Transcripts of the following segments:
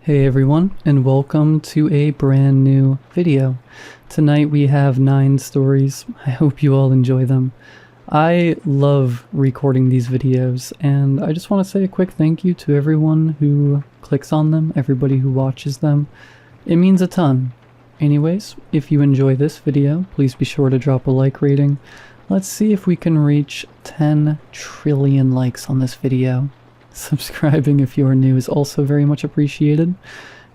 Hey everyone, and welcome to a brand new video. Tonight we have 9 stories. I hope you all enjoy them. I love recording these videos, and I just want to say a quick thank you to everyone who clicks on them, everybody who watches them. It means a ton. Anyways, if you enjoy this video, please be sure to drop a like rating. Let's see if we can reach 10 trillion likes on this video. Subscribing if you are new is also very much appreciated,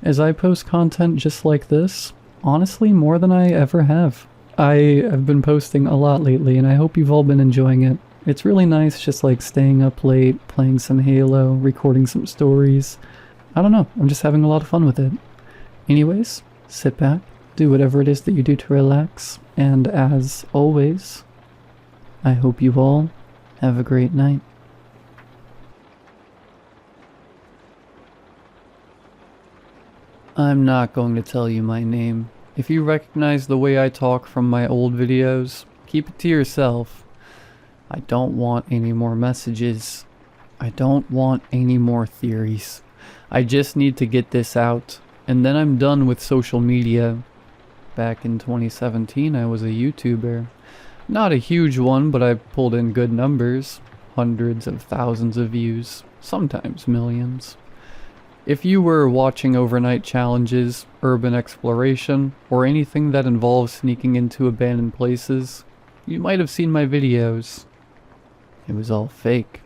as I post content just like this, honestly more than I ever have. I have been posting a lot lately and I hope you've all been enjoying it. It's really nice just like staying up late, playing some Halo, recording some stories. I don't know, I'm just having a lot of fun with it. Anyways, sit back, do whatever it is that you do to relax, and as always, I hope you all have a great night. I'm not going to tell you my name. If you recognize the way I talk from my old videos, keep it to yourself. I don't want any more messages. I don't want any more theories. I just need to get this out, and then I'm done with social media. Back in 2017, I was a YouTuber. Not a huge one, but I pulled in good numbers. Hundreds of thousands of views, sometimes millions. If you were watching overnight challenges, urban exploration, or anything that involves sneaking into abandoned places, you might have seen my videos. It was all fake.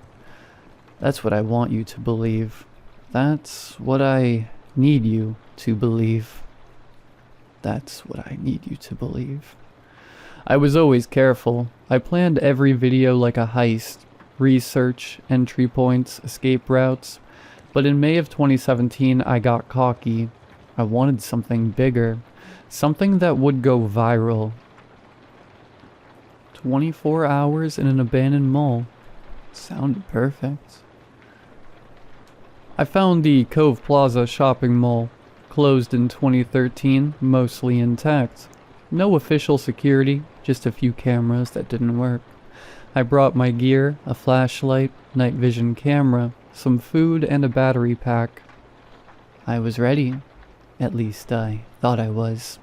That's what I want you to believe. That's what I need you to believe. That's what I need you to believe. I was always careful. I planned every video like a heist. Research, entry points, escape routes. But in May of 2017, I got cocky. I wanted something bigger. Something that would go viral. 24 hours in an abandoned mall. Sounded perfect. I found the Cove Plaza shopping mall. Closed in 2013, mostly intact. No official security, just a few cameras that didn't work. I brought my gear, a flashlight, night vision camera, some food, and a battery pack. I was ready. At least I thought I was.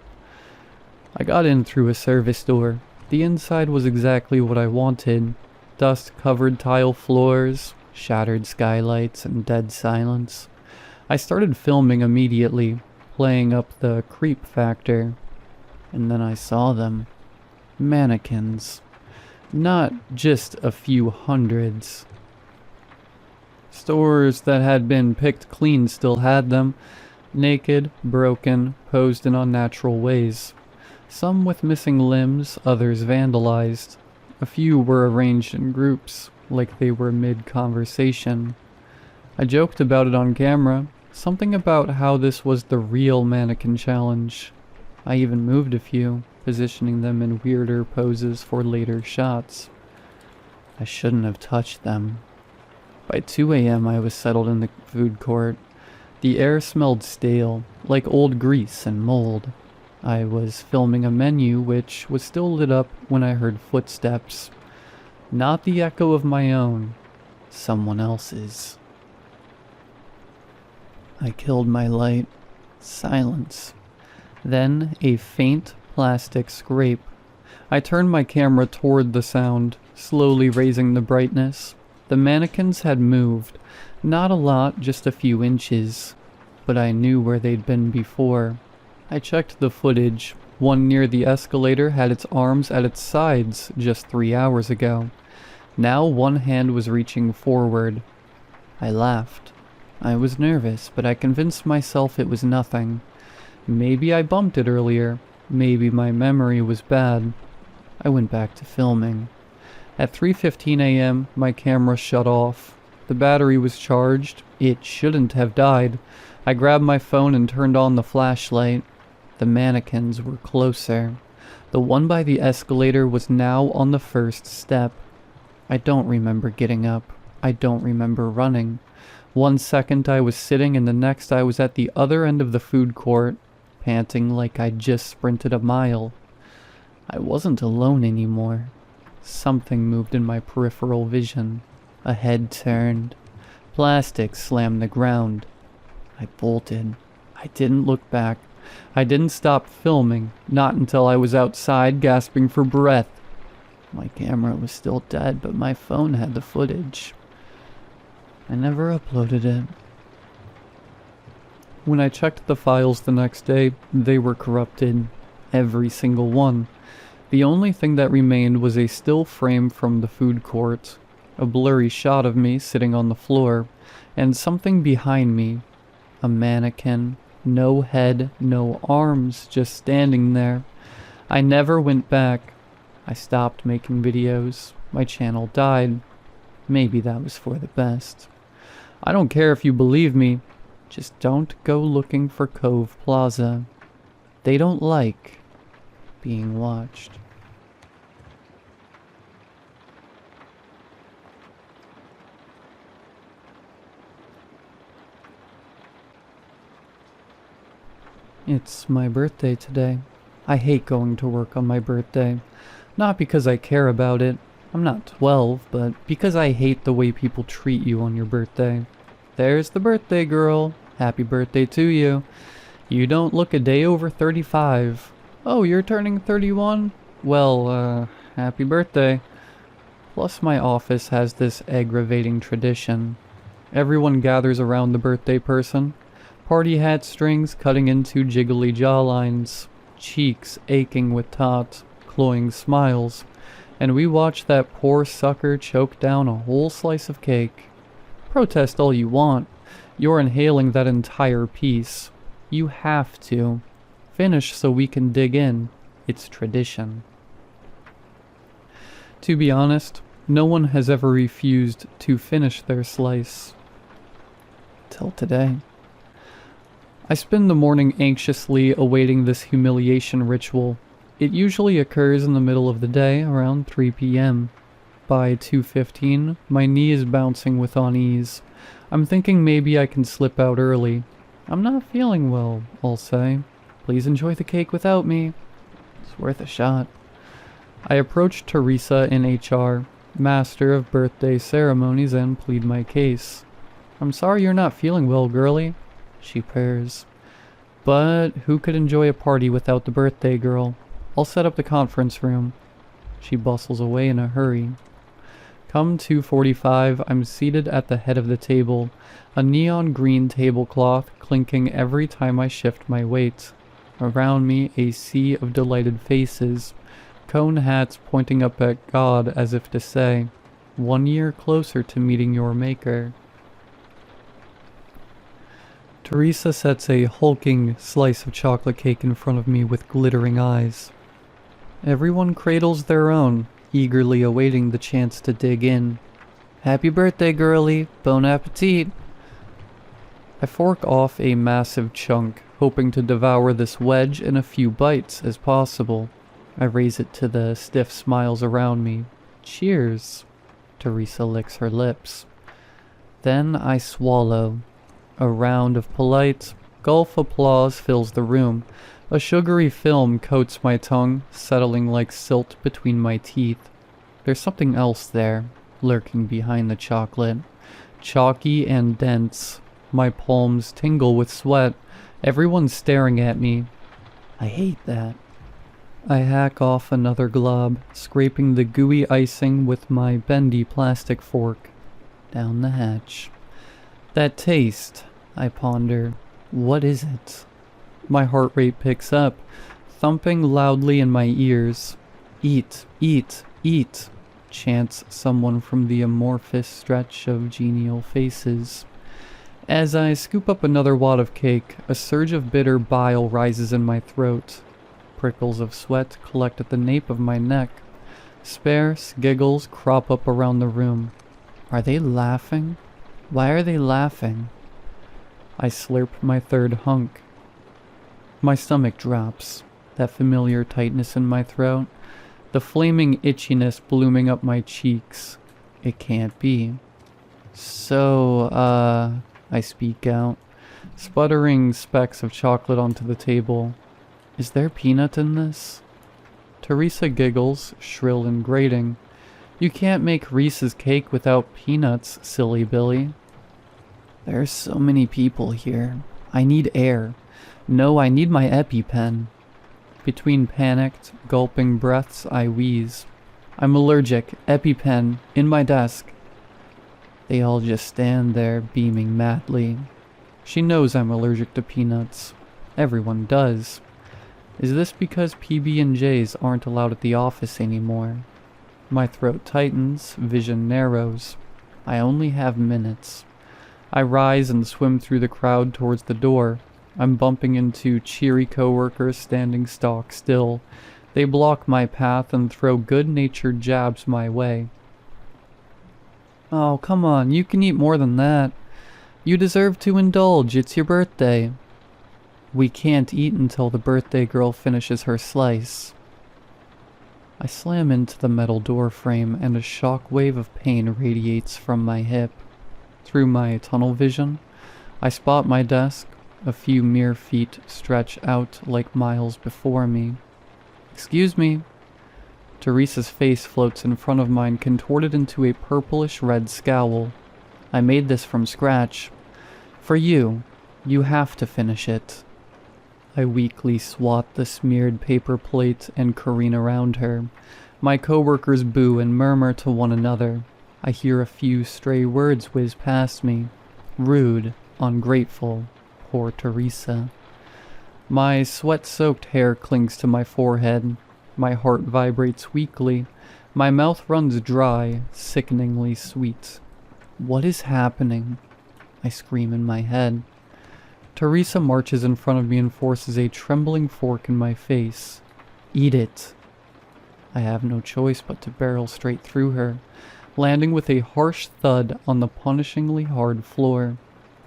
I got in through a service door. The inside was exactly what I wanted. Dust-covered tile floors, shattered skylights, and dead silence. I started filming immediately, playing up the creep factor. And then I saw them. Mannequins. Not just a few hundreds. Stores that had been picked clean still had them, naked, broken, posed in unnatural ways. Some with missing limbs, others vandalized. A few were arranged in groups, like they were mid-conversation. I joked about it on camera, something about how this was the real mannequin challenge. I even moved a few, positioning them in weirder poses for later shots. I shouldn't have touched them. By 2 a.m. I was settled in the food court. The air smelled stale, like old grease and mold. I was filming a menu which was still lit up when I heard footsteps. Not the echo of my own, someone else's. I killed my light. Silence. Then a faint plastic scrape. I turned my camera toward the sound, slowly raising the brightness. The mannequins had moved. Not a lot, just a few inches. But I knew where they'd been before. I checked the footage. One near the escalator had its arms at its sides just 3 hours ago. Now one hand was reaching forward. I laughed. I was nervous, but I convinced myself it was nothing. Maybe I bumped it earlier. Maybe my memory was bad. I went back to filming. At 3:15 a.m., my camera shut off. The battery was charged. It shouldn't have died. I grabbed my phone and turned on the flashlight. The mannequins were closer. The one by the escalator was now on the first step. I don't remember getting up. I don't remember running. 1 second I was sitting and the next I was at the other end of the food court, panting like I'd just sprinted a mile. I wasn't alone anymore. Something moved in my peripheral vision. A head turned. Plastic slammed the ground. I bolted. I didn't look back. I didn't stop filming, not until I was outside gasping for breath. My camera was still dead, but my phone had the footage. I never uploaded it. When I checked the files the next day, they were corrupted. Every single one. The only thing that remained was a still frame from the food court, a blurry shot of me sitting on the floor, and something behind me. A mannequin. No head, no arms, just standing there. I never went back. I stopped making videos. My channel died. Maybe that was for the best. I don't care if you believe me. Just don't go looking for Cove Plaza. They don't like being watched. It's my birthday today. I hate going to work on my birthday. Not because I care about it. I'm not 12, but because I hate the way people treat you on your birthday. There's the birthday girl. Happy birthday to you. You don't look a day over 35. Oh, you're turning 31? Well, happy birthday. Plus my office has this aggravating tradition. Everyone gathers around the birthday person. Party hat strings cutting into jiggly jawlines. Cheeks aching with tot, cloying smiles. And we watch that poor sucker choke down a whole slice of cake. Protest all you want. You're inhaling that entire piece. You have to. Finish so we can dig in. It's tradition. To be honest, no one has ever refused to finish their slice. Till today. I spend the morning anxiously awaiting this humiliation ritual. It usually occurs in the middle of the day, around 3 p.m. By 2:15, my knee is bouncing with unease. I'm thinking maybe I can slip out early. I'm not feeling well, I'll say. Please enjoy the cake without me. It's worth a shot. I approach Teresa in HR, master of birthday ceremonies, and plead my case. I'm sorry you're not feeling well, girlie, she purrs. But who could enjoy a party without the birthday girl? I'll set up the conference room. She bustles away in a hurry. Come 2:45, I'm seated at the head of the table, a neon green tablecloth clinking every time I shift my weight. Around me, a sea of delighted faces, cone hats pointing up at God as if to say, 1 year closer to meeting your maker. Teresa sets a hulking slice of chocolate cake in front of me with glittering eyes. Everyone cradles their own, eagerly awaiting the chance to dig in. Happy birthday, girlie. Bon appetit. I fork off a massive chunk, hoping to devour this wedge in a few bites as possible. I raise it to the stiff smiles around me. Cheers. Teresa licks her lips. Then I swallow. A round of polite, gulf applause fills the room. A sugary film coats my tongue, settling like silt between my teeth. There's something else there, lurking behind the chocolate. Chalky and dense. My palms tingle with sweat. Everyone's staring at me. I hate that. I hack off another glob, scraping the gooey icing with my bendy plastic fork. Down the hatch. That taste, I ponder. What is it? My heart rate picks up, thumping loudly in my ears. Eat, eat, eat, chants someone from the amorphous stretch of genial faces. As I scoop up another wad of cake, a surge of bitter bile rises in my throat. Prickles of sweat collect at the nape of my neck. Sparse giggles crop up around the room. Are they laughing? Why are they laughing? I slurp my third hunk. My stomach drops, that familiar tightness in my throat, the flaming itchiness blooming up my cheeks. It can't be. So, I speak out, sputtering specks of chocolate onto the table. Is there peanut in this? Teresa giggles, shrill and grating. You can't make Reese's cake without peanuts, silly Billy. There's so many people here. I need air. No, I need my EpiPen. Between panicked, gulping breaths, I wheeze. I'm allergic. EpiPen. In my desk. They all just stand there, beaming madly. She knows I'm allergic to peanuts. Everyone does. Is this because PB&Js aren't allowed at the office anymore? My throat tightens, vision narrows. I only have minutes. I rise and swim through the crowd towards the door. I'm bumping into cheery coworkers standing stock still. They block my path and throw good-natured jabs my way. Oh, come on, you can eat more than that. You deserve to indulge, it's your birthday. We can't eat until the birthday girl finishes her slice. I slam into the metal door frame and a shock wave of pain radiates from my hip. Through my tunnel vision, I spot my desk. A few mere feet stretch out like miles before me. Excuse me. Teresa's face floats in front of mine, contorted into a purplish-red scowl. I made this from scratch. For you. You have to finish it. I weakly swat the smeared paper plate and careen around her. My coworkers boo and murmur to one another. I hear a few stray words whiz past me. Rude, ungrateful, poor Teresa. My sweat-soaked hair clings to my forehead. My heart vibrates weakly. My mouth runs dry, sickeningly sweet. What is happening? I scream in my head. Teresa marches in front of me and forces a trembling fork in my face. Eat it. I have no choice but to barrel straight through her, landing with a harsh thud on the punishingly hard floor.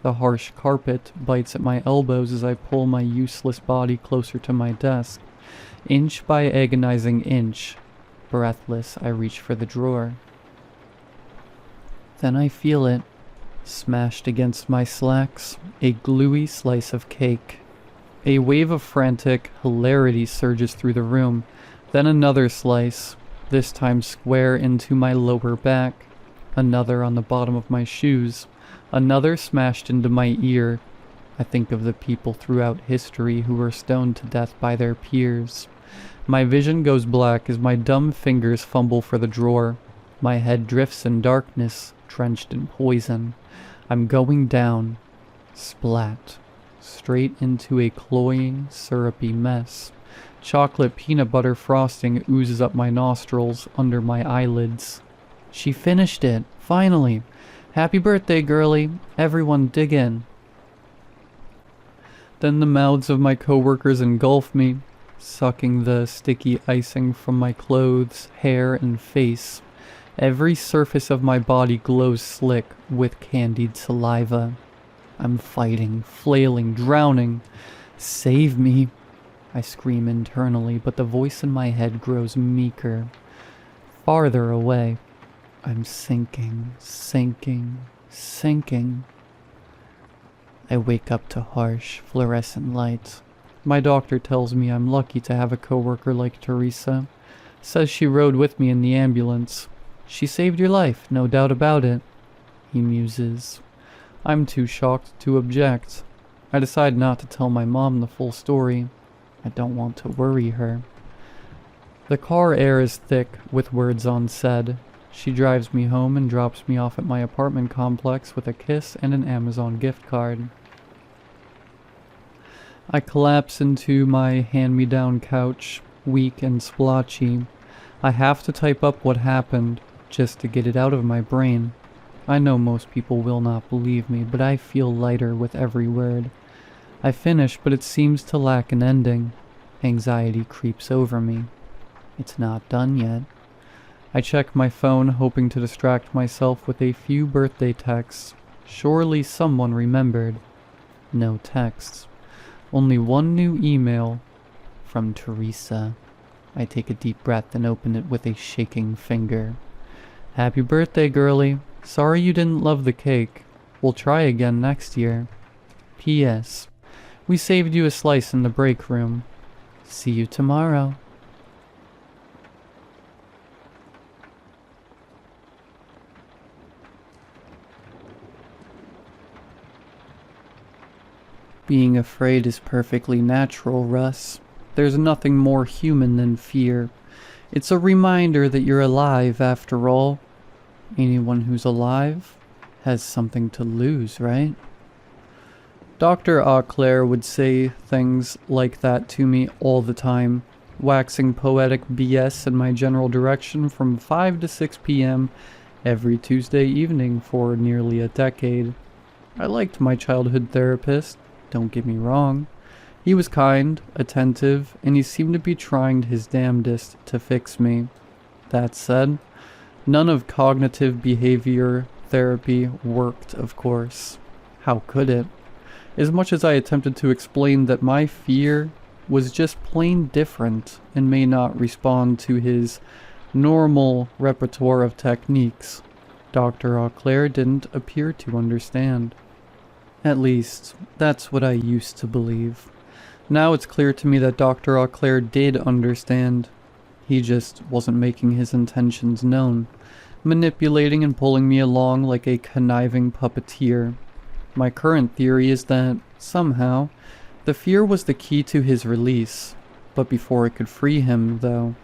The harsh carpet bites at my elbows as I pull my useless body closer to my desk. Inch by agonizing inch, breathless, I reach for the drawer. Then I feel it. Smashed against my slacks, a gluey slice of cake. A wave of frantic hilarity surges through the room, then another slice, this time square into my lower back, another on the bottom of my shoes, another smashed into my ear. I think of the people throughout history who were stoned to death by their peers. My vision goes black as my dumb fingers fumble for the drawer. My head drifts in darkness, drenched in poison. I'm going down, splat, straight into a cloying, syrupy mess. Chocolate peanut butter frosting oozes up my nostrils, under my eyelids. She finished it, finally. Happy birthday, girlie. Everyone dig in. Then the mouths of my coworkers engulf me, sucking the sticky icing from my clothes, hair, and face. Every surface of my body glows slick with candied saliva. I'm fighting, flailing, drowning. Save me, I scream internally, but the voice in my head grows meeker. Farther away. I'm sinking, sinking, sinking. I wake up to harsh, fluorescent lights. My doctor tells me I'm lucky to have a coworker like Teresa. Says she rode with me in the ambulance. She saved your life, no doubt about it. He muses. I'm too shocked to object. I decide not to tell my mom the full story. I don't want to worry her. The car air is thick with words unsaid. She drives me home and drops me off at my apartment complex with a kiss and an Amazon gift card. I collapse into my hand-me-down couch, weak and splotchy. I have to type up what happened, just to get it out of my brain. I know most people will not believe me, but I feel lighter with every word. I finish, but it seems to lack an ending. Anxiety creeps over me. It's not done yet. I check my phone, hoping to distract myself with a few birthday texts. Surely someone remembered. No texts. Only one new email from Teresa. I take a deep breath and open it with a shaking finger. Happy birthday, girlie. Sorry you didn't love the cake. We'll try again next year. P.S. We saved you a slice in the break room. See you tomorrow. Being afraid is perfectly natural, Russ. There's nothing more human than fear. It's a reminder that you're alive after all. Anyone who's alive has something to lose, right? Dr. Auclair would say things like that to me all the time, waxing poetic BS in my general direction from 5 to 6 p.m. every Tuesday evening for nearly a decade. I liked my childhood therapist, don't get me wrong. He was kind, attentive, and he seemed to be trying his damnedest to fix me. That said, none of cognitive behavior therapy worked, of course. How could it? As much as I attempted to explain that my fear was just plain different and may not respond to his normal repertoire of techniques, Dr. Auclair didn't appear to understand. At least, that's what I used to believe. Now it's clear to me that Dr. Auclair did understand. He just wasn't making his intentions known, manipulating and pulling me along like a conniving puppeteer. My current theory is that, somehow, the fear was the key to his release, but before it could free him, though,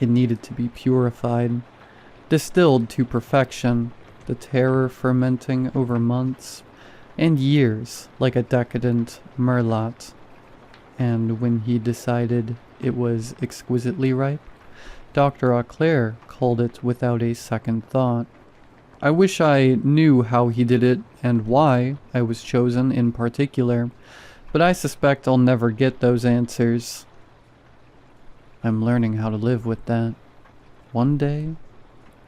it needed to be purified, distilled to perfection, the terror fermenting over months and years like a decadent merlot. And when he decided it was exquisitely ripe, Dr. Auclair called it without a second thought. I wish I knew how he did it and why I was chosen in particular, but I suspect I'll never get those answers. I'm learning how to live with that, one day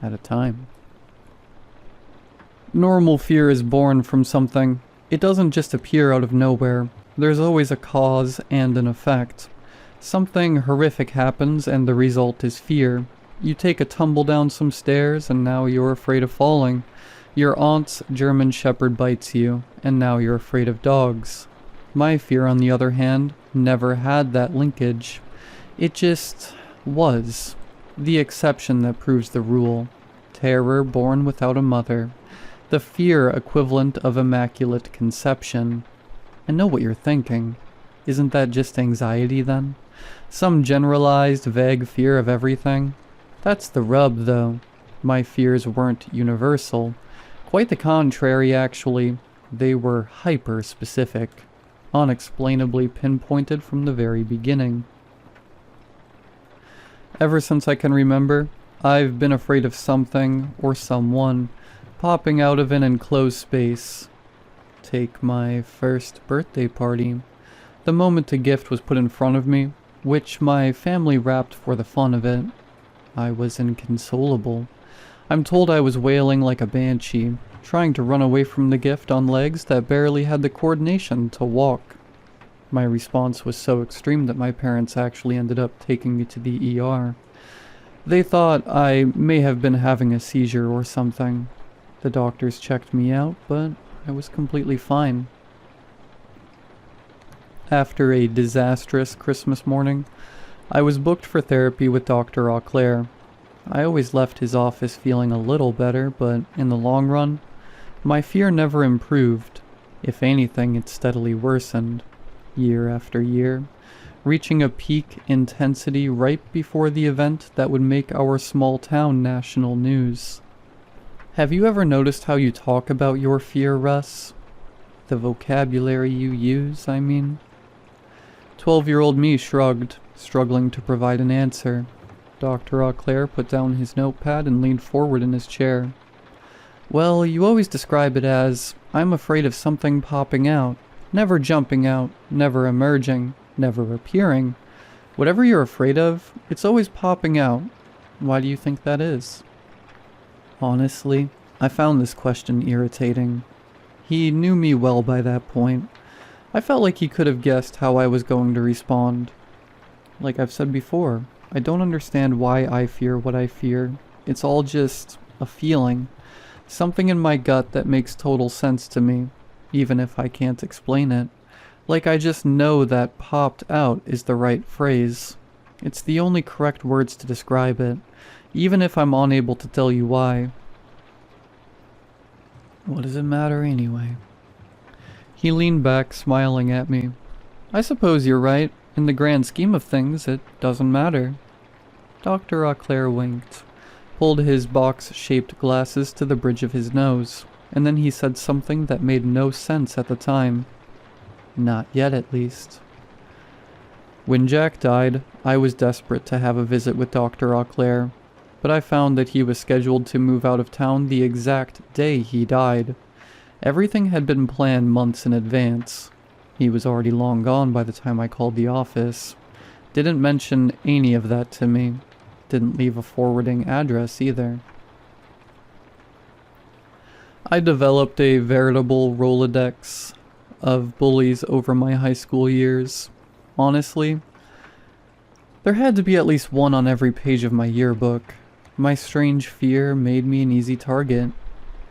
at a time. Normal fear is born from something. It doesn't just appear out of nowhere. There's always a cause and an effect. Something horrific happens and the result is fear. You take a tumble down some stairs and now you're afraid of falling. Your aunt's German Shepherd bites you and now you're afraid of dogs. My fear, on the other hand, never had that linkage. It just was. The exception that proves the rule. Terror born without a mother. The fear equivalent of immaculate conception. I know what you're thinking. Isn't that just anxiety then? Some generalized, vague fear of everything? That's the rub, though. My fears weren't universal. Quite the contrary, actually. They were hyper-specific. Unexplainably pinpointed from the very beginning. Ever since I can remember, I've been afraid of something or someone popping out of an enclosed space. Take my first birthday party. The moment a gift was put in front of me, which my family wrapped for the fun of it, I was inconsolable. I'm told I was wailing like a banshee, trying to run away from the gift on legs that barely had the coordination to walk. My response was so extreme that my parents actually ended up taking me to the ER. They thought I may have been having a seizure or something. The doctors checked me out, but I was completely fine. After a disastrous Christmas morning, I was booked for therapy with Dr. Auclair. I always left his office feeling a little better, but in the long run, my fear never improved. If anything, it steadily worsened, year after year, reaching a peak intensity right before the event that would make our small town national news. Have you ever noticed how you talk about your fear, Russ? The vocabulary you use, I mean. 12-year-old me shrugged, struggling to provide an answer. Dr. Auclair put down his notepad and leaned forward in his chair. Well, you always describe it as, I'm afraid of something popping out, never jumping out, never emerging, never appearing. Whatever you're afraid of, it's always popping out. Why do you think that is? Honestly, I found this question irritating. He knew me well by that point. I felt like he could have guessed how I was going to respond. Like I've said before, I don't understand why I fear what I fear. It's all just a feeling. Something in my gut that makes total sense to me, even if I can't explain it. Like I just know that popped out is the right phrase. It's the only correct words to describe it, even if I'm unable to tell you why. What does it matter anyway? He leaned back, smiling at me. I suppose you're right. In the grand scheme of things, it doesn't matter. Dr. Auclair winked, pulled his box-shaped glasses to the bridge of his nose, and then he said something that made no sense at the time. Not yet, at least. When Jack died, I was desperate to have a visit with Dr. Auclair, but I found that he was scheduled to move out of town the exact day he died. Everything had been planned months in advance. He was already long gone by the time I called the office. Didn't mention any of that to me. Didn't leave a forwarding address either. I developed a veritable Rolodex of bullies over my high school years. Honestly, there had to be at least one on every page of my yearbook. My strange fear made me an easy target.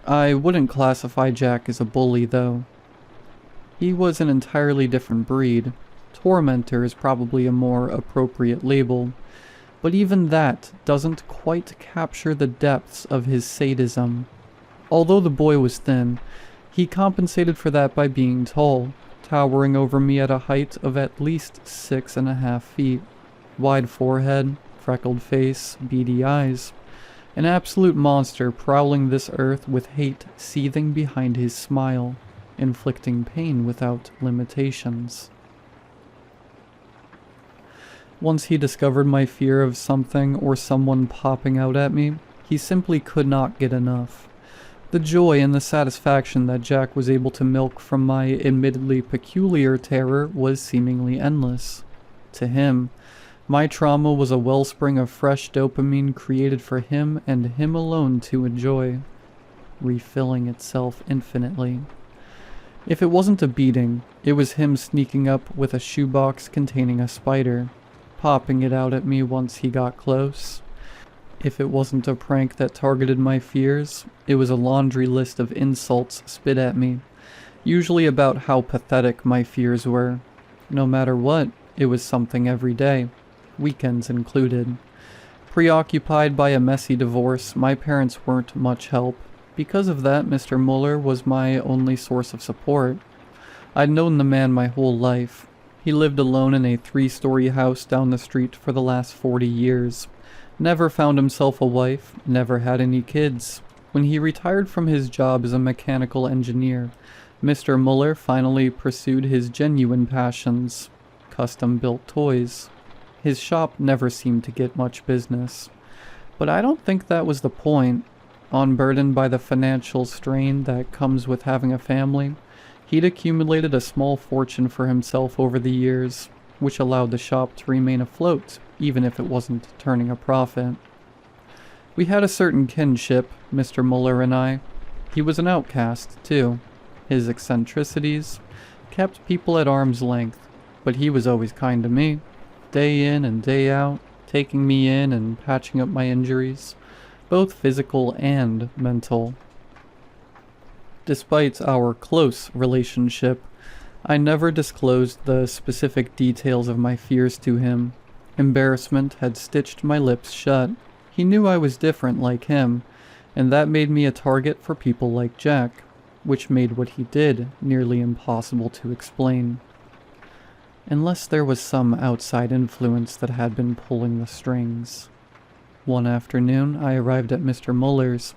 I wouldn't classify Jack as a bully, though. He was an entirely different breed. Tormentor is probably a more appropriate label, but even that doesn't quite capture the depths of his sadism. Although the boy was thin, he compensated for that by being tall, towering over me at a height of at least 6.5 feet. Wide forehead, freckled face, beady eyes. An absolute monster prowling this earth with hate seething behind his smile, inflicting pain without limitations. Once he discovered my fear of something or someone popping out at me, he simply could not get enough. The joy and the satisfaction that Jack was able to milk from my admittedly peculiar terror was seemingly endless. To him, my trauma was a wellspring of fresh dopamine created for him and him alone to enjoy, refilling itself infinitely. If it wasn't a beating, it was him sneaking up with a shoebox containing a spider, popping it out at me once he got close. If it wasn't a prank that targeted my fears, it was a laundry list of insults spit at me, usually about how pathetic my fears were. No matter what, it was something every day, weekends included. Preoccupied by a messy divorce, my parents weren't much help. Because of that, Mr. Muller was my only source of support. I'd known the man my whole life. He lived alone in a 3-story house down the street for the last 40 years. Never found himself a wife, never had any kids. When he retired from his job as a mechanical engineer, Mr. Muller finally pursued his genuine passions, custom-built toys. His shop never seemed to get much business. But I don't think that was the point. Unburdened by the financial strain that comes with having a family, he'd accumulated a small fortune for himself over the years, which allowed the shop to remain afloat, even if it wasn't turning a profit. We had a certain kinship, Mr. Muller and I. He was an outcast, too. His eccentricities kept people at arm's length, but he was always kind to me, day in and day out, taking me in and patching up my injuries, both physical and mental. Despite our close relationship, I never disclosed the specific details of my fears to him. Embarrassment had stitched my lips shut. He knew I was different like him, and that made me a target for people like Jack, which made what he did nearly impossible to explain. Unless there was some outside influence that had been pulling the strings. One afternoon, I arrived at Mr. Muller's,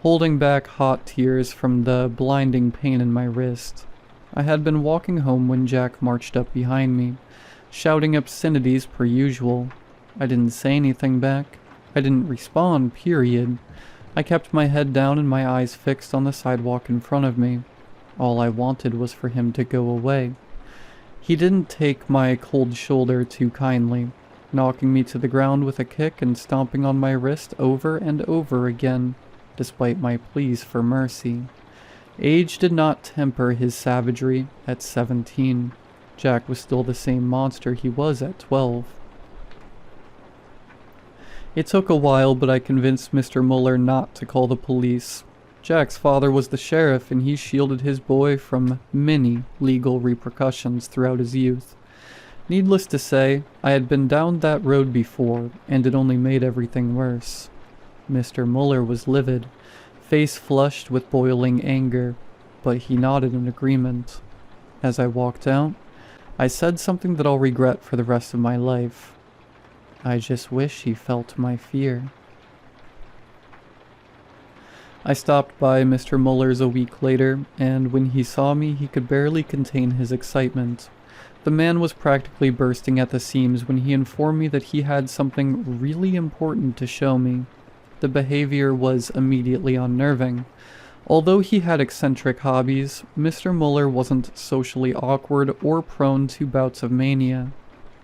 holding back hot tears from the blinding pain in my wrist. I had been walking home when Jack marched up behind me, shouting obscenities per usual. I didn't say anything back. I didn't respond, period. I kept my head down and my eyes fixed on the sidewalk in front of me. All I wanted was for him to go away. He didn't take my cold shoulder too kindly, knocking me to the ground with a kick and stomping on my wrist over and over again, despite my pleas for mercy. Age did not temper his savagery at 17. Jack was still the same monster he was at 12. It took a while, but I convinced Mr. Muller not to call the police. Jack's father was the sheriff, and he shielded his boy from many legal repercussions throughout his youth. Needless to say, I had been down that road before, and it only made everything worse. Mr. Muller was livid, face flushed with boiling anger, but he nodded in agreement. As I walked out, I said something that I'll regret for the rest of my life. I just wish he felt my fear. I stopped by Mr. Muller's a week later, and when he saw me, he could barely contain his excitement. The man was practically bursting at the seams when he informed me that he had something really important to show me. The behavior was immediately unnerving. Although he had eccentric hobbies, Mr. Muller wasn't socially awkward or prone to bouts of mania.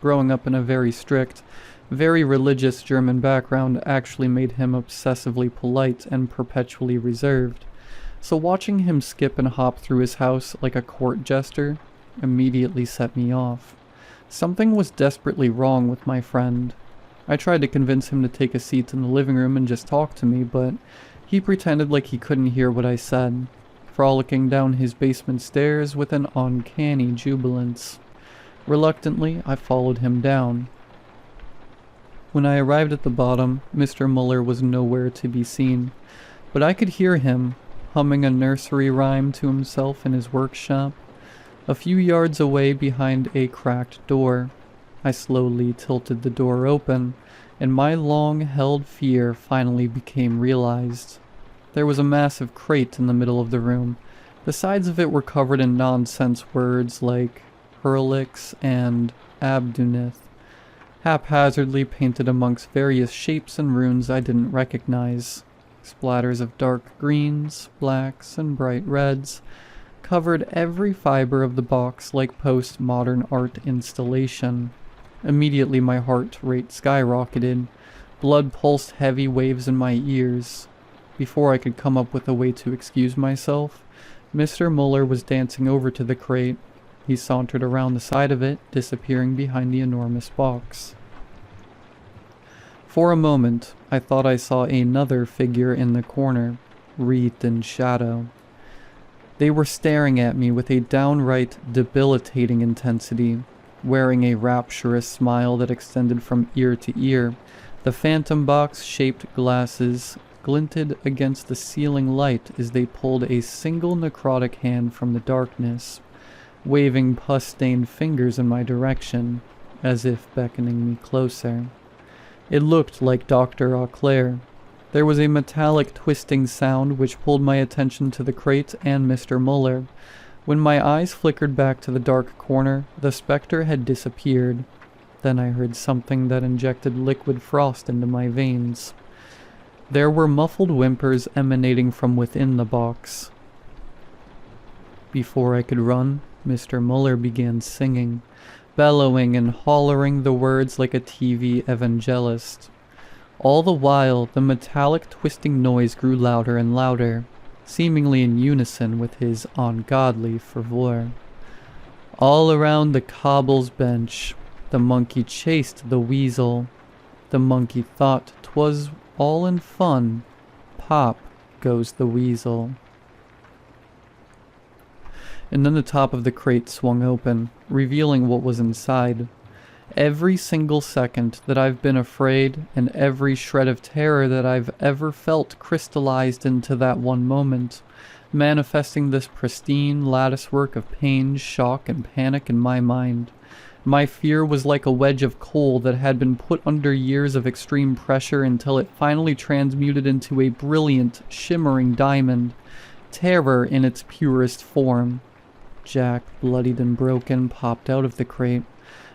Growing up in a very strict, very religious German background actually made him obsessively polite and perpetually reserved. So watching him skip and hop through his house like a court jester immediately set me off. Something was desperately wrong with my friend. I tried to convince him to take a seat in the living room and just talk to me, but he pretended like he couldn't hear what I said, frolicking down his basement stairs with an uncanny jubilance. Reluctantly, I followed him down. When I arrived at the bottom, Mr. Muller was nowhere to be seen, but I could hear him, humming a nursery rhyme to himself in his workshop, a few yards away behind a cracked door. I slowly tilted the door open, and my long-held fear finally became realized. There was a massive crate in the middle of the room. The sides of it were covered in nonsense words like Herlix and Abdunith, haphazardly painted amongst various shapes and runes I didn't recognize. Splatters of dark greens, blacks, and bright reds covered every fiber of the box like post-modern art installation. Immediately my heart rate skyrocketed. Blood pulsed heavy waves in my ears. Before I could come up with a way to excuse myself, Mr. Muller was dancing over to the crate. He sauntered around the side of it, disappearing behind the enormous box. For a moment, I thought I saw another figure in the corner, wreathed in shadow. They were staring at me with a downright debilitating intensity, wearing a rapturous smile that extended from ear to ear. The phantom box-shaped glasses glinted against the ceiling light as they pulled a single necrotic hand from the darkness, waving pus-stained fingers in my direction, as if beckoning me closer. It looked like Dr. Auclair. There was a metallic twisting sound which pulled my attention to the crate and Mr. Muller. When my eyes flickered back to the dark corner, the specter had disappeared. Then I heard something that injected liquid frost into my veins. There were muffled whimpers emanating from within the box. Before I could run, Mr. Muller began singing, bellowing and hollering the words like a TV evangelist. All the while, the metallic twisting noise grew louder and louder, seemingly in unison with his ungodly fervor. All around the cobble's bench, the monkey chased the weasel. The monkey thought 'twas all in fun. Pop goes the weasel. And then the top of the crate swung open, revealing what was inside. Every single second that I've been afraid, and every shred of terror that I've ever felt crystallized into that one moment, manifesting this pristine latticework of pain, shock, and panic in my mind. My fear was like a wedge of coal that had been put under years of extreme pressure until it finally transmuted into a brilliant, shimmering diamond. Terror in its purest form. Jack, bloodied and broken, popped out of the crate.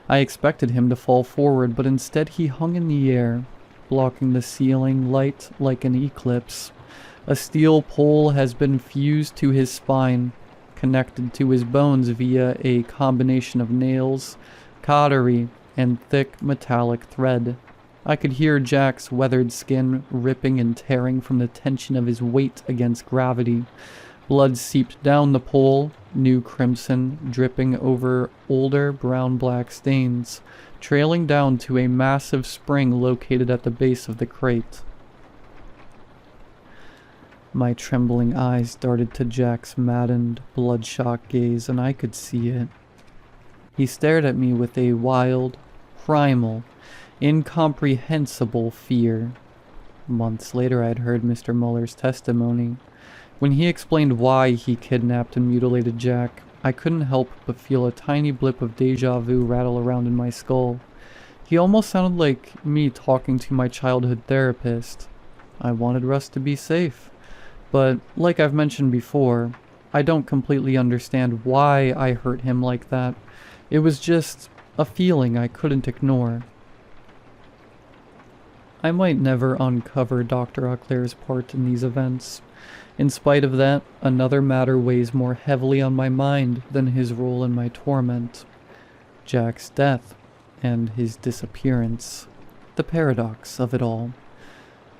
I expected him to fall forward, but instead he hung in the air, blocking the ceiling light like an eclipse. A steel pole has been fused to his spine, connected to his bones via a combination of nails, cautery, and thick metallic thread. I could hear Jack's weathered skin ripping and tearing from the tension of his weight against gravity. Blood seeped down the pole, new crimson dripping over older brown-black stains, trailing down to a massive spring located at the base of the crate. My trembling eyes darted to Jack's maddened, bloodshot gaze, and I could see it. He stared at me with a wild, primal, incomprehensible fear. Months later I had heard Mr. Muller's testimony. When he explained why he kidnapped and mutilated Jack, I couldn't help but feel a tiny blip of deja vu rattle around in my skull. He almost sounded like me talking to my childhood therapist. I wanted Russ to be safe, but like I've mentioned before, I don't completely understand why I hurt him like that. It was just a feeling I couldn't ignore. I might never uncover Dr. Auclair's part in these events. In spite of that, another matter weighs more heavily on my mind than his role in my torment. Jack's death and his disappearance. The paradox of it all.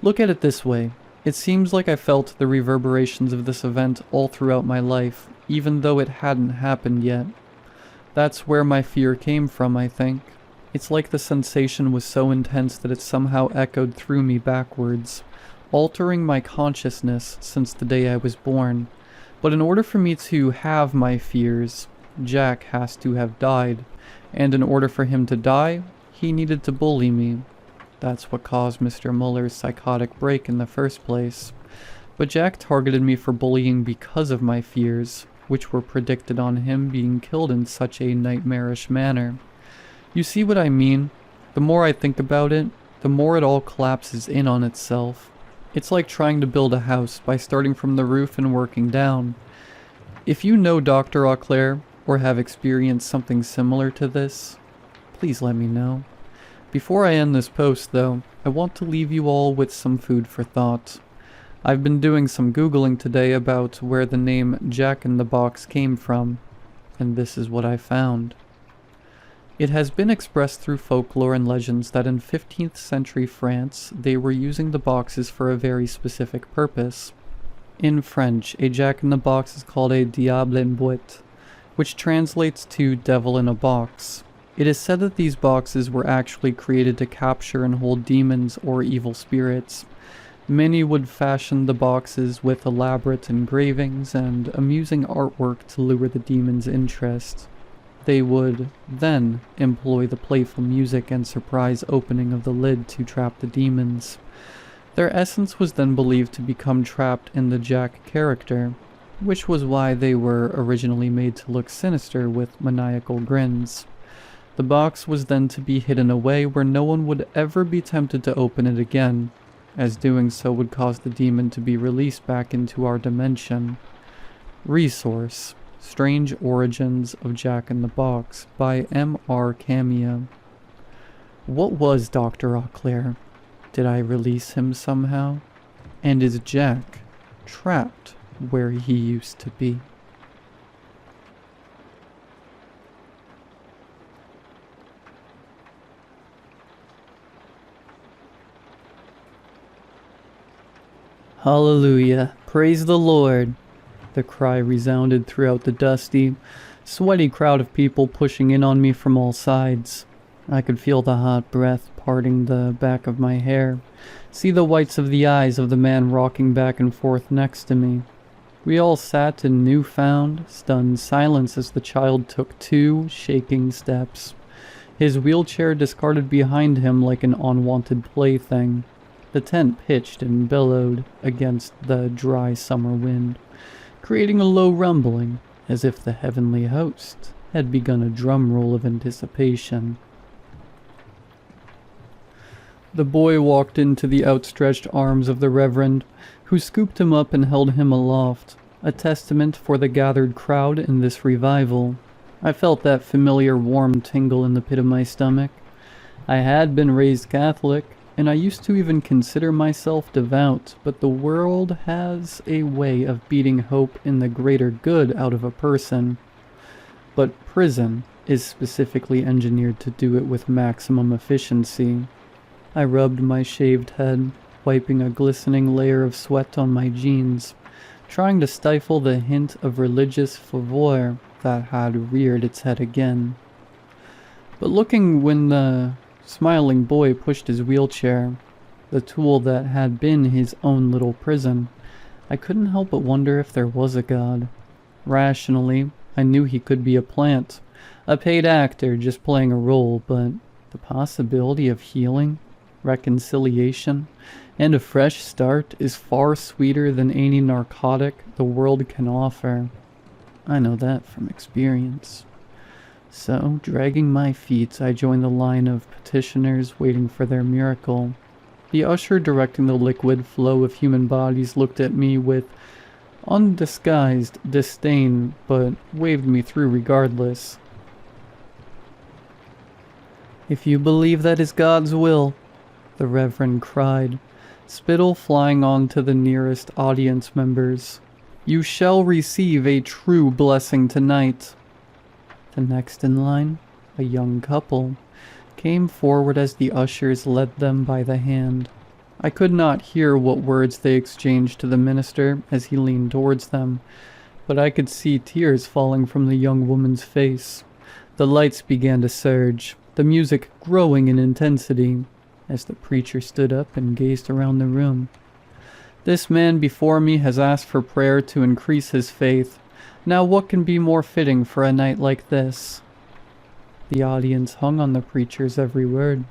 Look at it this way. It seems like I felt the reverberations of this event all throughout my life, even though it hadn't happened yet. That's where my fear came from, I think. It's like the sensation was so intense that it somehow echoed through me backwards, altering my consciousness since the day I was born. But in order for me to have my fears, Jack has to have died, and in order for him to die, he needed to bully me. That's what caused Mr. Muller's psychotic break in the first place. But Jack targeted me for bullying because of my fears, which were predicted on him being killed in such a nightmarish manner. You see what I mean? The more I think about it, the more it all collapses in on itself. It's like trying to build a house by starting from the roof and working down. If you know Dr. Auclair, or have experienced something similar to this, please let me know. Before I end this post, though, I want to leave you all with some food for thought. I've been doing some Googling today about where the name Jack in the Box came from, and this is what I found. It has been expressed through folklore and legends that in 15th century France, they were using the boxes for a very specific purpose. In French, a jack-in-the-box is called a diable en boîte, which translates to devil in a box. It is said that these boxes were actually created to capture and hold demons or evil spirits. Many would fashion the boxes with elaborate engravings and amusing artwork to lure the demon's interest. They would then employ the playful music and surprise opening of the lid to trap the demons. Their essence was then believed to become trapped in the Jack character, which was why they were originally made to look sinister with maniacal grins. The box was then to be hidden away where no one would ever be tempted to open it again, as doing so would cause the demon to be released back into our dimension. Resource: Strange Origins of Jack in the Box by M.R. Camia. What was Dr. Auclair? Did I release him somehow? And is Jack trapped where he used to be? Hallelujah, praise the Lord. The cry resounded throughout the dusty, sweaty crowd of people pushing in on me from all sides. I could feel the hot breath parting the back of my hair, see the whites of the eyes of the man rocking back and forth next to me. We all sat in newfound, stunned silence as the child took 2 shaking steps, his wheelchair discarded behind him like an unwanted plaything. The tent pitched and billowed against the dry summer wind, creating a low rumbling, as if the heavenly host had begun a drum roll of anticipation. The boy walked into the outstretched arms of the Reverend, who scooped him up and held him aloft, a testament for the gathered crowd in this revival. I felt that familiar warm tingle in the pit of my stomach. I had been raised Catholic, and I used to even consider myself devout, but the world has a way of beating hope in the greater good out of a person. But prison is specifically engineered to do it with maximum efficiency. I rubbed my shaved head, wiping a glistening layer of sweat on my jeans, trying to stifle the hint of religious fervor that had reared its head again. But looking when the smiling boy pushed his wheelchair, the tool that had been his own little prison, I couldn't help but wonder if there was a God. Rationally, I knew he could be a plant, a paid actor just playing a role, but the possibility of healing, reconciliation, and a fresh start is far sweeter than any narcotic the world can offer. I know that from experience. So, dragging my feet, I joined the line of petitioners waiting for their miracle. The usher directing the liquid flow of human bodies looked at me with undisguised disdain, but waved me through regardless. "If you believe that is God's will," the Reverend cried, spittle flying onto the nearest audience members, "you shall receive a true blessing tonight." The next in line, a young couple, came forward as the ushers led them by the hand. I could not hear what words they exchanged to the minister as he leaned towards them, but I could see tears falling from the young woman's face. The lights began to surge, the music growing in intensity, as the preacher stood up and gazed around the room. "This man before me has asked for prayer to increase his faith. Now what can be more fitting for a night like this?" The audience hung on the preacher's every word.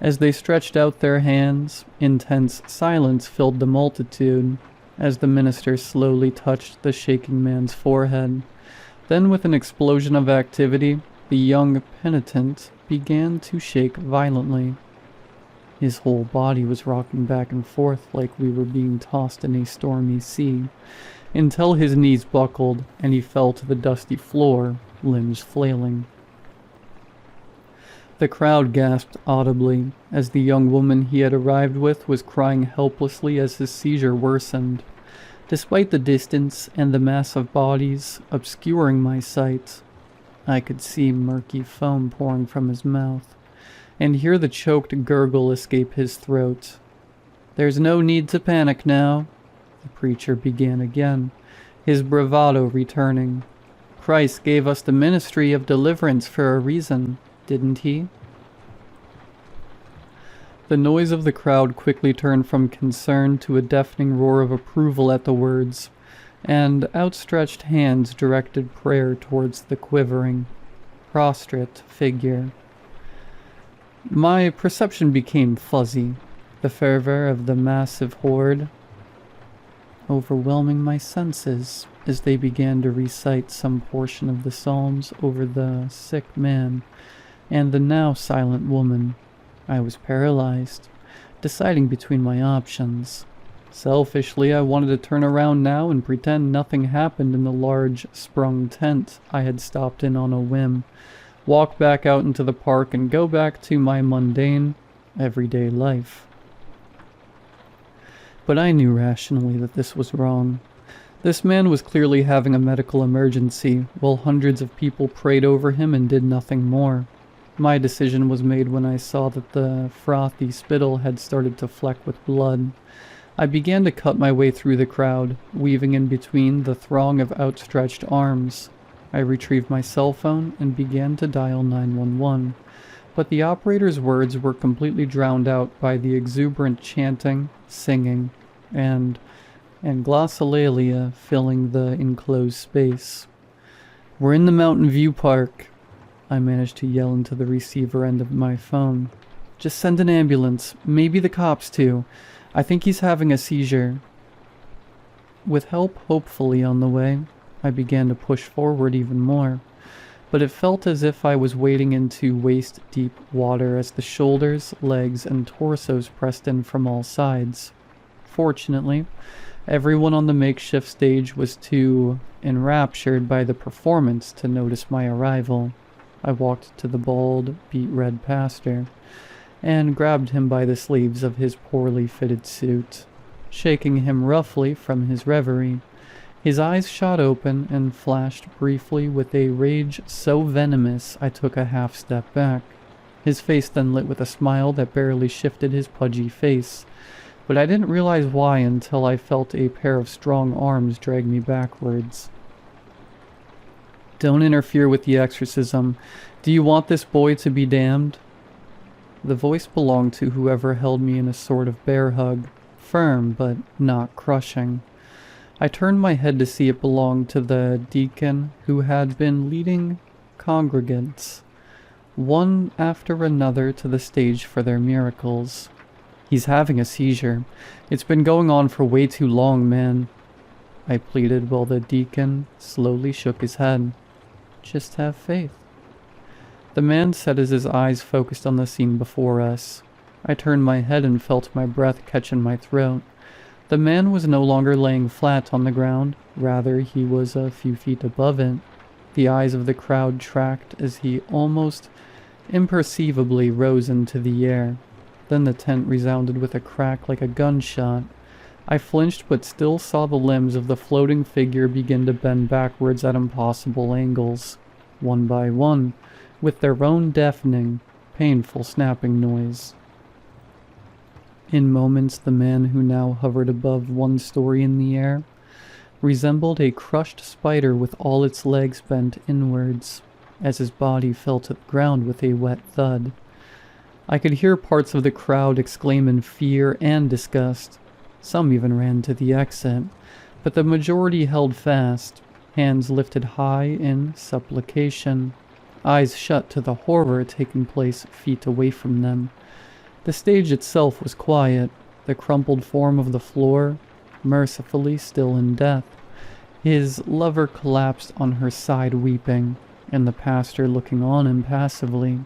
As they stretched out their hands, intense silence filled the multitude, as the minister slowly touched the shaking man's forehead. Then, with an explosion of activity, the young penitent began to shake violently. His whole body was rocking back and forth like we were being tossed in a stormy sea, until his knees buckled and he fell to the dusty floor, limbs flailing. The crowd gasped audibly as the young woman he had arrived with was crying helplessly as his seizure worsened. Despite the distance and the mass of bodies obscuring my sight, I could see murky foam pouring from his mouth, and hear the choked gurgle escape his throat. "There's no need to panic now," the preacher began again, his bravado returning. "Christ gave us the ministry of deliverance for a reason, didn't he?" The noise of the crowd quickly turned from concern to a deafening roar of approval at the words, and outstretched hands directed prayer towards the quivering, prostrate figure. My perception became fuzzy, the fervor of the massive horde overwhelming my senses as they began to recite some portion of the Psalms over the sick man and the now silent woman. I was paralyzed, deciding between my options. Selfishly, I wanted to turn around now and pretend nothing happened in the large, sprung tent I had stopped in on a whim, walk back out into the park and go back to my mundane, everyday life. But I knew rationally that this was wrong. This man was clearly having a medical emergency, while hundreds of people prayed over him and did nothing more. My decision was made when I saw that the frothy spittle had started to fleck with blood. I began to cut my way through the crowd, weaving in between the throng of outstretched arms. I retrieved my cell phone and began to dial 911, but the operator's words were completely drowned out by the exuberant chanting, singing, and glossolalia filling the enclosed space. "We're in the Mountain View Park," I managed to yell into the receiver end of my phone. "Just send an ambulance, maybe the cops too. I think he's having a seizure." With help hopefully on the way, I began to push forward even more, but it felt as if I was wading into waist-deep water as the shoulders, legs, and torsos pressed in from all sides. Fortunately, everyone on the makeshift stage was too enraptured by the performance to notice my arrival. I walked to the bald, beet-red pastor and grabbed him by the sleeves of his poorly fitted suit, shaking him roughly from his reverie. His eyes shot open and flashed briefly with a rage so venomous I took a half step back. His face then lit with a smile that barely shifted his pudgy face, but I didn't realize why until I felt a pair of strong arms drag me backwards. "Don't interfere with the exorcism. Do you want this boy to be damned?" The voice belonged to whoever held me in a sort of bear hug, firm but not crushing. I turned my head to see it belonged to the deacon who had been leading congregants, one after another, to the stage for their miracles. "He's having a seizure. It's been going on for way too long, man." I pleaded while the deacon slowly shook his head. Just have faith. The man said as his eyes focused on the scene before us. I turned my head and felt my breath catch in my throat. The man was no longer laying flat on the ground, rather he was a few feet above it. The eyes of the crowd tracked as he almost imperceivably rose into the air. Then the tent resounded with a crack like a gunshot. I flinched but still saw the limbs of the floating figure begin to bend backwards at impossible angles, one by one, with their own deafening, painful snapping noise. In moments, the man who now hovered above one story in the air resembled a crushed spider with all its legs bent inwards, as his body fell to the ground with a wet thud. I could hear parts of the crowd exclaim in fear and disgust. Some even ran to the exit, but the majority held fast, hands lifted high in supplication, eyes shut to the horror taking place feet away from them. The stage itself was quiet, the crumpled form of the floor, mercifully still in death. His lover collapsed on her side weeping, and the pastor looking on impassively.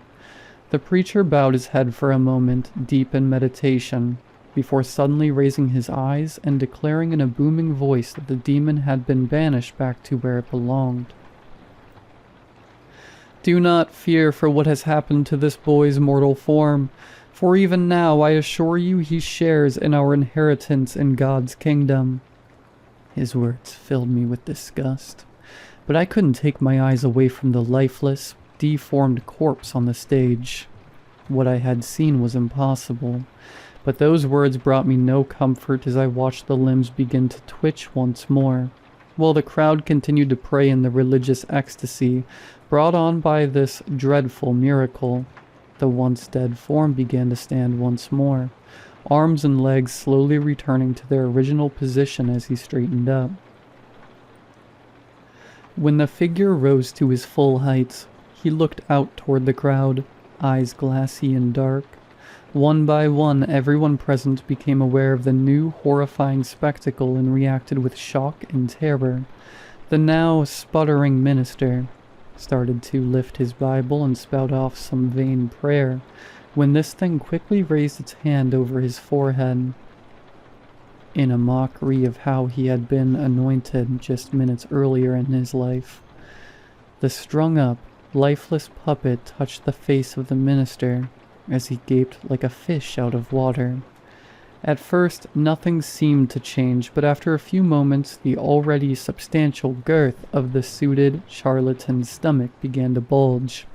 The preacher bowed his head for a moment, deep in meditation, before suddenly raising his eyes and declaring in a booming voice that the demon had been banished back to where it belonged. Do not fear for what has happened to this boy's mortal form, for even now I assure you he shares in our inheritance in God's kingdom. His words filled me with disgust, but I couldn't take my eyes away from the lifeless, deformed corpse on the stage. What I had seen was impossible, but those words brought me no comfort as I watched the limbs begin to twitch once more, while the crowd continued to pray in the religious ecstasy brought on by this dreadful miracle. The once dead form began to stand once more, arms and legs slowly returning to their original position as he straightened up. When the figure rose to his full height, he looked out toward the crowd, eyes glassy and dark. One by one, everyone present became aware of the new horrifying spectacle and reacted with shock and terror. The now sputtering minister started to lift his Bible and spout off some vain prayer, when this thing quickly raised its hand over his forehead, in a mockery of how he had been anointed just minutes earlier in his life. The strung-up, lifeless puppet touched the face of the minister as he gaped like a fish out of water. At first, nothing seemed to change, but after a few moments, the already substantial girth of the suited charlatan's stomach began to bulge.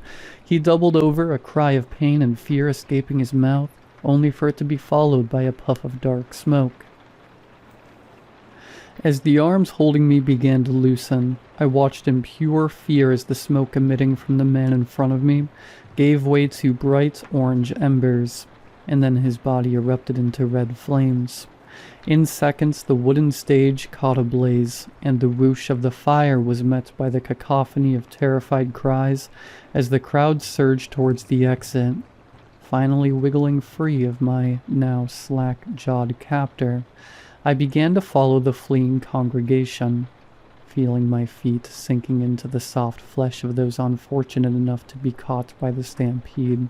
He doubled over, a cry of pain and fear escaping his mouth, only for it to be followed by a puff of dark smoke. As the arms holding me began to loosen, I watched in pure fear as the smoke emitting from the man in front of me gave way to bright orange embers, and then his body erupted into red flames. In seconds, the wooden stage caught ablaze, and the whoosh of the fire was met by the cacophony of terrified cries as the crowd surged towards the exit. Finally wiggling free of my now slack-jawed captor, I began to follow the fleeing congregation, feeling my feet sinking into the soft flesh of those unfortunate enough to be caught by the stampede.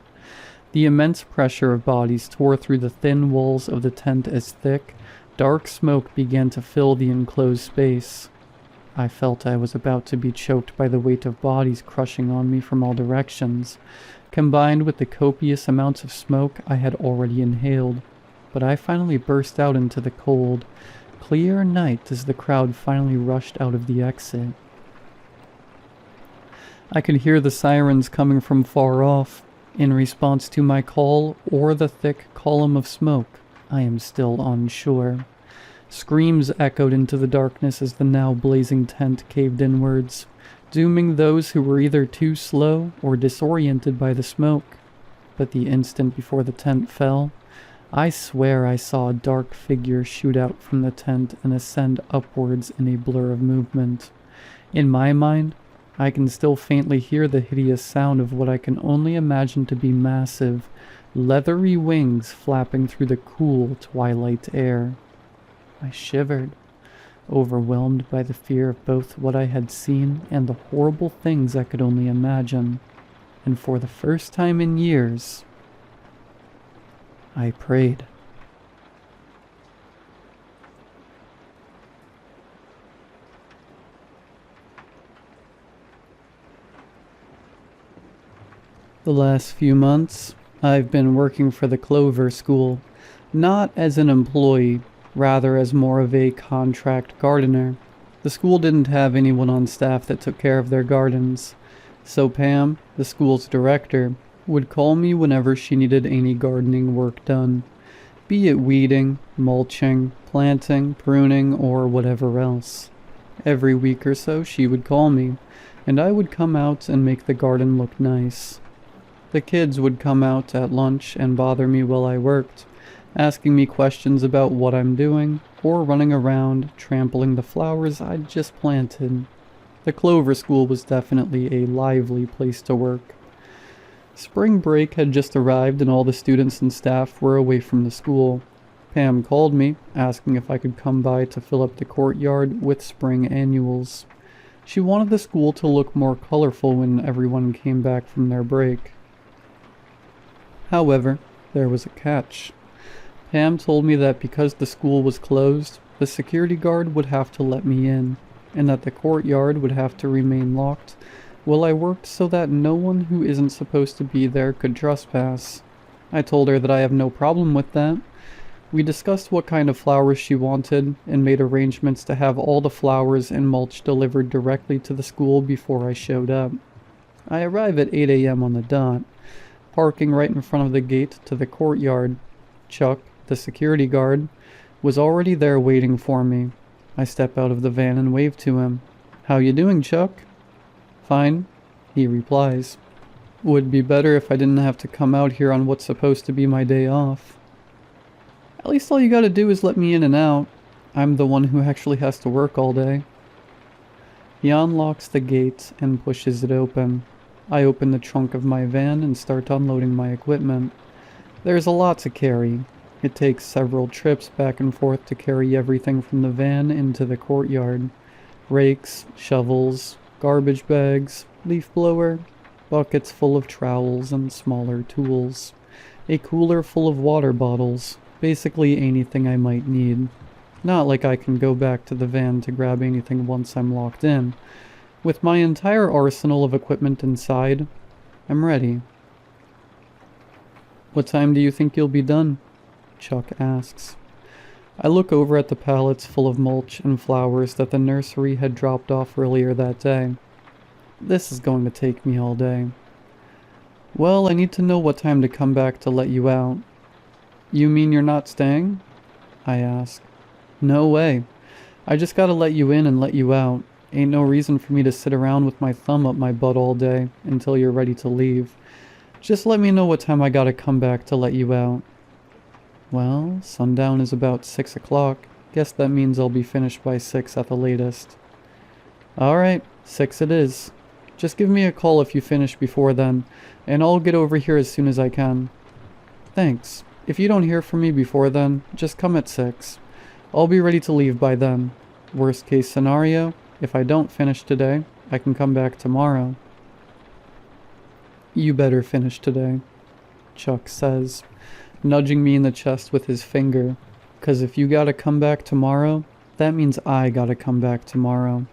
The immense pressure of bodies tore through the thin walls of the tent as thick, dark smoke began to fill the enclosed space. I felt I was about to be choked by the weight of bodies crushing on me from all directions, combined with the copious amounts of smoke I had already inhaled. But I finally burst out into the cold, clear night as the crowd finally rushed out of the exit. I could hear the sirens coming from far off, in response to my call or the thick column of smoke. I am still unsure. Screams echoed into the darkness as the now blazing tent caved inwards, dooming those who were either too slow or disoriented by the smoke. But the instant before the tent fell, I swear I saw a dark figure shoot out from the tent and ascend upwards in a blur of movement. In my mind, I can still faintly hear the hideous sound of what I can only imagine to be massive, leathery wings flapping through the cool twilight air. I shivered. overwhelmed by the fear of both what I had seen and the horrible things I could only imagine. And for the first time in years, I prayed. The last few months, I've been working for the Clover School, not as an employee, rather as more of a contract gardener. The school didn't have anyone on staff that took care of their gardens, so Pam, the school's director, would call me whenever she needed any gardening work done, be it weeding, mulching, planting, pruning, or whatever else. Every week or so she would call me, and I would come out and make the garden look nice. The kids would come out at lunch and bother me while I worked, asking me questions about what I'm doing, or running around trampling the flowers I'd just planted. The Clover School was definitely a lively place to work. Spring break had just arrived and all the students and staff were away from the school. Pam called me, asking if I could come by to fill up the courtyard with spring annuals. She wanted the school to look more colorful when everyone came back from their break. However, there was a catch. Pam told me that because the school was closed, the security guard would have to let me in, and that the courtyard would have to remain locked while I worked so that no one who isn't supposed to be there could trespass. I told her that I have no problem with that. We discussed what kind of flowers she wanted and made arrangements to have all the flowers and mulch delivered directly to the school before I showed up. I arrive at 8 a.m. on the dot, parking right in front of the gate to the courtyard. Chuck, the security guard, was already there waiting for me. I step out of the van and wave to him. "How you doing, Chuck?" "Fine," he replies. "Would be better if I didn't have to come out here on what's supposed to be my day off." "At least all you gotta do is let me in and out. I'm the one who actually has to work all day." He unlocks the gate and pushes it open. I open the trunk of my van and start unloading my equipment. There's a lot to carry. It takes several trips back and forth to carry everything from the van into the courtyard. Rakes, shovels, garbage bags, leaf blower, buckets full of trowels and smaller tools, a cooler full of water bottles, basically anything I might need. Not like I can go back to the van to grab anything once I'm locked in. With my entire arsenal of equipment inside, I'm ready. "What time do you think you'll be done?" Chuck asks. I look over at the pallets full of mulch and flowers that the nursery had dropped off earlier that day. This is going to take me all day. "Well, I need to know what time to come back to let you out." "You mean you're not staying?" I ask. "No way. I just gotta let you in and let you out. Ain't no reason for me to sit around with my thumb up my butt all day until you're ready to leave. Just let me know what time I gotta come back to let you out." "Well, sundown is about 6 o'clock. Guess that means I'll be finished by 6 at the latest." "Alright, 6 it is. Just give me a call if you finish before then, and I'll get over here as soon as I can." "Thanks. If you don't hear from me before then, just come at 6. I'll be ready to leave by then. Worst case scenario, if I don't finish today, I can come back tomorrow." "You better finish today," Chuck says, nudging me in the chest with his finger, "'cause if you gotta come back tomorrow, that means I gotta come back tomorrow."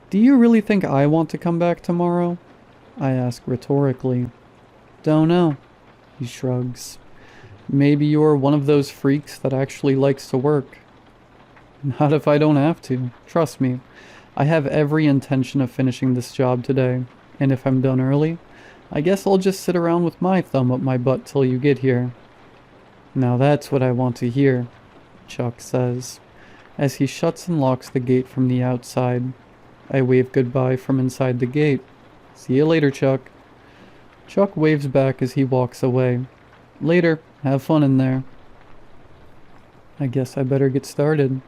"Do you really think I want to come back tomorrow?" I ask rhetorically. "Don't know," he shrugs. "Maybe you're one of those freaks that actually likes to work." "Not if I don't have to. Trust me. I have every intention of finishing this job today, and if I'm done early, I guess I'll just sit around with my thumb up my butt till you get here." "Now that's what I want to hear," Chuck says, as he shuts and locks the gate from the outside. I wave goodbye from inside the gate. "See you later, Chuck." Chuck waves back as he walks away. "Later. Have fun in there." I guess I better get started.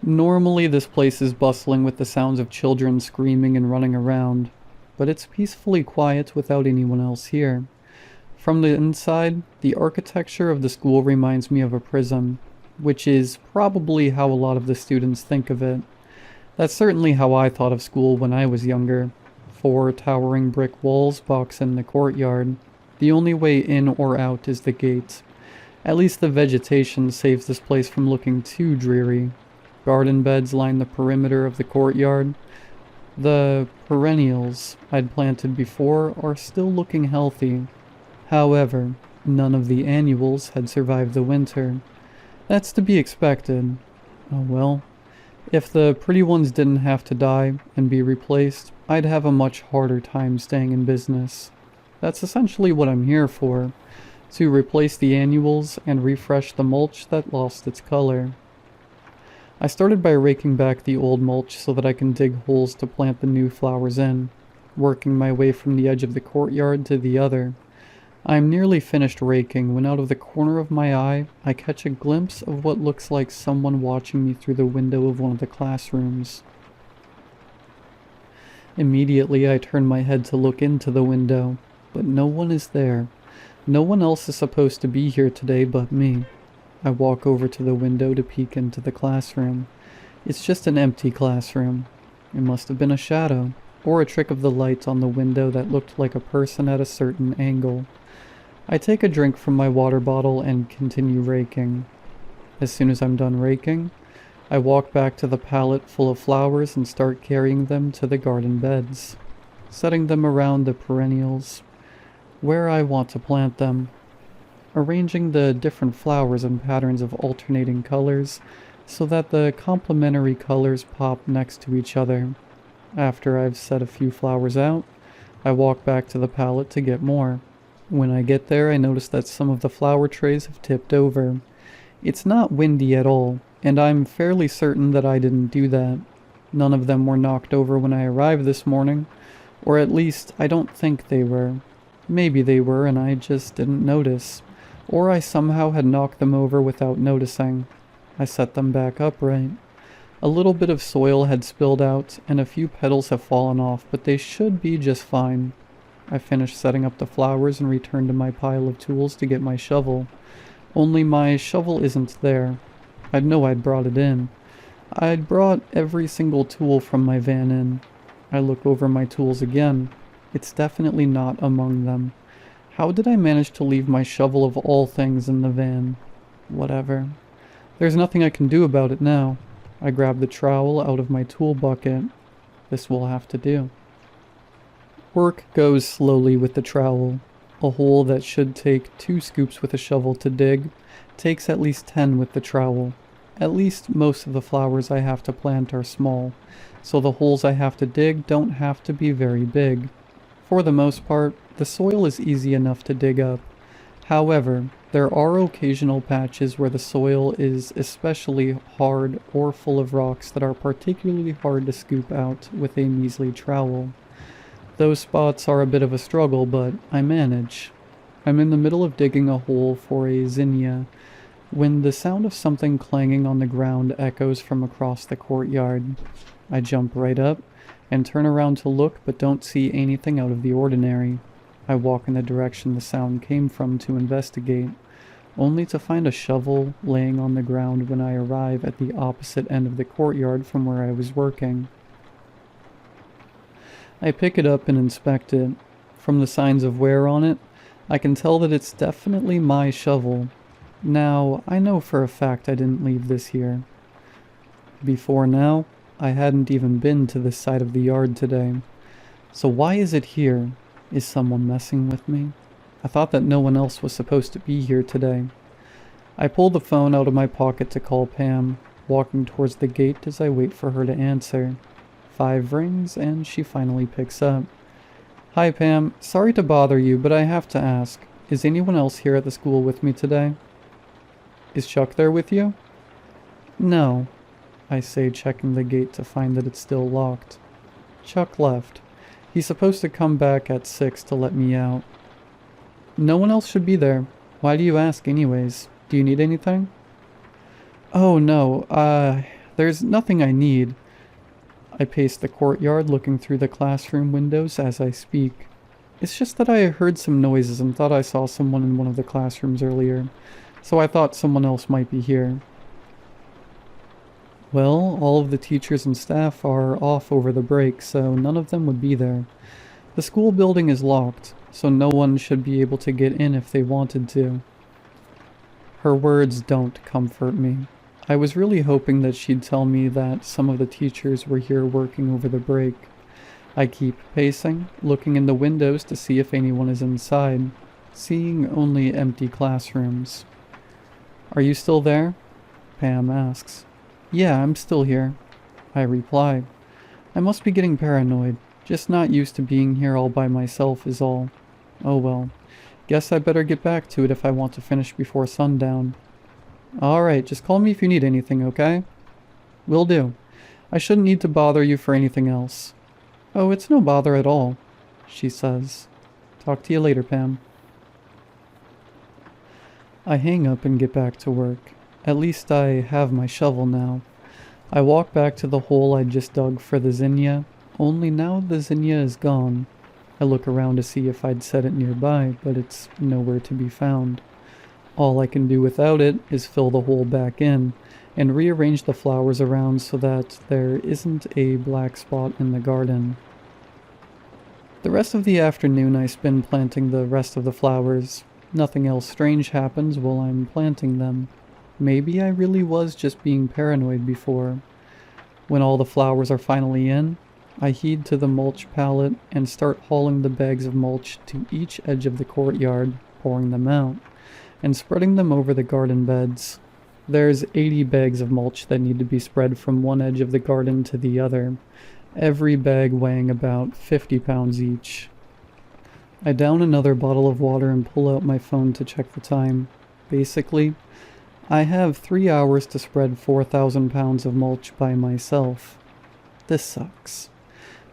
Normally this place is bustling with the sounds of children screaming and running around, but it's peacefully quiet without anyone else here. From the inside, the architecture of the school reminds me of a prison. which is probably how a lot of the students think of it. That's certainly how I thought of school when I was younger. Four towering brick walls box in the courtyard. The only way in or out is the gate. At least the vegetation saves this place from looking too dreary. Garden beds line the perimeter of the courtyard. The perennials I'd planted before are still looking healthy. However, none of the annuals had survived the winter. That's to be expected. Oh well. If the pretty ones didn't have to die and be replaced, I'd have a much harder time staying in business. That's essentially what I'm here for, to replace the annuals and refresh the mulch that lost its color. I started by raking back the old mulch so that I can dig holes to plant the new flowers in, working my way from the edge of the courtyard to the other. I'm nearly finished raking when out of the corner of my eye, I catch a glimpse of what looks like someone watching me through the window of one of the classrooms. Immediately, I turn my head to look into the window, but no one is there. No one else is supposed to be here today but me. I walk over to the window to peek into the classroom. It's just an empty classroom. It must have been a shadow, or a trick of the light on the window that looked like a person at a certain angle. I take a drink from my water bottle and continue raking. As soon as I'm done raking, I walk back to the pallet full of flowers and start carrying them to the garden beds, setting them around the perennials, where I want to plant them, arranging the different flowers in patterns of alternating colors so that the complementary colors pop next to each other. After I've set a few flowers out, I walk back to the pallet to get more. When I get there, I notice that some of the flower trays have tipped over. It's not windy at all, and I'm fairly certain that I didn't do that. None of them were knocked over when I arrived this morning, or at least I don't think they were. Maybe they were and I just didn't notice, or I somehow had knocked them over without noticing. I set them back upright. A little bit of soil had spilled out, and a few petals have fallen off, but they should be just fine. I finished setting up the flowers and returned to my pile of tools to get my shovel. Only my shovel isn't there. I'd know I'd brought it in. I'd brought every single tool from my van in. I look over my tools again. It's definitely not among them. How did I manage to leave my shovel of all things in the van? Whatever. There's nothing I can do about it now. I grab the trowel out of my tool bucket. This will have to do. Work goes slowly with the trowel. A hole that should take 2 scoops with a shovel to dig takes at least 10 with the trowel. At least most of the flowers I have to plant are small, so the holes I have to dig don't have to be very big. For the most part, the soil is easy enough to dig up. However, there are occasional patches where the soil is especially hard or full of rocks that are particularly hard to scoop out with a measly trowel. Those spots are a bit of a struggle, but I manage. I'm in the middle of digging a hole for a zinnia when the sound of something clanging on the ground echoes from across the courtyard. I jump right up and turn around to look, but don't see anything out of the ordinary. I walk in the direction the sound came from to investigate, only to find a shovel laying on the ground when I arrive at the opposite end of the courtyard from where I was working. I pick it up and inspect it. From the signs of wear on it, I can tell that it's definitely my shovel. Now, I know for a fact I didn't leave this here. Before now, I hadn't even been to this side of the yard today. So why is it here? Is someone messing with me? I thought that no one else was supposed to be here today. I pull the phone out of my pocket to call Pam, walking towards the gate as I wait for her to answer. 5 rings, and she finally picks up. Hi Pam, sorry to bother you, but I have to ask, is anyone else here at the school with me today? Is Chuck there with you? No, I say, checking the gate to find that it's still locked. Chuck left. He's supposed to come back at 6 to let me out. No one else should be there. Why do you ask anyways? Do you need anything? Oh no, there's nothing I need. I pace the courtyard looking through the classroom windows as I speak. It's just that I heard some noises and thought I saw someone in one of the classrooms earlier, so I thought someone else might be here. Well, all of the teachers and staff are off over the break, so none of them would be there. The school building is locked, so no one should be able to get in if they wanted to. Her words don't comfort me. I was really hoping that she'd tell me that some of the teachers were here working over the break. I keep pacing, looking in the windows to see if anyone is inside, seeing only empty classrooms. "Are you still there?" Pam asks. "Yeah, I'm still here," I reply. I must be getting paranoid, just not used to being here all by myself is all. Oh well, guess I better get back to it if I want to finish before sundown. "Alright, just call me if you need anything, okay?" "Will do. I shouldn't need to bother you for anything else." "Oh, it's no bother at all," she says. "Talk to you later, Pam." I hang up and get back to work. At least I have my shovel now. I walk back to the hole I just dug for the zinnia, only now the zinnia is gone. I look around to see if I'd set it nearby, but it's nowhere to be found. All I can do without it is fill the hole back in, and rearrange the flowers around so that there isn't a black spot in the garden. The rest of the afternoon I spend planting the rest of the flowers. Nothing else strange happens while I'm planting them. Maybe I really was just being paranoid before. When all the flowers are finally in, I heed to the mulch pallet and start hauling the bags of mulch to each edge of the courtyard, pouring them out, and spreading them over the garden beds. There's 80 bags of mulch that need to be spread from one edge of the garden to the other, every bag weighing about 50 pounds each. I down another bottle of water and pull out my phone to check the time. Basically, I have 3 hours to spread 4,000 pounds of mulch by myself. This sucks.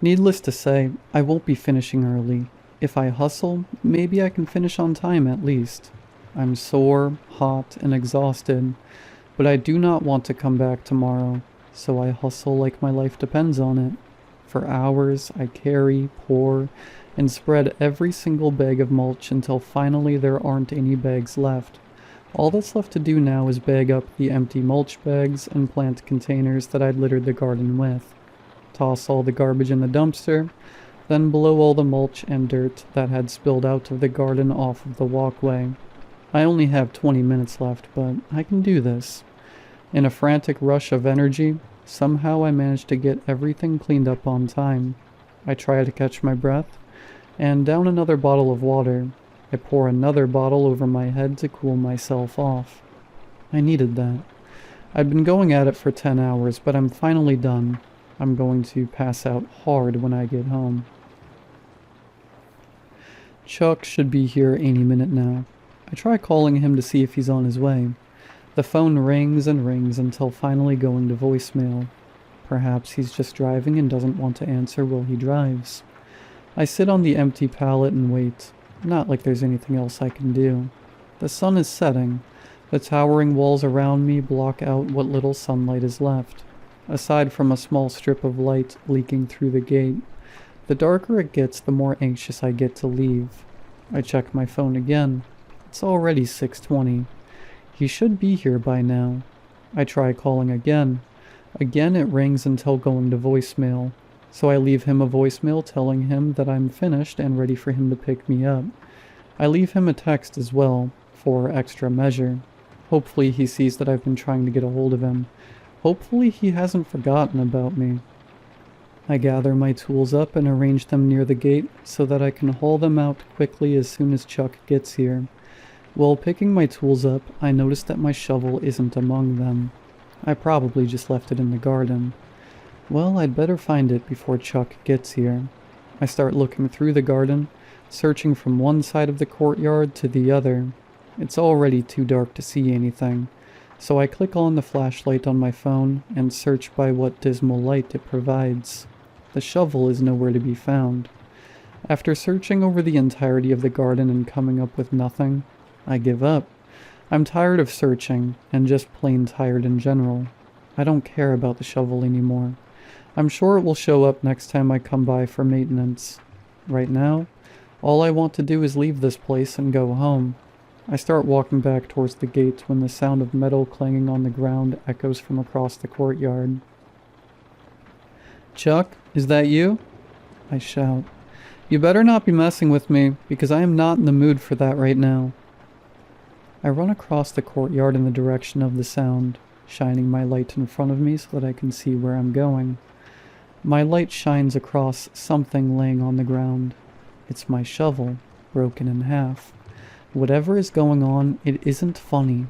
Needless to say, I won't be finishing early. If I hustle, maybe I can finish on time at least. I'm sore, hot, and exhausted, but I do not want to come back tomorrow, so I hustle like my life depends on it. For hours, I carry, pour, and spread every single bag of mulch until finally there aren't any bags left. All that's left to do now is bag up the empty mulch bags and plant containers that I'd littered the garden with. Toss all the garbage in the dumpster, then blow all the mulch and dirt that had spilled out of the garden off of the walkway. I only have 20 minutes left, but I can do this. In a frantic rush of energy, somehow I managed to get everything cleaned up on time. I try to catch my breath, and down another bottle of water. I pour another bottle over my head to cool myself off. I needed that. I'd been going at it for 10 hours, but I'm finally done. I'm going to pass out hard when I get home. Chuck should be here any minute now. I try calling him to see if he's on his way. The phone rings and rings until finally going to voicemail. Perhaps he's just driving and doesn't want to answer while he drives. I sit on the empty pallet and wait. Not like there's anything else I can do. The sun is setting. The towering walls around me block out what little sunlight is left, aside from a small strip of light leaking through the gate. The darker it gets, the more anxious I get to leave. I check my phone again. It's already 6:20. He should be here by now. I try calling again. Again it rings until going to voicemail. So I leave him a voicemail telling him that I'm finished and ready for him to pick me up. I leave him a text as well, for extra measure. Hopefully he sees that I've been trying to get a hold of him. Hopefully he hasn't forgotten about me. I gather my tools up and arrange them near the gate so that I can haul them out quickly as soon as Chuck gets here. While picking my tools up, I notice that my shovel isn't among them. I probably just left it in the garden. Well, I'd better find it before Chuck gets here. I start looking through the garden, searching from one side of the courtyard to the other. It's already too dark to see anything, so I click on the flashlight on my phone and search by what dismal light it provides. The shovel is nowhere to be found. After searching over the entirety of the garden and coming up with nothing, I give up. I'm tired of searching, and just plain tired in general. I don't care about the shovel anymore. I'm sure it will show up next time I come by for maintenance. Right now, all I want to do is leave this place and go home. I start walking back towards the gate when the sound of metal clanging on the ground echoes from across the courtyard. "Chuck, is that you?" I shout. "You better not be messing with me, because I am not in the mood for that right now." I run across the courtyard in the direction of the sound, shining my light in front of me so that I can see where I'm going. My light shines across something laying on the ground. It's my shovel, broken in half. Whatever is going on, it isn't funny.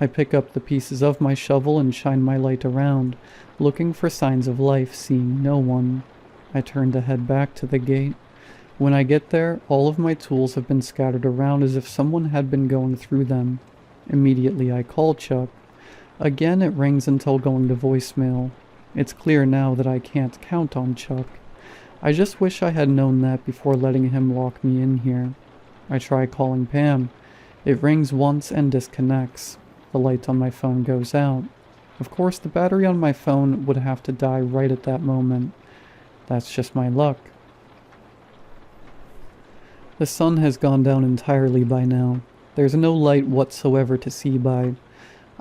I pick up the pieces of my shovel and shine my light around, looking for signs of life, seeing no one. I turn to head back to the gate. When I get there, all of my tools have been scattered around as if someone had been going through them. Immediately I call Chuck. Again it rings until going to voicemail. It's clear now that I can't count on Chuck. I just wish I had known that before letting him lock me in here. I try calling Pam. It rings once and disconnects. The light on my phone goes out. Of course, the battery on my phone would have to die right at that moment. That's just my luck. The sun has gone down entirely by now. There's no light whatsoever to see by.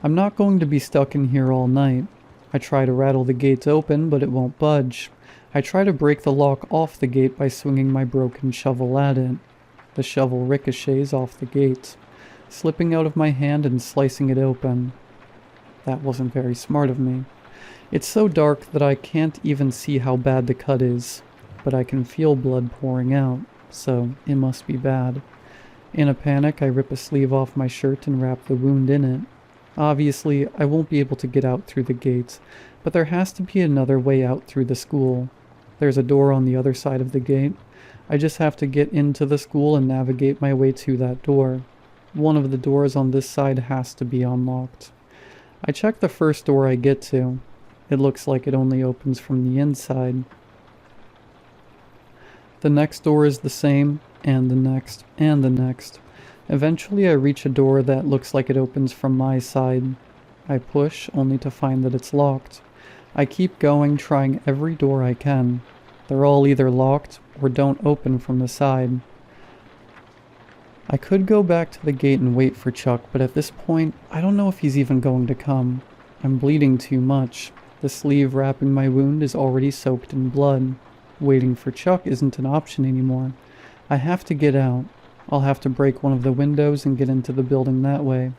I'm not going to be stuck in here all night. I try to rattle the gates open, but it won't budge. I try to break the lock off the gate by swinging my broken shovel at it. The shovel ricochets off the gate, slipping out of my hand and slicing it open. That wasn't very smart of me. It's so dark that I can't even see how bad the cut is, but I can feel blood pouring out, so it must be bad. In a panic, I rip a sleeve off my shirt and wrap the wound in it. Obviously, I won't be able to get out through the gate, but there has to be another way out through the school. There's a door on the other side of the gate. I just have to get into the school and navigate my way to that door. One of the doors on this side has to be unlocked. I check the first door I get to. It looks like it only opens from the inside. The next door is the same, and the next, and the next. Eventually I reach a door that looks like it opens from my side. I push, only to find that it's locked. I keep going, trying every door I can. They're all either locked or don't open from the side. I could go back to the gate and wait for Chuck, but at this point, I don't know if he's even going to come. I'm bleeding too much. The sleeve wrapping my wound is already soaked in blood. Waiting for Chuck isn't an option anymore. I have to get out. I'll have to break one of the windows and get into the building that way.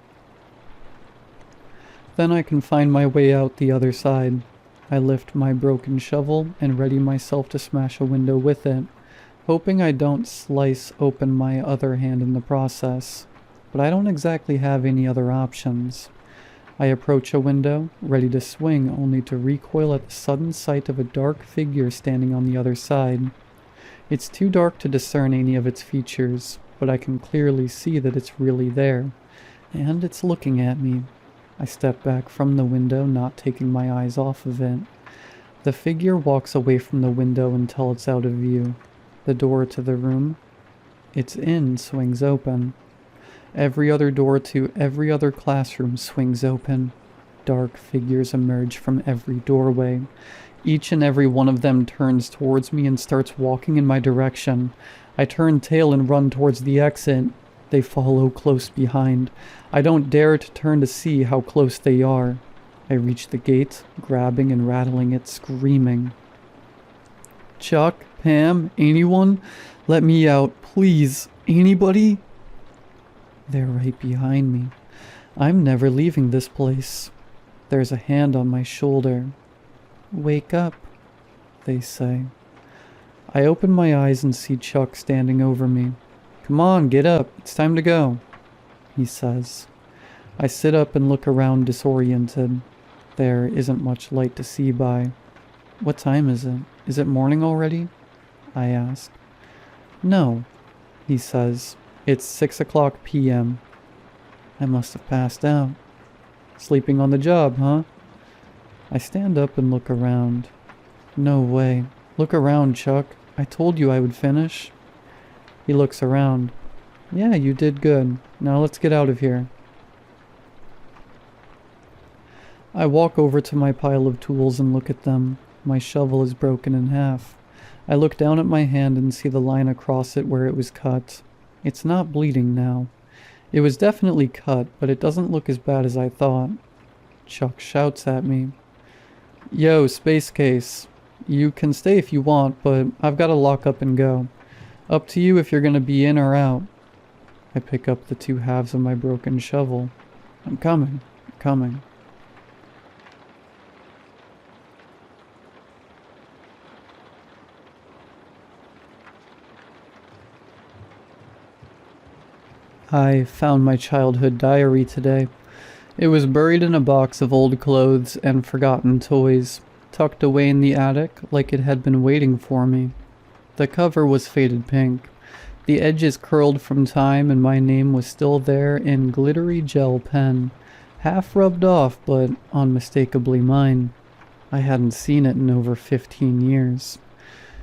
Then I can find my way out the other side. I lift my broken shovel and ready myself to smash a window with it, hoping I don't slice open my other hand in the process. But I don't exactly have any other options. I approach a window, ready to swing, only to recoil at the sudden sight of a dark figure standing on the other side. It's too dark to discern any of its features, but I can clearly see that it's really there, and it's looking at me. I step back from the window, not taking my eyes off of it. The figure walks away from the window until it's out of view. The door to the room it's in swings open. Every other door to every other classroom swings open. Dark figures emerge from every doorway. Each and every one of them turns towards me and starts walking in my direction. I turn tail and run towards the exit. They follow close behind. I don't dare to turn to see how close they are. I reach the gate, grabbing and rattling it, screaming. "Chuck, Pam, anyone? Let me out, please. Anybody?" They're right behind me. I'm never leaving this place. There's a hand on my shoulder. "Wake up," they say. I open my eyes and see Chuck standing over me. "Come on, get up. It's time to go," he says. I sit up and look around disoriented. There isn't much light to see by. "What time is it? Is it morning already?" I ask. "No," he says. "It's 6:00 p.m. I must have passed out. Sleeping on the job, huh? I stand up and look around. No way. Look around, Chuck. I told you I would finish. He looks around. Yeah, you did good. Now let's get out of here. I walk over to my pile of tools and look at them. My shovel is broken in half. I look down at my hand and see the line across it where it was cut. It's not bleeding now. It was definitely cut, but it doesn't look as bad as I thought. Chuck shouts at me. Yo, Space Case. You can stay if you want, but I've got to lock up and go. Up to you if you're gonna be in or out. I pick up the two halves of my broken shovel. I'm coming. I'm coming. I found my childhood diary today. It was buried in a box of old clothes and forgotten toys, tucked away in the attic like it had been waiting for me. The cover was faded pink. The edges curled from time and my name was still there in glittery gel pen, half rubbed off but unmistakably mine. I hadn't seen it in over 15 years.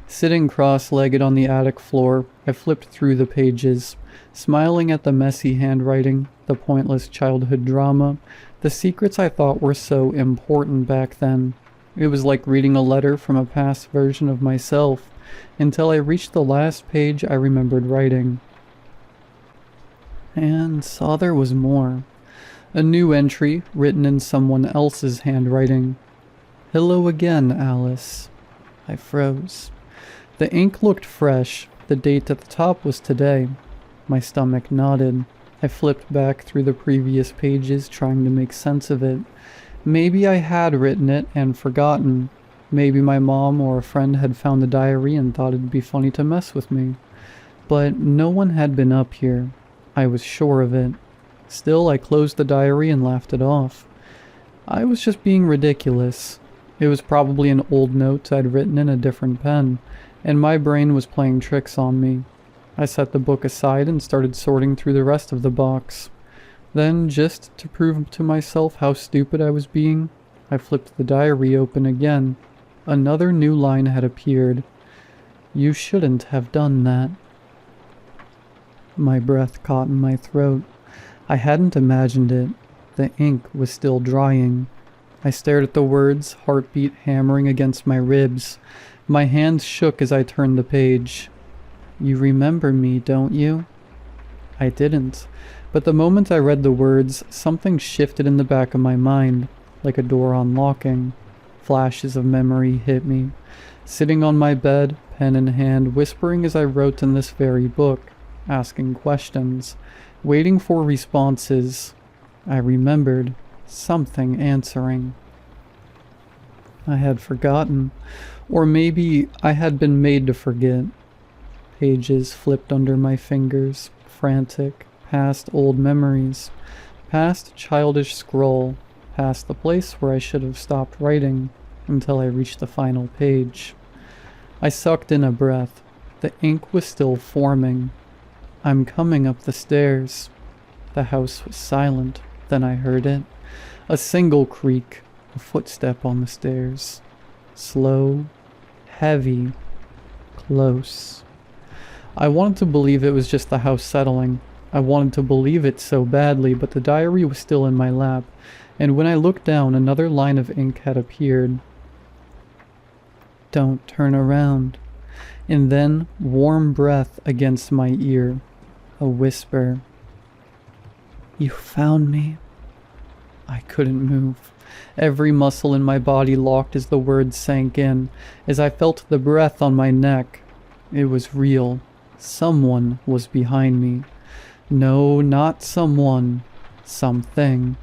Sitting cross-legged on the attic floor, I flipped through the pages, smiling at the messy handwriting, the pointless childhood drama, the secrets I thought were so important back then. It was like reading a letter from a past version of myself, until I reached the last page I remembered writing. And saw there was more. A new entry, written in someone else's handwriting. Hello again, Alice. I froze. The ink looked fresh. The date at the top was today. My stomach nodded. I flipped back through the previous pages, trying to make sense of it. Maybe I had written it and forgotten. Maybe my mom or a friend had found the diary and thought it'd be funny to mess with me. But no one had been up here. I was sure of it. Still, I closed the diary and laughed it off. I was just being ridiculous. It was probably an old note I'd written in a different pen, and my brain was playing tricks on me. I set the book aside and started sorting through the rest of the box. Then, just to prove to myself how stupid I was being, I flipped the diary open again. Another new line had appeared. You shouldn't have done that. My breath caught in my throat. I hadn't imagined it. The ink was still drying. I stared at the words, heartbeat hammering against my ribs. My hands shook as I turned the page. You remember me, don't you? I didn't. But the moment I read the words, something shifted in the back of my mind, like a door unlocking. Flashes of memory hit me. Sitting on my bed, pen in hand, whispering as I wrote in this very book, asking questions, waiting for responses. I remembered something answering. I had forgotten, or maybe I had been made to forget. Pages flipped under my fingers, frantic, past old memories, past childish scroll, past the place where I should have stopped writing, until I reached the final page. I sucked in a breath. The ink was still forming. I'm coming up the stairs. The house was silent. Then I heard it. A single creak, a footstep on the stairs. Slow, heavy, close. I wanted to believe it was just the house settling. I wanted to believe it so badly, but the diary was still in my lap, and when I looked down, another line of ink had appeared. Don't turn around. And then, warm breath against my ear. A whisper. You found me. I couldn't move. Every muscle in my body locked as the words sank in, as I felt the breath on my neck. It was real. Someone was behind me. No, not someone. Something.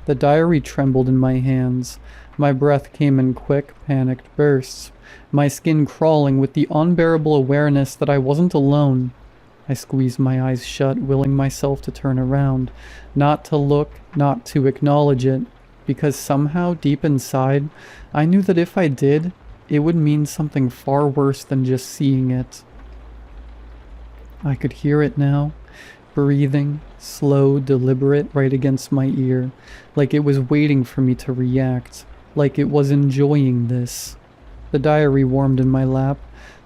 The diary trembled in my hands. My breath came in quick, panicked bursts, my skin crawling with the unbearable awareness that I wasn't alone. I squeezed my eyes shut, willing myself to turn around, not to look, not to acknowledge it, because somehow, deep inside, I knew that if I did, it would mean something far worse than just seeing it. I could hear it now, breathing, slow, deliberate, right against my ear, like it was waiting for me to react, like it was enjoying this. The diary warmed in my lap,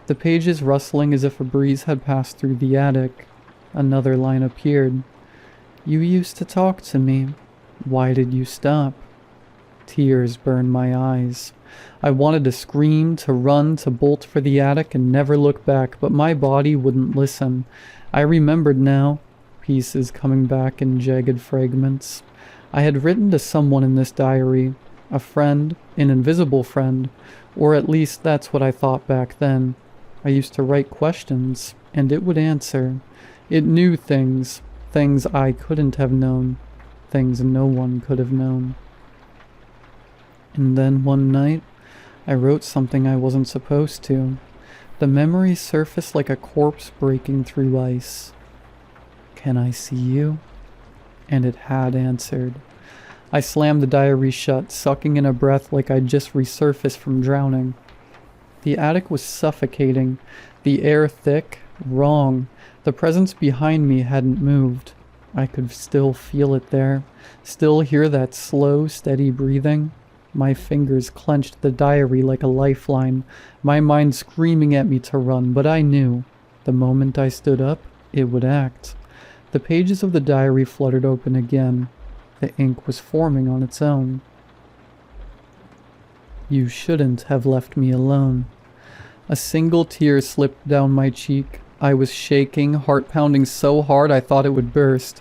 the pages rustling as if a breeze had passed through the attic. Another line appeared. You used to talk to me. Why did you stop? Tears burned my eyes. I wanted to scream, to run, to bolt for the attic and never look back, but my body wouldn't listen. I remembered now. pieces coming back in jagged fragments. I had written to someone in this diary, a friend, an invisible friend, or at least that's what I thought back then. I used to write questions, and it would answer. It knew things, things I couldn't have known, things no one could have known. And then one night, I wrote something I wasn't supposed to. The memory surfaced like a corpse breaking through ice. "Can I see you?" And it had answered. I slammed the diary shut, sucking in a breath like I'd just resurfaced from drowning. The attic was suffocating, the air thick, wrong. The presence behind me hadn't moved. I could still feel it there, still hear that slow, steady breathing. My fingers clenched the diary like a lifeline, my mind screaming at me to run, but I knew, the moment I stood up, it would act. The pages of the diary fluttered open again. The ink was forming on its own. "You shouldn't have left me alone." A single tear slipped down my cheek. I was shaking, heart pounding so hard I thought it would burst.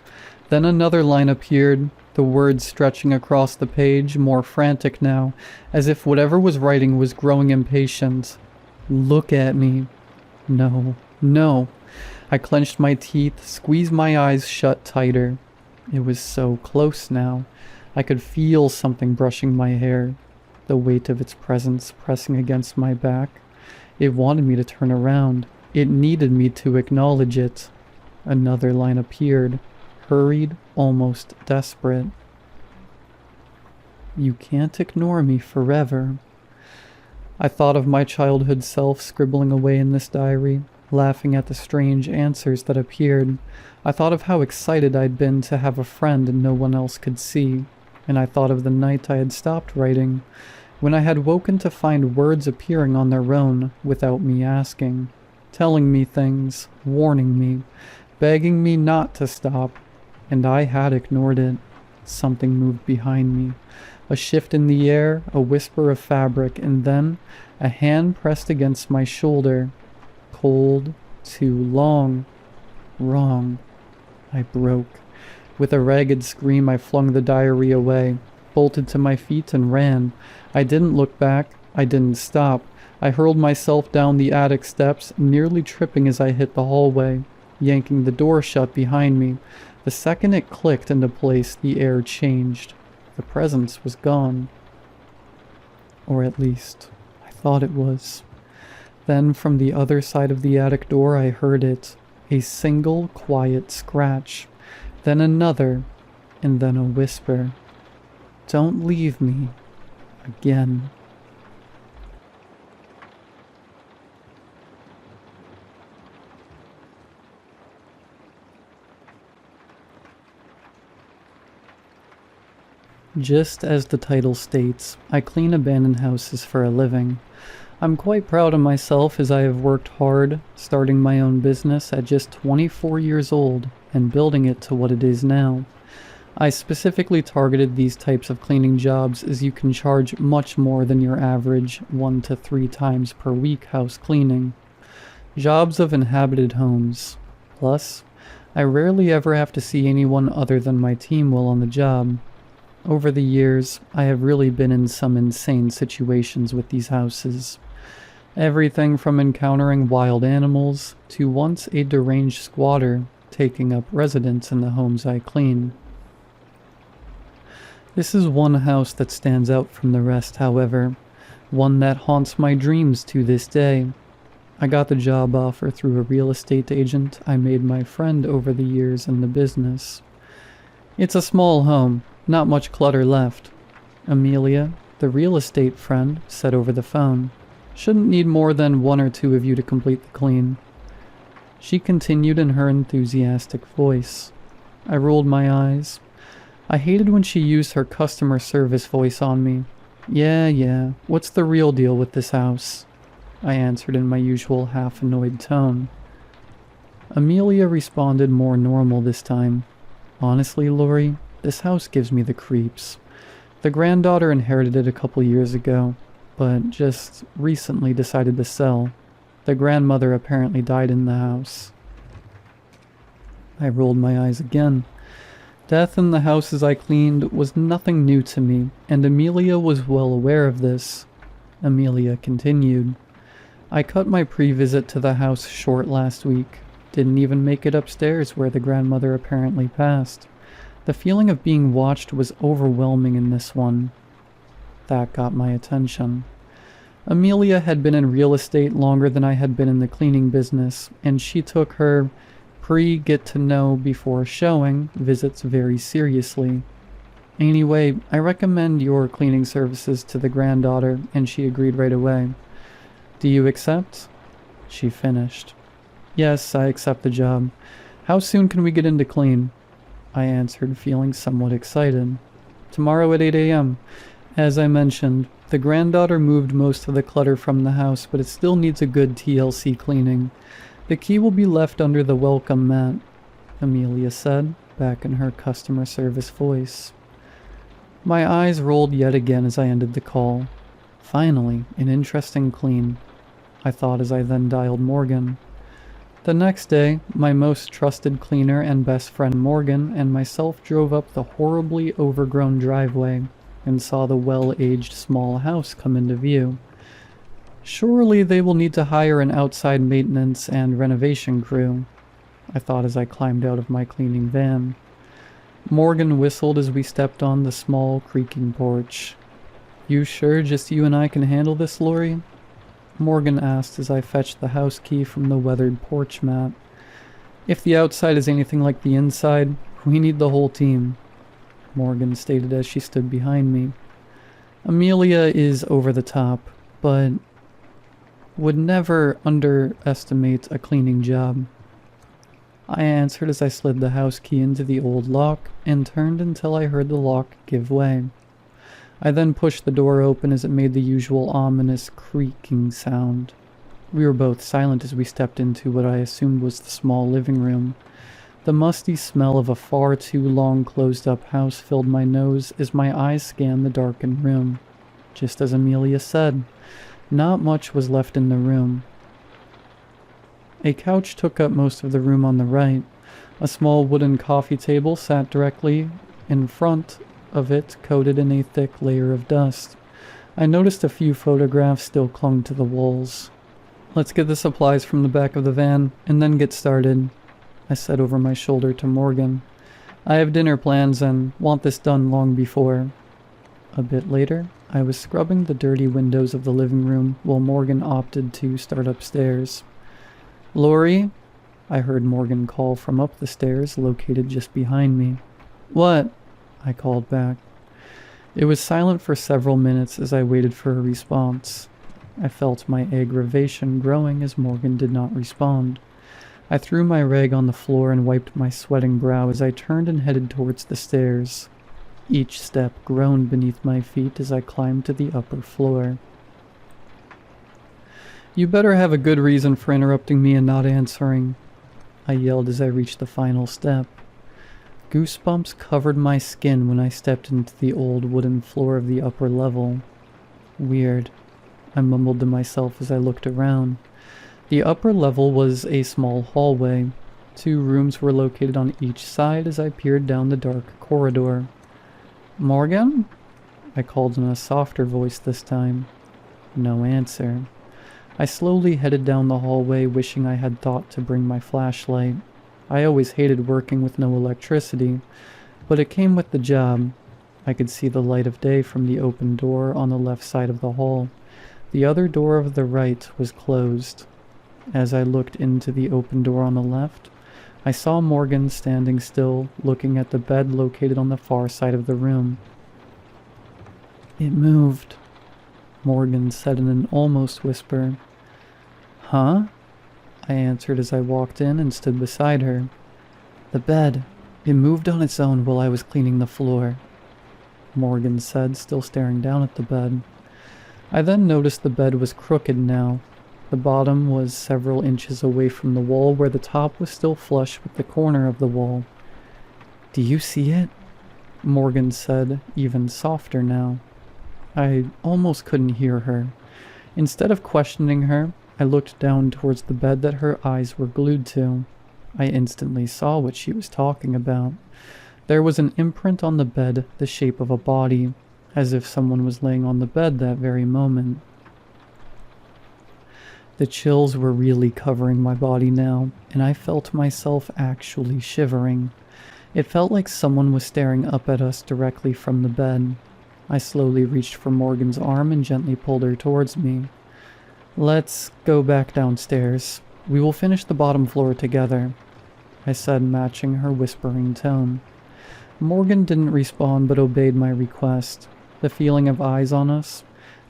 Then another line appeared, the words stretching across the page, more frantic now, as if whatever was writing was growing impatient. "Look at me." No, no. I clenched my teeth, squeezed my eyes shut tighter. It was so close now. I could feel something brushing my hair, the weight of its presence pressing against my back. It wanted me to turn around. It needed me to acknowledge it. Another line appeared, hurried, almost desperate. "You can't ignore me forever." I thought of my childhood self scribbling away in this diary, laughing at the strange answers that appeared. I thought of how excited I'd been to have a friend no one else could see, and I thought of the night I had stopped writing, when I had woken to find words appearing on their own without me asking, telling me things, warning me, begging me not to stop, and I had ignored it. Something moved behind me. A shift in the air, a whisper of fabric, and then a hand pressed against my shoulder. Cold, too long, wrong. I broke. With a ragged scream, I flung the diary away, bolted to my feet and ran. I didn't look back. I didn't stop. I hurled myself down the attic steps, nearly tripping as I hit the hallway, yanking the door shut behind me. The second it clicked into place, the air changed. The presence was gone. Or at least, I thought it was. Then from the other side of the attic door I heard it, a single quiet scratch, then another, and then a whisper. "Don't leave me again." Just as the title states, I clean abandoned houses for a living. I'm quite proud of myself as I have worked hard, starting my own business at just 24 years old and building it to what it is now. I specifically targeted these types of cleaning jobs as you can charge much more than your average 1 to 3 times per week house cleaning. Jobs of inhabited homes. Plus, I rarely ever have to see anyone other than my team while on the job. Over the years, I have really been in some insane situations with these houses. Everything from encountering wild animals to once a deranged squatter taking up residence in the homes I clean. This is one house that stands out from the rest, however, one that haunts my dreams to this day. I got the job offer through a real estate agent I made my friend over the years in the business. It's a small home, not much clutter left. Amelia, the real estate friend, said over the phone, "Shouldn't need more than 1 or 2 of you to complete the clean." She continued in her enthusiastic voice. I rolled my eyes. I hated when she used her customer service voice on me. Yeah, what's the real deal with this house?" I answered in my usual half-annoyed tone. Amelia responded more normal this time. "Honestly, Lori, this house gives me the creeps. The granddaughter inherited it a couple years ago, but just recently decided to sell. The grandmother apparently died in the house." I rolled my eyes again. Death in the houses I cleaned was nothing new to me, and Amelia was well aware of this. Amelia continued. I cut my pre-visit to the house short last week. Didn't even make it upstairs where the grandmother apparently passed. The feeling of being watched was overwhelming in this one. That got my attention. Amelia had been in real estate longer than I had been in the cleaning business, and she took her pre-get-to-know before showing visits very seriously. Anyway, I recommend your cleaning services to the granddaughter, and she agreed right away. Do you accept? She finished. Yes, I accept the job. How soon can we get in to clean? I answered, feeling somewhat excited. Tomorrow at 8 a.m. As I mentioned, the granddaughter moved most of the clutter from the house, but it still needs a good TLC cleaning. The key will be left under the welcome mat, Amelia said, back in her customer service voice. My eyes rolled yet again as I ended the call. Finally, an interesting clean, I thought as I then dialed Morgan. The next day, my most trusted cleaner and best friend Morgan and myself drove up the horribly overgrown driveway and saw the well-aged small house come into view. Surely they will need to hire an outside maintenance and renovation crew, I thought as I climbed out of my cleaning van. Morgan whistled as we stepped on the small, creaking porch. You sure just you and I can handle this, Lori? Morgan asked as I fetched the house key from the weathered porch mat. If the outside is anything like the inside, we need the whole team, Morgan stated as she stood behind me. Amelia is over the top, but would never underestimate a cleaning job. I answered as I slid the house key into the old lock and turned until I heard the lock give way. I then pushed the door open as it made the usual ominous creaking sound. We were both silent as we stepped into what I assumed was the small living room. The musty smell of a far too long closed-up house filled my nose as my eyes scanned the darkened room. Just as Amelia said, not much was left in the room. A couch took up most of the room on the right. A small wooden coffee table sat directly in front of it, coated in a thick layer of dust. I noticed a few photographs still clung to the walls. Let's get the supplies from the back of the van, and then get started, I said over my shoulder to Morgan. I have dinner plans and want this done long before. A bit later, I was scrubbing the dirty windows of the living room while Morgan opted to start upstairs. Lori? I heard Morgan call from up the stairs located just behind me. What? I called back. It was silent for several minutes as I waited for a response. I felt my aggravation growing as Morgan did not respond. I threw my rag on the floor and wiped my sweating brow as I turned and headed towards the stairs. Each step groaned beneath my feet as I climbed to the upper floor. You better have a good reason for interrupting me and not answering, I yelled as I reached the final step. Goosebumps covered my skin when I stepped into the old wooden floor of the upper level. Weird, I mumbled to myself as I looked around. The upper level was a small hallway. 2 rooms were located on each side as I peered down the dark corridor. Morgan? I called in a softer voice this time. No answer. I slowly headed down the hallway, wishing I had thought to bring my flashlight. I always hated working with no electricity, but it came with the job. I could see the light of day from the open door on the left side of the hall. The other door of the right was closed. As I looked into the open door on the left, I saw Morgan standing still, looking at the bed located on the far side of the room. It moved, Morgan said in an almost whisper. Huh? I answered as I walked in and stood beside her. The bed. It moved on its own while I was cleaning the floor, Morgan said, still staring down at the bed. I then noticed the bed was crooked now. The bottom was several inches away from the wall, where the top was still flush with the corner of the wall. Do you see it? Morgan said, even softer now. I almost couldn't hear her. Instead of questioning her, I looked down towards the bed that her eyes were glued to. I instantly saw what she was talking about. There was an imprint on the bed the shape of a body, as if someone was laying on the bed that very moment. The chills were really covering my body now, and I felt myself actually shivering. It felt like someone was staring up at us directly from the bed. I slowly reached for Morgan's arm and gently pulled her towards me. "Let's go back downstairs. We will finish the bottom floor together," I said, matching her whispering tone. Morgan didn't respond but obeyed my request. The feeling of eyes on us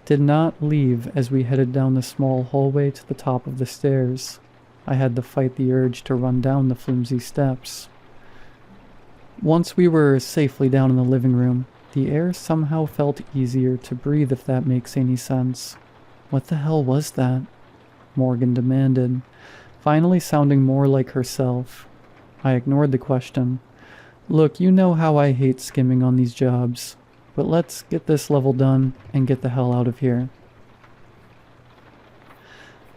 did not leave as we headed down the small hallway to the top of the stairs. I had to fight the urge to run down the flimsy steps. Once we were safely down in the living room, the air somehow felt easier to breathe, if that makes any sense. "What the hell was that?" Morgan demanded, finally sounding more like herself. I ignored the question. "Look, you know how I hate skimming on these jobs, but let's get this level done and get the hell out of here."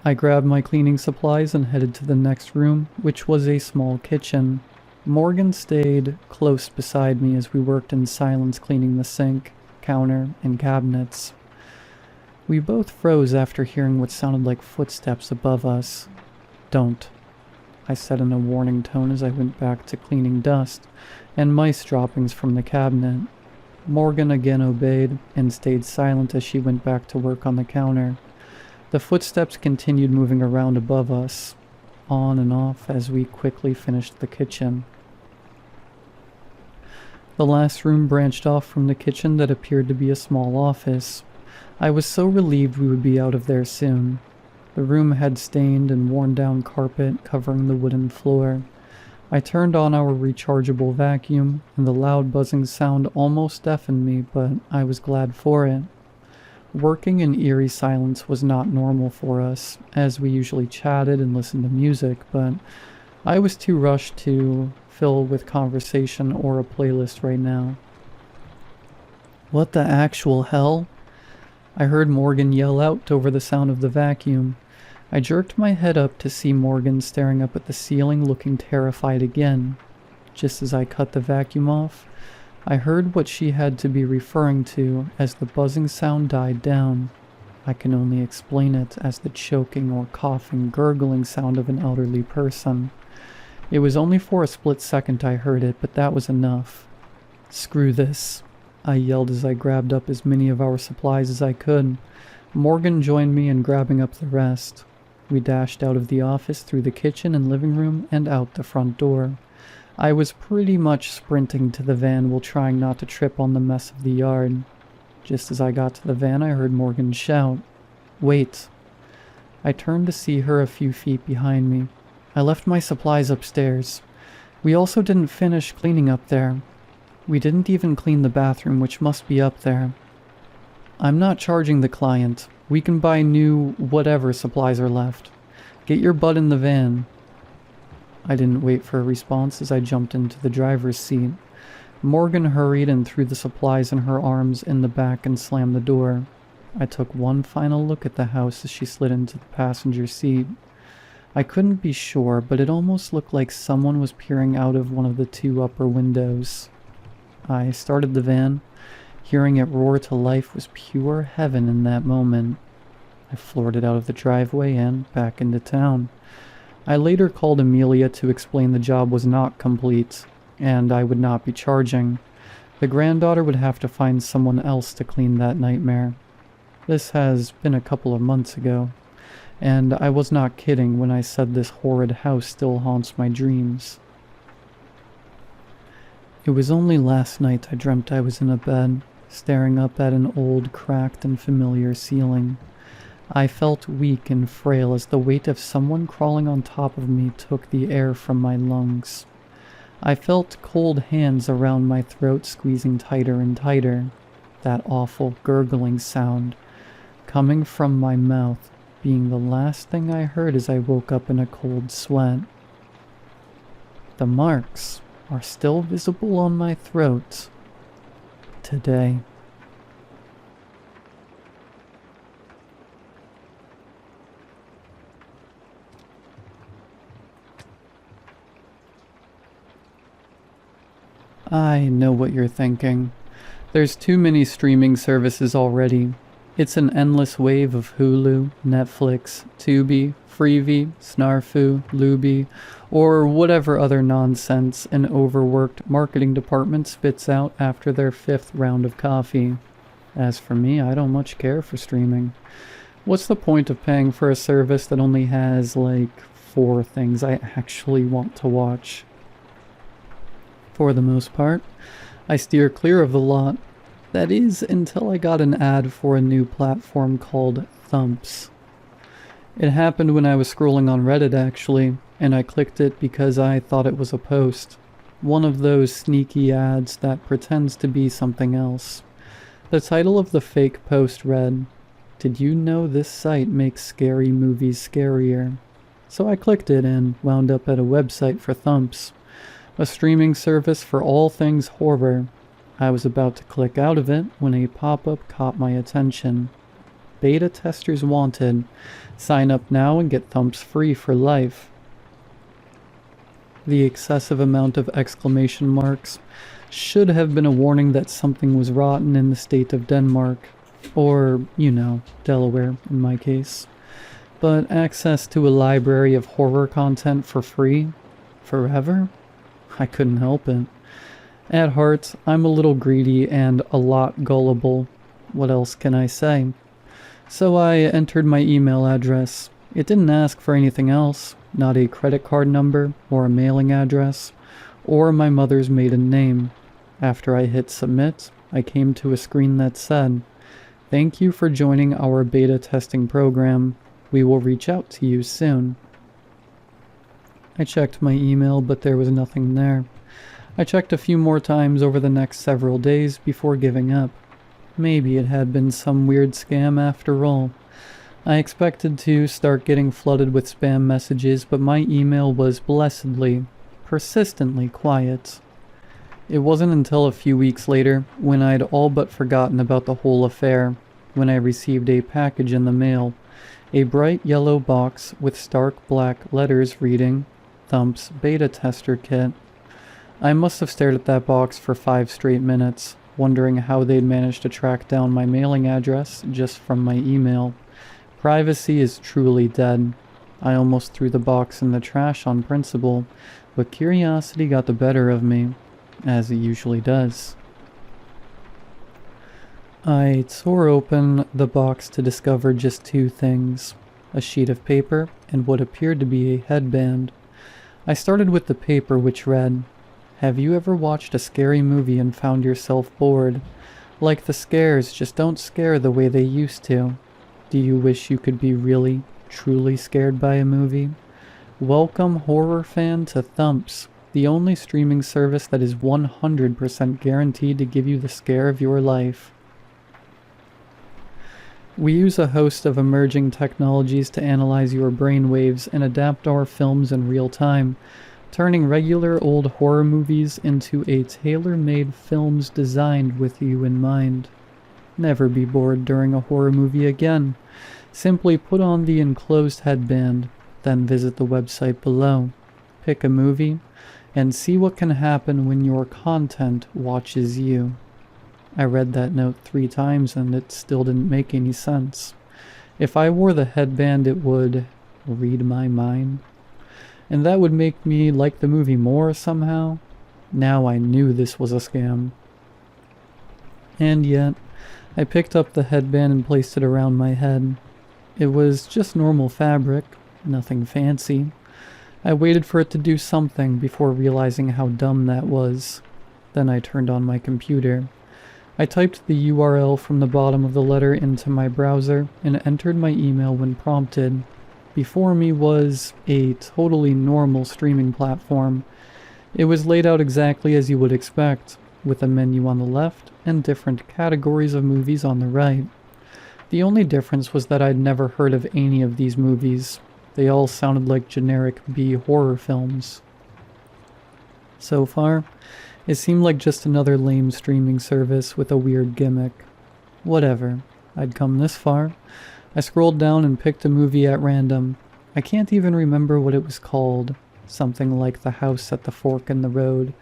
I grabbed my cleaning supplies and headed to the next room, which was a small kitchen. Morgan stayed close beside me as we worked in silence cleaning the sink, counter, and cabinets. We both froze after hearing what sounded like footsteps above us. "Don't," I said in a warning tone as I went back to cleaning dust and mice droppings from the cabinet. Morgan again obeyed and stayed silent as she went back to work on the counter. The footsteps continued moving around above us, on and off as we quickly finished the kitchen. The last room branched off from the kitchen that appeared to be a small office. I was so relieved we would be out of there soon. The room had stained and worn down carpet covering the wooden floor. I turned on our rechargeable vacuum, and the loud buzzing sound almost deafened me, but I was glad for it. Working in eerie silence was not normal for us, as we usually chatted and listened to music, but I was too rushed to fill with conversation or a playlist right now. "What the actual hell?" I heard Morgan yell out over the sound of the vacuum. I jerked my head up to see Morgan staring up at the ceiling, looking terrified again. Just as I cut the vacuum off, I heard what she had to be referring to as the buzzing sound died down. I can only explain it as the choking or coughing, gurgling sound of an elderly person. It was only for a split second I heard it, but that was enough. "Screw this," I yelled as I grabbed up as many of our supplies as I could. Morgan joined me in grabbing up the rest. We dashed out of the office through the kitchen and living room and out the front door. I was pretty much sprinting to the van while trying not to trip on the mess of the yard. Just as I got to the van, I heard Morgan shout, "Wait." I turned to see her a few feet behind me. "I left my supplies upstairs. We also didn't finish cleaning up there. We didn't even clean the bathroom, which must be up there. I'm not charging the client. We can buy new whatever supplies are left. Get your butt in the van." I didn't wait for a response as I jumped into the driver's seat. Morgan hurried and threw the supplies in her arms in the back and slammed the door. I took one final look at the house as she slid into the passenger seat. I couldn't be sure, but it almost looked like someone was peering out of one of the two upper windows. I started the van. Hearing it roar to life was pure heaven in that moment. I floored it out of the driveway and back into town. I later called Amelia to explain the job was not complete, and I would not be charging. The granddaughter would have to find someone else to clean that nightmare. This has been a couple of months ago, and I was not kidding when I said this horrid house still haunts my dreams. It was only last night I dreamt I was in a bed, staring up at an old, cracked, and familiar ceiling. I felt weak and frail as the weight of someone crawling on top of me took the air from my lungs. I felt cold hands around my throat squeezing tighter and tighter, that awful gurgling sound coming from my mouth being the last thing I heard as I woke up in a cold sweat. The marks are still visible on my throat today. I know what you're thinking. There's too many streaming services already. It's an endless wave of Hulu, Netflix, Tubi, Freevee, Snarfu, Luby, or whatever other nonsense an overworked marketing department spits out after their 5th round of coffee. As for me, I don't much care for streaming. What's the point of paying for a service that only has, like, 4 things I actually want to watch? For the most part, I steer clear of the lot. That is, until I got an ad for a new platform called Thumps. It happened when I was scrolling on Reddit, actually, and I clicked it because I thought it was a post. One of those sneaky ads that pretends to be something else. The title of the fake post read, "Did you know this site makes scary movies scarier?" So I clicked it and wound up at a website for Thumps, a streaming service for all things horror. I was about to click out of it when a pop-up caught my attention. Beta testers wanted. Sign up now and get Thumps free for life. The excessive amount of exclamation marks should have been a warning that something was rotten in the state of Denmark. Or, Delaware in my case. But access to a library of horror content for free? Forever? I couldn't help it. At heart, I'm a little greedy and a lot gullible. What else can I say? So I entered my email address. It didn't ask for anything else, not a credit card number or a mailing address, or my mother's maiden name. After I hit submit, I came to a screen that said, "Thank you for joining our beta testing program. We will reach out to you soon." I checked my email, but there was nothing there. I checked a few more times over the next several days before giving up. Maybe it had been some weird scam after all. I expected to start getting flooded with spam messages, but my email was blessedly, persistently quiet. It wasn't until a few weeks later, when I'd all but forgotten about the whole affair, when I received a package in the mail, a bright yellow box with stark black letters reading, Thumps Beta Tester Kit. I must have stared at that box for 5 straight minutes, wondering how they'd managed to track down my mailing address just from my email. Privacy is truly dead. I almost threw the box in the trash on principle, but curiosity got the better of me, as it usually does. I tore open the box to discover just 2 things, a sheet of paper and what appeared to be a headband. I started with the paper, which read, "Have you ever watched a scary movie and found yourself bored? Like the scares just don't scare the way they used to. Do you wish you could be really, truly scared by a movie? Welcome, horror fan, to Thumps, the only streaming service that is 100% guaranteed to give you the scare of your life." We use a host of emerging technologies to analyze your brainwaves and adapt our films in real time, turning regular old horror movies into a tailor-made films designed with you in mind. Never be bored during a horror movie again. Simply put on the enclosed headband, then visit the website below, pick a movie, and see what can happen when your content watches you. I read that note 3 times and it still didn't make any sense. If I wore the headband, it would read my mind. And that would make me like the movie more somehow. Now I knew this was a scam. And yet, I picked up the headband and placed it around my head. It was just normal fabric, nothing fancy. I waited for it to do something before realizing how dumb that was. Then I turned on my computer. I typed the URL from the bottom of the letter into my browser and entered my email when prompted. Before me was a totally normal streaming platform. It was laid out exactly as you would expect, with a menu on the left and different categories of movies on the right. The only difference was that I'd never heard of any of these movies. They all sounded like generic B horror films. So far, it seemed like just another lame streaming service with a weird gimmick. Whatever, I'd come this far. I scrolled down and picked a movie at random. I can't even remember what it was called. Something like The House at the Fork in the Road.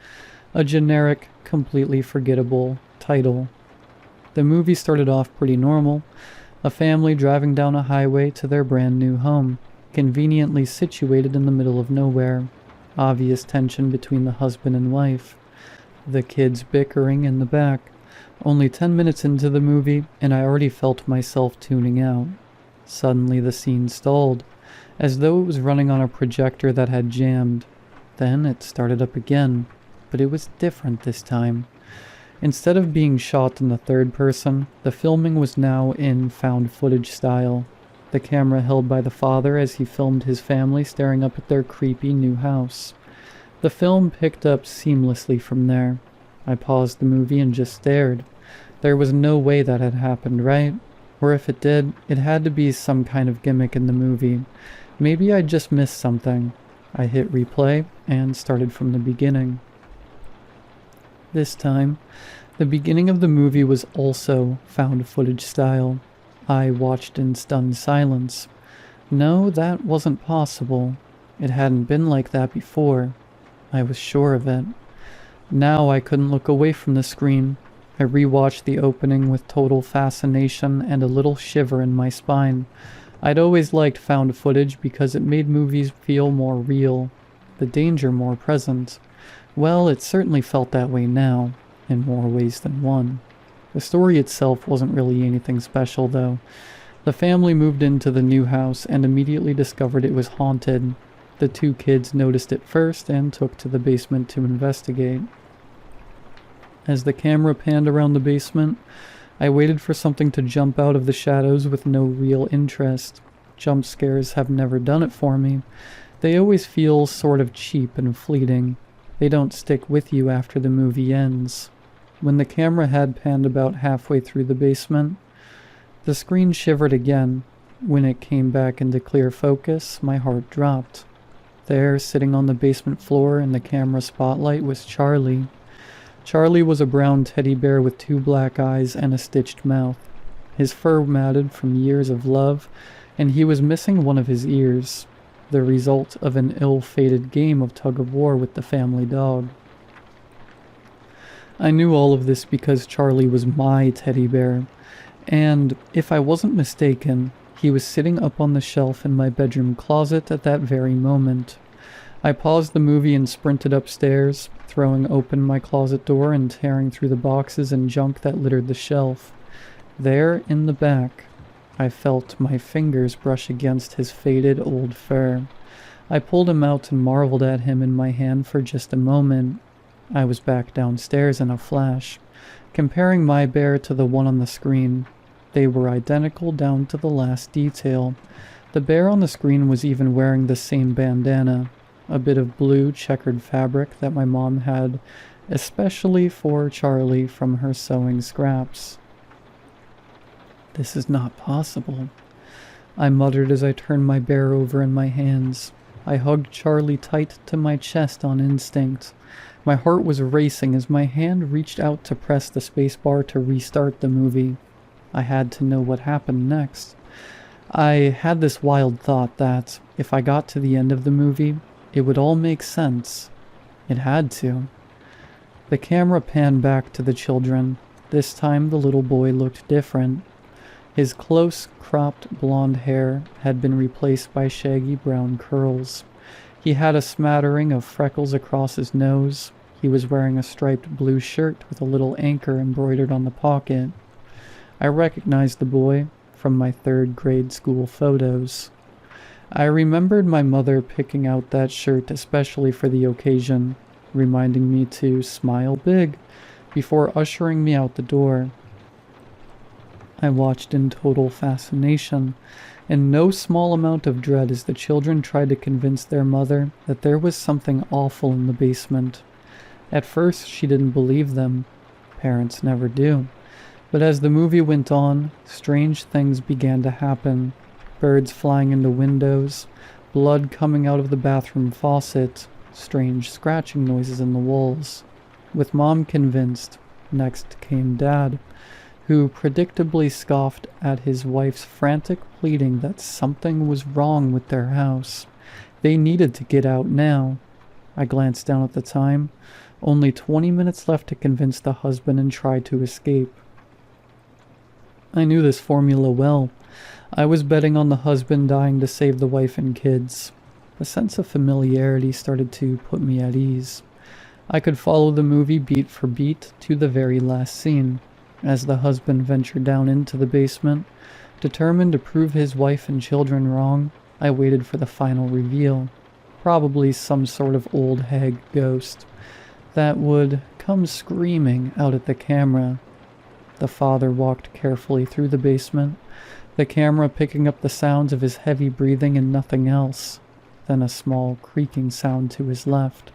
A generic, completely forgettable title. The movie started off pretty normal, a family driving down a highway to their brand new home, conveniently situated in the middle of nowhere. Obvious tension between the husband and wife. The kids bickering in the back. Only 10 minutes into the movie, and I already felt myself tuning out. Suddenly the scene stalled, as though it was running on a projector that had jammed. Then it started up again, but it was different this time. Instead of being shot in the third person, the filming was now in found footage style. The camera held by the father as he filmed his family staring up at their creepy new house. The film picked up seamlessly from there. I paused the movie and just stared. There was no way that had happened, right? Or if it did, it had to be some kind of gimmick in the movie. Maybe I just missed something. I hit replay and started from the beginning. This time, the beginning of the movie was also found footage style. I watched in stunned silence. No, that wasn't possible. It hadn't been like that before. I was sure of it. Now I couldn't look away from the screen. I rewatched the opening with total fascination and a little shiver in my spine. I'd always liked found footage because it made movies feel more real, the danger more present. Well, it certainly felt that way now, in more ways than one. The story itself wasn't really anything special, though. The family moved into the new house and immediately discovered it was haunted. The two kids noticed it first and took to the basement to investigate. As the camera panned around the basement, I waited for something to jump out of the shadows with no real interest. Jump scares have never done it for me. They always feel sort of cheap and fleeting. They don't stick with you after the movie ends. When the camera had panned about halfway through the basement, the screen shivered again. When it came back into clear focus, my heart dropped. There, sitting on the basement floor in the camera spotlight, was Charlie. Charlie was a brown teddy bear with 2 black eyes and a stitched mouth. His fur matted from years of love, and he was missing one of his ears, the result of an ill-fated game of tug-of-war with the family dog. I knew all of this because Charlie was my teddy bear, and, if I wasn't mistaken, he was sitting up on the shelf in my bedroom closet at that very moment. I paused the movie and sprinted upstairs, throwing open my closet door and tearing through the boxes and junk that littered the shelf. There, in the back, I felt my fingers brush against his faded old fur. I pulled him out and marveled at him in my hand for just a moment. I was back downstairs in a flash, comparing my bear to the one on the screen. They were identical down to the last detail. The bear on the screen was even wearing the same bandana, a bit of blue checkered fabric that my mom had especially for Charlie from her sewing scraps. "This is not possible," I muttered as I turned my bear over in my hands. I hugged Charlie tight to my chest on instinct. My heart was racing as my hand reached out to press the spacebar to restart the movie. I had to know what happened next. I had this wild thought that, if I got to the end of the movie, it would all make sense. It had to. The camera panned back to the children. This time the little boy looked different. His close-cropped blonde hair had been replaced by shaggy brown curls. He had a smattering of freckles across his nose. He was wearing a striped blue shirt with a little anchor embroidered on the pocket. I recognized the boy from my 3rd grade school photos. I remembered my mother picking out that shirt especially for the occasion, reminding me to smile big before ushering me out the door. I watched in total fascination, and no small amount of dread as the children tried to convince their mother that there was something awful in the basement. At first, she didn't believe them. Parents never do. But as the movie went on, strange things began to happen. Birds flying into windows, blood coming out of the bathroom faucet, strange scratching noises in the walls. With Mom convinced, next came Dad, who predictably scoffed at his wife's frantic pleading that something was wrong with their house. They needed to get out now. I glanced down at the time. Only 20 minutes left to convince the husband and try to escape. I knew this formula well. I was betting on the husband dying to save the wife and kids. A sense of familiarity started to put me at ease. I could follow the movie beat for beat to the very last scene. As the husband ventured down into the basement, determined to prove his wife and children wrong, I waited for the final reveal. Probably some sort of old hag ghost that would come screaming out at the camera. The father walked carefully through the basement, the camera picking up the sounds of his heavy breathing and nothing else. Then a small creaking sound to his left.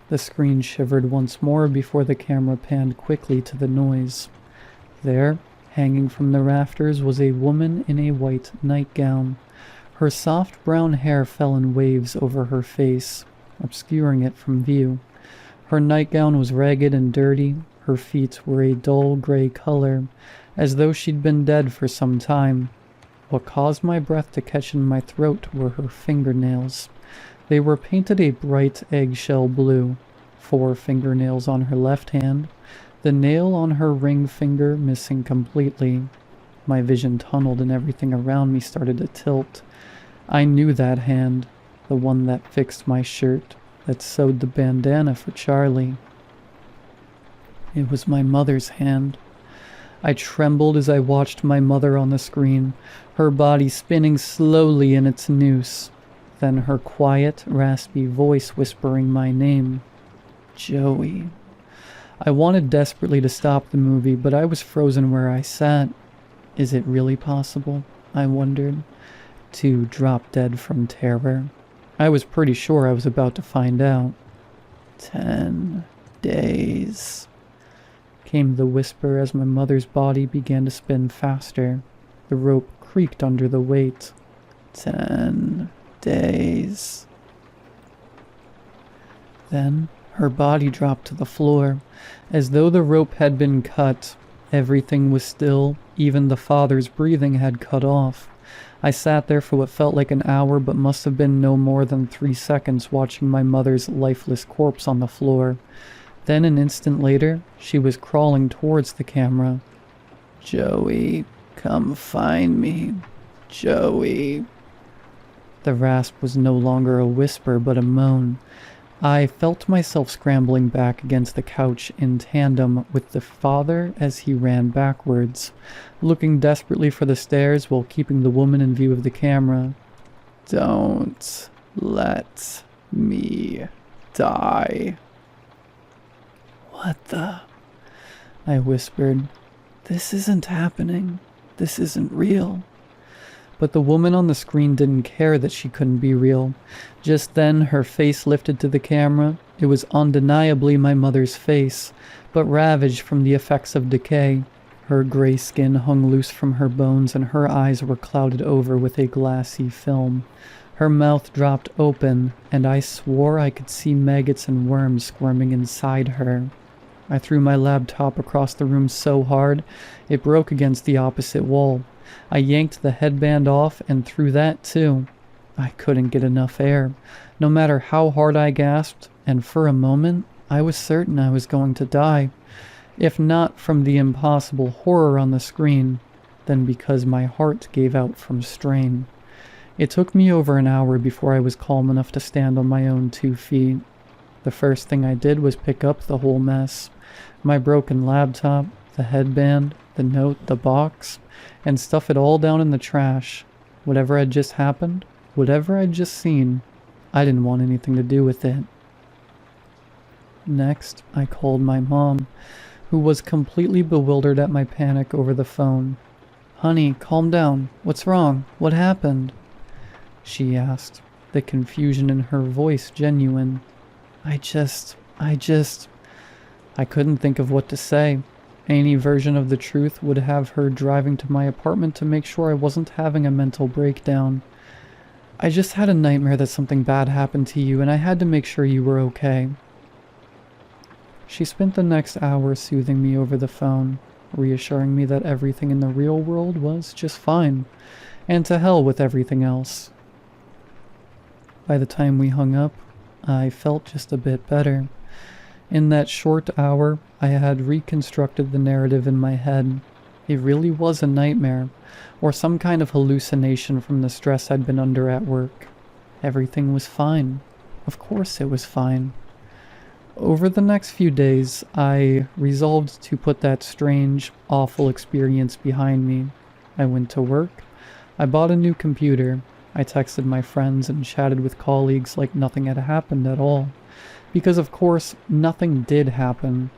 The screen shivered once more before the camera panned quickly to the noise. There, hanging from the rafters, was a woman in a white nightgown. Her soft brown hair fell in waves over her face, obscuring it from view. Her nightgown was ragged and dirty. Her feet were a dull gray color, as though she'd been dead for some time. What caused my breath to catch in my throat were her fingernails. They were painted a bright eggshell blue. 4 fingernails on her left hand, the nail on her ring finger missing completely. My vision tunneled and everything around me started to tilt. I knew that hand, the one that fixed my shirt, that sewed the bandana for Charlie. It was my mother's hand. I trembled as I watched my mother on the screen, her body spinning slowly in its noose. Then her quiet, raspy voice whispering my name. Joey. I wanted desperately to stop the movie, but I was frozen where I sat. Is it really possible, I wondered, to drop dead from terror? I was pretty sure I was about to find out. 10 days, came the whisper as my mother's body began to spin faster. The rope creaked under the weight. 10 days. Then her body dropped to the floor, as though the rope had been cut. Everything was still, even the father's breathing had cut off. I sat there for what felt like an hour, but must have been no more than 3 seconds, watching my mother's lifeless corpse on the floor. Then an instant later, she was crawling towards the camera. Joey, come find me. Joey. The rasp was no longer a whisper, but a moan. I felt myself scrambling back against the couch in tandem with the father as he ran backwards, looking desperately for the stairs while keeping the woman in view of the camera. Don't let me die. What the? I whispered. This isn't happening. This isn't real. But the woman on the screen didn't care that she couldn't be real. Just then, her face lifted to the camera. It was undeniably my mother's face, but ravaged from the effects of decay. Her gray skin hung loose from her bones, and her eyes were clouded over with a glassy film. Her mouth dropped open, and I swore I could see maggots and worms squirming inside her. I threw my laptop across the room so hard, it broke against the opposite wall. I yanked the headband off and threw that too. I couldn't get enough air, no matter how hard I gasped, and for a moment, I was certain I was going to die. If not from the impossible horror on the screen, then because my heart gave out from strain. It took me over an hour before I was calm enough to stand on my own 2 feet. The first thing I did was pick up the whole mess. My broken laptop, the headband, the note, the box, and stuff it all down in the trash. Whatever had just happened, whatever I'd just seen, I didn't want anything to do with it. Next, I called my mom, who was completely bewildered at my panic over the phone. Honey, calm down. What's wrong? What happened? She asked, the confusion in her voice genuine. I couldn't think of what to say. Any version of the truth would have her driving to my apartment to make sure I wasn't having a mental breakdown. I just had a nightmare that something bad happened to you, and I had to make sure you were okay. She spent the next hour soothing me over the phone, reassuring me that everything in the real world was just fine, and to hell with everything else. By the time we hung up, I felt just a bit better. In that short hour, I had reconstructed the narrative in my head. It really was a nightmare, or some kind of hallucination from the stress I'd been under at work. Everything was fine. Of course it was fine. Over the next few days, I resolved to put that strange, awful experience behind me. I went to work. I bought a new computer. I texted my friends and chatted with colleagues like nothing had happened at all. Because of course, nothing did happen.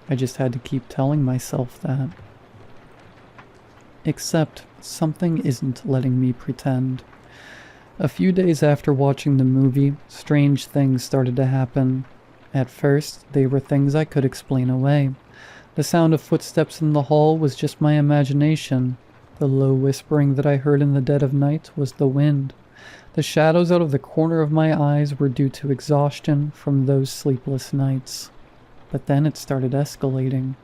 I just had to keep telling myself that. Except, something isn't letting me pretend. A few days after watching the movie, strange things started to happen. At first, they were things I could explain away. The sound of footsteps in the hall was just my imagination. The low whispering that I heard in the dead of night was the wind. The shadows out of the corner of my eyes were due to exhaustion from those sleepless nights. But then it started escalating.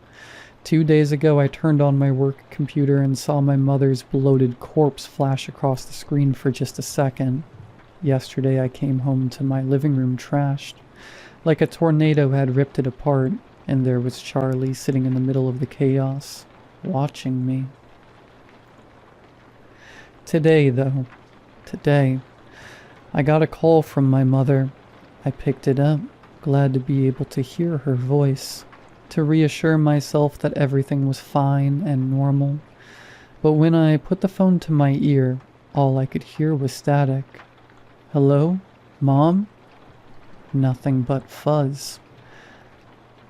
2 days ago, I turned on my work computer and saw my mother's bloated corpse flash across the screen for just a second. Yesterday, I came home to my living room trashed. Like a tornado had ripped it apart, and there was Charlie sitting in the middle of the chaos, watching me. Today, I got a call from my mother. I picked it up, glad to be able to hear her voice, to reassure myself that everything was fine and normal. But when I put the phone to my ear, all I could hear was static. Hello? Mom? Nothing but fuzz.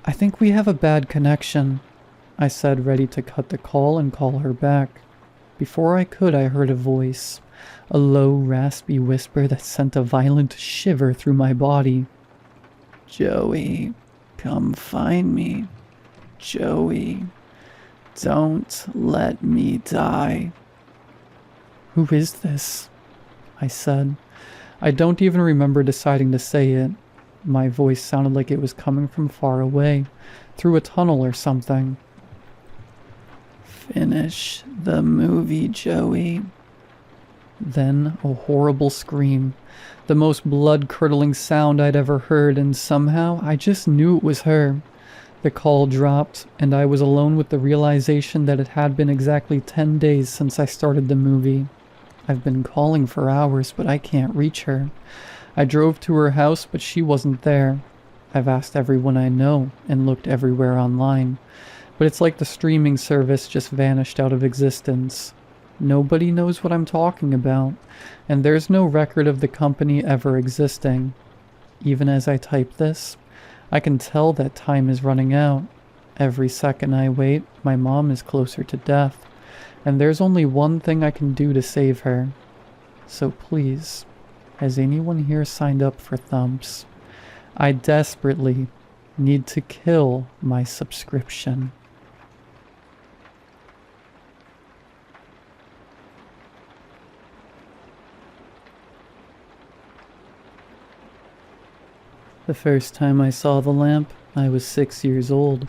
I think we have a bad connection, I said, ready to cut the call and call her back. Before I could, I heard a voice, a low, raspy whisper that sent a violent shiver through my body. Joey, come find me. Joey, don't let me die. Who is this? I said. I don't even remember deciding to say it. My voice sounded like it was coming from far away, through a tunnel or something. Finish the movie, Joey. Then a horrible scream, the most blood-curdling sound I'd ever heard, and somehow I just knew it was her. The call dropped, and I was alone with the realization that it had been exactly 10 days since I started the movie. I've been calling for hours, but I can't reach her. I drove to her house, but she wasn't there. I've asked everyone I know and looked everywhere online, but it's like the streaming service just vanished out of existence. Nobody knows what I'm talking about, and there's no record of the company ever existing. Even as I type this, I can tell that time is running out. Every second I wait, my mom is closer to death, and there's only one thing I can do to save her. So please, has anyone here signed up for Thumps? I desperately need to kill my subscription. The first time I saw the lamp, I was 6 years old.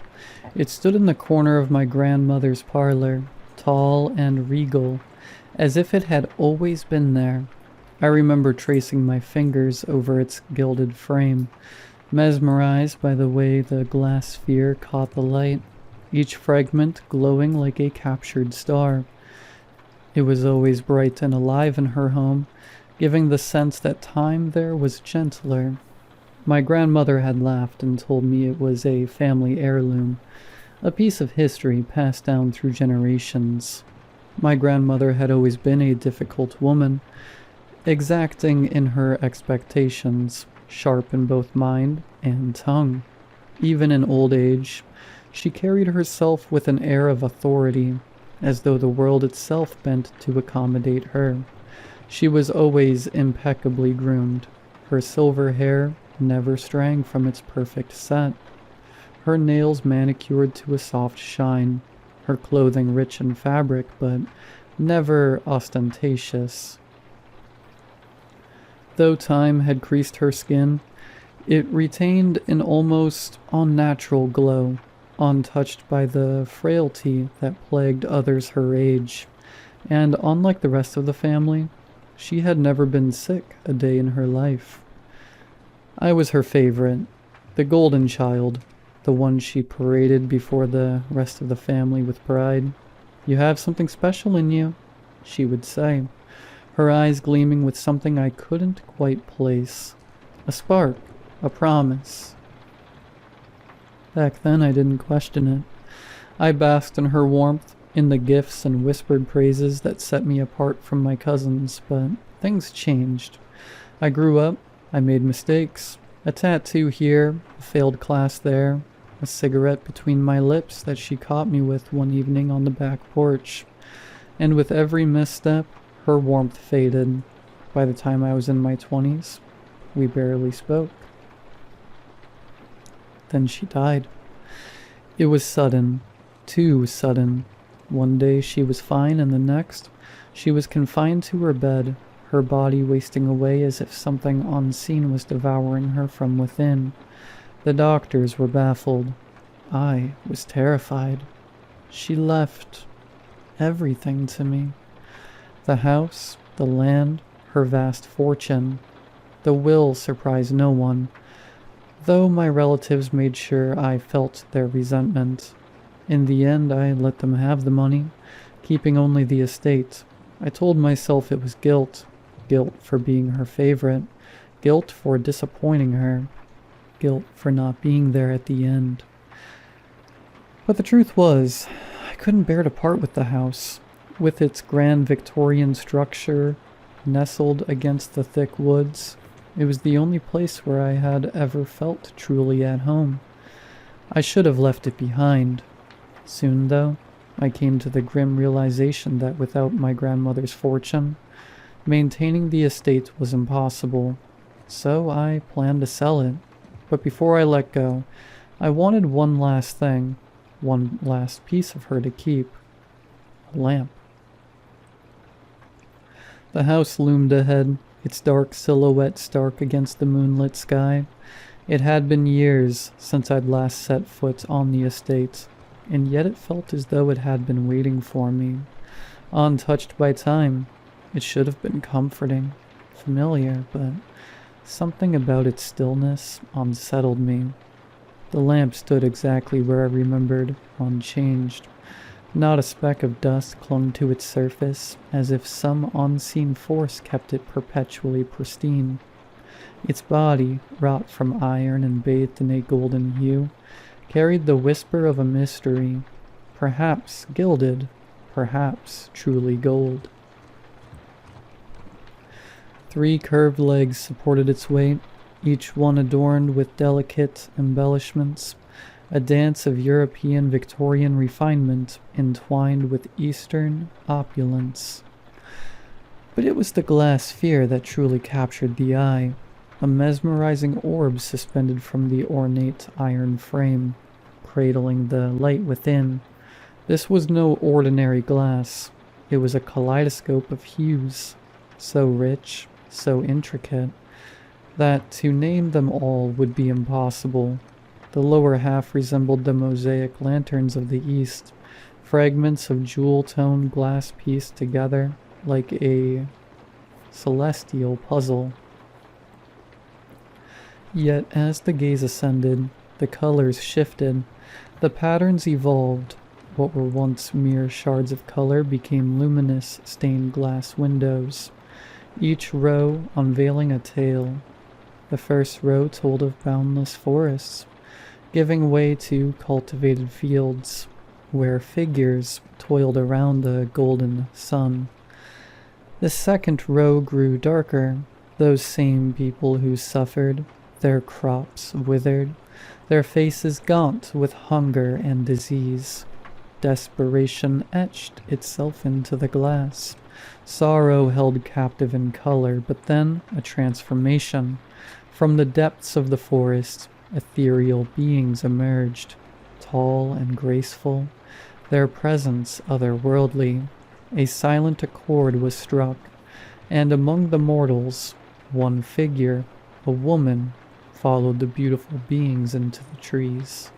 It stood in the corner of my grandmother's parlor, tall and regal, as if it had always been there. I remember tracing my fingers over its gilded frame, mesmerized by the way the glass sphere caught the light, each fragment glowing like a captured star. It was always bright and alive in her home, giving the sense that time there was gentler. My grandmother had laughed and told me it was a family heirloom, a piece of history passed down through generations. My grandmother had always been a difficult woman, exacting in her expectations, sharp in both mind and tongue. Even in old age, she carried herself with an air of authority, as though the world itself bent to accommodate her. She was always impeccably groomed, her silver hair never straying from its perfect set, her nails manicured to a soft shine, her clothing rich in fabric but never ostentatious. Though time had creased her skin, it retained an almost unnatural glow, untouched by the frailty that plagued others her age, and unlike the rest of the family, she had never been sick a day in her life. I was her favorite, the golden child, the one she paraded before the rest of the family with pride. "You have something special in you," she would say, her eyes gleaming with something I couldn't quite place. A spark, a promise. Back then I didn't question it. I basked in her warmth, in the gifts and whispered praises that set me apart from my cousins, but things changed. I grew up, I made mistakes. A tattoo here, a failed class there, a cigarette between my lips that she caught me with one evening on the back porch. And with every misstep, her warmth faded. By the time I was in my 20s, we barely spoke. Then she died. It was sudden, too sudden. One day she was fine, and the next, she was confined to her bed, her body wasting away as if something unseen was devouring her from within. The doctors were baffled. I was terrified. She left everything to me. The house, the land, her vast fortune. The will surprised no one, though my relatives made sure I felt their resentment. In the end, I let them have the money, keeping only the estate. I told myself it was guilt. Guilt for being her favorite. Guilt for disappointing her. Guilt for not being there at the end. But the truth was, I couldn't bear to part with the house. With its grand Victorian structure, nestled against the thick woods, it was the only place where I had ever felt truly at home. I should have left it behind. Soon, though, I came to the grim realization that without my grandmother's fortune, maintaining the estate was impossible. So I planned to sell it. But before I let go, I wanted one last thing, one last piece of her to keep. A lamp. The house loomed ahead, its dark silhouette stark against the moonlit sky. It had been years since I'd last set foot on the estate, and yet it felt as though it had been waiting for me. Untouched by time, it should have been comforting, familiar, but something about its stillness unsettled me. The lamp stood exactly where I remembered, unchanged. Not a speck of dust clung to its surface, as if some unseen force kept it perpetually pristine. Its body, wrought from iron and bathed in a golden hue, carried the whisper of a mystery, perhaps gilded, perhaps truly gold. 3 curved legs supported its weight, each one adorned with delicate embellishments, a dance of European Victorian refinement entwined with Eastern opulence. But it was the glass sphere that truly captured the eye, a mesmerizing orb suspended from the ornate iron frame, cradling the light within. This was no ordinary glass. It was a kaleidoscope of hues, so rich, so intricate, that to name them all would be impossible. The lower half resembled the mosaic lanterns of the East, fragments of jewel-toned glass pieced together like a celestial puzzle. Yet as the gaze ascended, the colors shifted, the patterns evolved. What were once mere shards of color became luminous stained glass windows, each row unveiling a tale. The first row told of boundless forests, giving way to cultivated fields, where figures toiled around the golden sun. The second row grew darker, those same people who suffered, their crops withered, their faces gaunt with hunger and disease. Desperation etched itself into the glass. Sorrow held captive in color, but then a transformation. From the depths of the forest, ethereal beings emerged, tall and graceful, their presence otherworldly. A silent accord was struck, and among the mortals, one figure, a woman, followed the beautiful beings into the trees.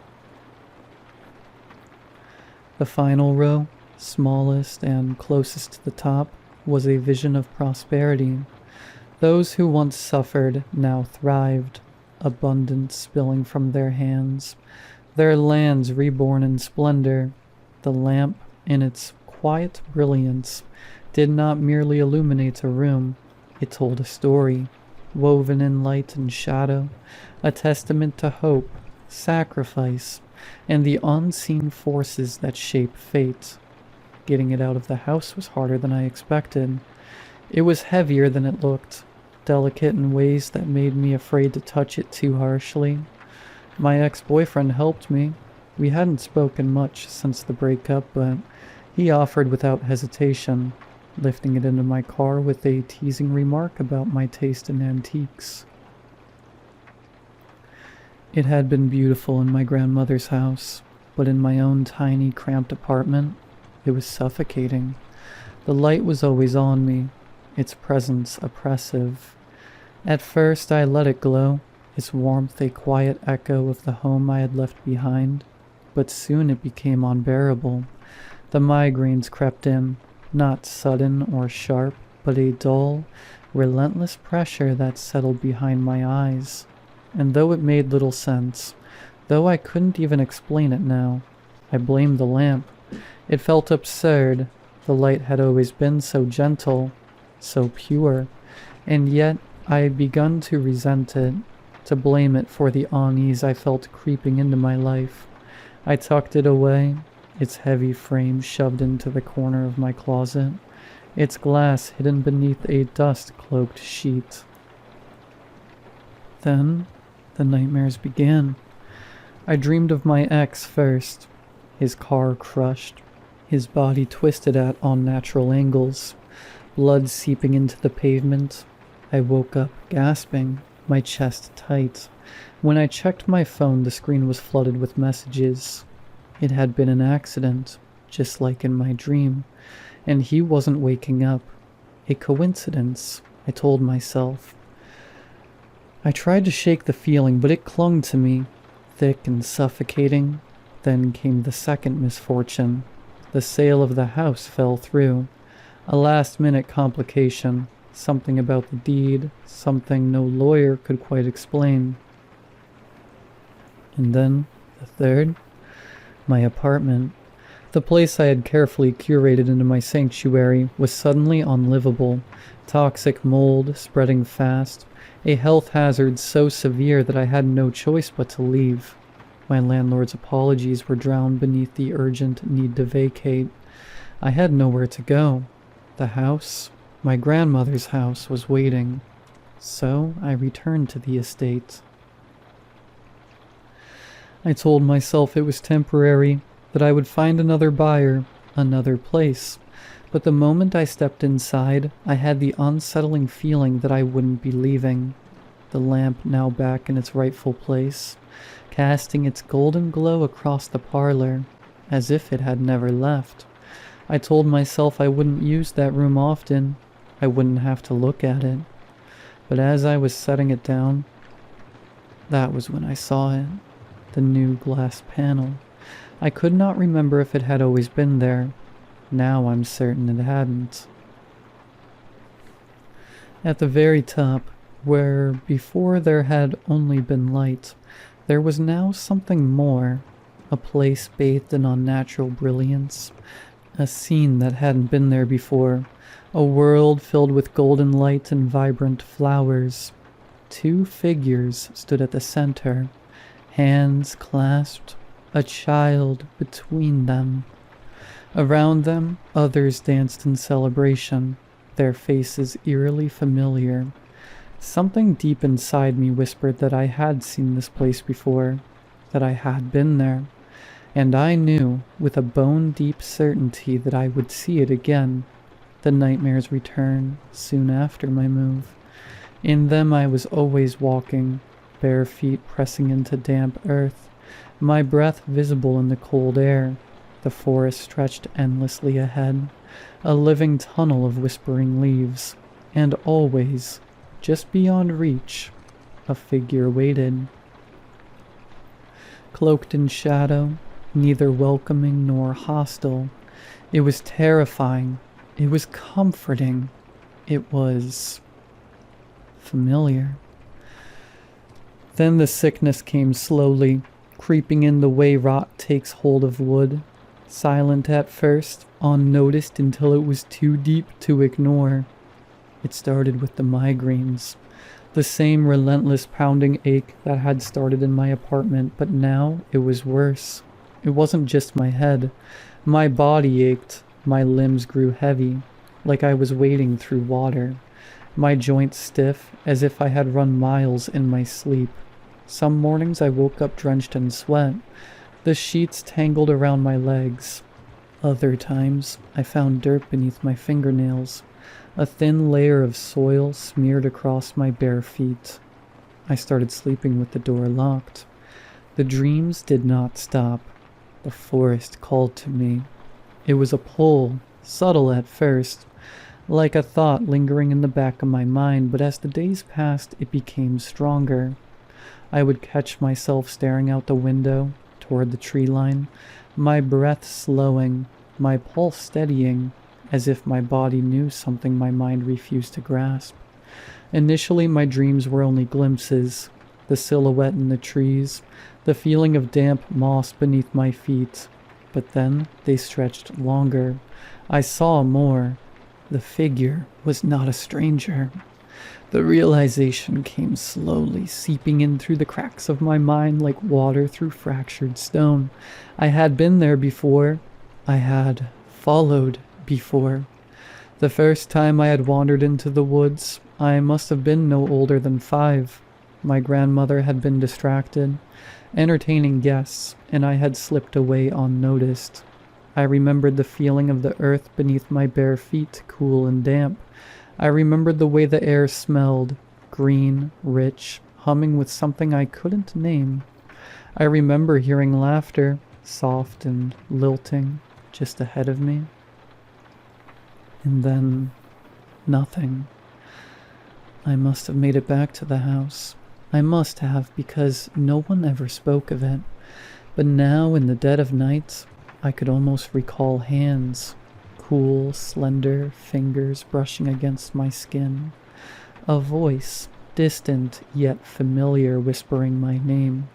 The final row, smallest and closest to the top, was a vision of prosperity. Those who once suffered now thrived, abundance spilling from their hands, their lands reborn in splendor. The lamp, in its quiet brilliance, did not merely illuminate a room, it told a story, woven in light and shadow, a testament to hope, sacrifice, and the unseen forces that shape fate. Getting it out of the house was harder than I expected. It was heavier than it looked, delicate in ways that made me afraid to touch it too harshly. My ex-boyfriend helped me. We hadn't spoken much since the breakup, but he offered without hesitation, lifting it into my car with a teasing remark about my taste in antiques. It had been beautiful in my grandmother's house, but in my own tiny, cramped apartment, it was suffocating. The light was always on me, its presence oppressive. At first I let it glow, its warmth a quiet echo of the home I had left behind, but soon it became unbearable. The migraines crept in, not sudden or sharp, but a dull, relentless pressure that settled behind my eyes. And though it made little sense, though I couldn't even explain it now, I blamed the lamp. It felt absurd. The light had always been so gentle, so pure, and yet I had begun to resent it, to blame it for the unease I felt creeping into my life. I tucked it away, its heavy frame shoved into the corner of my closet, its glass hidden beneath a dust-cloaked sheet. Then the nightmares began. I dreamed of my ex first, his car crushed, his body twisted at unnatural angles, blood seeping into the pavement. I woke up gasping, my chest tight. When I checked my phone, the screen was flooded with messages. It had been an accident, just like in my dream, and he wasn't waking up. A coincidence, I told myself. I tried to shake the feeling, but it clung to me, thick and suffocating. Then came the second misfortune. The sale of the house fell through. A last-minute complication, something about the deed, something no lawyer could quite explain. And then, the third, my apartment. The place I had carefully curated into my sanctuary was suddenly unlivable. Toxic mold spreading fast, a health hazard so severe that I had no choice but to leave. My landlord's apologies were drowned beneath the urgent need to vacate. I had nowhere to go. The house, my grandmother's house, was waiting. So I returned to the estate. I told myself it was temporary, that I would find another buyer, another place. But the moment I stepped inside, I had the unsettling feeling that I wouldn't be leaving. The lamp now back in its rightful place, casting its golden glow across the parlor, as if it had never left. I told myself I wouldn't use that room often, I wouldn't have to look at it. But as I was setting it down, that was when I saw it, the new glass panel. I could not remember if it had always been there. Now I'm certain it hadn't. At the very top, where before there had only been light, there was now something more, a place bathed in unnatural brilliance, a scene that hadn't been there before, a world filled with golden light and vibrant flowers. Two figures stood at the center, hands clasped, a child between them. Around them, others danced in celebration, their faces eerily familiar. Something deep inside me whispered that I had seen this place before, that I had been there, and I knew with a bone-deep certainty that I would see it again. The nightmares returned soon after my move. In them I was always walking, bare feet pressing into damp earth, my breath visible in the cold air. The forest stretched endlessly ahead, a living tunnel of whispering leaves, and always, just beyond reach, a figure waited. Cloaked in shadow, neither welcoming nor hostile. It was terrifying. It was comforting. It was familiar. Then the sickness came slowly, creeping in the way rot takes hold of wood, silent at first, unnoticed until it was too deep to ignore. It started with the migraines, the same relentless pounding ache that had started in my apartment, but now it was worse. It wasn't just my head. My body ached, my limbs grew heavy, like I was wading through water. My joints stiff, as if I had run miles in my sleep. Some mornings I woke up drenched in sweat, the sheets tangled around my legs. Other times I found dirt beneath my fingernails, a thin layer of soil smeared across my bare feet. I started sleeping with the door locked. The dreams did not stop. The forest called to me. It was a pull, subtle at first, like a thought lingering in the back of my mind, but as the days passed, it became stronger. I would catch myself staring out the window toward the tree line, my breath slowing, my pulse steadying, as if my body knew something my mind refused to grasp. Initially, my dreams were only glimpses, the silhouette in the trees, the feeling of damp moss beneath my feet. But then they stretched longer. I saw more. The figure was not a stranger. The realization came slowly, seeping in through the cracks of my mind like water through fractured stone. I had been there before. I had followed before. The first time I had wandered into the woods, I must have been no older than 5. My grandmother had been distracted, entertaining guests, and I had slipped away unnoticed. I remembered the feeling of the earth beneath my bare feet, cool and damp. I remembered the way the air smelled, green, rich, humming with something I couldn't name. I remember hearing laughter, soft and lilting, just ahead of me. And then, nothing. I must have made it back to the house. I must have, because no one ever spoke of it. But now, in the dead of night, I could almost recall hands, cool, slender fingers brushing against my skin. A voice, distant yet familiar, whispering my name.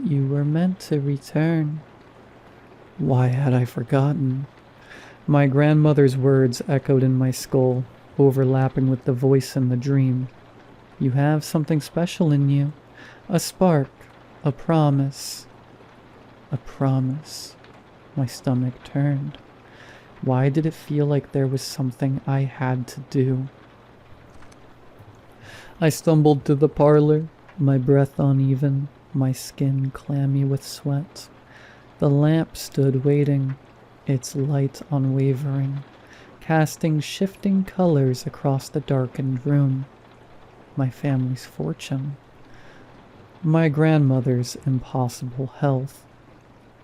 You were meant to return. Why had I forgotten? My grandmother's words echoed in my skull, overlapping with the voice in the dream. You have something special in you. A spark. A promise. A promise. My stomach turned. Why did it feel like there was something I had to do? I stumbled to the parlor, my breath uneven, my skin clammy with sweat. The lamp stood waiting, its light unwavering, casting shifting colors across the darkened room. My family's fortune. My grandmother's impossible health.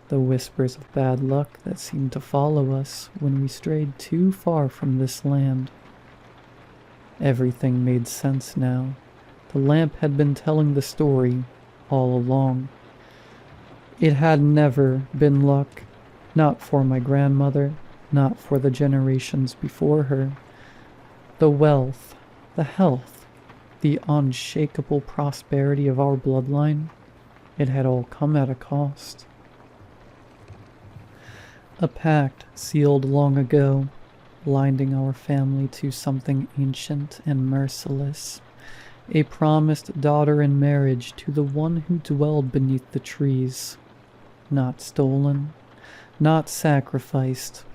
The whispers of bad luck that seemed to follow us when we strayed too far from this land. Everything made sense now. The lamp had been telling the story all along. It had never been luck, not for my grandmother, not for the generations before her. The wealth, the health, the unshakable prosperity of our bloodline, it had all come at a cost. A pact sealed long ago, blinding our family to something ancient and merciless. A promised daughter in marriage to the one who dwelled beneath the trees. Not stolen, not sacrificed,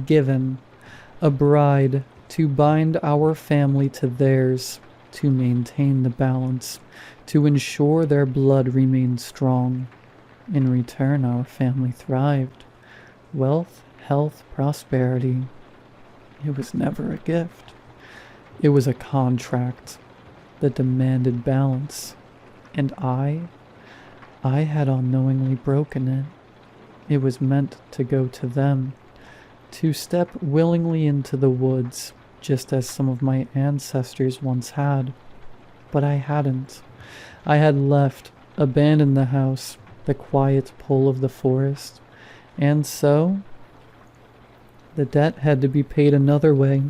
given. A bride to bind our family to theirs, to maintain the balance, to ensure their blood remained strong. In return, our family thrived. Wealth, health, prosperity. It was never a gift. It was a contract that demanded balance, and I had unknowingly broken it. It was meant to go to them, to step willingly into the woods, just as some of my ancestors once had. But I hadn't. I had left, abandoned the house, the quiet pull of the forest, and so the debt had to be paid another way.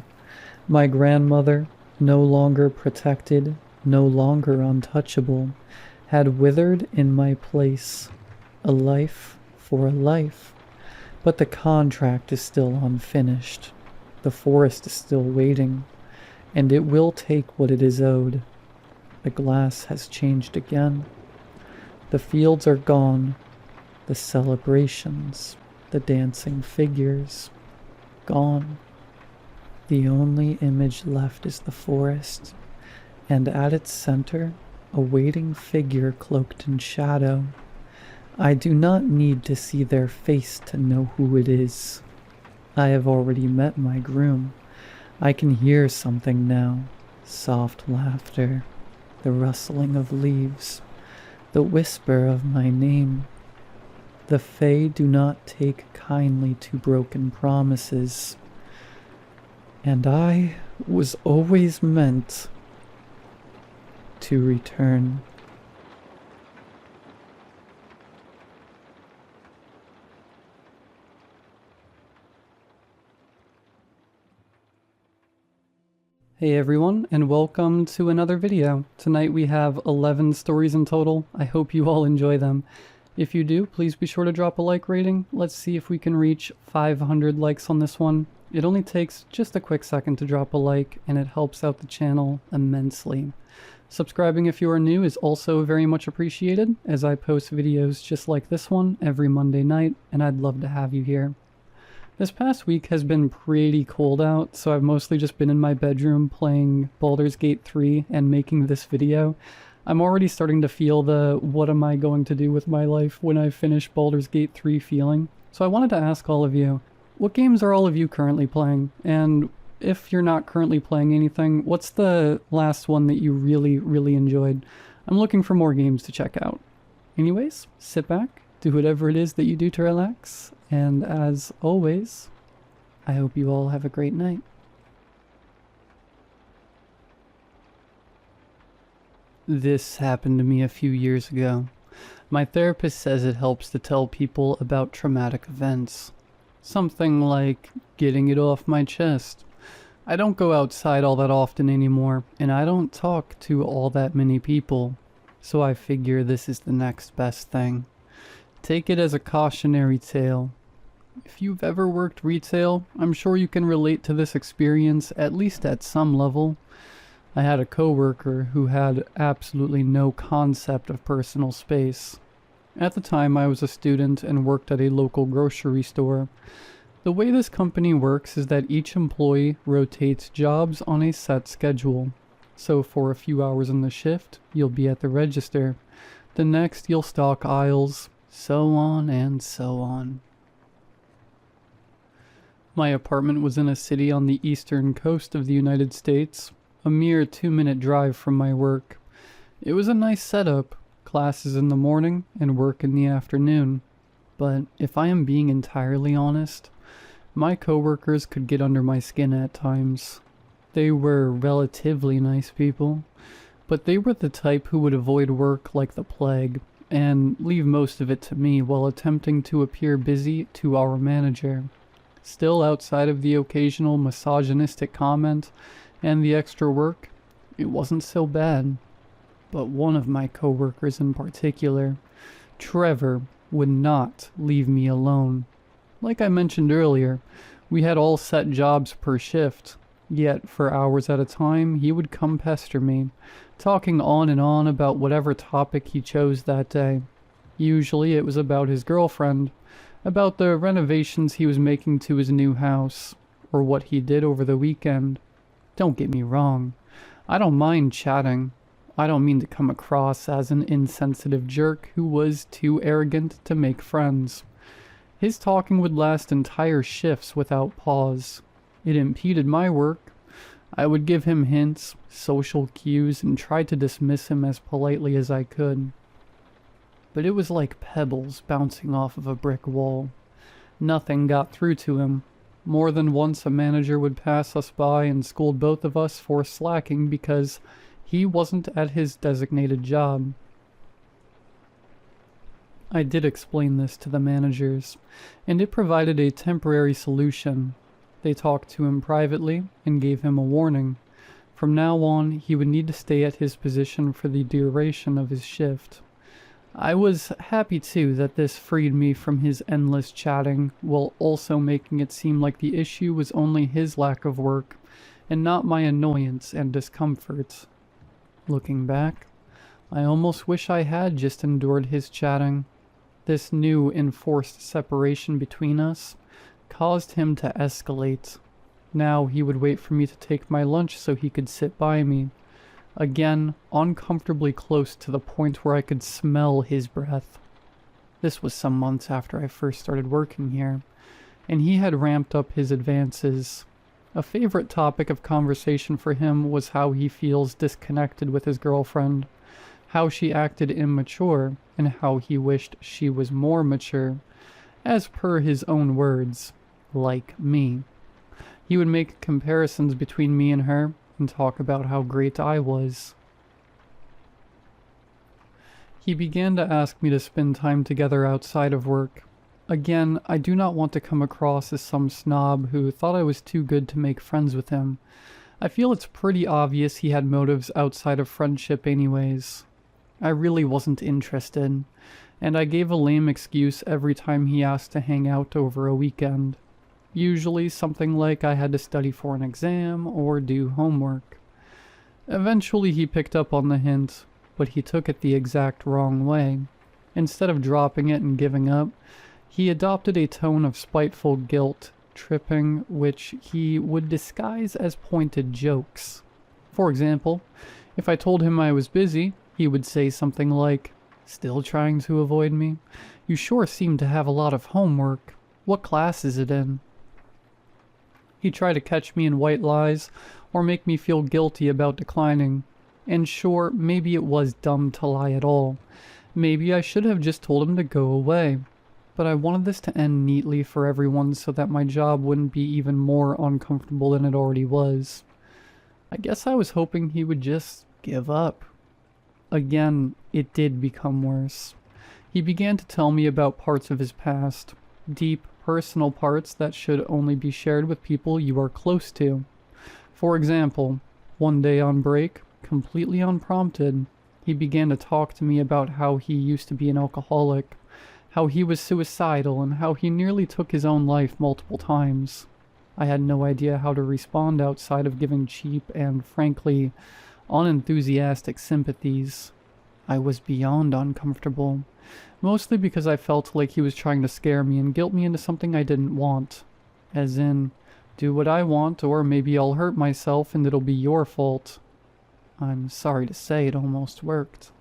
My grandmother, no longer protected, no longer untouchable, had withered in my place, A life for a life. But the contract is still unfinished. The forest is still waiting, and it will take what it is owed. The glass has changed again. The fields are gone. The celebrations, the dancing figures, gone. The only image left is the forest, and at its center, a waiting figure cloaked in shadow. I do not need to see their face to know who it is. I have already met my groom. I can hear something now. Soft laughter, the rustling of leaves, the whisper of my name. The Fae do not take kindly to broken promises. And I was always meant to return. Hey everyone, and welcome to another video. Tonight we have 11 stories in total. I hope you all enjoy them. If you do, please be sure to drop a like rating. Let's see if we can reach 500 likes on this one. It only takes just a quick second to drop a like, and it helps out the channel immensely. Subscribing if you are new is also very much appreciated, as I post videos just like this one every Monday night, and I'd love to have you here. This past week has been pretty cold out, so I've mostly just been in my bedroom playing Baldur's Gate 3 and making this video. I'm already starting to feel the what am I going to do with my life when I finish Baldur's Gate 3 feeling. So I wanted to ask all of you, what games are all of you currently playing? And if you're not currently playing anything, what's the last one that you really enjoyed? I'm looking for more games to check out. Anyways, sit back, do whatever it is that you do to relax, and as always, I hope you all have a great night. This happened to me a few years ago. My therapist says it helps to tell people about traumatic events. Something like getting it off my chest. I don't go outside all that often anymore, and I don't talk to all that many people, so I figure this is the next best thing. Take it as a cautionary tale. If you've ever worked retail, I'm sure you can relate to this experience at least at some level. I had a coworker who had absolutely no concept of personal space. At the time, I was a student and worked at a local grocery store. The way this company works is that each employee rotates jobs on a set schedule. So for a few hours in the shift, you'll be at the register. The next, you'll stock aisles, so on and so on. My apartment was in a city on the eastern coast of the United States, a mere 2-minute drive from my work. It was a nice setup, classes in the morning and work in the afternoon. But if I am being entirely honest, my coworkers could get under my skin at times. They were relatively nice people, but they were the type who would avoid work like the plague and leave most of it to me while attempting to appear busy to our manager. Still, outside of the occasional misogynistic comment and the extra work, it wasn't so bad. But one of my coworkers in particular, Trevor, would not leave me alone. Like I mentioned earlier, we had all set jobs per shift, yet for hours at a time he would come pester me, talking on and on about whatever topic he chose that day. Usually it was about his girlfriend, about the renovations he was making to his new house, or what he did over the weekend. Don't get me wrong, I don't mind chatting. I don't mean to come across as an insensitive jerk who was too arrogant to make friends. His talking would last entire shifts without pause. It impeded my work. I would give him hints, social cues, and try to dismiss him as politely as I could. But it was like pebbles bouncing off of a brick wall. Nothing got through to him. More than once a manager would pass us by and scold both of us for slacking because he wasn't at his designated job. I did explain this to the managers, and it provided a temporary solution. They talked to him privately and gave him a warning. From now on, he would need to stay at his position for the duration of his shift. I was happy too that this freed me from his endless chatting, while also making it seem like the issue was only his lack of work, and not my annoyance and discomfort. Looking back, I almost wish I had just endured his chatting. This new enforced separation between us caused him to escalate. Now he would wait for me to take my lunch so he could sit by me. Again, uncomfortably close to the point where I could smell his breath. This was some months after I first started working here, and he had ramped up his advances. A favorite topic of conversation for him was how he feels disconnected with his girlfriend, how she acted immature, and how he wished she was more mature, as per his own words, like me. He would make comparisons between me and her, and talk about how great I was. He began to ask me to spend time together outside of work. Again, I do not want to come across as some snob who thought I was too good to make friends with him. I feel it's pretty obvious he had motives outside of friendship anyways. I really wasn't interested, and I gave a lame excuse every time he asked to hang out over a weekend. Usually something like I had to study for an exam or do homework. Eventually he picked up on the hint, but he took it the exact wrong way. Instead of dropping it and giving up, he adopted a tone of spiteful guilt, tripping, which he would disguise as pointed jokes. For example, if I told him I was busy, he would say something like, "Still trying to avoid me? You sure seem to have a lot of homework. What class is it in?" He'd try to catch me in white lies, or make me feel guilty about declining. And sure, maybe it was dumb to lie at all. Maybe I should have just told him to go away. But I wanted this to end neatly for everyone so that my job wouldn't be even more uncomfortable than it already was. I guess I was hoping he would just give up. Again, it did become worse. He began to tell me about parts of his past, deep, personal parts that should only be shared with people you are close to. For example, one day on break, completely unprompted, he began to talk to me about how he used to be an alcoholic, how he was suicidal, and how he nearly took his own life multiple times. I had no idea how to respond outside of giving cheap and, frankly, unenthusiastic sympathies. I was beyond uncomfortable, mostly because I felt like he was trying to scare me and guilt me into something I didn't want. As in, do what I want or maybe I'll hurt myself and it'll be your fault. I'm sorry to say it almost worked.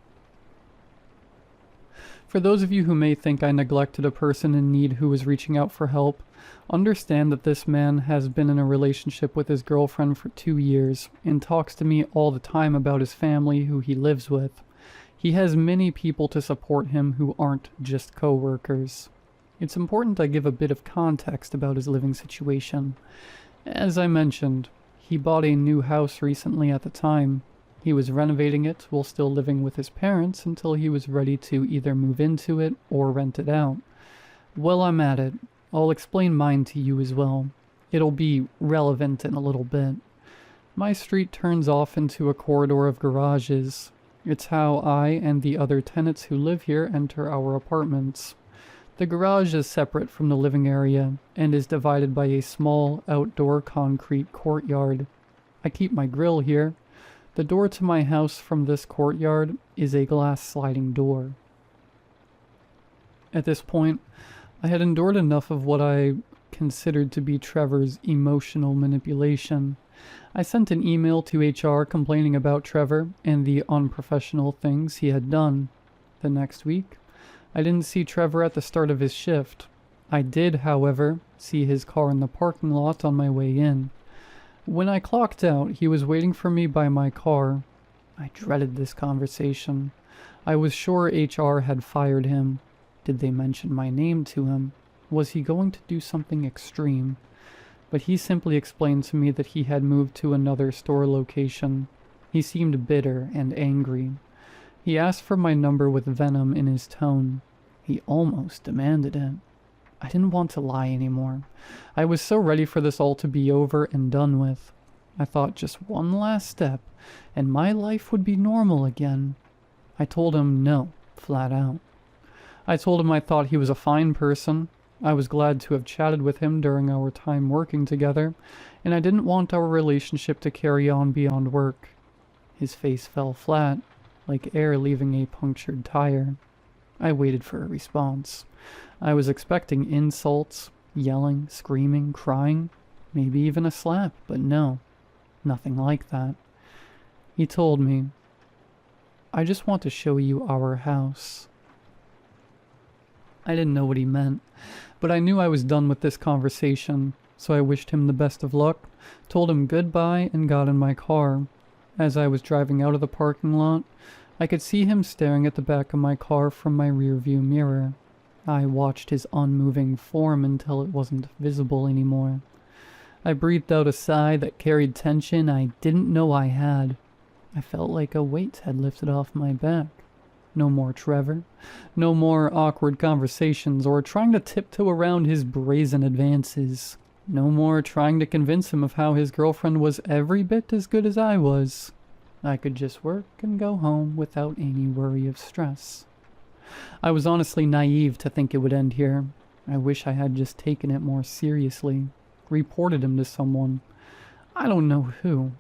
For those of you who may think I neglected a person in need who was reaching out for help, understand that this man has been in a relationship with his girlfriend for 2 years and talks to me all the time about his family who he lives with. He has many people to support him who aren't just co-workers. It's important I give a bit of context about his living situation. As I mentioned, he bought a new house recently at the time. He was renovating it while still living with his parents until he was ready to either move into it or rent it out. While I'm at it, I'll explain mine to you as well. It'll be relevant in a little bit. My street turns off into a corridor of garages. It's how I and the other tenants who live here enter our apartments. The garage is separate from the living area and is divided by a small outdoor concrete courtyard. I keep my grill here. The door to my house from this courtyard is a glass sliding door. At this point, I had endured enough of what I considered to be Trevor's emotional manipulation. I sent an email to HR complaining about Trevor and the unprofessional things he had done. The next week, I didn't see Trevor at the start of his shift. I did, however, see his car in the parking lot on my way in. When I clocked out, he was waiting for me by my car. I dreaded this conversation. I was sure HR had fired him. Did they mention my name to him? Was he going to do something extreme? But he simply explained to me that he had moved to another store location. He seemed bitter and angry. He asked for my number with venom in his tone. He almost demanded it. I didn't want to lie anymore. I was so ready for this all to be over and done with. I thought just one last step, and my life would be normal again. I told him no, flat out. I told him I thought he was a fine person. I was glad to have chatted with him during our time working together, and I didn't want our relationship to carry on beyond work. His face fell flat, like air leaving a punctured tire. I waited for a response. I was expecting insults, yelling, screaming, crying, maybe even a slap, but no, nothing like that. He told me, "I just want to show you our house." I didn't know what he meant, but I knew I was done with this conversation, so I wished him the best of luck, told him goodbye, and got in my car. As I was driving out of the parking lot, I could see him staring at the back of my car from my rearview mirror. I watched his unmoving form until it wasn't visible anymore. I breathed out a sigh that carried tension I didn't know I had. I felt like a weight had lifted off my back. No more Trevor. No more awkward conversations or trying to tiptoe around his brazen advances. No more trying to convince him of how his girlfriend was every bit as good as I was. I could just work and go home without any worry of stress. I was honestly naive to think it would end here. I wish I had just taken it more seriously, reported him to someone. I don't know who.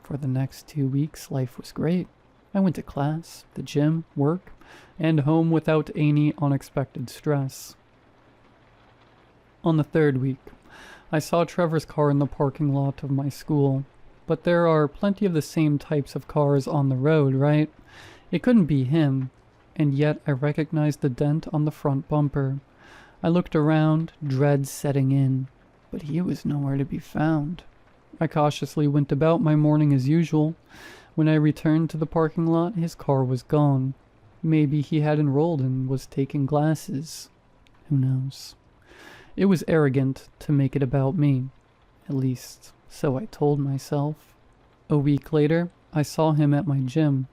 For the next 2 weeks, life was great. I went to class, the gym, work, and home without any unexpected stress. On the 3rd week, I saw Trevor's car in the parking lot of my school. But there are plenty of the same types of cars on the road, right? It couldn't be him, and yet I recognized the dent on the front bumper. I looked around, dread setting in, but he was nowhere to be found. I cautiously went about my morning as usual. When I returned to the parking lot, his car was gone. Maybe he had enrolled and was taking classes. Who knows? It was arrogant to make it about me. At least, so I told myself. A week later, I saw him at my gym.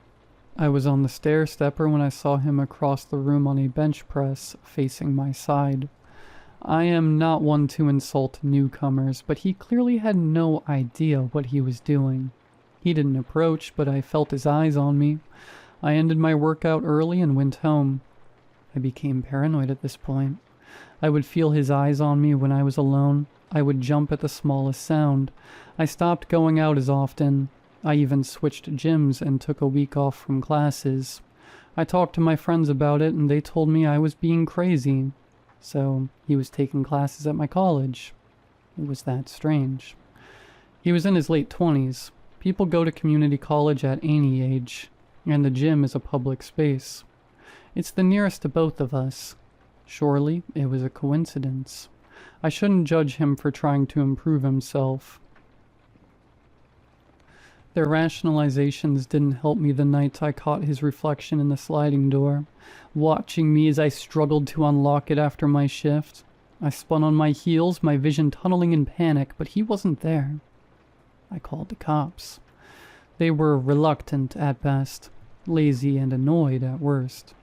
I was on the stair stepper when I saw him across the room on a bench press, facing my side. I am not one to insult newcomers, but he clearly had no idea what he was doing. He didn't approach, but I felt his eyes on me. I ended my workout early and went home. I became paranoid at this point. I would feel his eyes on me when I was alone. I would jump at the smallest sound. I stopped going out as often. I even switched gyms and took a week off from classes. I talked to my friends about it and they told me I was being crazy. So he was taking classes at my college. It was that strange. He was in his late 20s. People go to community college at any age, and the gym is a public space. It's the nearest to both of us. Surely it was a coincidence. I shouldn't judge him for trying to improve himself. Their rationalizations didn't help me the night I caught his reflection in the sliding door, watching me as I struggled to unlock it after my shift. I spun on my heels, my vision tunneling in panic, but he wasn't there. I called the cops. They were reluctant at best, lazy and annoyed at worst.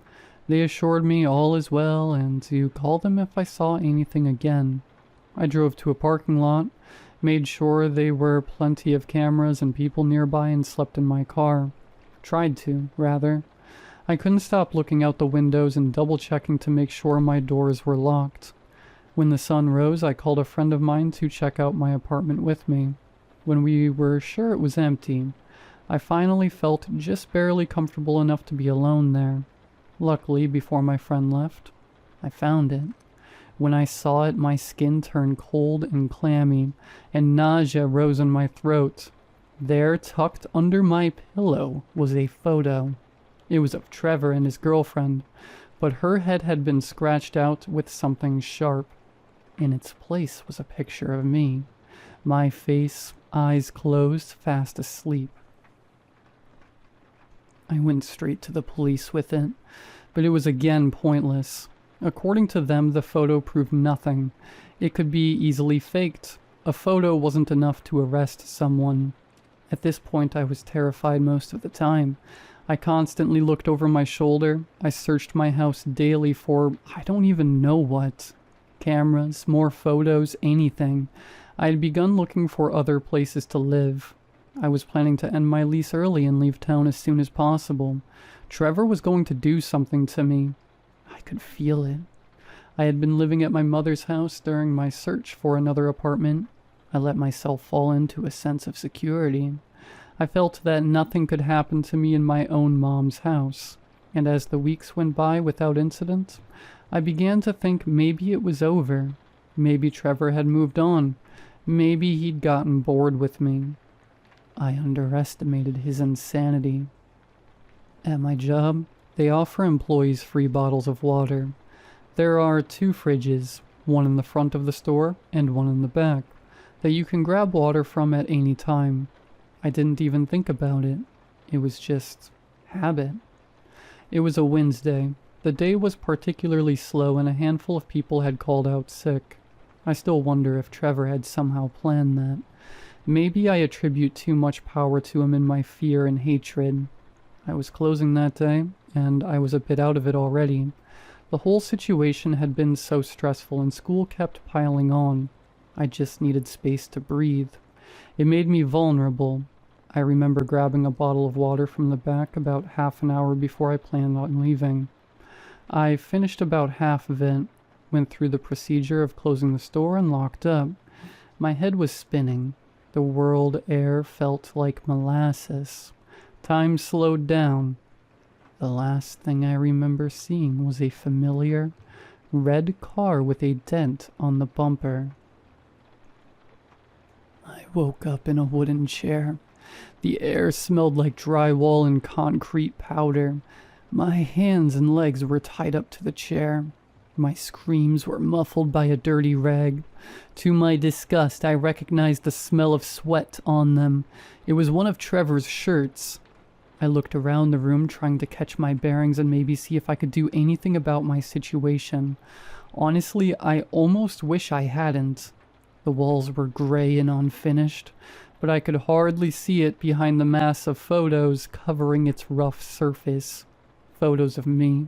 They assured me all is well and to call them if I saw anything again. I drove to a parking lot, made sure there were plenty of cameras and people nearby, and slept in my car. Tried to, rather. I couldn't stop looking out the windows and double-checking to make sure my doors were locked. When the sun rose, I called a friend of mine to check out my apartment with me. When we were sure it was empty, I finally felt just barely comfortable enough to be alone there. Luckily, before my friend left, I found it. When I saw it, my skin turned cold and clammy, and nausea rose in my throat. There, tucked under my pillow, was a photo. It was of Trevor and his girlfriend, but her head had been scratched out with something sharp. In its place was a picture of me. My face, eyes closed, fast asleep. I went straight to the police with it, but it was again pointless. According to them, the photo proved nothing. It could be easily faked. A photo wasn't enough to arrest someone. At this point, I was terrified most of the time. I constantly looked over my shoulder. I searched my house daily for I don't even know what. Cameras, more photos, anything. I had begun looking for other places to live. I was planning to end my lease early and leave town as soon as possible. Trevor was going to do something to me. I I could feel it. I had been living at my mother's house during my search for another apartment. I let myself fall into a sense of security. I felt that nothing could happen to me in my own mom's house, and as the weeks went by without incident, I began to think maybe it was over. Maybe Trevor had moved on. Maybe he'd gotten bored with me. I underestimated his insanity. At my job, they offer employees free bottles of water. There are 2 fridges, one in the front of the store and one in the back, that you can grab water from at any time. I didn't even think about it. It was just habit. It was a Wednesday. The day was particularly slow and a handful of people had called out sick. I still wonder if Trevor had somehow planned that. Maybe I attribute too much power to him in my fear and hatred. I was closing that day, and I was a bit out of it already. The whole situation had been so stressful and school kept piling on. I just needed space to breathe. It made me vulnerable. I remember grabbing a bottle of water from the back about half an hour before I planned on leaving. I finished about half of it, went through the procedure of closing the store and locked up. My head was spinning. The world air felt like molasses. Time slowed down. The last thing I remember seeing was a familiar red car with a dent on the bumper. I woke up in a wooden chair. The air smelled like drywall and concrete powder. My hands and legs were tied up to the chair. My screams were muffled by a dirty rag. To my disgust, I recognized the smell of sweat on them. It was one of Trevor's shirts. I looked around the room, trying to catch my bearings and maybe see if I could do anything about my situation. Honestly, I almost wish I hadn't. The walls were gray and unfinished, but I could hardly see it behind the mass of photos covering its rough surface. Photos of me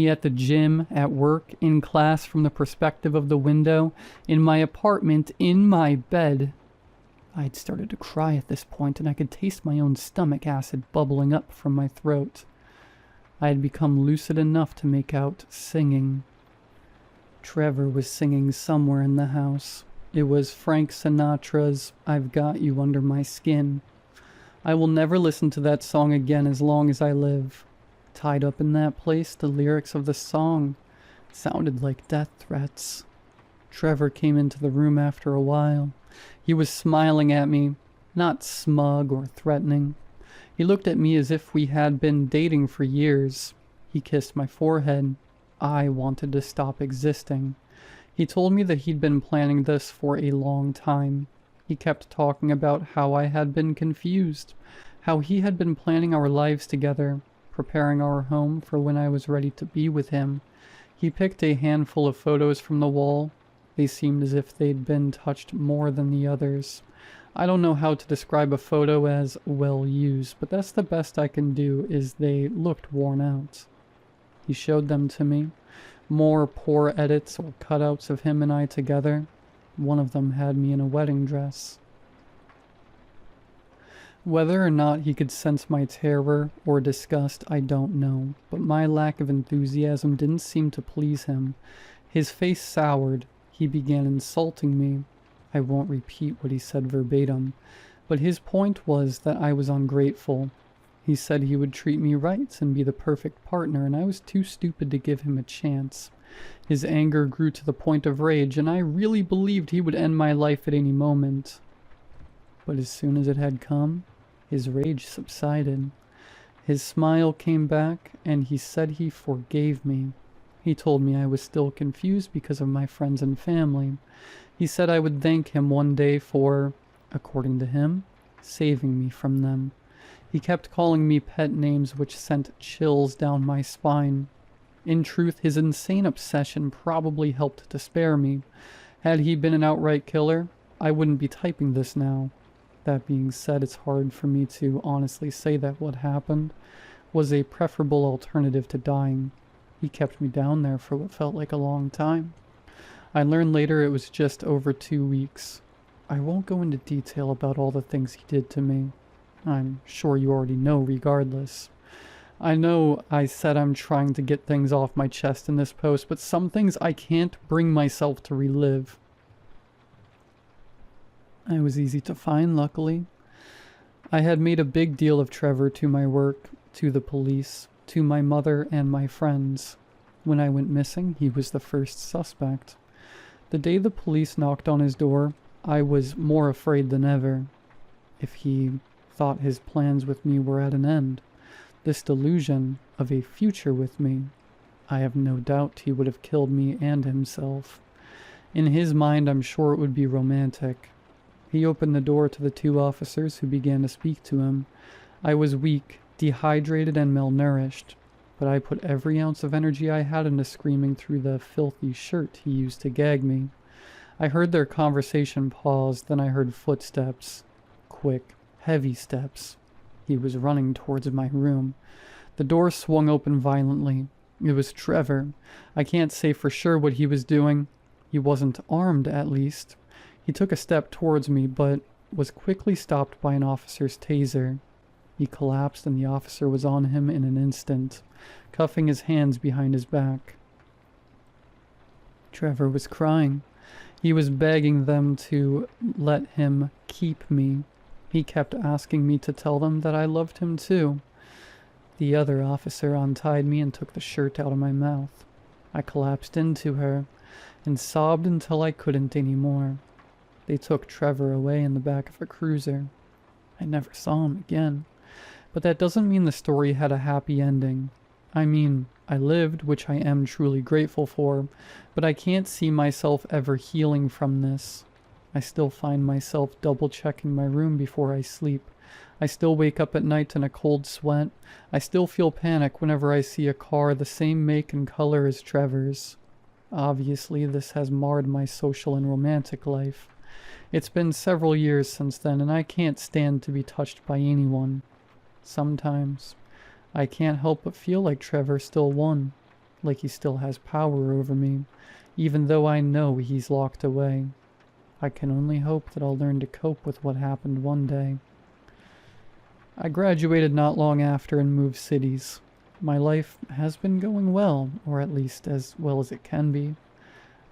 at the gym, at work, in class from the perspective of the window, in my apartment, in my bed. I'd started to cry at this point, and I could taste my own stomach acid bubbling up from my throat. I had become lucid enough to make out singing. Trevor was singing somewhere in the house. It was Frank Sinatra's "I've Got You Under My Skin." I will never listen to that song again as long as I live. Tied up in that place, the lyrics of the song sounded like death threats. Trevor came into the room after a while. He was smiling at me, not smug or threatening. He looked at me as if we had been dating for years. He kissed my forehead. I wanted to stop existing. He told me that he'd been planning this for a long time. He kept talking about how I had been confused, how he had been planning our lives together, preparing our home for when I was ready to be with him. He picked a handful of photos from the wall. They seemed as if they'd been touched more than the others. I don't know how to describe a photo as well used, but that's the best I can do, is they looked worn out. He showed them to me. More poor edits or cutouts of him and I together. One of them had me in a wedding dress. Whether or not he could sense my terror or disgust, I don't know, but my lack of enthusiasm didn't seem to please him. His face soured. He began insulting me. I won't repeat what he said verbatim, but his point was that I was ungrateful. He said he would treat me right and be the perfect partner, and I was too stupid to give him a chance. His anger grew to the point of rage, and I really believed he would end my life at any moment. But as soon as it had come, his rage subsided. His smile came back, and he said he forgave me. He told me I was still confused because of my friends and family. He said I would thank him one day for, according to him, saving me from them. He kept calling me pet names which sent chills down my spine. In truth, his insane obsession probably helped to spare me. Had he been an outright killer, I wouldn't be typing this now. That being said, it's hard for me to honestly say that what happened was a preferable alternative to dying. He kept me down there for what felt like a long time. I learned later it was just over 2 weeks. I won't go into detail about all the things he did to me. I'm sure you already know regardless. I know I said I'm trying to get things off my chest in this post, but some things I can't bring myself to relive. I was easy to find, luckily. I had made a big deal of Trevor to my work, to the police, to my mother and my friends. When I went missing, he was the first suspect. The day the police knocked on his door, I was more afraid than ever. If he thought his plans with me were at an end, this delusion of a future with me, I have no doubt he would have killed me and himself. In his mind, I'm sure it would be romantic. He opened the door to the two officers who began to speak to him. I was weak, dehydrated, and malnourished, but I put every ounce of energy I had into screaming through the filthy shirt he used to gag me. I heard their conversation pause, then I heard footsteps. Quick, heavy steps. He was running towards my room. The door swung open violently. It was Trevor. I can't say for sure what he was doing. He wasn't armed, at least. He took a step towards me, but was quickly stopped by an officer's taser. He collapsed and the officer was on him in an instant, cuffing his hands behind his back. Trevor was crying. He was begging them to let him keep me. He kept asking me to tell them that I loved him too. The other officer untied me and took the shirt out of my mouth. I collapsed into her and sobbed until I couldn't anymore. They took Trevor away in the back of a cruiser. I never saw him again. But that doesn't mean the story had a happy ending. I mean, I lived, which I am truly grateful for, but I can't see myself ever healing from this. I still find myself double-checking my room before I sleep. I still wake up at night in a cold sweat. I still feel panic whenever I see a car the same make and color as Trevor's. Obviously, this has marred my social and romantic life. It's been several years since then, and I can't stand to be touched by anyone. Sometimes, I can't help but feel like Trevor still won, like he still has power over me, even though I know he's locked away. I can only hope that I'll learn to cope with what happened one day. I graduated not long after and moved cities. My life has been going well, or at least as well as it can be.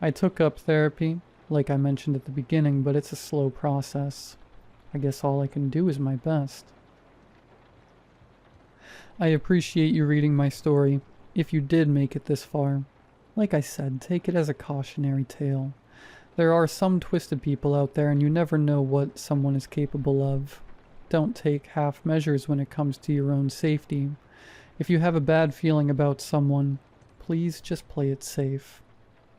I took up therapy, like I mentioned at the beginning, but it's a slow process. I guess all I can do is my best. I appreciate you reading my story, if you did make it this far. Like I said, take it as a cautionary tale. There are some twisted people out there, and you never know what someone is capable of. Don't take half measures when it comes to your own safety. If you have a bad feeling about someone, please just play it safe.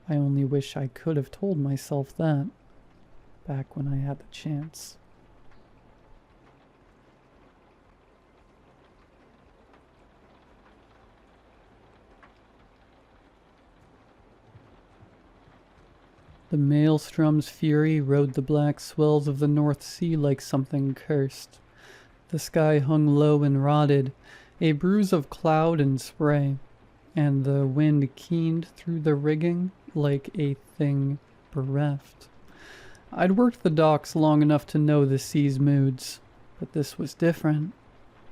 I only wish I could have told myself that, back when I had the chance. The maelstrom's fury rode the black swells of the North Sea like something cursed. The sky hung low and rotted, a bruise of cloud and spray, and the wind keened through the rigging like a thing bereft. I'd worked the docks long enough to know the sea's moods, but this was different.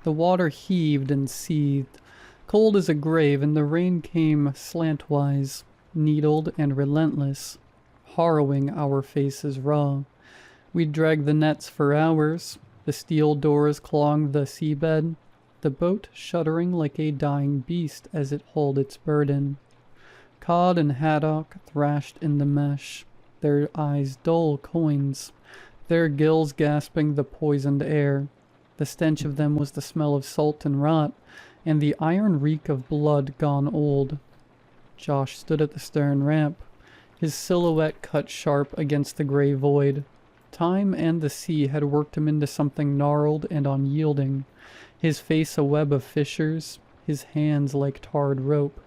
The water heaved and seethed, cold as a grave, and the rain came slantwise, needled and relentless, harrowing our faces raw. We dragged the nets for hours, the steel doors clawing the seabed, the boat shuddering like a dying beast as it hauled its burden. Cod and haddock thrashed in the mesh, their eyes dull coins, their gills gasping the poisoned air. The stench of them was the smell of salt and rot, and the iron reek of blood gone old. Josh stood at the stern ramp, his silhouette cut sharp against the gray void. Time and the sea had worked him into something gnarled and unyielding, his face a web of fissures, his hands like tarred rope.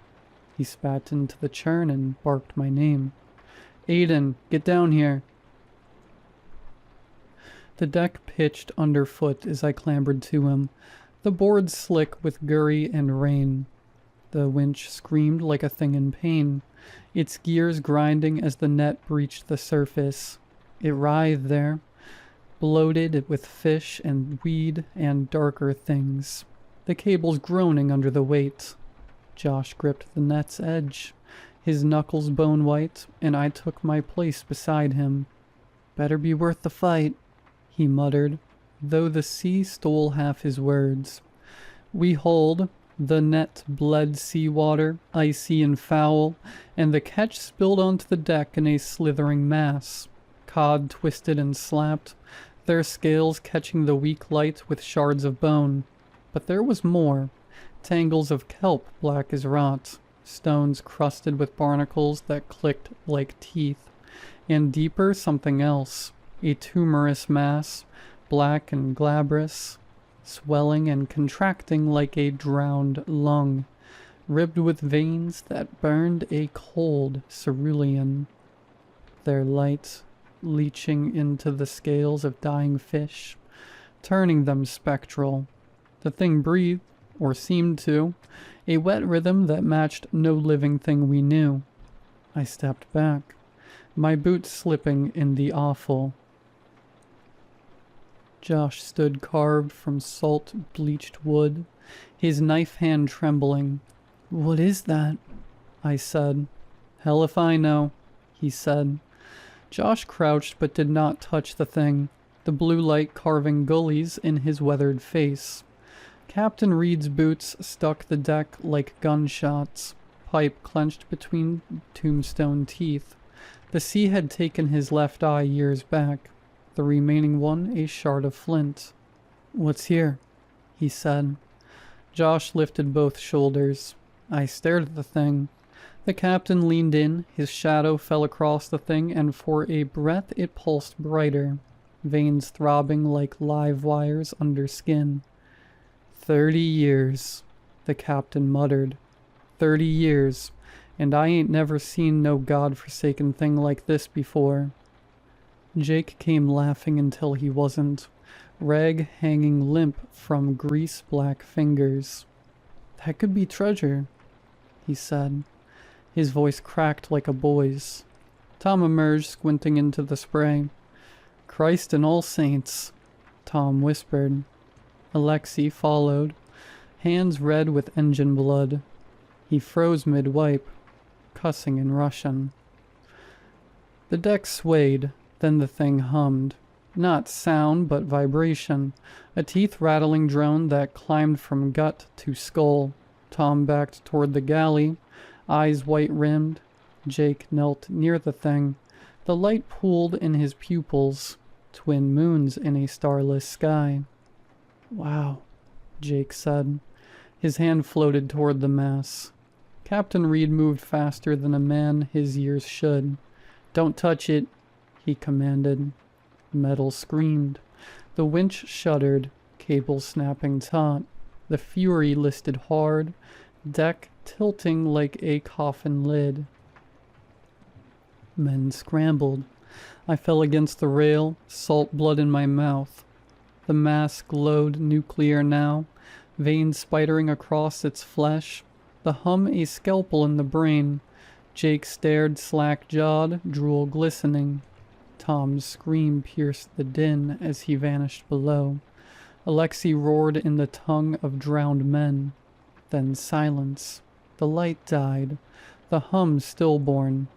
He spat into the churn and barked my name. "Aiden, get down here." The deck pitched underfoot as I clambered to him, the boards slick with gurry and rain. The winch screamed like a thing in pain, its gears grinding as the net breached the surface. It writhed there, bloated with fish and weed and darker things. the cables groaning under the weight. Josh gripped the net's edge, his knuckles bone white, and I took my place beside him. "Better be worth the fight," he muttered, though the sea stole half his words. We hauled. The net bled seawater, icy and foul, and the catch spilled onto the deck in a slithering mass. Cod twisted and slapped, their scales catching the weak light with shards of bone. But there was more. Tangles of kelp black as rot, stones crusted with barnacles that clicked like teeth, and deeper something else, a tumorous mass, black and glabrous, swelling and contracting like a drowned lung, ribbed with veins that burned a cold cerulean, their light leaching into the scales of dying fish, turning them spectral. The thing breathed, or seemed to, a wet rhythm that matched no living thing we knew. I stepped back, my boots slipping in the offal. Josh stood carved from salt-bleached wood, his knife hand trembling. "What is that?" I said. "Hell if I know," he said. Josh crouched but did not touch the thing, the blue light carving gullies in his weathered face. Captain Reed's boots stuck the deck like gunshots, pipe clenched between tombstone teeth. The sea had taken his left eye years back, the remaining one a shard of flint. "What's here?" he said. Josh lifted both shoulders. I stared at the thing. The captain leaned in, his shadow fell across the thing, and for a breath it pulsed brighter, veins throbbing like live wires under skin. 30 years, the captain muttered. 30 years, and I ain't never seen no god-forsaken thing like this before. Jake came laughing until he wasn't, rag hanging limp from grease-black fingers. "That could be treasure," he said. His voice cracked like a boy's. Tom emerged, squinting into the spray. "Christ and all saints," Tom whispered. Alexei followed, hands red with engine blood. He froze mid-wipe, cussing in Russian. The deck swayed, then the thing hummed. Not sound, but vibration. A teeth-rattling drone that climbed from gut to skull. Tom backed toward the galley, eyes white-rimmed. Jake knelt near the thing. The light pooled in his pupils, twin moons in a starless sky. "Wow," Jake said. His hand floated toward the mass. Captain Reed moved faster than a man his years should. "Don't touch it," he commanded. Metal screamed. The winch shuddered, cable snapping taut. The Fury listed hard, deck tilting like a coffin lid. Men scrambled. I fell against the rail, salt blood in my mouth. The mass glowed nuclear now, veins spidering across its flesh, the hum a scalpel in the brain. Jake stared slack-jawed, drool glistening. Tom's scream pierced the din as he vanished below. Alexei roared in the tongue of drowned men. Then silence. The light died, the hum stillborn.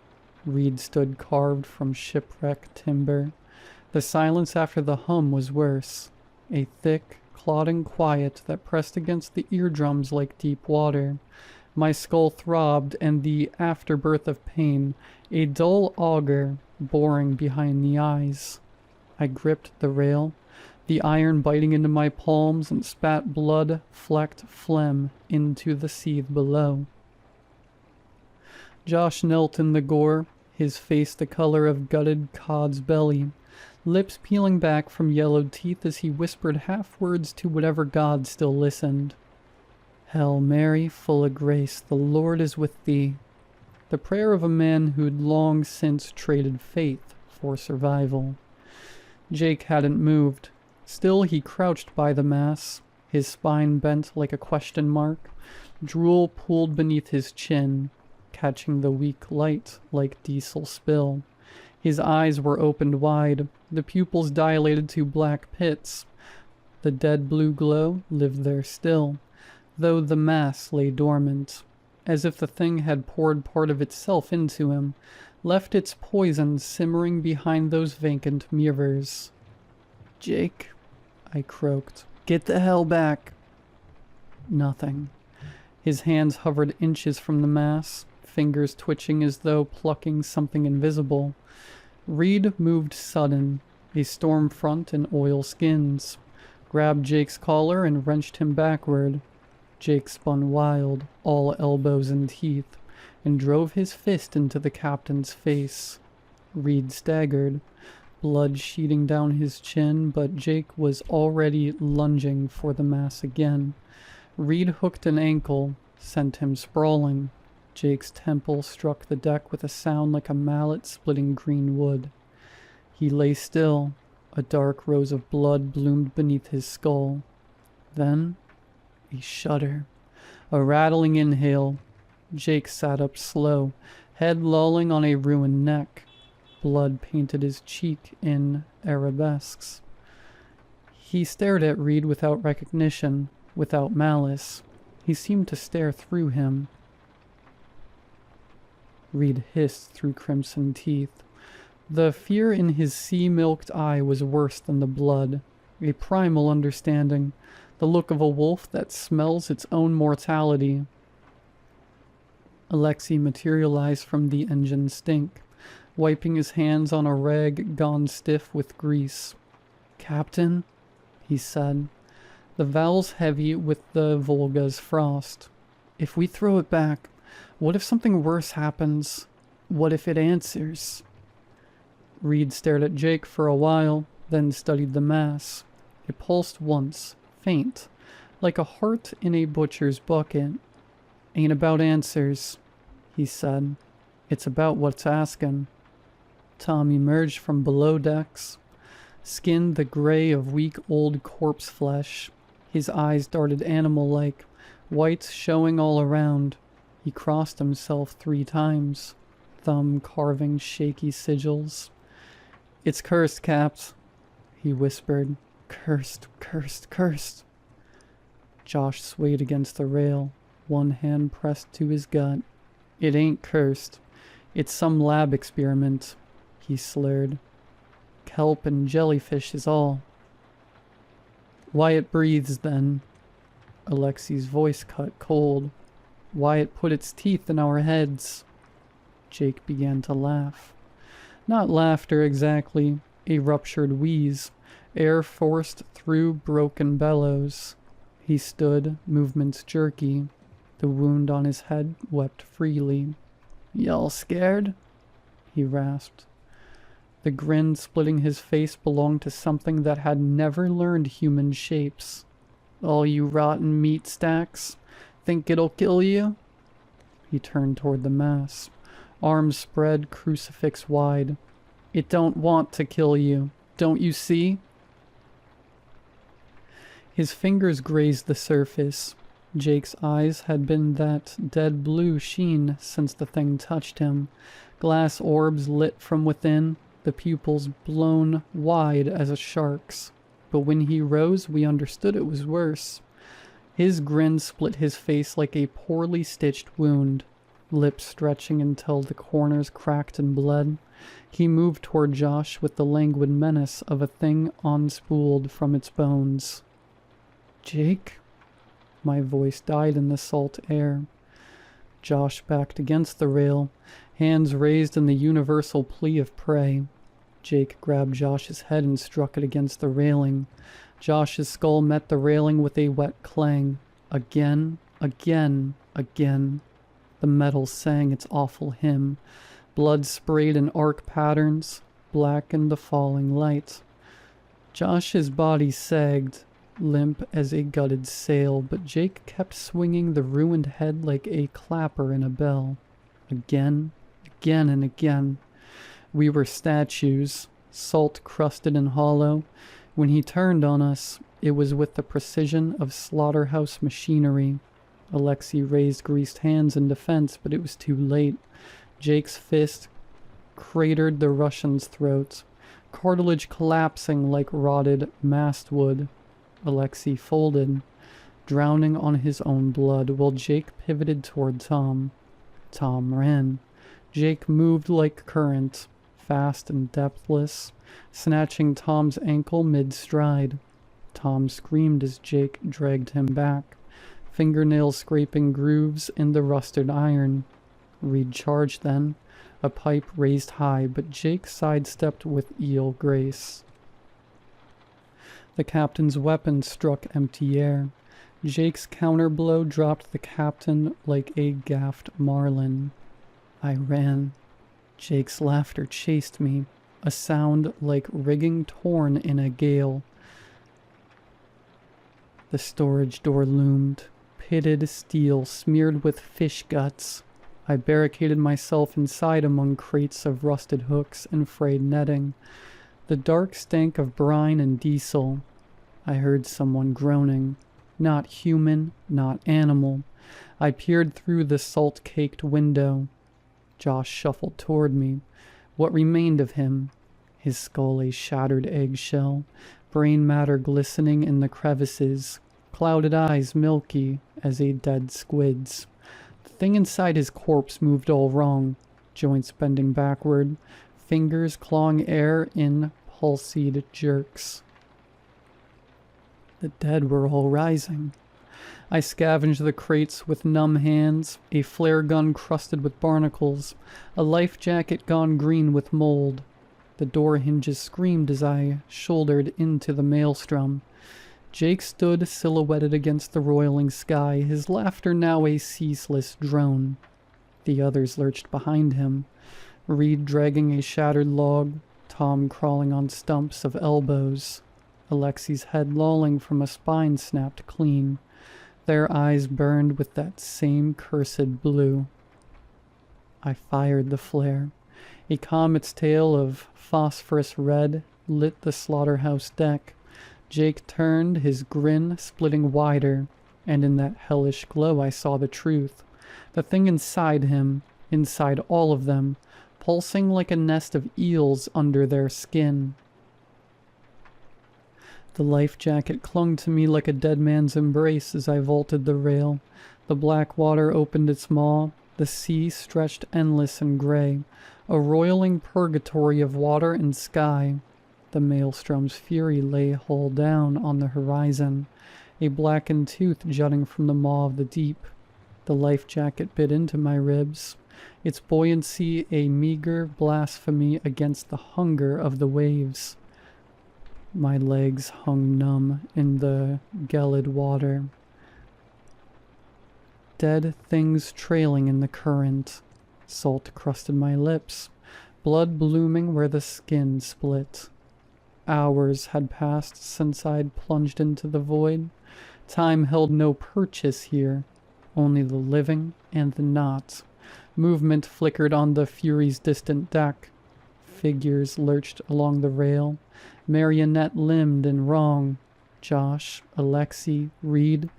Reed stood carved from shipwreck timber. The silence after the hum was worse. A thick, clodding quiet that pressed against the eardrums like deep water. My skull throbbed, and the afterbirth of pain, a dull auger, boring behind the eyes. I gripped the rail, the iron biting into my palms, and spat blood-flecked phlegm into the seethe below. Josh knelt in the gore, his face the color of gutted cod's belly, lips peeling back from yellowed teeth as he whispered half-words to whatever god still listened. "Hail Mary, full of grace, the Lord is with thee." The prayer of a man who'd long since traded faith for survival. Jake hadn't moved. Still he crouched by the mass, his spine bent like a question mark. Drool pooled beneath his chin, catching the weak light like diesel spill. His eyes were opened wide, the pupils dilated to black pits. The dead blue glow lived there still, though the mass lay dormant, as if the thing had poured part of itself into him, left its poison simmering behind those vacant mirrors. "Jake," I croaked, "get the hell back." Nothing. His hands hovered inches from the mass, fingers twitching as though plucking something invisible. Reed moved sudden, a storm front in oilskins, grabbed Jake's collar and wrenched him backward. Jake spun wild, all elbows and teeth, and drove his fist into the captain's face. Reed staggered, blood sheeting down his chin, but Jake was already lunging for the mass again. Reed hooked an ankle, sent him sprawling. Jake's temple struck the deck with a sound like a mallet splitting green wood. He lay still. A dark rose of blood bloomed beneath his skull. Then, a shudder. A rattling inhale. Jake sat up slow, head lolling on a ruined neck. Blood painted his cheek in arabesques. He stared at Reed without recognition, without malice. He seemed to stare through him. Reed hissed through crimson teeth. The fear in his sea-milked eye was worse than the blood. A primal understanding, the look of a wolf that smells its own mortality. Alexei materialized from the engine stink, wiping his hands on a rag gone stiff with grease. "Captain," he said, the vowels heavy with the Volga's frost. "If we throw it back, what if something worse happens? What if it answers?" Reed stared at Jake for a while, then studied the mass. It pulsed once, faint, like a heart in a butcher's bucket. "Ain't about answers," he said. "It's about what's asking." Tom emerged from below decks, skin the gray of week-old corpse flesh. His eyes darted animal-like, whites showing all around. He crossed himself 3 times, thumb carving shaky sigils. "It's cursed, Capt," he whispered. "Cursed, cursed, cursed." Josh swayed against the rail, one hand pressed to his gut. "It ain't cursed. It's some lab experiment," he slurred. "Kelp and jellyfish is all." "Why it breathes, then." Alexei's voice cut cold. "Why it put its teeth in our heads." Jake began to laugh. Not laughter exactly, a ruptured wheeze, air forced through broken bellows. He stood, movements jerky. The wound on his head wept freely. "Y'all scared?" he rasped. The grin splitting his face belonged to something that had never learned human shapes. "All you rotten meat stacks, think it'll kill you?" He turned toward the mass, arms spread crucifix wide. "It don't want to kill you, don't you see?" His fingers grazed the surface. Jake's eyes had been that dead blue sheen since the thing touched him. Glass orbs lit from within, the pupils blown wide as a shark's. But when he rose, we understood it was worse. His grin split his face like a poorly stitched wound, lips stretching until the corners cracked and bled. He moved toward Josh with the languid menace of a thing unspooled from its bones. "Jake?" My voice died in the salt air. Josh backed against the rail, hands raised in the universal plea of prey. Jake grabbed Josh's head and struck it against the railing. Josh's skull met the railing with a wet clang. Again, again, again. The metal sang its awful hymn. Blood sprayed in arc patterns, blackened the falling light. Josh's body sagged, limp as a gutted sail, but Jake kept swinging the ruined head like a clapper in a bell. Again, again, and again. We were statues, salt-crusted and hollow. When he turned on us, it was with the precision of slaughterhouse machinery. Alexei raised greased hands in defense, but it was too late. Jake's fist cratered the Russian's throat, cartilage collapsing like rotted mastwood. Alexei folded. drowning on his own blood while Jake pivoted toward Tom. Tom ran. Jake moved like current, fast and depthless, snatching Tom's ankle mid-stride. Tom screamed as Jake dragged him back, fingernails scraping grooves in the rusted iron. Reed charged then, a pipe raised high, but Jake sidestepped with eel grace. The captain's weapon struck empty air. Jake's counterblow dropped the captain like a gaffed marlin. I ran. Jake's laughter chased me, a sound like rigging torn in a gale. The storage door loomed, pitted steel smeared with fish guts. I barricaded myself inside among crates of rusted hooks and frayed netting. The dark stank of brine and diesel. I heard someone groaning. Not human, not animal. I peered through the salt-caked window. Josh shuffled toward me. What remained of him? His skull a shattered eggshell, brain matter glistening in the crevices, clouded eyes milky as a dead squid's. The thing inside his corpse moved all wrong, joints bending backward, fingers clawing air in pulsed jerks. The dead were all rising. I scavenged the crates with numb hands, a flare gun crusted with barnacles, a life jacket gone green with mold. The door hinges screamed as I shouldered into the maelstrom. Jake stood silhouetted against the roiling sky, his laughter now a ceaseless drone. The others lurched behind him, Reed dragging a shattered log, Tom crawling on stumps of elbows, Alexi's head lolling from a spine snapped clean. Their eyes burned with that same cursed blue. I fired the flare. A comet's tail of phosphorus red lit the slaughterhouse deck. Jake turned, his grin splitting wider, and in that hellish glow I saw the truth. The thing inside him, inside all of them, pulsing like a nest of eels under their skin. The life jacket clung to me like a dead man's embrace as I vaulted the rail. The black water opened its maw. The sea stretched endless and gray, a roiling purgatory of water and sky. The maelstrom's fury lay hull down on the horizon, a blackened tooth jutting from the maw of the deep. The life jacket bit into my ribs, its buoyancy a meager blasphemy against the hunger of the waves. My legs hung numb in the gelid water. Dead things trailing in the current. Salt crusted my lips, blood blooming where the skin split. Hours had passed since I'd plunged into the void. Time held no purchase here, only the living and the not. Movement flickered on the Fury's distant deck. Figures lurched along the rail, marionette-limbed and wrong. Josh, Alexi, Reed,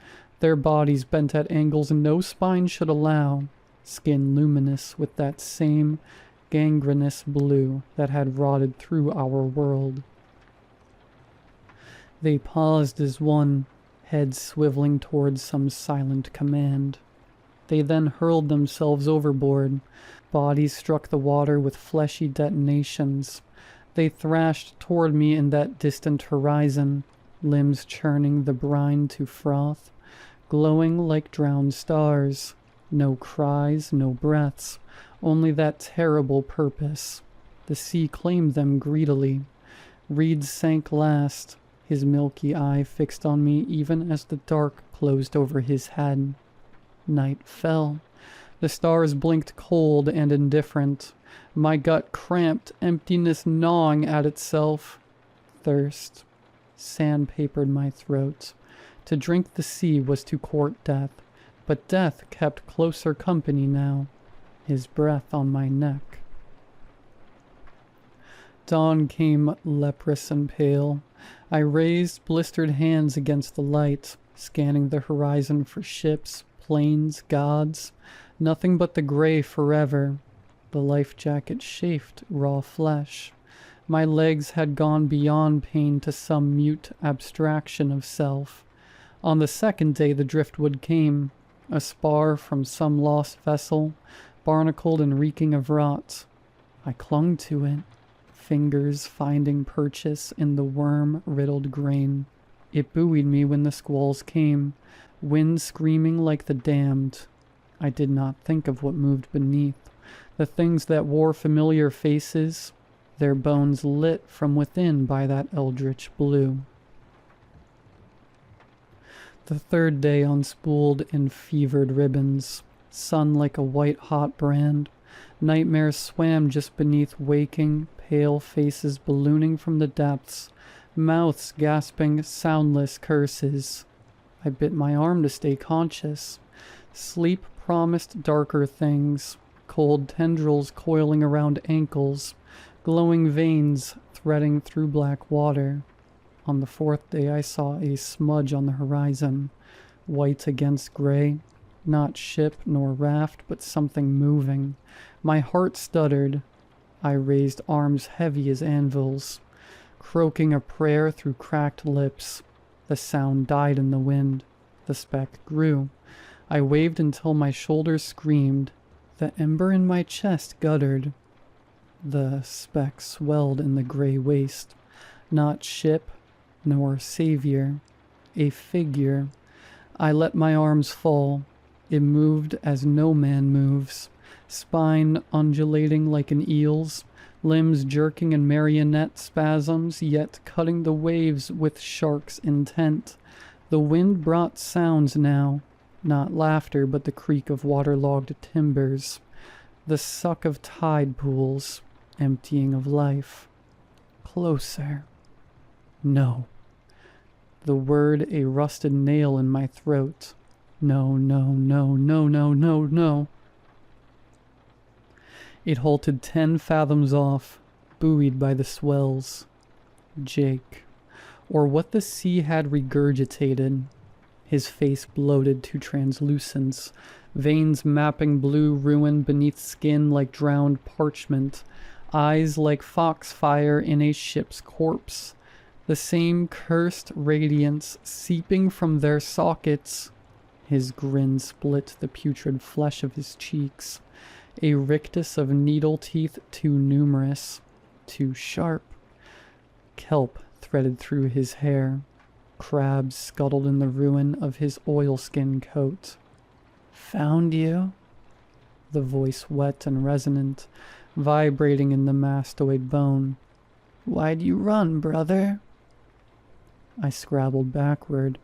their bodies bent at angles no spine should allow, skin luminous with that same gangrenous blue that had rotted through our world. They paused as one, heads swiveling towards some silent command. They then hurled themselves overboard. Bodies struck the water with fleshy detonations. They thrashed toward me in that distant horizon, limbs churning the brine to froth, glowing like drowned stars. No cries, no breaths, only that terrible purpose. The sea claimed them greedily. Reed sank last, his milky eye fixed on me even as the dark closed over his head. Night fell. The stars blinked cold and indifferent. My gut cramped, emptiness gnawing at itself. Thirst sandpapered my throat. To drink the sea was to court death, but death kept closer company now, his breath on my neck. Dawn came leprous and pale. I raised blistered hands against the light, scanning the horizon for ships, planes, gods. Nothing but the gray forever. The life jacket chafed raw flesh. My legs had gone beyond pain to some mute abstraction of self. On the second day the driftwood came, a spar from some lost vessel, barnacled and reeking of rot. I clung to it, fingers finding purchase in the worm-riddled grain. It buoyed me when the squalls came, wind screaming like the damned. I did not think of what moved beneath, the things that wore familiar faces, their bones lit from within by that eldritch blue. The third day unspooled in fevered ribbons, sun like a white-hot brand. Nightmares swam just beneath waking, pale faces ballooning from the depths, mouths gasping soundless curses. I bit my arm to stay conscious. Sleep promised darker things, cold tendrils coiling around ankles, glowing veins threading through black water. On the fourth day I saw a smudge on the horizon, white against gray, not ship nor raft, but something moving. My heart stuttered. I raised arms heavy as anvils, croaking a prayer through cracked lips. The sound died in the wind. The speck grew. I waved until my shoulders screamed. The ember in my chest guttered. The speck swelled in the gray waste. Not ship, nor savior. A figure. I let my arms fall. It moved as no man moves, spine undulating like an eel's, limbs jerking in marionette spasms, yet cutting the waves with shark's intent. The wind brought sounds now, not laughter but the creak of waterlogged timbers, the suck of tide pools, emptying of life. Closer. No. The word a rusted nail in my throat. No, no, no, no, no, no, no. It halted 10 fathoms off, buoyed by the swells. Jake, or what the sea had regurgitated. His face bloated to translucence, veins mapping blue ruin beneath skin like drowned parchment, eyes like foxfire in a ship's corpse. The same cursed radiance seeping from their sockets. His grin split the putrid flesh of his cheeks, a rictus of needle teeth too numerous, too sharp. Kelp threaded through his hair. Crabs scuttled in the ruin of his oilskin coat. Found you? The voice wet and resonant, vibrating in the mastoid bone. Why'd you run, brother? I scrabbled backward,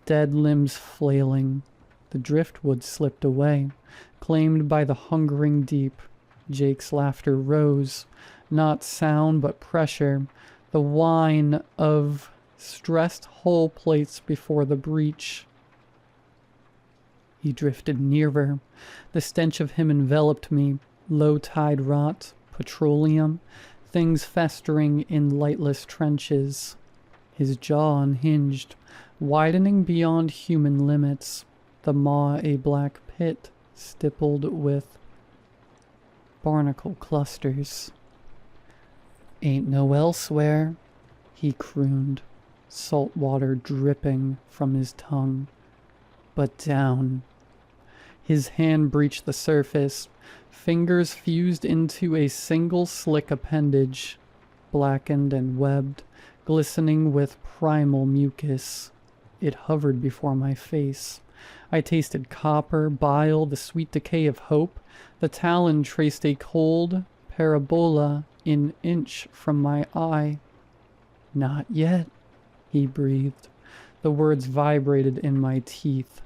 dead limbs flailing. The driftwood slipped away, claimed by the hungering deep. Jake's laughter rose, not sound but pressure, the whine of stressed hull plates before the breach. He drifted nearer. The stench of him enveloped me, low-tide rot, petroleum, things festering in lightless trenches. His jaw unhinged, widening beyond human limits, the maw a black pit stippled with barnacle clusters. Ain't no elsewhere, he crooned, salt water dripping from his tongue. But down. His hand breached the surface, fingers fused into a single slick appendage, blackened and webbed, glistening with primal mucus. It hovered before my face. I tasted copper, bile, the sweet decay of hope. The talon traced a cold parabola an inch from my eye. Not yet, he breathed. The words vibrated in my teeth.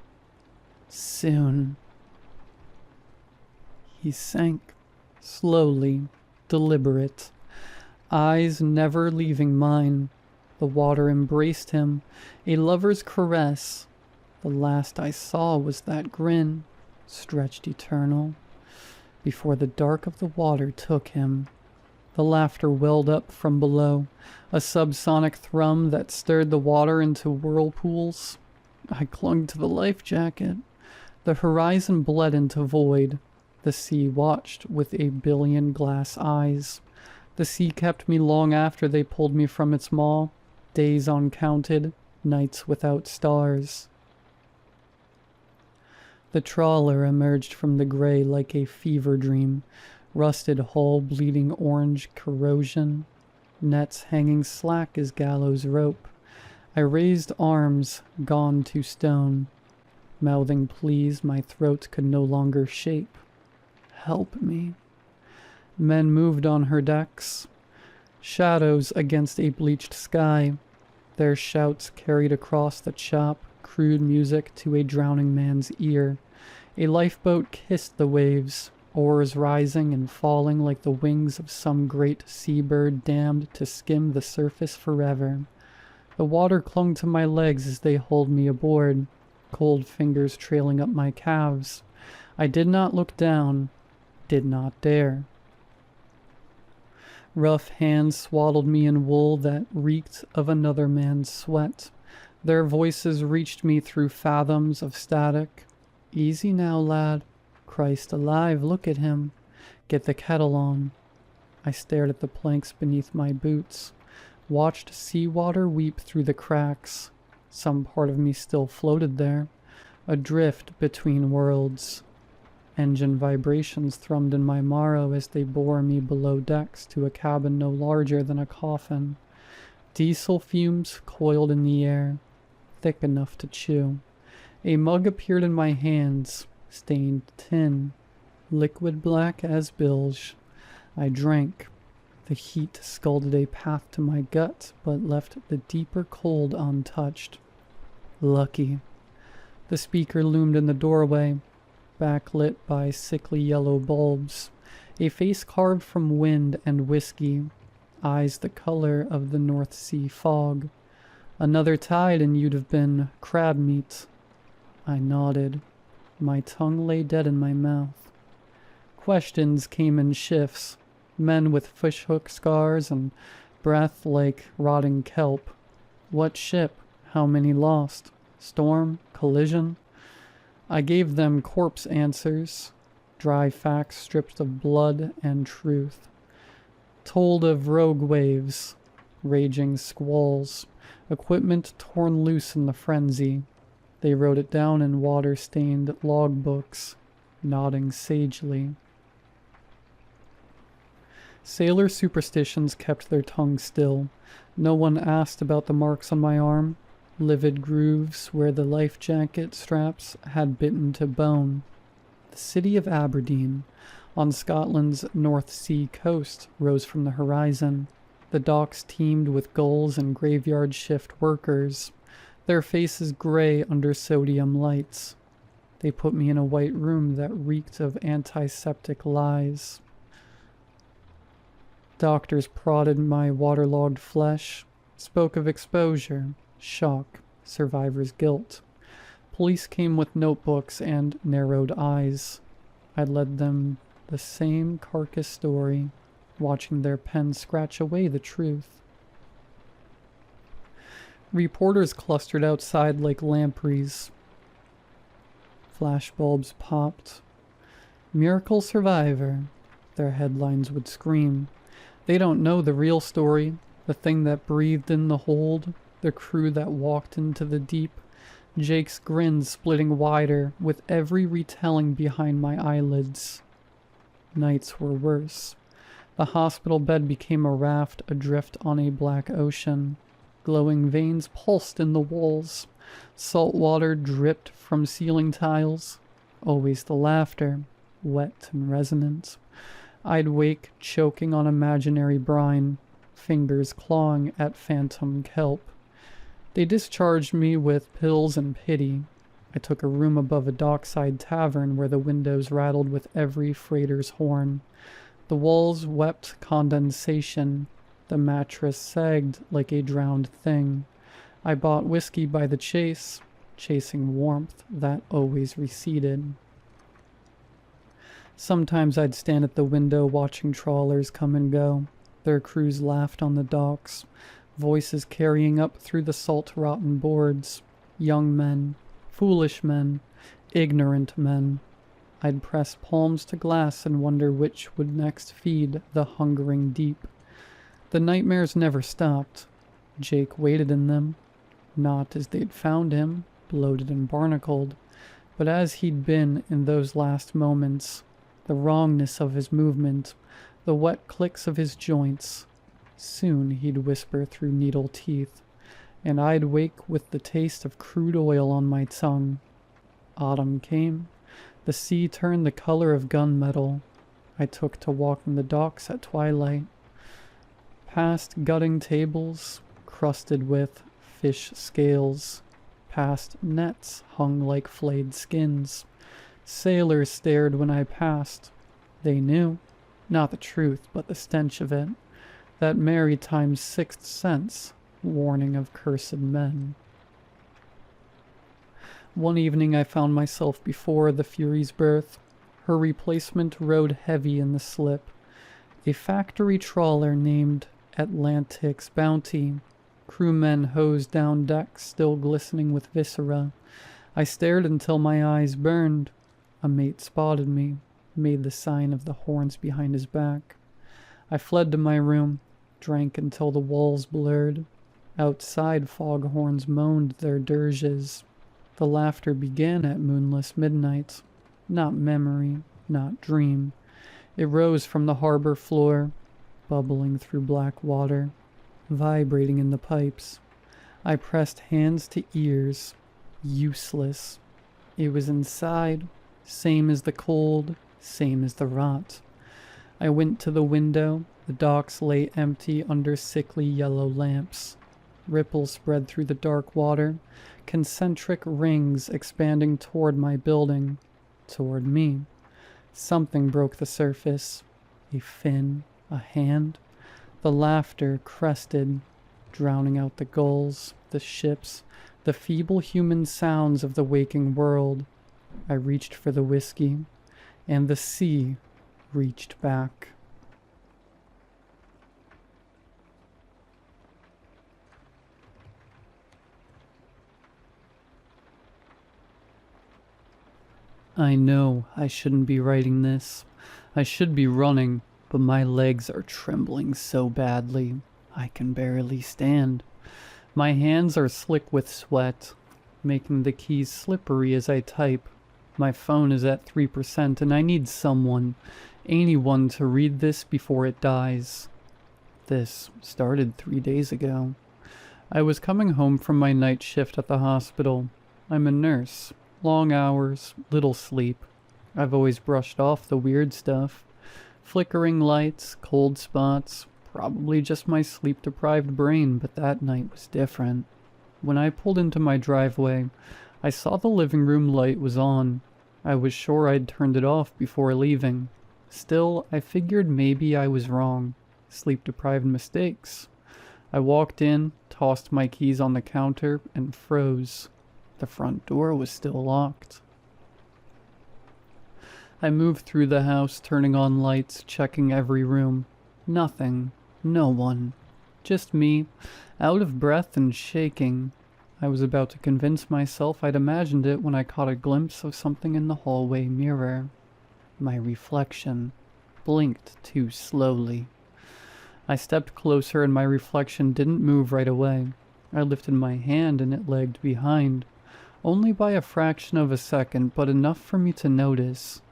Soon. He sank, slowly, deliberate, eyes never leaving mine. The water embraced him, a lover's caress. The last I saw was that grin, stretched eternal, before the dark of the water took him. The laughter welled up from below, a subsonic thrum that stirred the water into whirlpools. I clung to the life jacket. The horizon bled into void. The sea watched with a billion glass eyes. The sea kept me long after they pulled me from its maw, days uncounted, nights without stars. The trawler emerged from the gray like a fever dream, rusted hull bleeding orange corrosion, nets hanging slack as gallows rope. I raised arms, gone to stone, mouthing pleas my throat could no longer shape. Help me. Men moved on her decks, shadows against a bleached sky. Their shouts carried across the chop, crude music to a drowning man's ear. A lifeboat kissed the waves, oars rising and falling like the wings of some great seabird damned to skim the surface forever. The water clung to my legs as they hauled me aboard, cold fingers trailing up my calves. I did not look down, did not dare. Rough hands swaddled me in wool that reeked of another man's sweat. Their voices reached me through fathoms of static. Easy now, lad. Christ alive, look at him. Get the kettle on. I stared at the planks beneath my boots, watched seawater weep through the cracks. Some part of me still floated there, adrift between worlds. Engine vibrations thrummed in my marrow as they bore me below decks to a cabin no larger than a coffin. Diesel fumes coiled in the air, thick enough to chew. A mug appeared in my hands, stained tin, liquid black as bilge. I drank. The heat scalded a path to my gut, but left the deeper cold untouched. Lucky. The speaker loomed in the doorway, backlit by sickly yellow bulbs, a face carved from wind and whiskey, eyes the color of the North Sea fog. Another tide and you'd have been crab meat. I nodded. My tongue lay dead in my mouth. Questions came in shifts, men with fishhook scars and breath like rotting kelp. What ship? How many lost? Storm? Collision? I gave them corpse answers, dry facts stripped of blood and truth. Told of rogue waves, raging squalls, equipment torn loose in the frenzy. They wrote it down in water-stained logbooks, nodding sagely. Sailor superstitions kept their tongues still. No one asked about the marks on my arm, livid grooves where the life jacket straps had bitten to bone. The city of Aberdeen, on Scotland's North Sea coast, rose from the horizon. The docks teemed with gulls and graveyard shift workers, their faces gray under sodium lights. They put me in a white room that reeked of antiseptic lies. Doctors prodded my waterlogged flesh, spoke of exposure, shock, survivor's guilt. Police came with notebooks and narrowed eyes. I led them the same carcass story, watching their pens scratch away the truth. Reporters clustered outside like lampreys. Flashbulbs popped. Miracle survivor, their headlines would scream. They don't know the real story, the thing that breathed in the hold, the crew that walked into the deep. Jake's grin splitting wider with every retelling behind my eyelids. Nights were worse. The hospital bed became a raft adrift on a black ocean. Glowing veins pulsed in the walls. Salt water dripped from ceiling tiles. Always the laughter, wet and resonant. I'd wake choking on imaginary brine, fingers clawing at phantom kelp. They discharged me with pills and pity. I took a room above a dockside tavern where the windows rattled with every freighter's horn. The walls wept condensation. The mattress sagged like a drowned thing. I bought whiskey by the chase, chasing warmth that always receded. Sometimes I'd stand at the window watching trawlers come and go. Their crews laughed on the docks, voices carrying up through the salt-rotten boards. Young men, foolish men, ignorant men. I'd press palms to glass and wonder which would next feed the hungering deep. The nightmares never stopped. Jake waited in them, not as they'd found him, bloated and barnacled, But as he'd been in those last moments, the wrongness of his movement, the wet clicks of his joints, soon he'd whisper through needle teeth, and I'd wake with the taste of crude oil on my tongue. Autumn came. The sea turned the color of gunmetal. I took to walking the docks at twilight, past gutting tables crusted with fish scales, past nets hung like flayed skins. Sailors stared when I passed. They knew, not the truth, but the stench of it, that maritime's sixth sense, warning of cursed men. One evening I found myself before the Fury's berth. Her replacement rode heavy in the slip, a factory trawler named Atlantic's Bounty. Crewmen hosed down decks still glistening with viscera. I stared until my eyes burned. A mate spotted me, made the sign of the horns behind his back. I fled to my room, drank until the walls blurred. Outside, foghorns moaned their dirges. The laughter began at moonless midnight. Not memory, not dream. It rose from the harbor floor, bubbling through black water, vibrating in the pipes. I pressed hands to ears. Useless. It was inside, same as the cold, same as the rot. I went to the window. The docks lay empty under sickly yellow lamps. Ripples spread through the dark water, concentric rings expanding toward my building, toward me. Something broke the surface. A fin, a hand. The laughter crested, drowning out the gulls, the ships, the feeble human sounds of the waking world. I reached for the whiskey, and the sea reached back. I know I shouldn't be writing this. I should be running, but my legs are trembling so badly I can barely stand. My hands are slick with sweat, making the keys slippery as I type. My phone is at 3% and I need someone, anyone, to read this before it dies. This started 3 days ago. I was coming home from my night shift at the hospital. I'm a nurse. Long hours, little sleep. I've always brushed off the weird stuff. Flickering lights, cold spots, probably just my sleep-deprived brain, but that night was different. When I pulled into my driveway, I saw the living room light was on. I was sure I'd turned it off before leaving. Still, I figured maybe I was wrong. Sleep-deprived mistakes. I walked in, tossed my keys on the counter, and froze. The front door was still locked. I moved through the house, turning on lights, checking every room. Nothing. No one. Just me, out of breath and shaking. I was about to convince myself I'd imagined it when I caught a glimpse of something in the hallway mirror. My reflection blinked too slowly. I stepped closer and my reflection didn't move right away. I lifted my hand and it lagged behind. Only by a fraction of a second, but enough for me to notice.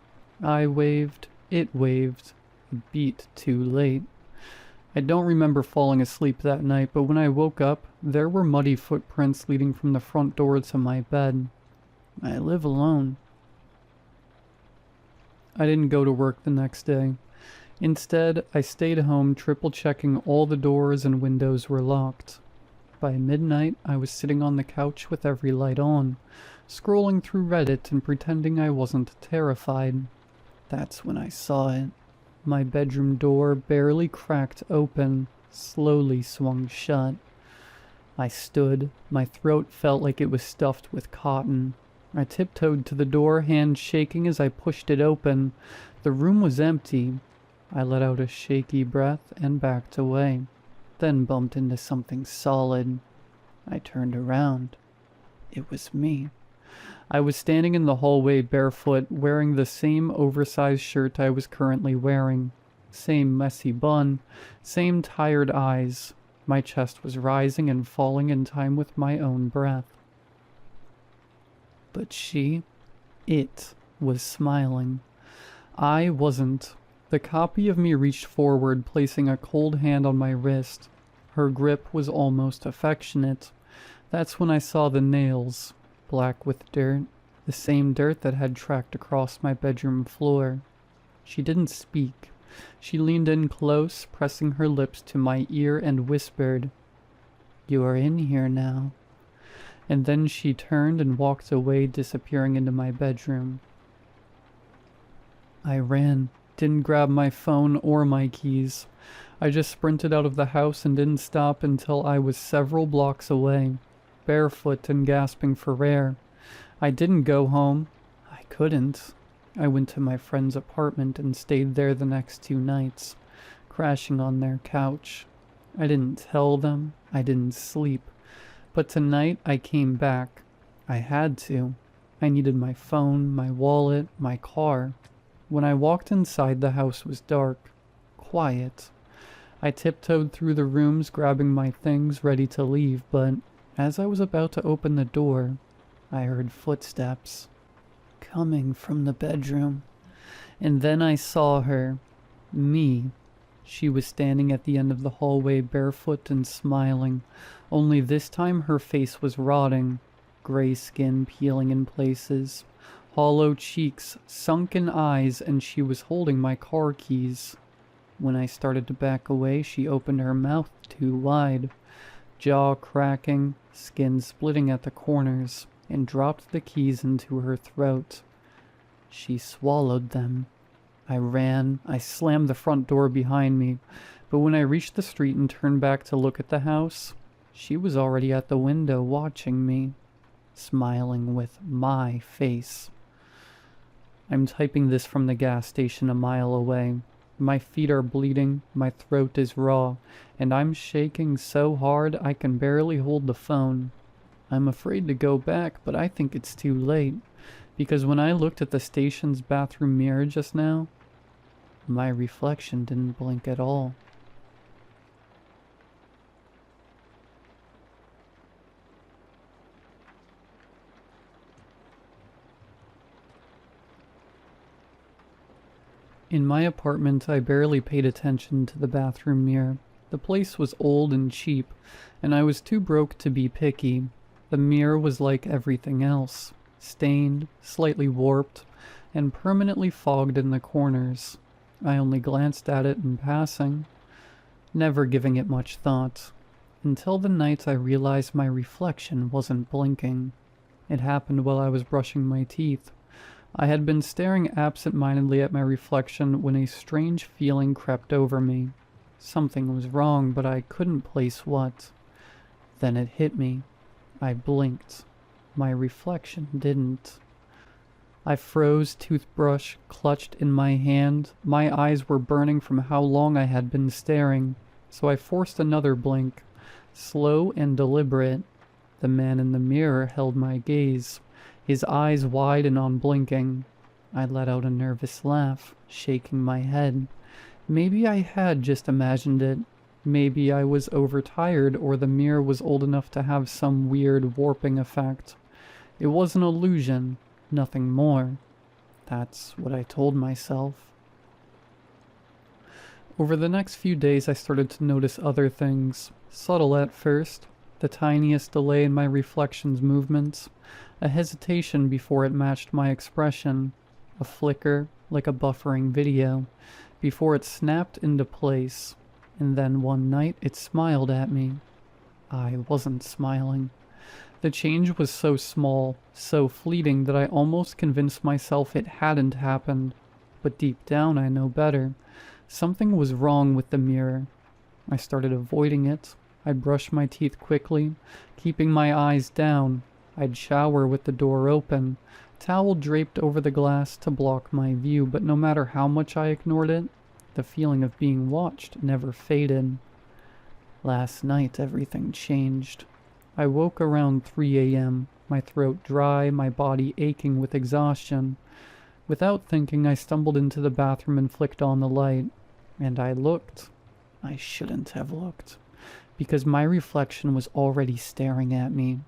I waved, it waved, a beat too late. I don't remember falling asleep that night, but when I woke up, there were muddy footprints leading from the front door to my bed. I live alone. I didn't go to work the next day. Instead, I stayed home, triple-checking all the doors and windows were locked. By midnight, I was sitting on the couch with every light on, scrolling through Reddit and pretending I wasn't terrified. That's when I saw it. My bedroom door, barely cracked open, slowly swung shut. I stood. My throat felt like it was stuffed with cotton. I tiptoed to the door, hand shaking as I pushed it open. The room was empty. I let out a shaky breath and backed away, then bumped into something solid. I turned around. It was me. I was standing in the hallway barefoot, wearing the same oversized shirt I was currently wearing. Same messy bun, same tired eyes. My chest was rising and falling in time with my own breath. But she It was smiling. I wasn't. The copy of me reached forward, placing a cold hand on my wrist. Her grip was almost affectionate. That's when I saw the nails, black with dirt, the same dirt that had tracked across my bedroom floor. She didn't speak. She leaned in close, pressing her lips to my ear and whispered, "You are in here now." And then she turned and walked away, disappearing into my bedroom. I ran, didn't grab my phone or my keys. I just sprinted out of the house and didn't stop until I was several blocks away, barefoot and gasping for air. I didn't go home. I couldn't. I went to my friend's apartment and stayed there the next 2 nights, crashing on their couch. I didn't tell them. I didn't sleep. But tonight I came back. I had to. I needed my phone, my wallet, my car. When I walked inside, the house was dark, quiet. I tiptoed through the rooms, grabbing my things, ready to leave, but as I was about to open the door, I heard footsteps coming from the bedroom. And then I saw her, me. She was standing at the end of the hallway, barefoot and smiling, only this time her face was rotting, gray skin peeling in places, hollow cheeks, sunken eyes, and she was holding my car keys. When I started to back away, she opened her mouth too wide, jaw cracking, skin splitting at the corners, and dropped the keys into her throat. She swallowed them. I ran. I slammed the front door behind me, but when I reached the street and turned back to look at the house, she was already at the window watching me, smiling with my face. I'm typing this from the gas station a mile away. My feet are bleeding, my throat is raw, and I'm shaking so hard I can barely hold the phone. I'm afraid to go back, but I think it's too late, because when I looked at the station's bathroom mirror just now, my reflection didn't blink at all. In my apartment, I barely paid attention to the bathroom mirror. The place was old and cheap, and I was too broke to be picky. The mirror was like everything else, stained, slightly warped, and permanently fogged in the corners. I only glanced at it in passing, never giving it much thought, until the night I realized my reflection wasn't blinking. It happened while I was brushing my teeth. I had been staring absent-mindedly at my reflection when a strange feeling crept over me. Something was wrong, but I couldn't place what. Then it hit me. I blinked. My reflection didn't. I froze, toothbrush clutched in my hand. My eyes were burning from how long I had been staring, so I forced another blink, slow and deliberate. The man in the mirror held my gaze, his eyes wide and unblinking. I let out a nervous laugh, shaking my head. Maybe I had just imagined it. Maybe I was overtired, or the mirror was old enough to have some weird warping effect. It was an illusion, nothing more. That's what I told myself. Over the next few days, I started to notice other things. Subtle at first, the tiniest delay in my reflection's movements, a hesitation before it matched my expression, a flicker like a buffering video, before it snapped into place, and then one night it smiled at me. I wasn't smiling. The change was so small, so fleeting that I almost convinced myself it hadn't happened, but deep down I know better. Something was wrong with the mirror. I started avoiding it. I'd brush my teeth quickly, keeping my eyes down. I'd shower with the door open, towel draped over the glass to block my view, but no matter how much I ignored it, the feeling of being watched never faded. Last night, everything changed. I woke around 3 a.m., my throat dry, my body aching with exhaustion. Without thinking, I stumbled into the bathroom and flicked on the light. And I looked. I shouldn't have looked, because my reflection was already staring at me.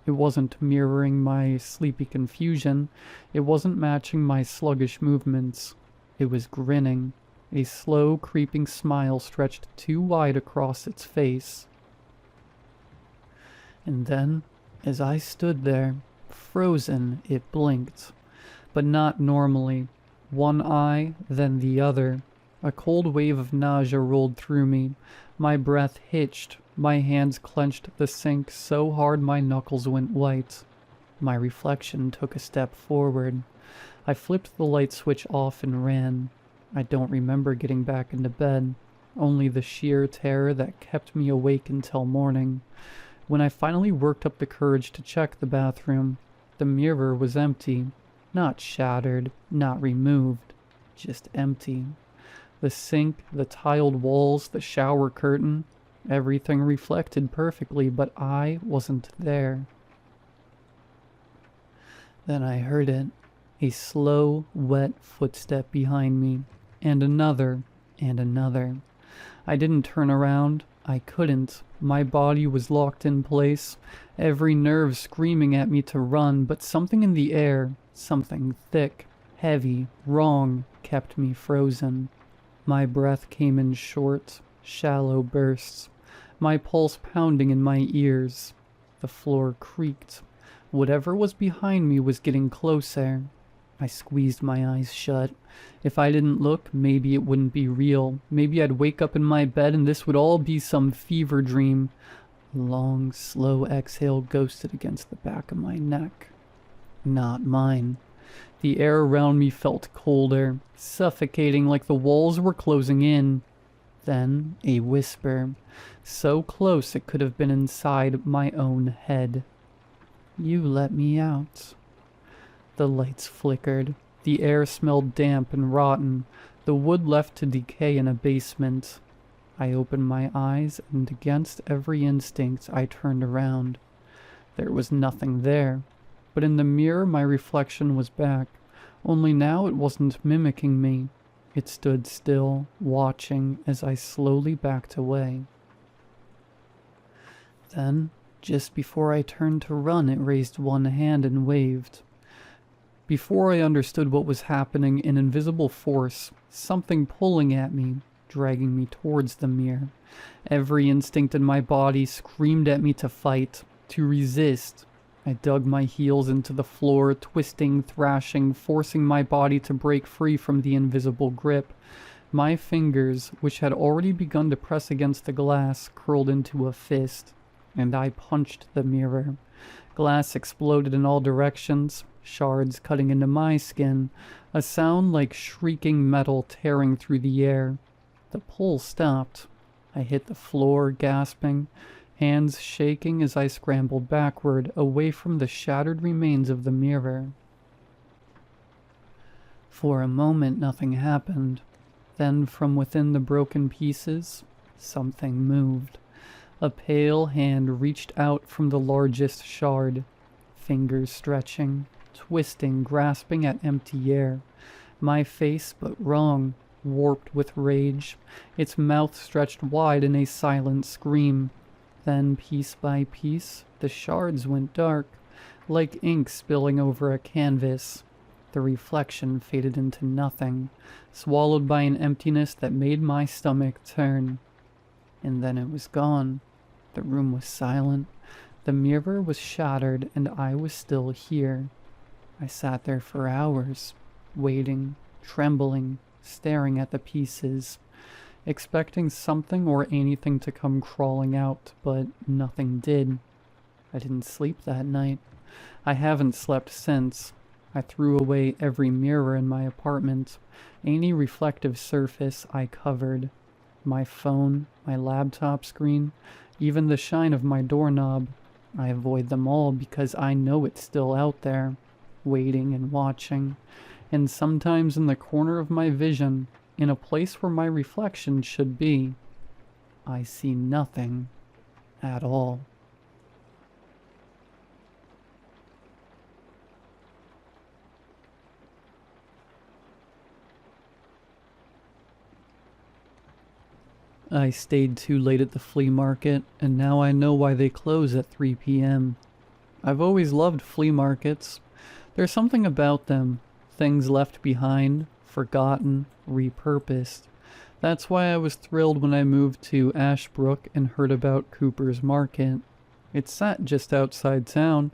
It It wasn't mirroring my sleepy confusion. It wasn't matching my sluggish movements. It was grinning. A slow, creeping smile stretched too wide across its face. And then, as I stood there, frozen, it blinked. But not normally. One eye, then the other. A cold wave of nausea rolled through me. My breath hitched. My hands clenched the sink so hard my knuckles went white. My reflection took a step forward. I flipped the light switch off and ran. I don't remember getting back into bed, only the sheer terror that kept me awake until morning. When I finally worked up the courage to check the bathroom, the mirror was empty. Not shattered, not removed, just empty. The sink, the tiled walls, the shower curtain, everything reflected perfectly, but I wasn't there. Then I heard it, a slow, wet footstep behind me, and another, and another. I didn't turn around. I couldn't. My body was locked in place, every nerve screaming at me to run, but something in the air, something thick, heavy, wrong, kept me frozen. My breath came in short, shallow bursts, my pulse pounding in my ears. The floor creaked. Whatever was behind me was getting closer. I squeezed my eyes shut. If I didn't look, maybe it wouldn't be real. Maybe I'd wake up in my bed and this would all be some fever dream. A long, slow exhale ghosted against the back of my neck. Not mine. The air around me felt colder, suffocating like the walls were closing in. Then a whisper, so close it could have been inside my own head. "You let me out." The lights flickered. The air smelled damp and rotten, the wood left to decay in a basement. I opened my eyes, and against every instinct I turned around. There was nothing there, but in the mirror my reflection was back, only now it wasn't mimicking me. It stood still, watching as I slowly backed away. Then, just before I turned to run, it raised one hand and waved. Before I understood what was happening, an invisible force, something pulling at me, dragging me towards the mirror. Every instinct in my body screamed at me to fight, to resist. I dug my heels into the floor, twisting, thrashing, forcing my body to break free from the invisible grip. My fingers, which had already begun to press against the glass, curled into a fist, and I punched the mirror. Glass exploded in all directions, shards cutting into my skin, a sound like shrieking metal tearing through the air. The pull stopped. I hit the floor, gasping, hands shaking as I scrambled backward, away from the shattered remains of the mirror. For a moment, nothing happened. Then, from within the broken pieces, something moved. A pale hand reached out from the largest shard, fingers stretching, twisting, grasping at empty air. My face, but wrong, warped with rage, its mouth stretched wide in a silent scream. Then, piece by piece, the shards went dark, like ink spilling over a canvas. The reflection faded into nothing, swallowed by an emptiness that made my stomach turn. And then it was gone. The room was silent. The mirror was shattered, and I was still here. I sat there for hours, waiting, trembling, staring at the pieces, expecting something or anything to come crawling out, but nothing did. I didn't sleep that night. I haven't slept since. I threw away every mirror in my apartment. Any reflective surface I covered. My phone, my laptop screen, even the shine of my doorknob. I avoid them all because I know it's still out there, waiting and watching, and sometimes in the corner of my vision, in a place where my reflection should be, I see nothing at all. I stayed too late at the flea market, and now I know why they close at 3 p.m. I've always loved flea markets. There's something about them. Things left behind, forgotten, repurposed. That's why I was thrilled when I moved to Ashbrook and heard about Cooper's Market. It sat just outside town,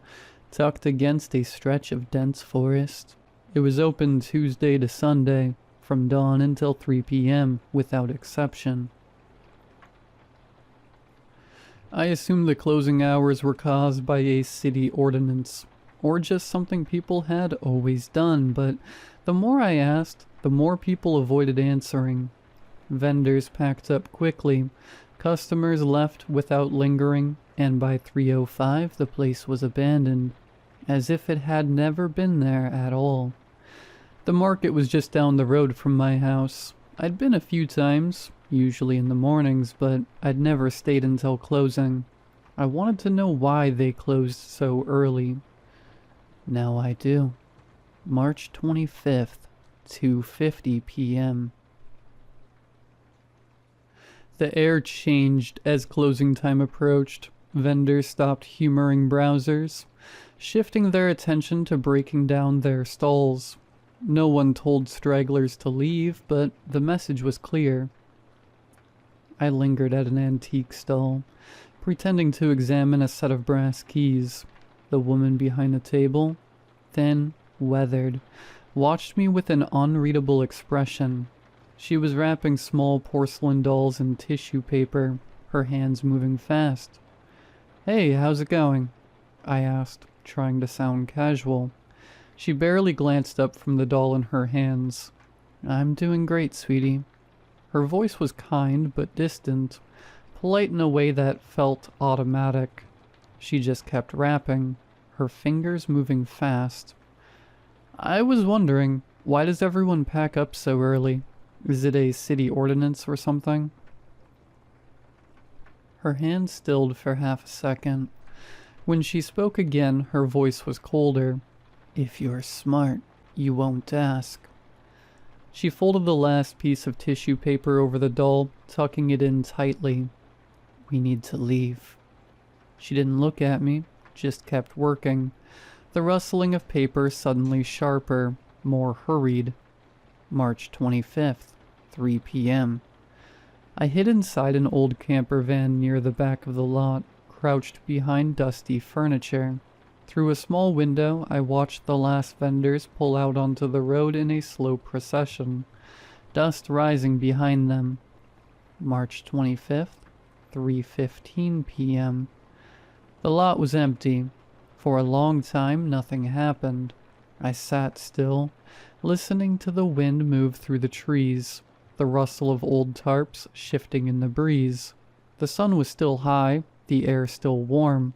tucked against a stretch of dense forest. It was open Tuesday to Sunday, from dawn until 3 p.m., without exception. I assumed the closing hours were caused by a city ordinance, or just something people had always done, but the more I asked, the more people avoided answering. Vendors packed up quickly, customers left without lingering, and by 3:05 the place was abandoned, as if it had never been there at all. The market was just down the road from my house. I'd been a few times, usually in the mornings, but I'd never stayed until closing. I wanted to know why they closed so early. Now I do. March 25th, 2:50 p.m. The air changed as closing time approached. Vendors stopped humoring browsers, shifting their attention to breaking down their stalls. No one told stragglers to leave, but the message was clear. I lingered at an antique stall, pretending to examine a set of brass keys. The woman behind the table, thin, weathered, watched me with an unreadable expression. She was wrapping small porcelain dolls in tissue paper, her hands moving fast. "Hey, how's it going?" I asked, trying to sound casual. She barely glanced up from the doll in her hands. "I'm doing great, sweetie." Her voice was kind but distant, polite in a way that felt automatic. She just kept wrapping, her fingers moving fast. I was wondering, why does everyone pack up so early? Is it a city ordinance or something? Her hand stilled for half a second. When she spoke again, her voice was colder. "If you're smart, you won't ask." She folded the last piece of tissue paper over the doll, tucking it in tightly. "We need to leave." She didn't look at me, just kept working. The rustling of paper suddenly sharper, more hurried. March 25th, 3 p.m. I hid inside an old camper van near the back of the lot, crouched behind dusty furniture. Through a small window, I watched the last vendors pull out onto the road in a slow procession, dust rising behind them. March 25th, 3:15 p.m. The lot was empty. For a long time, nothing happened. I sat still, listening to the wind move through the trees, the rustle of old tarps shifting in the breeze. The sun was still high, the air still warm.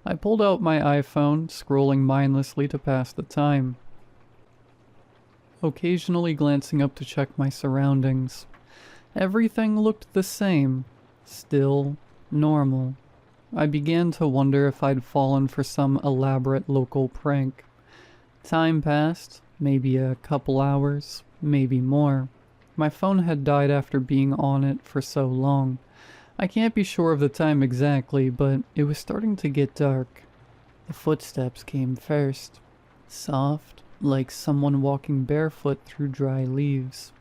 I pulled out my iPhone, scrolling mindlessly to pass the time, occasionally glancing up to check my surroundings. Everything looked the same, still, normal. I began to wonder if I'd fallen for some elaborate local prank. Time passed, maybe a couple hours, maybe more. My phone had died after being on it for so long. I can't be sure of the time exactly, but it was starting to get dark. The footsteps came first, soft, like someone walking barefoot through dry leaves.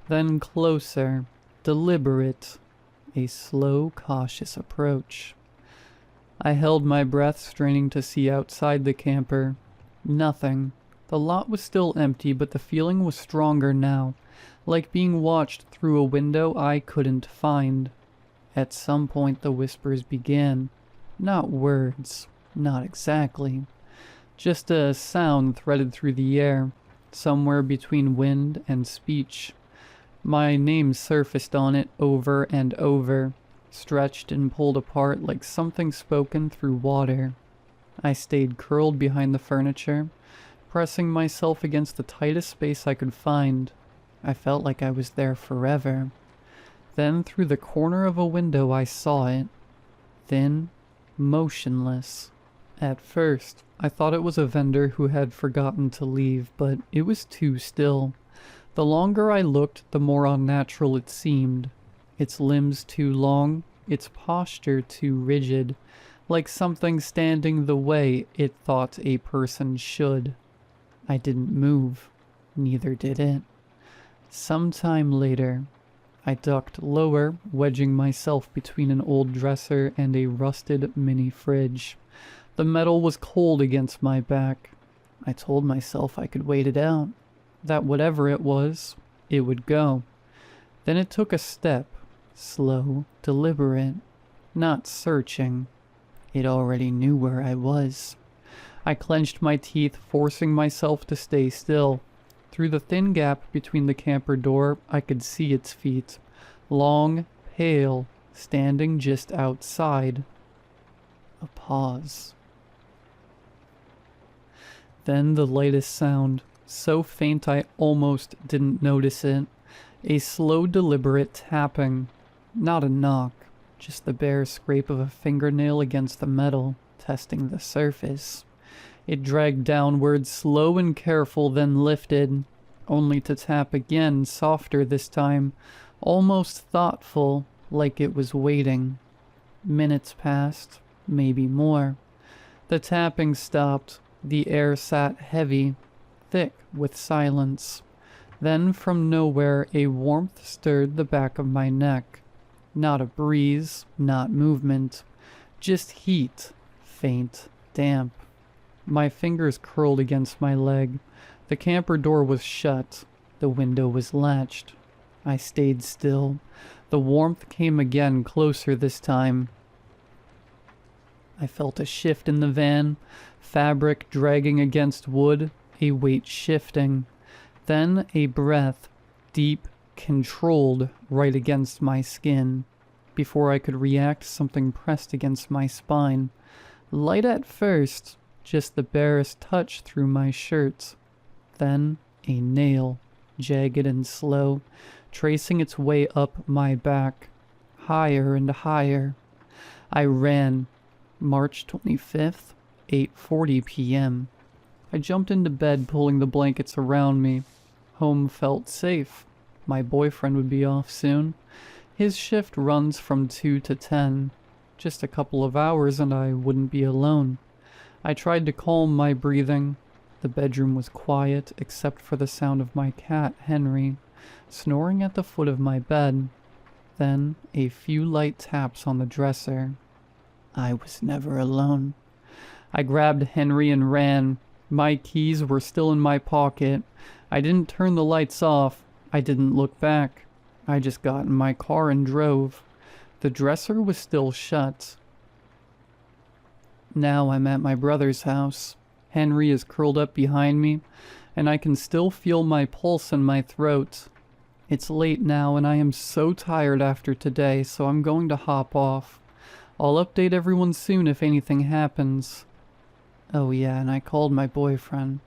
Then closer, deliberate, a slow, cautious approach. I held my breath, straining to see outside the camper. Nothing. The lot was still empty, but the feeling was stronger now, like being watched through a window I couldn't find. At some point the whispers began. Not words, not exactly. Just a sound threaded through the air, somewhere between wind and speech. My name surfaced on it over and over, stretched and pulled apart like something spoken through water. I stayed curled behind the furniture, pressing myself against the tightest space I could find. I felt like I was there forever. Then through the corner of a window I saw it, thin, motionless. At first, I thought it was a vendor who had forgotten to leave, but it was too still. The longer I looked, the more unnatural it seemed. Its limbs too long, its posture too rigid, like something standing the way it thought a person should. I didn't move, neither did it. Sometime later, I ducked lower, wedging myself between an old dresser and a rusted mini fridge. The metal was cold against my back. I told myself I could wait it out, that whatever it was, it would go. Then it took a step, slow, deliberate, not searching. It already knew where I was. I clenched my teeth, forcing myself to stay still. Through the thin gap between the camper door, I could see its feet. Long, pale, standing just outside. A pause. Then the lightest sound, so faint I almost didn't notice it. A slow, deliberate tapping. Not a knock, just the bare scrape of a fingernail against the metal, testing the surface. It dragged downward, slow and careful, then lifted, only to tap again, softer this time, almost thoughtful, like it was waiting. Minutes passed, maybe more. The tapping stopped. The air sat heavy, thick with silence. Then from nowhere a warmth stirred the back of my neck. Not a breeze, not movement, just heat, faint, damp. My fingers curled against my leg. The camper door was shut. The window was latched. I stayed still. The warmth came again, closer this time. I felt a shift in the van, fabric dragging against wood, a weight shifting. Then a breath, deep, controlled, right against my skin. Before I could react, something pressed against my spine. Light at first, just the barest touch through my shirt. Then a nail, jagged and slow, tracing its way up my back, higher and higher. I ran. March 25th, 8:40 p.m. I jumped into bed, pulling the blankets around me. Home felt safe. My boyfriend would be off soon. His shift runs from 2 to 10. Just a couple of hours and I wouldn't be alone. I tried to calm my breathing. The bedroom was quiet except for the sound of my cat, Henry, snoring at the foot of my bed. Then a few light taps on the dresser. I was never alone. I grabbed Henry and ran. My keys were still in my pocket. I didn't turn the lights off. I didn't look back. I just got in my car and drove. The dresser was still shut. Now I'm at my brother's house. Henry is curled up behind me, and I can still feel my pulse in my throat. It's late now, and I am so tired after today, so I'm going to hop off. I'll update everyone soon if anything happens. Oh yeah, and I called my boyfriend.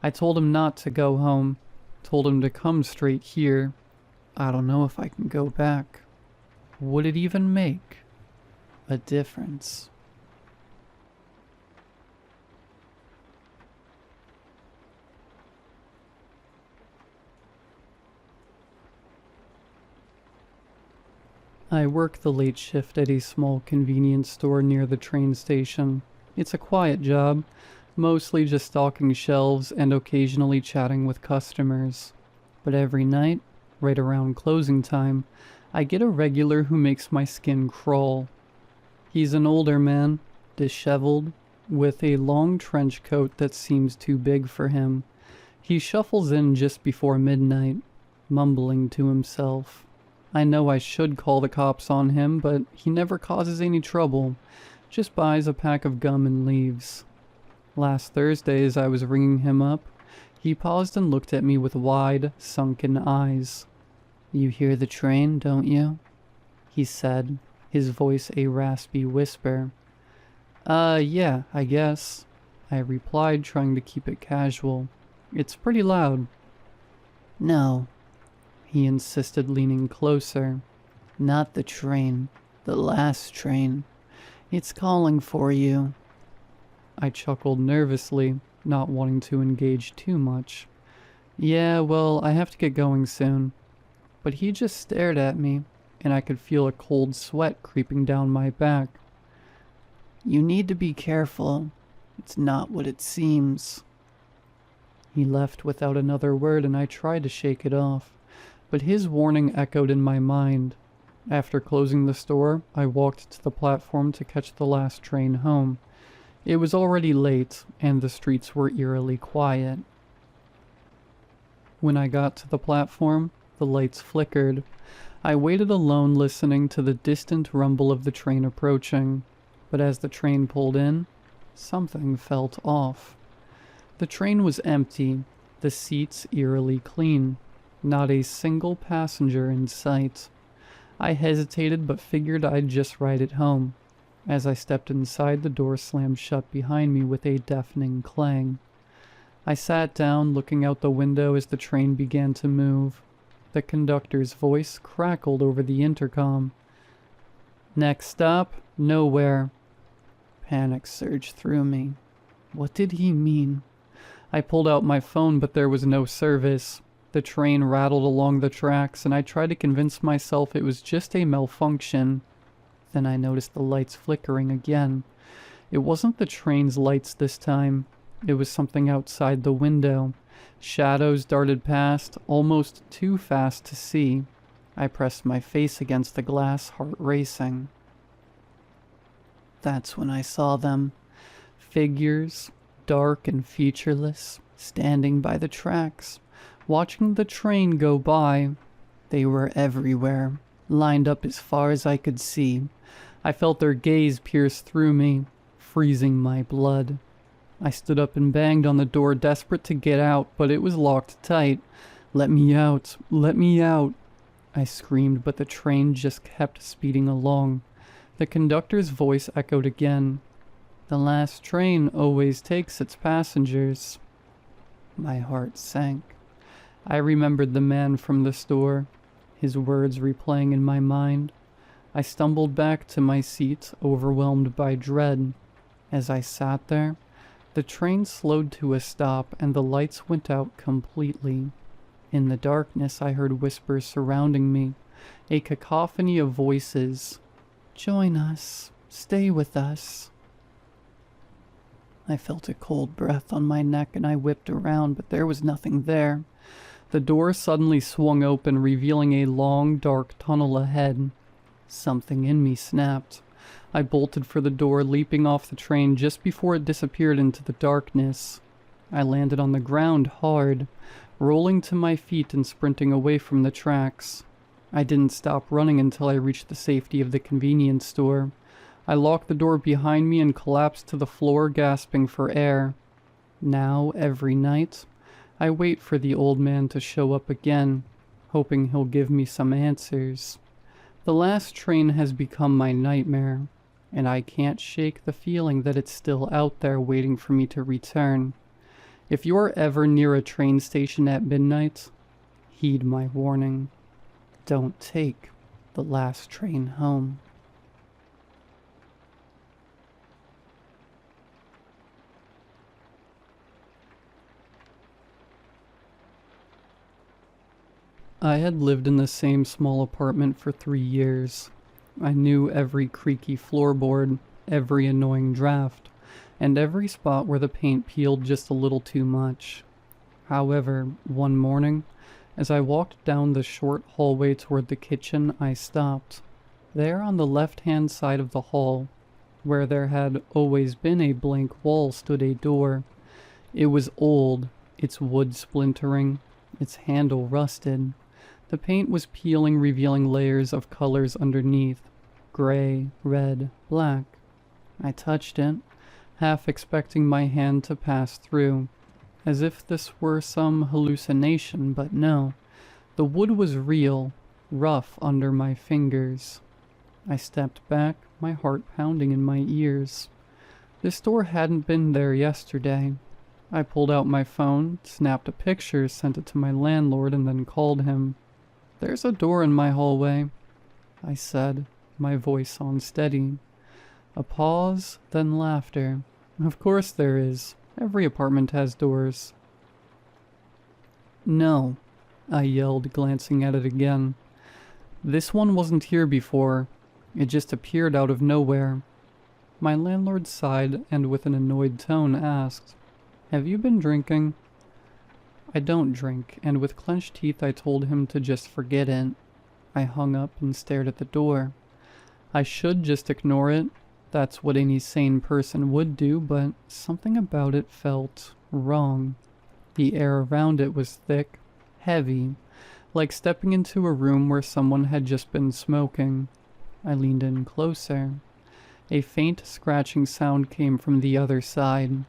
I told him not to go home. Told him to come straight here. I don't know if I can go back. Would it even make a difference? I work the late shift at a small convenience store near the train station. It's a quiet job, mostly just stocking shelves and occasionally chatting with customers. But every night, right around closing time, I get a regular who makes my skin crawl. He's an older man, disheveled, with a long trench coat that seems too big for him. He shuffles in just before midnight, mumbling to himself. I know I should call the cops on him, but he never causes any trouble, just buys a pack of gum and leaves. Last Thursday, as I was ringing him up, he paused and looked at me with wide, sunken eyes. "You hear the train, don't you?" he said, his voice a raspy whisper. Yeah, I guess," I replied, trying to keep it casual. "It's pretty loud." "No," he insisted, leaning closer. "Not the train. The last train. It's calling for you." I chuckled nervously, not wanting to engage too much. "Yeah, well, I have to get going soon." But he just stared at me, and I could feel a cold sweat creeping down my back. You need to be careful. It's not what it seems. He left without another word, and I tried to shake it off, but his warning echoed in my mind. After closing the store, I walked to the platform to catch the last train home. It was already late, and the streets were eerily quiet. When I got to the platform, the lights flickered. I waited alone, listening to the distant rumble of the train approaching. But as the train pulled in, something felt off. The train was empty, the seats eerily clean. Not a single passenger in sight. I hesitated but figured I'd just ride it home. As I stepped inside, the door slammed shut behind me with a deafening clang. I sat down, looking out the window as the train began to move. The conductor's voice crackled over the intercom. "Next stop, nowhere." Panic surged through me. What did he mean? I pulled out my phone, but there was no service. The train rattled along the tracks, and I tried to convince myself it was just a malfunction. Then I noticed the lights flickering again. It wasn't the train's lights this time. It was something outside the window. Shadows darted past, almost too fast to see. I pressed my face against the glass, heart racing. That's when I saw them. Figures, dark and featureless, standing by the tracks, watching the train go by. They were everywhere, lined up as far as I could see. I felt their gaze pierce through me, freezing my blood. I stood up and banged on the door, desperate to get out, but it was locked tight. "Let me out! Let me out!" I screamed, but the train just kept speeding along. The conductor's voice echoed again. "The last train always takes its passengers." My heart sank. I remembered the man from the store, his words replaying in my mind. I stumbled back to my seat, overwhelmed by dread. As I sat there, the train slowed to a stop and the lights went out completely. In the darkness, I heard whispers surrounding me, a cacophony of voices. "Join us. Stay with us." I felt a cold breath on my neck and I whipped around, but there was nothing there. The door suddenly swung open, revealing a long, dark tunnel ahead. Something in me snapped. I bolted for the door, leaping off the train just before it disappeared into the darkness. I landed on the ground hard, rolling to my feet and sprinting away from the tracks. I didn't stop running until I reached the safety of the convenience store. I locked the door behind me and collapsed to the floor, gasping for air. Now, every night, I wait for the old man to show up again, hoping he'll give me some answers. The last train has become my nightmare, and I can't shake the feeling that it's still out there waiting for me to return. If you're ever near a train station at midnight, heed my warning. Don't take the last train home. I had lived in the same small apartment for 3 years. I knew every creaky floorboard, every annoying draft, and every spot where the paint peeled just a little too much. However, one morning, as I walked down the short hallway toward the kitchen, I stopped. There on the left-hand side of the hall, where there had always been a blank wall, stood a door. It was old, its wood splintering, its handle rusted. The paint was peeling, revealing layers of colors underneath. Gray, red, black. I touched it, half expecting my hand to pass through, as if this were some hallucination, but no. The wood was real, rough under my fingers. I stepped back, my heart pounding in my ears. This door hadn't been there yesterday. I pulled out my phone, snapped a picture, sent it to my landlord, and then called him. "There's a door in my hallway," I said, my voice unsteady. A pause, then laughter. "Of course there is. Every apartment has doors." "No," I yelled, glancing at it again. "This one wasn't here before. It just appeared out of nowhere." My landlord sighed and with an annoyed tone asked, "Have you been drinking?" "I don't drink," and with clenched teeth I told him to just forget it. I hung up and stared at the door. I should just ignore it. That's what any sane person would do, but something about it felt wrong. The air around it was thick, heavy, like stepping into a room where someone had just been smoking. I leaned in closer. A faint scratching sound came from the other side.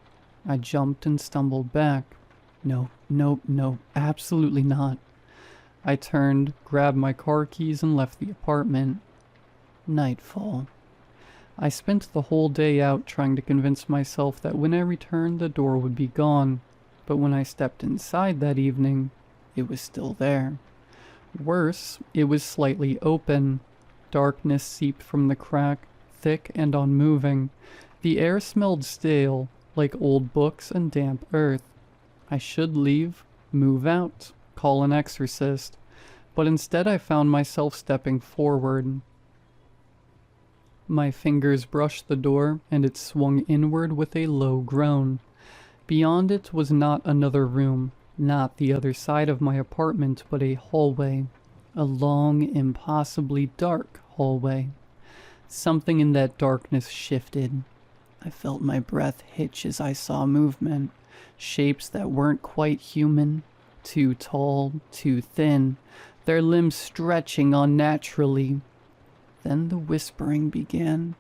I jumped and stumbled back. No, no, no, absolutely not. I turned, grabbed my car keys, and left the apartment. Nightfall. I spent the whole day out trying to convince myself that when I returned the door would be gone, but when I stepped inside that evening, it was still there. Worse, it was slightly open. Darkness seeped from the crack, thick and unmoving. The air smelled stale, like old books and damp earth. I should leave, move out, call an exorcist, but instead I found myself stepping forward. My fingers brushed the door, and it swung inward with a low groan. Beyond it was not another room, not the other side of my apartment, but a hallway. A long, impossibly dark hallway. Something in that darkness shifted. I felt my breath hitch as I saw movement. Shapes that weren't quite human. Too tall, too thin. Their limbs stretching unnaturally. Then the whispering began.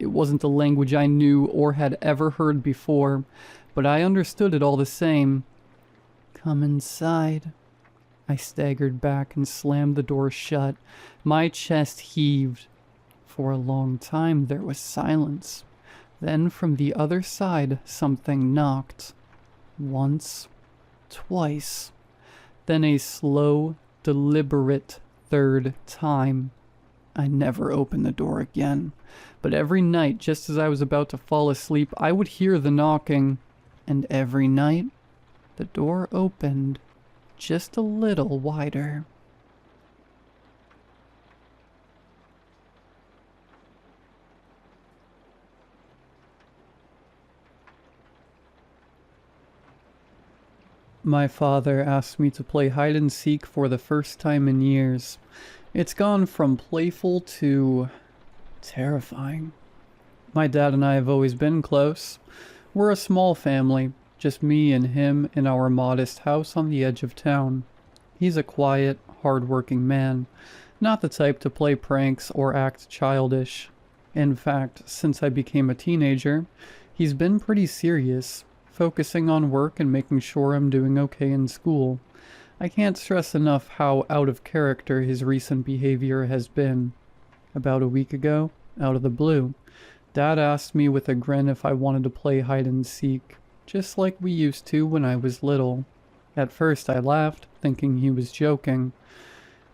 It wasn't a language I knew or had ever heard before, but I understood it all the same. "Come inside." I staggered back and slammed the door shut. My chest heaved. For a long time there was silence. Then from the other side something knocked. Once, twice. Then a slow, deliberate third time. I never opened the door again, but every night, just as I was about to fall asleep, I would hear the knocking, and every night, the door opened just a little wider. My father asked me to play hide and seek for the first time in years. It's gone from playful to terrifying. My dad and I have always been close. We're a small family, just me and him in our modest house on the edge of town. He's a quiet, hard-working man, not the type to play pranks or act childish. In fact, since I became a teenager, he's been pretty serious, focusing on work and making sure I'm doing okay in school. I can't stress enough how out of character his recent behavior has been. About a week ago, out of the blue, Dad asked me with a grin if I wanted to play hide and seek, just like we used to when I was little. At first I laughed, thinking he was joking.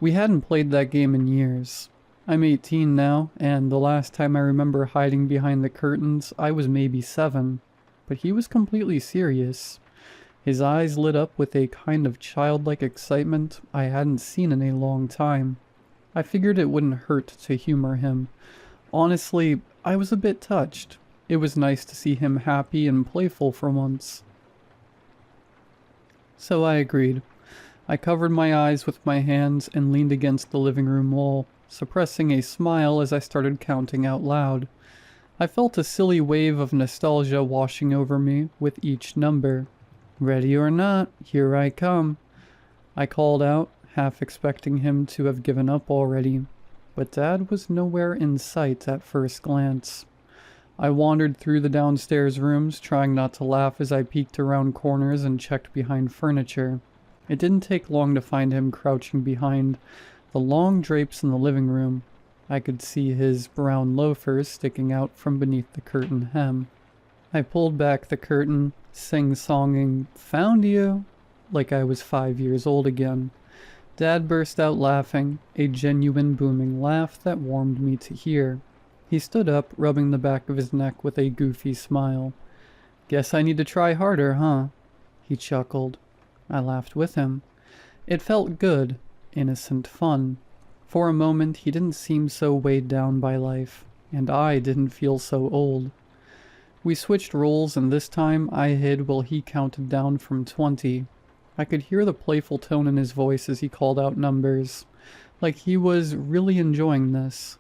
We hadn't played that game in years. I'm 18 now, and the last time I remember hiding behind the curtains, I was maybe 7. But he was completely serious. His eyes lit up with a kind of childlike excitement I hadn't seen in a long time. I figured it wouldn't hurt to humor him. Honestly, I was a bit touched. It was nice to see him happy and playful for once. So I agreed. I covered my eyes with my hands and leaned against the living room wall, suppressing a smile as I started counting out loud. I felt a silly wave of nostalgia washing over me with each number. "Ready or not, here I come." I called out, half expecting him to have given up already, but Dad was nowhere in sight at first glance. I wandered through the downstairs rooms, trying not to laugh as I peeked around corners and checked behind furniture. It didn't take long to find him crouching behind the long drapes in the living room. I could see his brown loafers sticking out from beneath the curtain hem. I pulled back the curtain, sing-songing, "Found you," like I was 5 years old again. Dad burst out laughing, a genuine booming laugh that warmed me to hear. He stood up, rubbing the back of his neck with a goofy smile. "Guess I need to try harder, huh?" He chuckled. I laughed with him. It felt good, innocent fun. For a moment, he didn't seem so weighed down by life. and I didn't feel so old. We switched roles, and this time I hid while he counted down from 20. I could hear the playful tone in his voice as he called out numbers, like he was really enjoying this.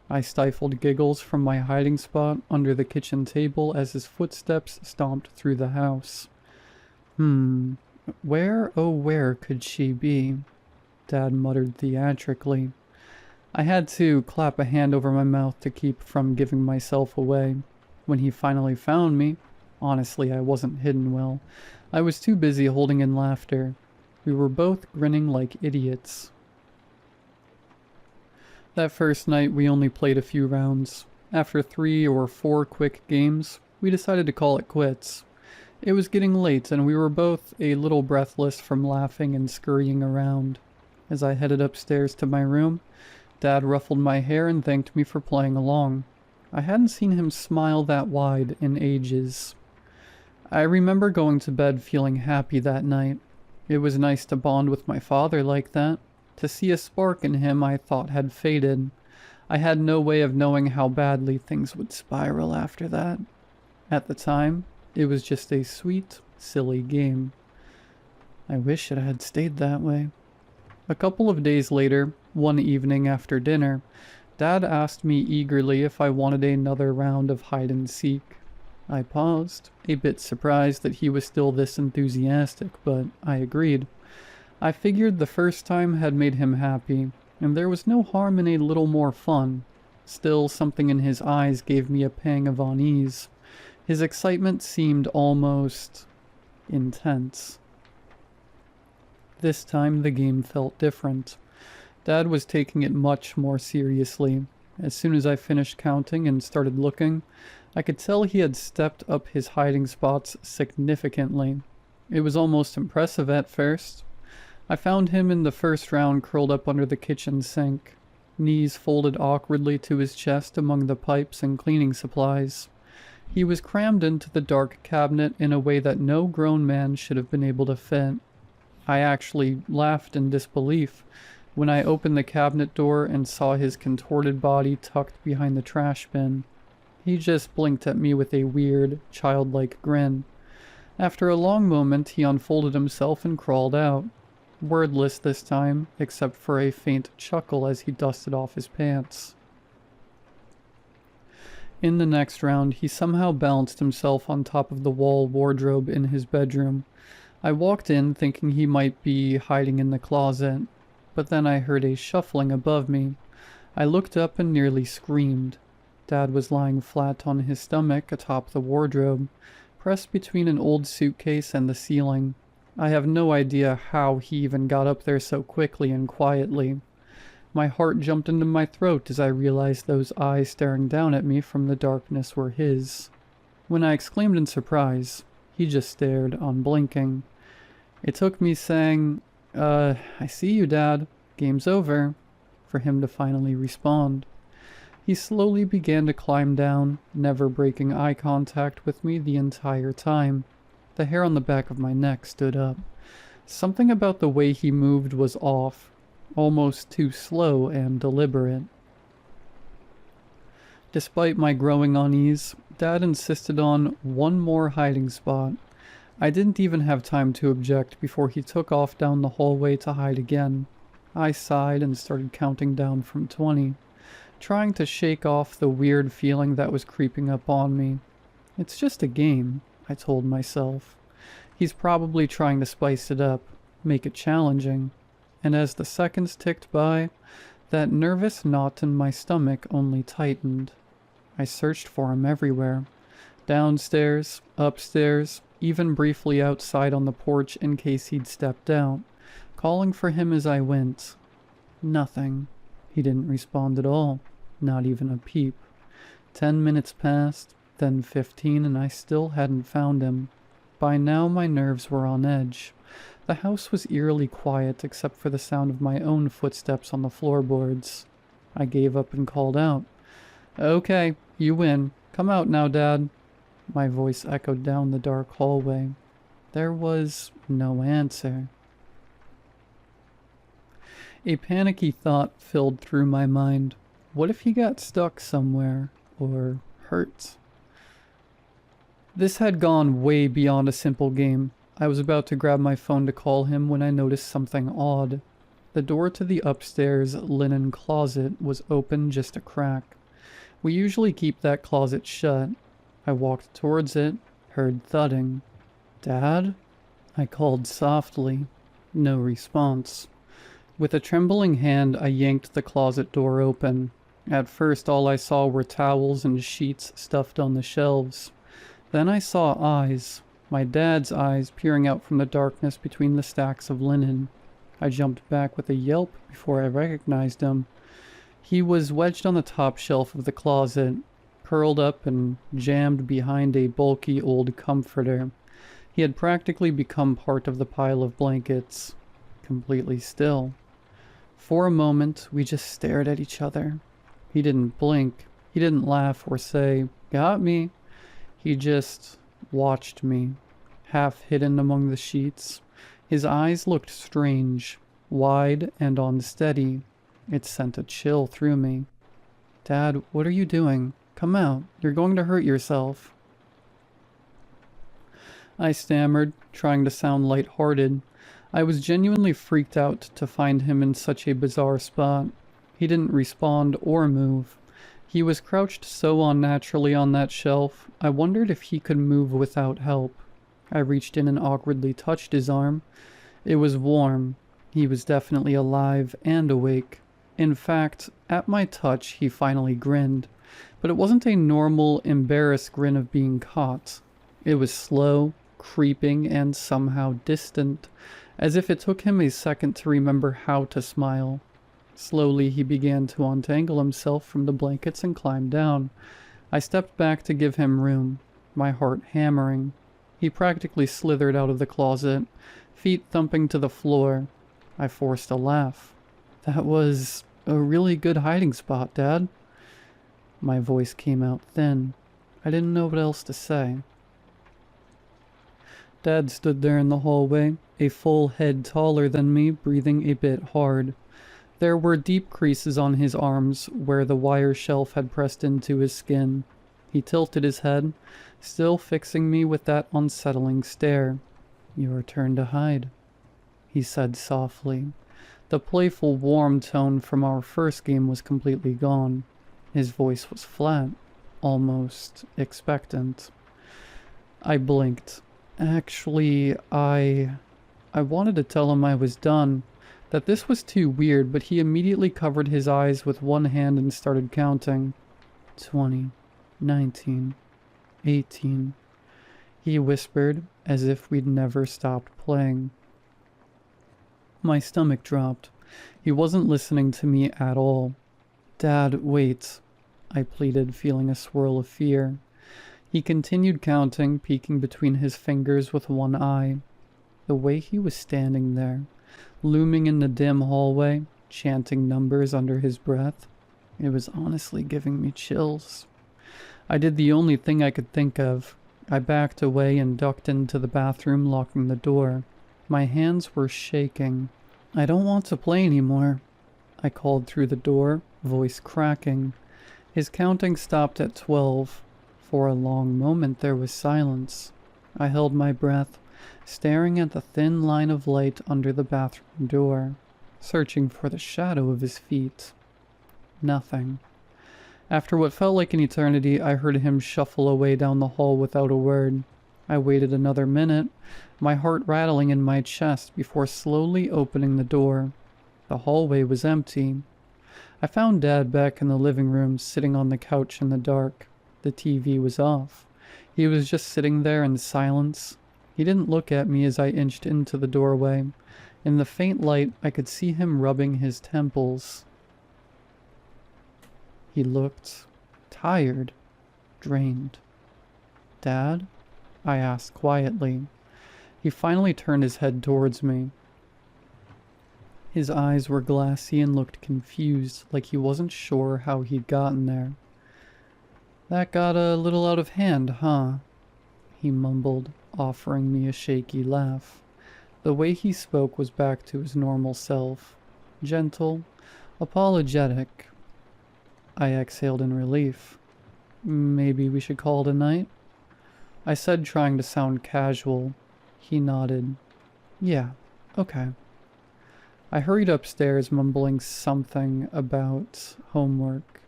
I stifled giggles from my hiding spot under the kitchen table as his footsteps stomped through the house. Where, oh where could she be? Dad muttered theatrically. I had to clap a hand over my mouth to keep from giving myself away. When he finally found me, honestly, I wasn't hidden well. I was too busy holding in laughter. We were both grinning like idiots. That first night, we only played a few rounds. After 3 or 4 quick games, we decided to call it quits. It was getting late, and we were both a little breathless from laughing and scurrying around. As I headed upstairs to my room, Dad ruffled my hair and thanked me for playing along. I hadn't seen him smile that wide in ages. I remember going to bed feeling happy that night. It was nice to bond with my father like that, to see a spark in him I thought had faded. I had no way of knowing how badly things would spiral after that. At the time, it was just a sweet, silly game. I wish it had stayed that way. A couple of days later, one evening after dinner, Dad asked me eagerly if I wanted another round of hide and seek. I paused, a bit surprised that he was still this enthusiastic, but I agreed. I figured the first time had made him happy, and there was no harm in a little more fun. Still, something in his eyes gave me a pang of unease. His excitement seemed almost intense. This time the game felt different. Dad was taking it much more seriously. As soon as I finished counting and started looking, I could tell he had stepped up his hiding spots significantly. It was almost impressive at first. I found him in the first round curled up under the kitchen sink, knees folded awkwardly to his chest among the pipes and cleaning supplies. He was crammed into the dark cabinet in a way that no grown man should have been able to fit. I actually laughed in disbelief when I opened the cabinet door and saw his contorted body tucked behind the trash bin. He just blinked at me with a weird, childlike grin. After a long moment, he unfolded himself and crawled out. Wordless this time, except for a faint chuckle as he dusted off his pants. In the next round, he somehow balanced himself on top of the wall wardrobe in his bedroom. I walked in thinking he might be hiding in the closet, but then I heard a shuffling above me. I looked up and nearly screamed. Dad was lying flat on his stomach atop the wardrobe, pressed between an old suitcase and the ceiling. I have no idea how he even got up there so quickly and quietly. My heart jumped into my throat as I realized those eyes staring down at me from the darkness were his. When I exclaimed in surprise, he just stared, unblinking. It took me saying, I see you, Dad. Game's over," for him to finally respond. He slowly began to climb down, never breaking eye contact with me the entire time. The hair on the back of my neck stood up. Something about the way he moved was off, almost too slow and deliberate. Despite my growing unease, Dad insisted on one more hiding spot. I didn't even have time to object before he took off down the hallway to hide again. I sighed and started counting down from 20, trying to shake off the weird feeling that was creeping up on me. It's just a game, I told myself. He's probably trying to spice it up, make it challenging. And as the seconds ticked by, that nervous knot in my stomach only tightened. I searched for him everywhere. Downstairs, upstairs, even briefly outside on the porch in case he'd stepped out, calling for him as I went. Nothing. He didn't respond at all, not even a peep. 10 minutes passed, then 15, and I still hadn't found him. By now my nerves were on edge. The house was eerily quiet except for the sound of my own footsteps on the floorboards. I gave up and called out, "Okay, you win. Come out now, Dad." My voice echoed down the dark hallway. There was no answer. A panicky thought filled through my mind. What if he got stuck somewhere? or hurt. This had gone way beyond a simple game. I was about to grab my phone to call him when I noticed something odd. The door to the upstairs linen closet was open just a crack. We usually keep that closet shut. I walked towards it, heard thudding. "Dad?" I called softly. No response. With a trembling hand, I yanked the closet door open. At first, all I saw were towels and sheets stuffed on the shelves. Then I saw eyes, my dad's eyes peering out from the darkness between the stacks of linen. I jumped back with a yelp before I recognized him. He was wedged on the top shelf of the closet, curled up and jammed behind a bulky old comforter. He had practically become part of the pile of blankets, completely still. For a moment, we just stared at each other. He didn't blink. He didn't laugh or say, "Got me." He just watched me, half hidden among the sheets. His eyes looked strange, wide and unsteady. It sent a chill through me. "Dad, what are you doing? Come out. You're going to hurt yourself." I stammered, trying to sound lighthearted. I was genuinely freaked out to find him in such a bizarre spot. He didn't respond or move. He was crouched so unnaturally on that shelf, I wondered if he could move without help. I reached in and awkwardly touched his arm. It was warm. He was definitely alive and awake. In fact, at my touch, he finally grinned. But it wasn't a normal, embarrassed grin of being caught. It was slow, creeping, and somehow distant, as if it took him a second to remember how to smile. Slowly, he began to untangle himself from the blankets and climb down. I stepped back to give him room, my heart hammering. He practically slithered out of the closet, feet thumping to the floor. I forced a laugh. "That was a really good hiding spot, Dad." My voice came out thin. I didn't know what else to say. Dad stood there in the hallway, a full head taller than me, breathing a bit hard. There were deep creases on his arms where the wire shelf had pressed into his skin. He tilted his head, still fixing me with that unsettling stare. "Your turn to hide," he said softly. The playful, warm tone from our first game was completely gone. His voice was flat, almost expectant. I blinked. Actually, I wanted to tell him I was done, that this was too weird, but he immediately covered his eyes with one hand and started counting. 20, 19, 18. He whispered, as if we'd never stopped playing. My stomach dropped. He wasn't listening to me at all. "Dad, wait," I pleaded, feeling a swirl of fear. He continued counting, peeking between his fingers with one eye. The way he was standing there, looming in the dim hallway, chanting numbers under his breath, it was honestly giving me chills. I did the only thing I could think of. I backed away and ducked into the bathroom, locking the door. My hands were shaking. "I don't want to play anymore," I called through the door, voice cracking. His counting stopped at 12. For a long moment there was silence. I held my breath, staring at the thin line of light under the bathroom door, searching for the shadow of his feet. Nothing. After what felt like an eternity, I heard him shuffle away down the hall without a word. I waited another minute, my heart rattling in my chest, before slowly opening the door. The hallway was empty. I found Dad back in the living room, sitting on the couch in the dark. The TV was off. He was just sitting there in silence. He didn't look at me as I inched into the doorway. In the faint light, I could see him rubbing his temples. He looked tired, drained. "Dad?" I asked quietly. He finally turned his head towards me. His eyes were glassy and looked confused, like he wasn't sure how he'd gotten there. "That got a little out of hand, huh?" he mumbled, offering me a shaky laugh. The way he spoke was back to his normal self. Gentle, apologetic. I exhaled in relief. Maybe we should call it a night? I said, trying to sound casual. He nodded. Yeah, okay. I hurried upstairs, mumbling something about homework.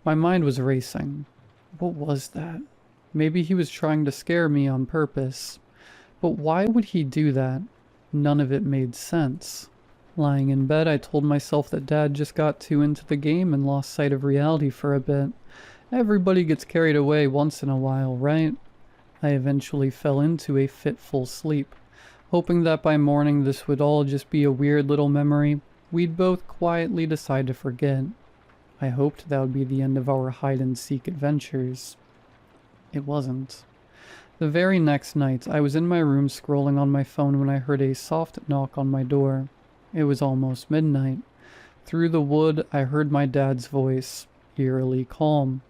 My mind was racing. What was that? Maybe he was trying to scare me on purpose. But why would he do that? None of it made sense. Lying in bed, I told myself that Dad just got too into the game and lost sight of reality for a bit. Everybody gets carried away once in a while, right? I eventually fell into a fitful sleep, hoping that by morning this would all just be a weird little memory we'd both quietly decide to forget. I hoped that would be the end of our hide-and-seek adventures. It wasn't. The very next night, I was in my room scrolling on my phone when I heard a soft knock on my door. It was almost midnight. Through the wood, I heard my dad's voice, eerily calm.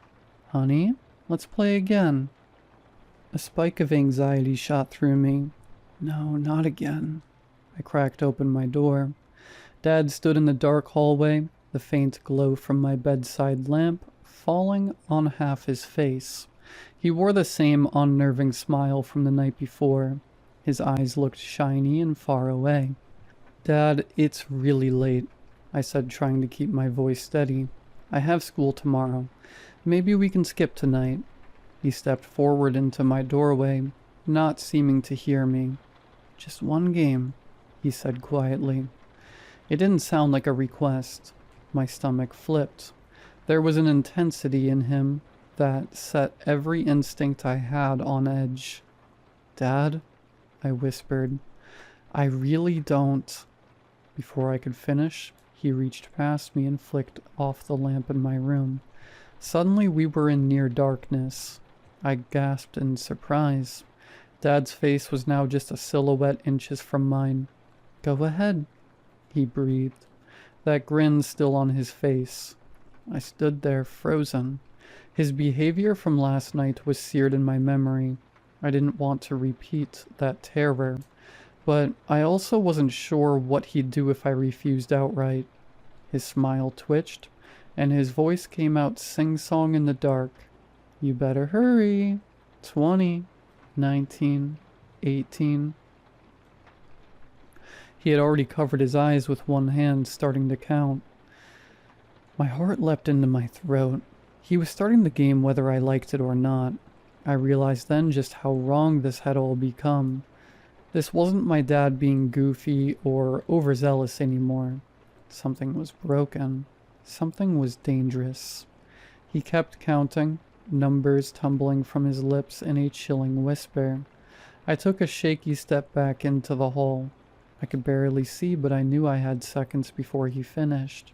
"Honey, let's play again." A spike of anxiety shot through me. No, not again. I cracked open my door. Dad stood in the dark hallway, the faint glow from my bedside lamp falling on half his face. He wore the same unnerving smile from the night before. His eyes looked shiny and far away. "Dad, it's really late," I said, trying to keep my voice steady. "I have school tomorrow. Maybe we can skip tonight." He stepped forward into my doorway, not seeming to hear me. "Just one game," he said quietly. It didn't sound like a request. My stomach flipped. There was an intensity in him that set every instinct I had on edge. "Dad," I whispered, "I really don't." Before I could finish, he reached past me and flicked off the lamp in my room. Suddenly we were in near darkness. I gasped in surprise. Dad's face was now just a silhouette inches from mine. "Go ahead," he breathed, that grin still on his face. I stood there frozen. His behavior from last night was seared in my memory. I didn't want to repeat that terror, but I also wasn't sure what he'd do if I refused outright. His smile twitched, and his voice came out sing-song in the dark. "You better hurry. 20, 19, 18. He had already covered his eyes with one hand, starting to count. My heart leapt into my throat. He was starting the game whether I liked it or not. I realized then just how wrong this had all become. This wasn't my dad being goofy or overzealous anymore. Something was broken. Something was dangerous. He kept counting, numbers tumbling from his lips in a chilling whisper. I took a shaky step back into the hall. I could barely see, but I knew I had seconds before he finished.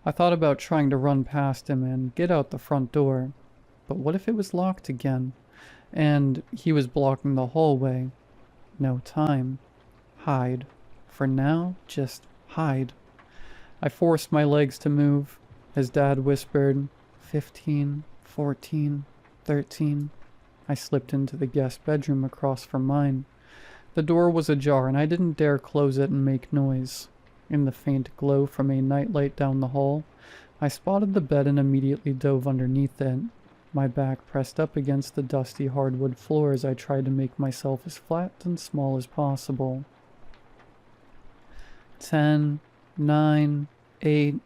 I thought about trying to run past him and get out the front door. But what if it was locked again? And he was blocking the hallway. No time. Hide. For now, just hide. I forced my legs to move, as Dad whispered, 15, 14, 13. I slipped into the guest bedroom across from mine. The door was ajar, and I didn't dare close it and make noise. In the faint glow from a nightlight down the hall, I spotted the bed and immediately dove underneath it. My back pressed up against the dusty hardwood floor as I tried to make myself as flat and small as possible. 10, 9, 8.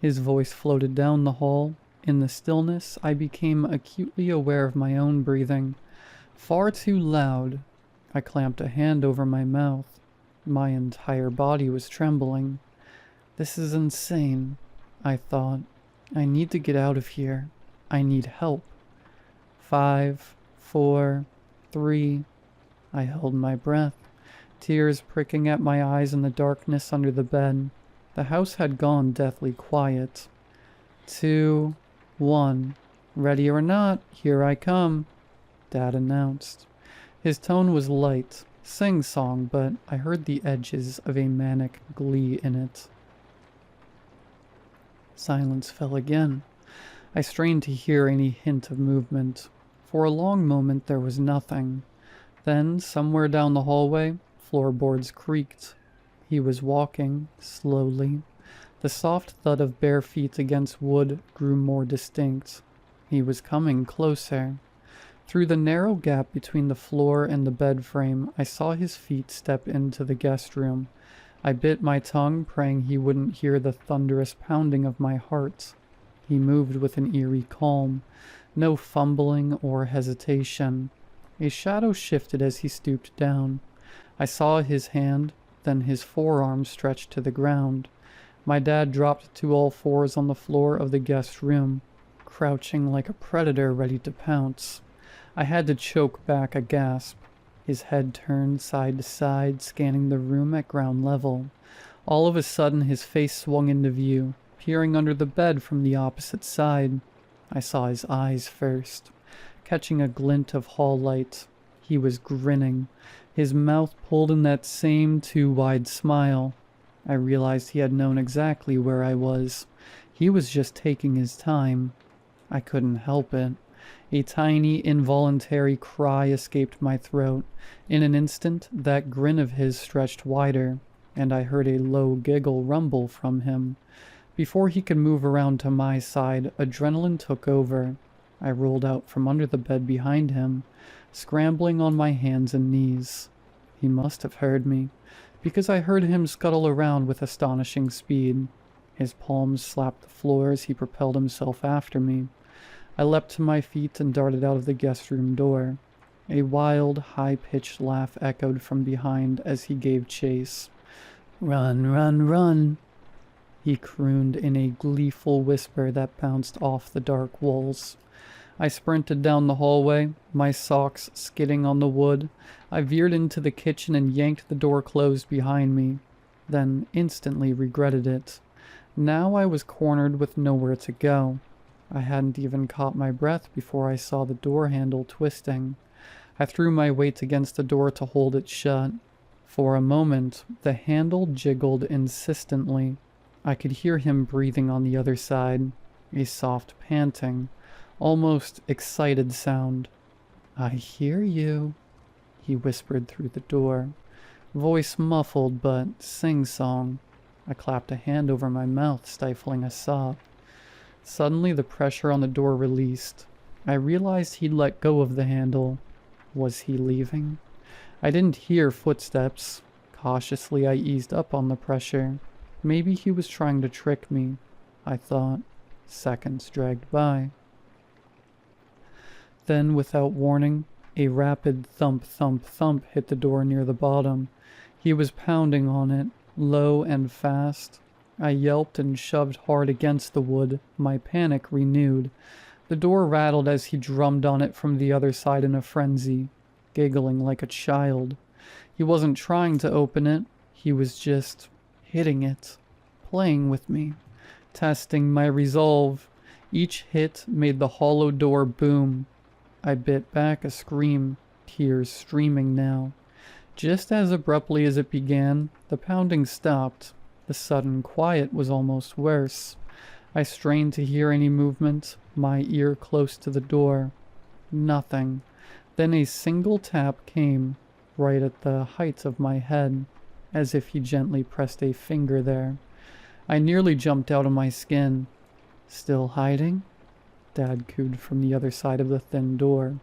His voice floated down the hall. In the stillness, I became acutely aware of my own breathing. Far too loud. I clamped a hand over my mouth. My entire body was trembling. This is insane, I thought. I need to get out of here. I need help. 5, 4, 3. I held my breath, tears pricking at my eyes in the darkness under the bed. The house had gone deathly quiet. 2, 1. Ready or not, here I come, Dad announced. His tone was light, sing-song, but I heard the edges of a manic glee in it. Silence fell again. I strained to hear any hint of movement. For a long moment there was nothing. Then, somewhere down the hallway, floorboards creaked. He was walking, slowly, The soft thud of bare feet against wood grew more distinct. He was coming closer. Through the narrow gap between the floor and the bed frame, I saw his feet step into the guest room. I bit my tongue, praying he wouldn't hear the thunderous pounding of my heart. He moved with an eerie calm, no fumbling or hesitation. A shadow shifted as he stooped down. I saw his hand, then his forearm stretched to the ground. My dad dropped to all fours on the floor of the guest room, crouching like a predator ready to pounce. I had to choke back a gasp. His head turned side to side, scanning the room at ground level. All of a sudden, his face swung into view, peering under the bed from the opposite side. I saw his eyes first, catching a glint of hall light. He was grinning, his mouth pulled in that same too-wide smile. I realized he had known exactly where I was. He was just taking his time. I couldn't help it. A tiny, involuntary cry escaped my throat. In an instant, that grin of his stretched wider, and I heard a low giggle rumble from him. Before he could move around to my side, adrenaline took over. I rolled out from under the bed behind him, scrambling on my hands and knees. He must have heard me, because I heard him scuttle around with astonishing speed. His palms slapped the floor as he propelled himself after me. I leapt to my feet and darted out of the guest room door. A wild, high-pitched laugh echoed from behind as he gave chase. "Run, run, run!" he crooned in a gleeful whisper that bounced off the dark walls. I sprinted down the hallway, my socks skidding on the wood. I veered into the kitchen and yanked the door closed behind me, then instantly regretted it. Now I was cornered with nowhere to go. I hadn't even caught my breath before I saw the door handle twisting. I threw my weight against the door to hold it shut. For a moment, the handle jiggled insistently. I could hear him breathing on the other side, a soft panting, almost excited sound. "I hear you," he whispered through the door, voice muffled but sing-song. I clapped a hand over my mouth, stifling a sob. Suddenly the pressure on the door released. I realized he'd let go of the handle. Was he leaving? I didn't hear footsteps. Cautiously I eased up on the pressure. Maybe he was trying to trick me, I thought. Seconds dragged by. Then, without warning, a rapid thump, thump, thump hit the door near the bottom. He was pounding on it, low and fast. I yelped and shoved hard against the wood, my panic renewed. The door rattled as he drummed on it from the other side in a frenzy, giggling like a child. He wasn't trying to open it, he was just hitting it, playing with me, testing my resolve. Each hit made the hollow door boom. I bit back a scream, tears streaming now. Just as abruptly as it began, the pounding stopped. The sudden quiet was almost worse. I strained to hear any movement, my ear close to the door. Nothing. Then a single tap came, right at the height of my head, as if he gently pressed a finger there. I nearly jumped out of my skin. "Still hiding?" Dad cooed from the other side of the thin door.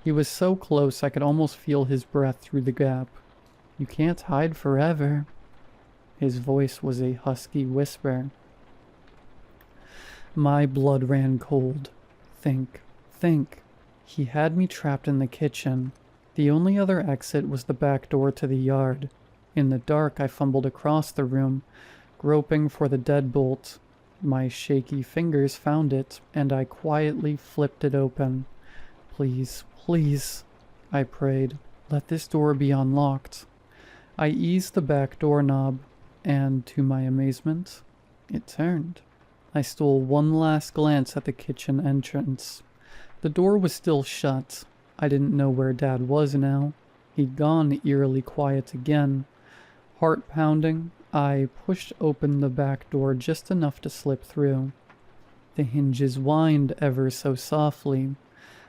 He was so close I could almost feel his breath through the gap. "You can't hide forever." His voice was a husky whisper. My blood ran cold. Think. He had me trapped in the kitchen. The only other exit was the back door to the yard. In the dark, I fumbled across the room, groping for the deadbolt. My shaky fingers found it, and I quietly flipped it open. "Please, please," I prayed, "let this door be unlocked." I eased the back door knob, and to my amazement, it turned. I stole one last glance at the kitchen entrance. The door was still shut. I didn't know where Dad was now. He'd gone eerily quiet again. Heart pounding, I pushed open the back door just enough to slip through. The hinges whined ever so softly.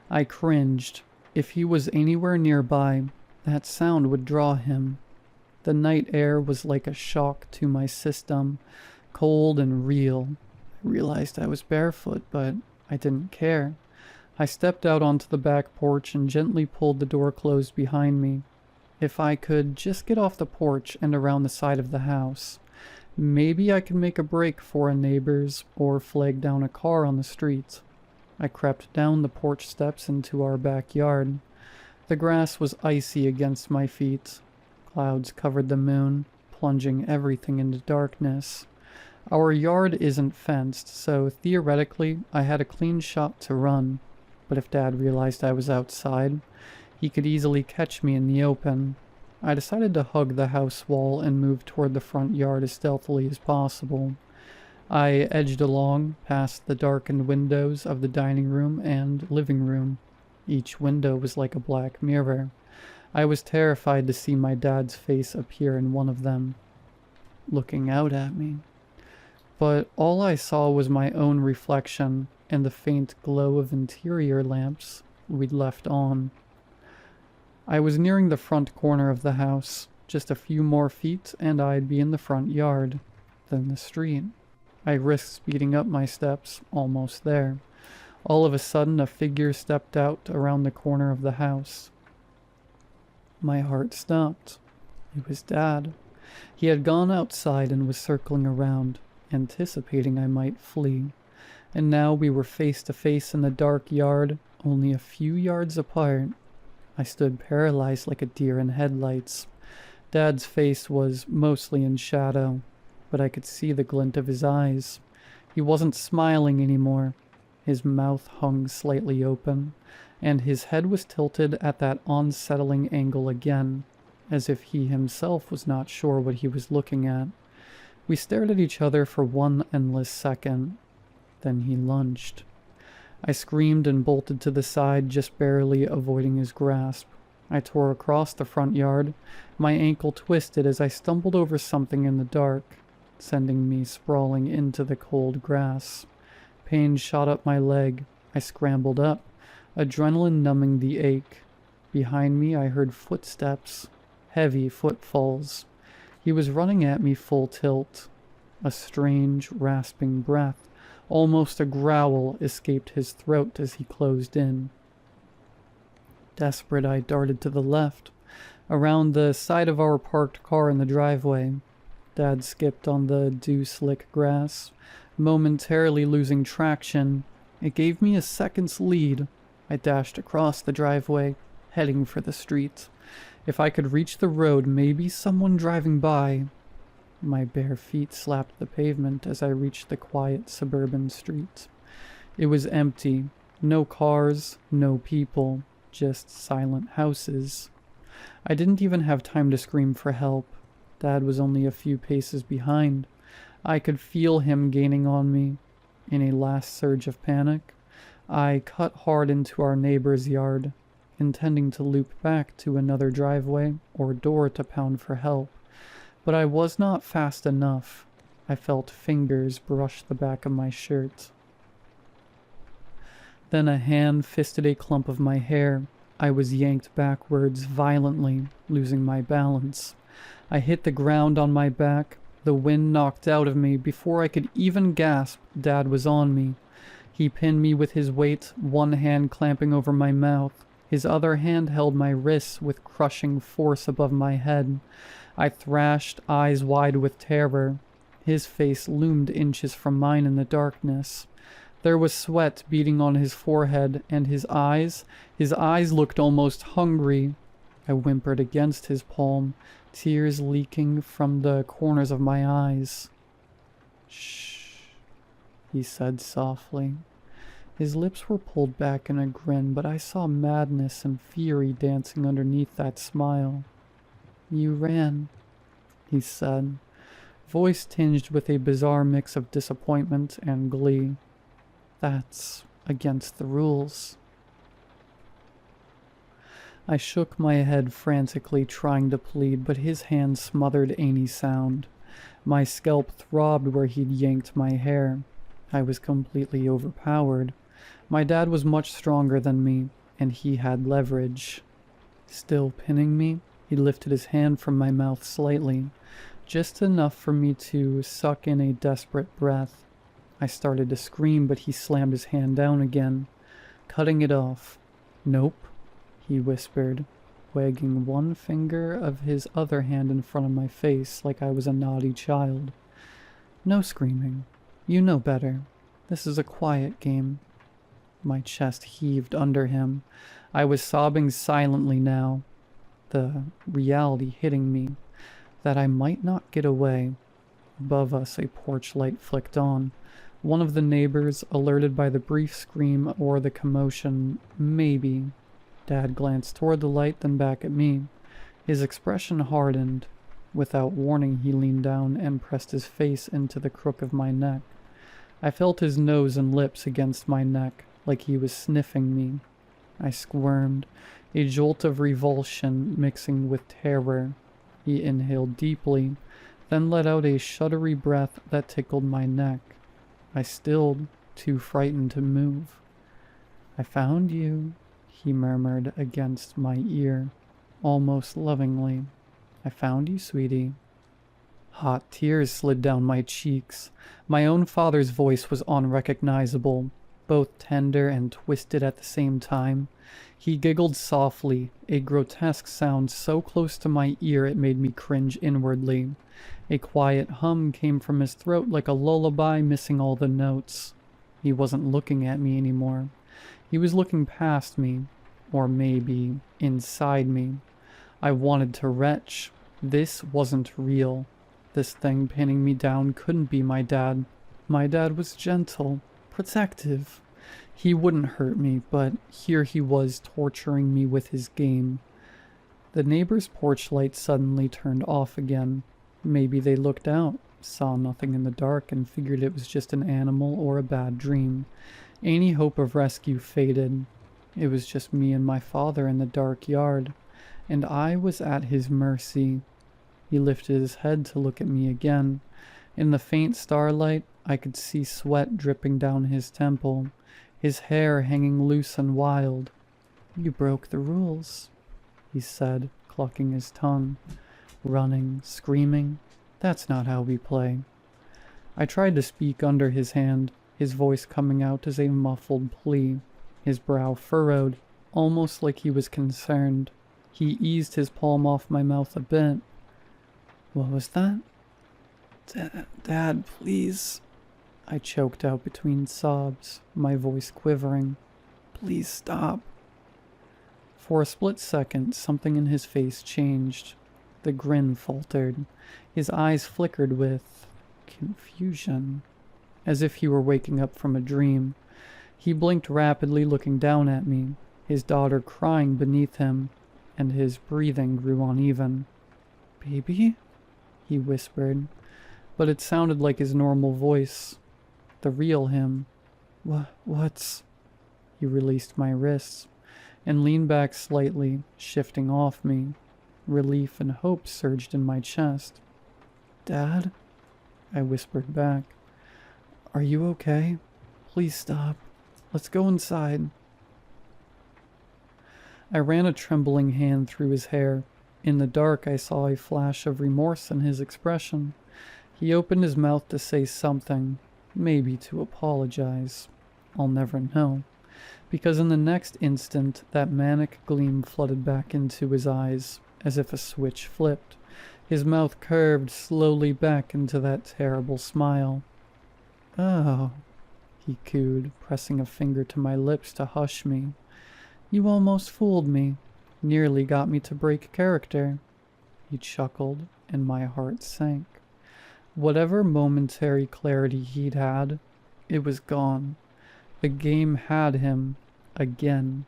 I cringed. If he was anywhere nearby, that sound would draw him. The night air was like a shock to my system. cold and real. I realized I was barefoot, but I didn't care. I stepped out onto the back porch and gently pulled the door closed behind me. If I could just get off the porch and around the side of the house, maybe I could make a break for a neighbor's or flag down a car on the street. I crept down the porch steps into our backyard. The grass was icy against my feet. Clouds covered the moon, plunging everything into darkness. Our yard isn't fenced, so theoretically I had a clean shot to run. But if Dad realized I was outside, he could easily catch me in the open. I decided to hug the house wall and move toward the front yard as stealthily as possible. I edged along past the darkened windows of the dining room and living room. Each window was like a black mirror. I was terrified to see my dad's face appear in one of them, looking out at me. But all I saw was my own reflection and the faint glow of interior lamps we'd left on. I was nearing the front corner of the house. Just a few more feet and I'd be in the front yard, then the street. I risked speeding up my steps, almost there. All of a sudden, a figure stepped out around the corner of the house. My heart stopped. It was Dad. He had gone outside and was circling around, anticipating I might flee. And now we were face to face in the dark yard, only a few yards apart. I stood paralyzed like a deer in headlights. Dad's face was mostly in shadow, but I could see the glint of his eyes. He wasn't smiling anymore. His mouth hung slightly open, and his head was tilted at that unsettling angle again, as if he himself was not sure what he was looking at. We stared at each other for one endless second. Then he lunged. I screamed and bolted to the side, just barely avoiding his grasp. I tore across the front yard. My ankle twisted as I stumbled over something in the dark, sending me sprawling into the cold grass. Pain shot up my leg. I scrambled up, adrenaline numbing the ache. Behind me I heard footsteps, heavy footfalls. He was running at me full tilt. A strange, rasping breath, almost a growl, escaped his throat as he closed in. Desperate, I darted to the left, around the side of our parked car in the driveway. Dad skipped on the dew-slick grass, momentarily losing traction. It gave me a second's lead. I dashed across the driveway, heading for the street. If I could reach the road, maybe someone driving by. My bare feet slapped the pavement as I reached the quiet suburban street. It was empty. No cars, no people, just silent houses. I didn't even have time to scream for help. Dad was only a few paces behind. I could feel him gaining on me. In a last surge of panic, I cut hard into our neighbor's yard, intending to loop back to another driveway or door to pound for help. But I was not fast enough. I felt fingers brush the back of my shirt. Then a hand fisted a clump of my hair. I was yanked backwards violently, losing my balance. I hit the ground on my back. The wind knocked out of me. Before I could even gasp, Dad was on me. He pinned me with his weight, one hand clamping over my mouth. His other hand held my wrists with crushing force above my head. I thrashed, eyes wide with terror. His face loomed inches from mine in the darkness. There was sweat beading on his forehead, and his eyes looked almost hungry. I whimpered against his palm, tears leaking from the corners of my eyes. "Shh," he said softly. His lips were pulled back in a grin, but I saw madness and fury dancing underneath that smile. "You ran," he said, voice tinged with a bizarre mix of disappointment and glee. "That's against the rules." I shook my head frantically, trying to plead, but his hand smothered any sound. My scalp throbbed where he'd yanked my hair. I was completely overpowered. My dad was much stronger than me, and he had leverage. Still pinning me, he lifted his hand from my mouth slightly, just enough for me to suck in a desperate breath. I started to scream, but he slammed his hand down again, cutting it off. "Nope," he whispered, wagging one finger of his other hand in front of my face like I was a naughty child. "No screaming. You know better. This is a quiet game." My chest heaved under him. I was sobbing silently now, the reality hitting me that I might not get away. Above us, a porch light flicked on. One of the neighbors, alerted by the brief scream or the commotion, maybe. Dad glanced toward the light, then back at me. His expression hardened. Without warning, he leaned down and pressed his face into the crook of my neck. I felt his nose and lips against my neck, like he was sniffing me. I squirmed, a jolt of revulsion mixing with terror. He inhaled deeply, then let out a shuddery breath that tickled my neck. I stilled, too frightened to move. "I found you," he murmured against my ear, almost lovingly. "I found you, sweetie." Hot tears slid down my cheeks. My own father's voice was unrecognizable, both tender and twisted at the same time. He giggled softly, a grotesque sound so close to my ear it made me cringe inwardly. A quiet hum came from his throat like a lullaby missing all the notes. He wasn't looking at me anymore. He was looking past me, or maybe inside me. I wanted to retch. This wasn't real. This thing pinning me down couldn't be my dad. My dad was gentle, protective. He wouldn't hurt me, but here he was torturing me with his game. The neighbor's porch light suddenly turned off again. Maybe they looked out, saw nothing in the dark, and figured it was just an animal or a bad dream. Any hope of rescue faded. It was just me and my father in the dark yard, and I was at his mercy. He lifted his head to look at me again. In the faint starlight, I could see sweat dripping down his temple, his hair hanging loose and wild. "You broke the rules," he said, clucking his tongue. "Running, screaming, that's not how we play." I tried to speak under his hand, his voice coming out as a muffled plea, his brow furrowed, almost like he was concerned. He eased his palm off my mouth a bit. "What was that?" Dad, please." I choked out between sobs, my voice quivering. "Please stop." For a split second, something in his face changed. The grin faltered. His eyes flickered with confusion, as if he were waking up from a dream. He blinked rapidly, looking down at me, his daughter crying beneath him, and his breathing grew uneven. "Baby?" he whispered, but it sounded like his normal voice, the real him. What's... He released my wrists and leaned back slightly, shifting off me. Relief and hope surged in my chest. "Dad?" I whispered back. "Are you okay? Please stop. Let's go inside." I ran a trembling hand through his hair. In the dark, I saw a flash of remorse in his expression. He opened his mouth to say something, maybe to apologize. I'll never know, because in the next instant, that manic gleam flooded back into his eyes, as if a switch flipped. His mouth curved slowly back into that terrible smile. "Oh," he cooed, pressing a finger to my lips to hush me. "You almost fooled me. Nearly got me to break character." He chuckled, and my heart sank. Whatever momentary clarity he'd had, it was gone. The game had him, again.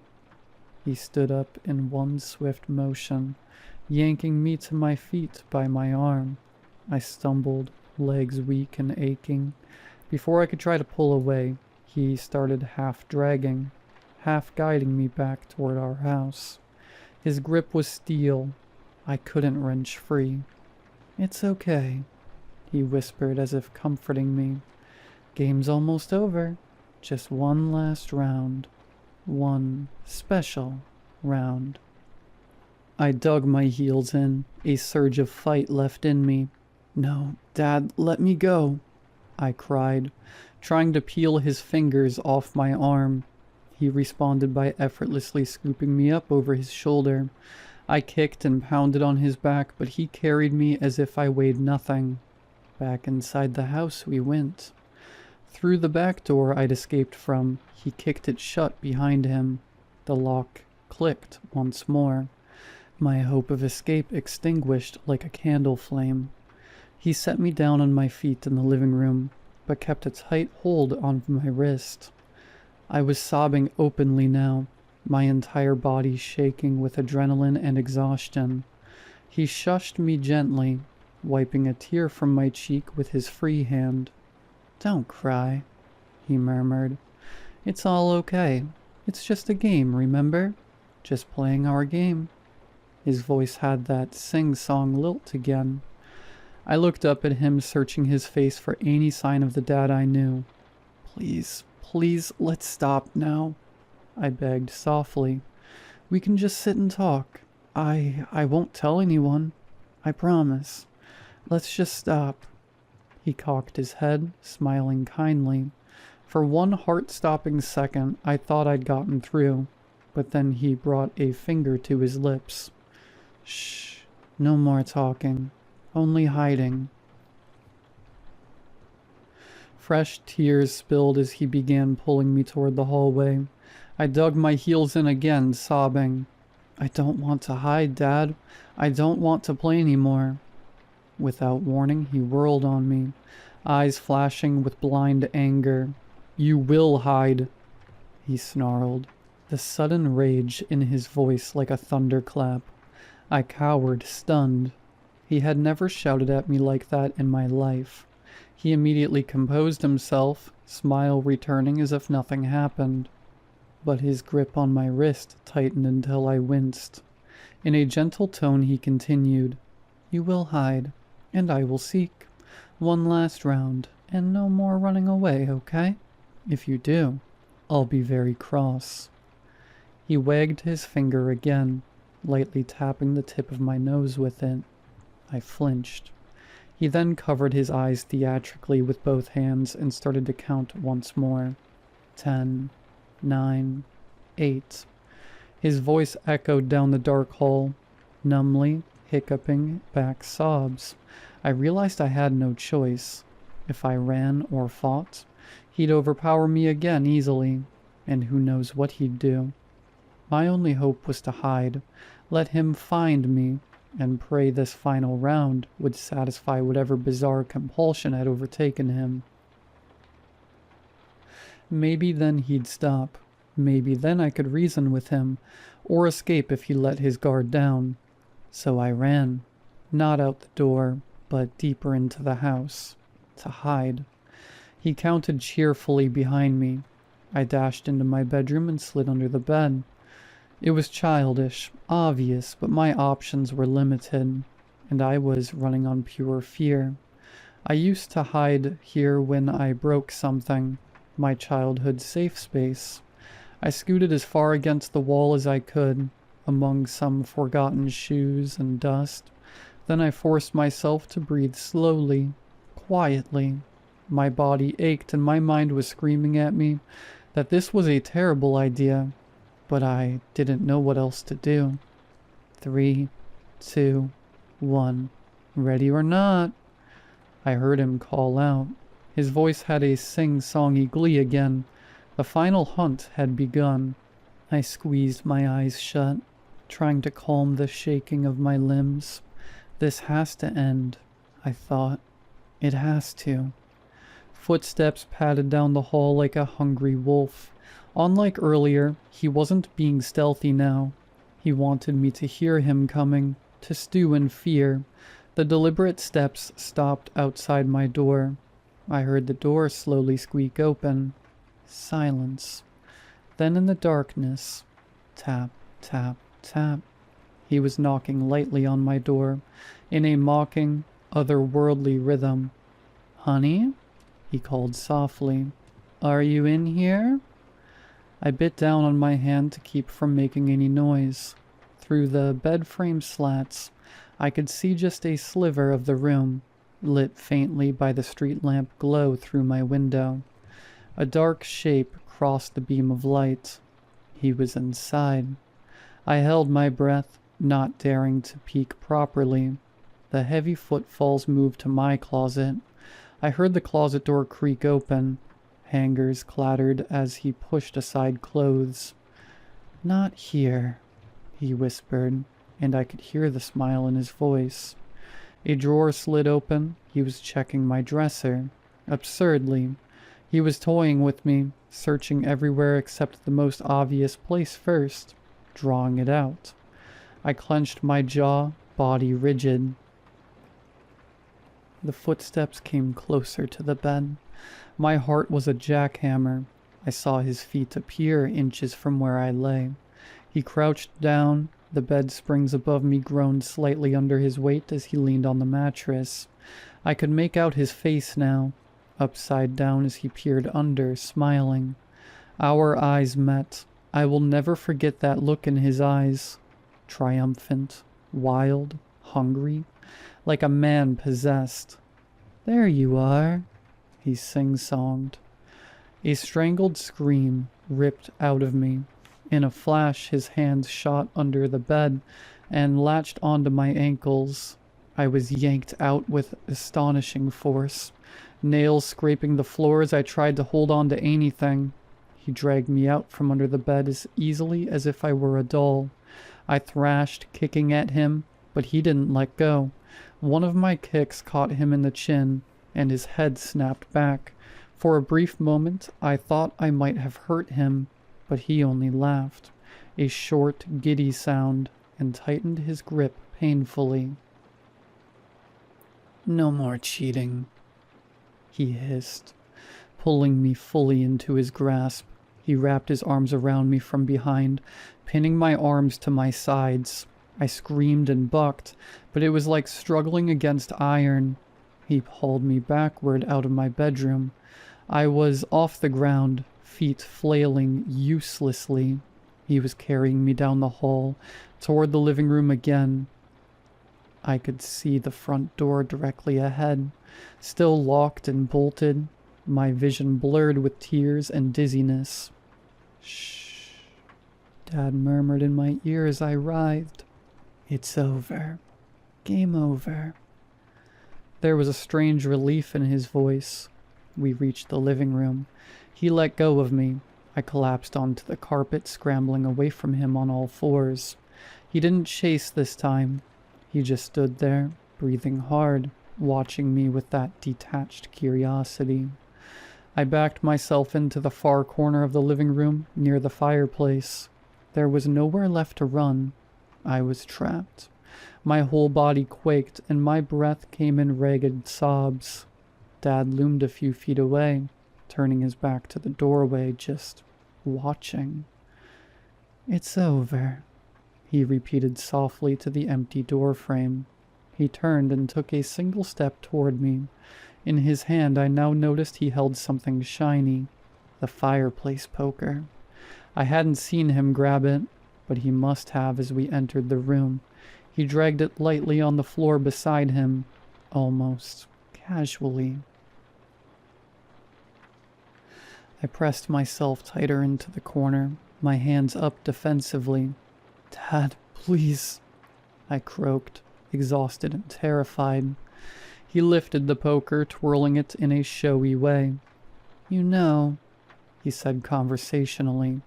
He stood up in one swift motion, yanking me to my feet by my arm. I stumbled, legs weak and aching. Before I could try to pull away, he started half dragging, half guiding me back toward our house. His grip was steel. I couldn't wrench free. "It's okay," he whispered as if comforting me. "Game's almost over. Just one last round. One special round." I dug my heels in, a surge of fight left in me. No, Dad, let me go, I cried, trying to peel his fingers off my arm. He responded by effortlessly scooping me up over his shoulder. I kicked and pounded on his back, but he carried me as if I weighed nothing. Back inside the house we went. Through the back door I'd escaped from, he kicked it shut behind him. The lock clicked once more. My hope of escape extinguished like a candle flame. He set me down on my feet in the living room, but kept a tight hold on my wrist. I was sobbing openly now, my entire body shaking with adrenaline and exhaustion. He shushed me gently, wiping a tear from my cheek with his free hand. "Don't cry," he murmured. "It's all okay. It's just a game, remember? Just playing our game." His voice had that sing-song lilt again. I looked up at him, searching his face for any sign of the dad I knew. "Please, please, let's stop now," I begged softly. "We can just sit and talk. I won't tell anyone. I promise. Let's just stop." He cocked his head, smiling kindly. For one heart-stopping second, I thought I'd gotten through, but then he brought a finger to his lips. "Shh, no more talking. Only hiding." Fresh tears spilled as he began pulling me toward the hallway. I dug my heels in again, sobbing. "I don't want to hide, Dad. I don't want to play anymore." Without warning, he whirled on me, eyes flashing with blind anger. "You will hide," he snarled, the sudden rage in his voice like a thunderclap. I cowered, stunned. He had never shouted at me like that in my life. He immediately composed himself, smile returning as if nothing happened. But his grip on my wrist tightened until I winced. In a gentle tone he continued, "You will hide, and I will seek. One last round, and no more running away, okay? If you do, I'll be very cross." He wagged his finger again, lightly tapping the tip of my nose with it. I flinched. He then covered his eyes theatrically with both hands and started to count once more. 10, 9, 8. His voice echoed down the dark hall, numbly hiccuping back sobs. I realized I had no choice. If I ran or fought, he'd overpower me again easily, and who knows what he'd do. My only hope was to hide, let him find me, and pray this final round would satisfy whatever bizarre compulsion had overtaken him. Maybe then he'd stop. Maybe then I could reason with him, or escape if he let his guard down. So I ran, not out the door, but deeper into the house, to hide. He counted cheerfully behind me. I dashed into my bedroom and slid under the bed. It was childish, obvious, but my options were limited, and I was running on pure fear. I used to hide here when I broke something, my childhood safe space. I scooted as far against the wall as I could, among some forgotten shoes and dust. Then I forced myself to breathe slowly, quietly. My body ached and my mind was screaming at me that this was a terrible idea, but I didn't know what else to do. 3, 2, 1. Ready or not? I heard him call out. His voice had a sing-songy glee again. The final hunt had begun. I squeezed my eyes shut, trying to calm the shaking of my limbs. This has to end, I thought. It has to. Footsteps padded down the hall like a hungry wolf. Unlike earlier, he wasn't being stealthy now. He wanted me to hear him coming, to stew in fear. The deliberate steps stopped outside my door. I heard the door slowly squeak open. Silence. Then in the darkness, tap, tap, tap. He was knocking lightly on my door, in a mocking, otherworldly rhythm. "Honey?" he called softly. "Are you in here?" I bit down on my hand to keep from making any noise. Through the bed frame slats, I could see just a sliver of the room. lit faintly by the street lamp glow through my window. A dark shape crossed the beam of light. He was inside. I held my breath, not daring to peek properly. The heavy footfalls moved to my closet. I heard the closet door creak open. Hangers clattered as he pushed aside clothes. "Not here," he whispered, and I could hear the smile in his voice. A drawer slid open. He was checking my dresser. Absurdly. He was toying with me, searching everywhere except the most obvious place first, drawing it out. I clenched my jaw, body rigid. The footsteps came closer to the bed. My heart was a jackhammer. I saw his feet appear inches from where I lay. He crouched down. The bed springs above me groaned slightly under his weight as he leaned on the mattress. I could make out his face now, upside down as he peered under, smiling. Our eyes met. I will never forget that look in his eyes. Triumphant, wild, hungry, like a man possessed. "There you are," he sing-songed. A strangled scream ripped out of me. In a flash, his hands shot under the bed and latched onto my ankles. I was yanked out with astonishing force, nails scraping the floor as I tried to hold on to anything. He dragged me out from under the bed as easily as if I were a doll. I thrashed, kicking at him, but he didn't let go. One of my kicks caught him in the chin, and his head snapped back. For a brief moment, I thought I might have hurt him, but he only laughed, a short, giddy sound, and tightened his grip painfully. "No more cheating," he hissed, pulling me fully into his grasp. He wrapped his arms around me from behind, pinning my arms to my sides. I screamed and bucked, but it was like struggling against iron. He hauled me backward out of my bedroom. I was off the ground, feet flailing uselessly. He was carrying me down the hall, toward the living room again. I could see the front door directly ahead, still locked and bolted, my vision blurred with tears and dizziness. "Shh," Dad murmured in my ear as I writhed. "It's over. Game over." There was a strange relief in his voice. We reached the living room. He let go of me. I collapsed onto the carpet, scrambling away from him on all fours. He didn't chase this time. He just stood there, breathing hard, watching me with that detached curiosity. I backed myself into the far corner of the living room, near the fireplace. There was nowhere left to run. I was trapped. My whole body quaked, and my breath came in ragged sobs. Dad loomed a few feet away, turning his back to the doorway, just watching. "It's over," he repeated softly to the empty door frame. He turned and took a single step toward me. In his hand, I now noticed he held something shiny, the fireplace poker. I hadn't seen him grab it, but he must have as we entered the room. He dragged it lightly on the floor beside him, almost casually. I pressed myself tighter into the corner, my hands up defensively. "Dad, please," I croaked, exhausted and terrified. He lifted the poker, twirling it in a showy way. "You know," he said conversationally,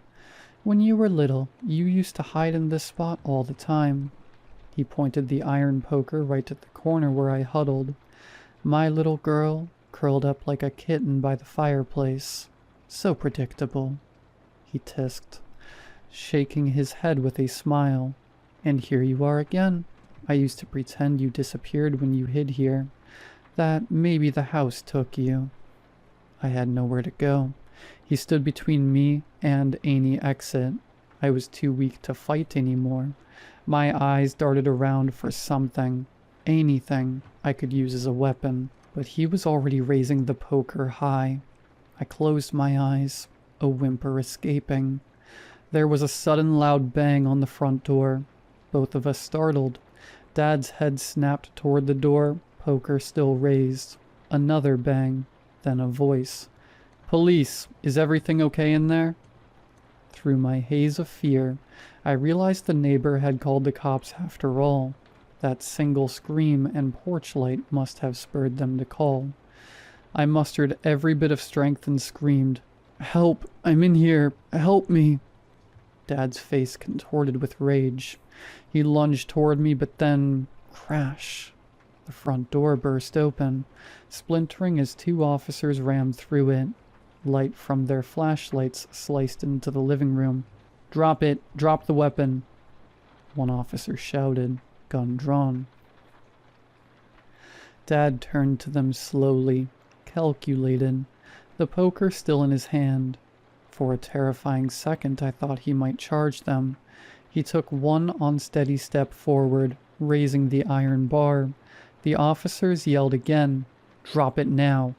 "when you were little, you used to hide in this spot all the time." He pointed the iron poker right at the corner where I huddled. My little girl, curled up like a kitten by the fireplace. So predictable, he tisked, shaking his head with a smile. "And here you are again. I used to pretend you disappeared when you hid here, that maybe the house took you." I had nowhere to go. He stood between me and any exit. I was too weak to fight anymore. My eyes darted around for something, anything I could use as a weapon, but he was already raising the poker high. I closed my eyes, a whimper escaping. There was a sudden loud bang on the front door. Both of us startled. Dad's head snapped toward the door, poker still raised. Another bang, then a voice. "Police, is everything okay in there?" Through my haze of fear, I realized the neighbor had called the cops after all. That single scream and porch light must have spurred them to call. I mustered every bit of strength and screamed, "Help! I'm in here! Help me!" Dad's face contorted with rage. He lunged toward me, but then, crash. The front door burst open, splintering as two officers rammed through it. Light from their flashlights sliced into the living room. "Drop it! Drop the weapon!" One officer shouted, gun drawn. Dad turned to them slowly, calculated, the poker still in his hand. For a terrifying second I thought he might charge them. He took one unsteady step forward, raising the iron bar. The officers yelled again, "Drop it now!"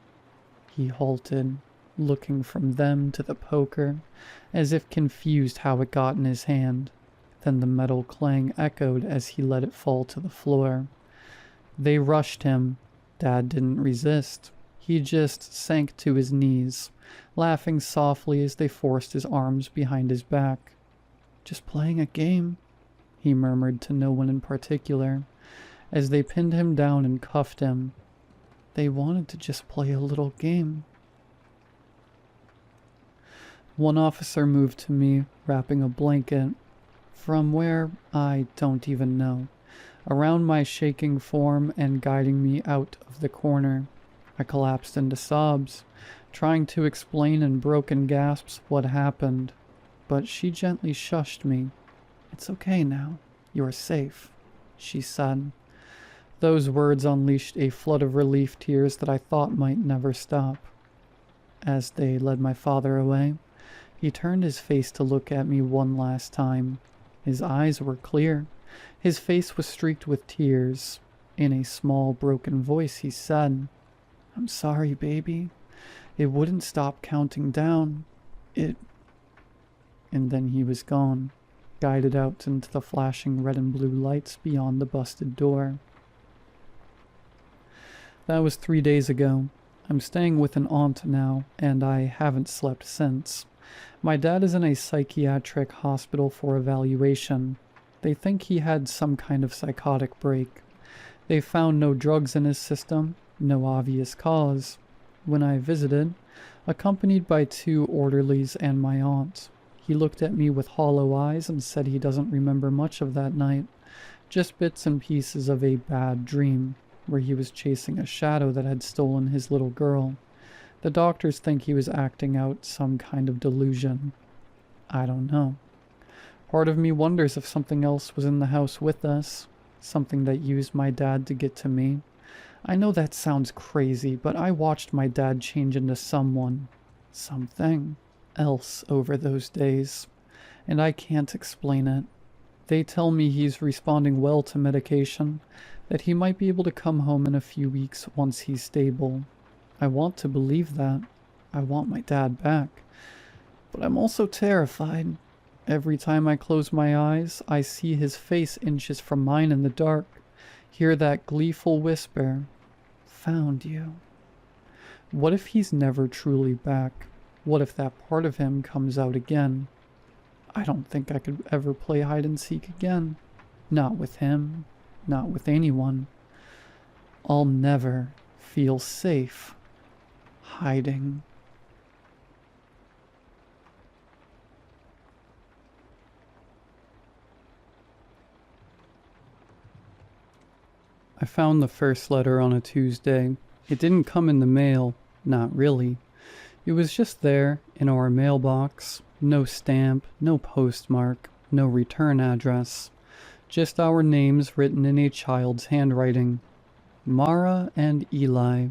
He halted, looking from them to the poker, as if confused how it got in his hand. Then the metal clang echoed as he let it fall to the floor. They rushed him. Dad didn't resist. He just sank to his knees, laughing softly as they forced his arms behind his back. "Just playing a game," he murmured to no one in particular, as they pinned him down and cuffed him. They wanted to just play a little game. One officer moved to me, wrapping a blanket, from where I don't even know, around my shaking form and guiding me out of the corner. I collapsed into sobs, trying to explain in broken gasps what happened, but she gently shushed me. "It's okay now. You're safe," she said. Those words unleashed a flood of relief tears that I thought might never stop. As they led my father away, he turned his face to look at me one last time. His eyes were clear. His face was streaked with tears. In a small, broken voice, he said, "I'm sorry, baby. It wouldn't stop counting down. It..." And then he was gone, guided out into the flashing red and blue lights beyond the busted door. That was 3 days ago. I'm staying with an aunt now, and I haven't slept since. My dad is in a psychiatric hospital for evaluation. They think he had some kind of psychotic break. They found no drugs in his system, no obvious cause. When I visited, accompanied by 2 orderlies and my aunt, he looked at me with hollow eyes and said he doesn't remember much of that night, just bits and pieces of a bad dream, where he was chasing a shadow that had stolen his little girl. The doctors think he was acting out some kind of delusion. I don't know. Part of me wonders if something else was in the house with us, something that used my dad to get to me. I know that sounds crazy, but I watched my dad change into someone, something else over those days, and I can't explain it. They tell me he's responding well to medication, that he might be able to come home in a few weeks once he's stable. I want to believe that. I want my dad back. But I'm also terrified. Every time I close my eyes, I see his face inches from mine in the dark, hear that gleeful whisper, "Found you." What if he's never truly back? What if that part of him comes out again? I don't think I could ever play hide and seek again. Not with him. Not with anyone. I'll never feel safe hiding. I found the first letter on a Tuesday. It didn't come in the mail, not really. It was just there, in our mailbox. No stamp, no postmark, no return address. Just our names written in a child's handwriting. Mara and Eli.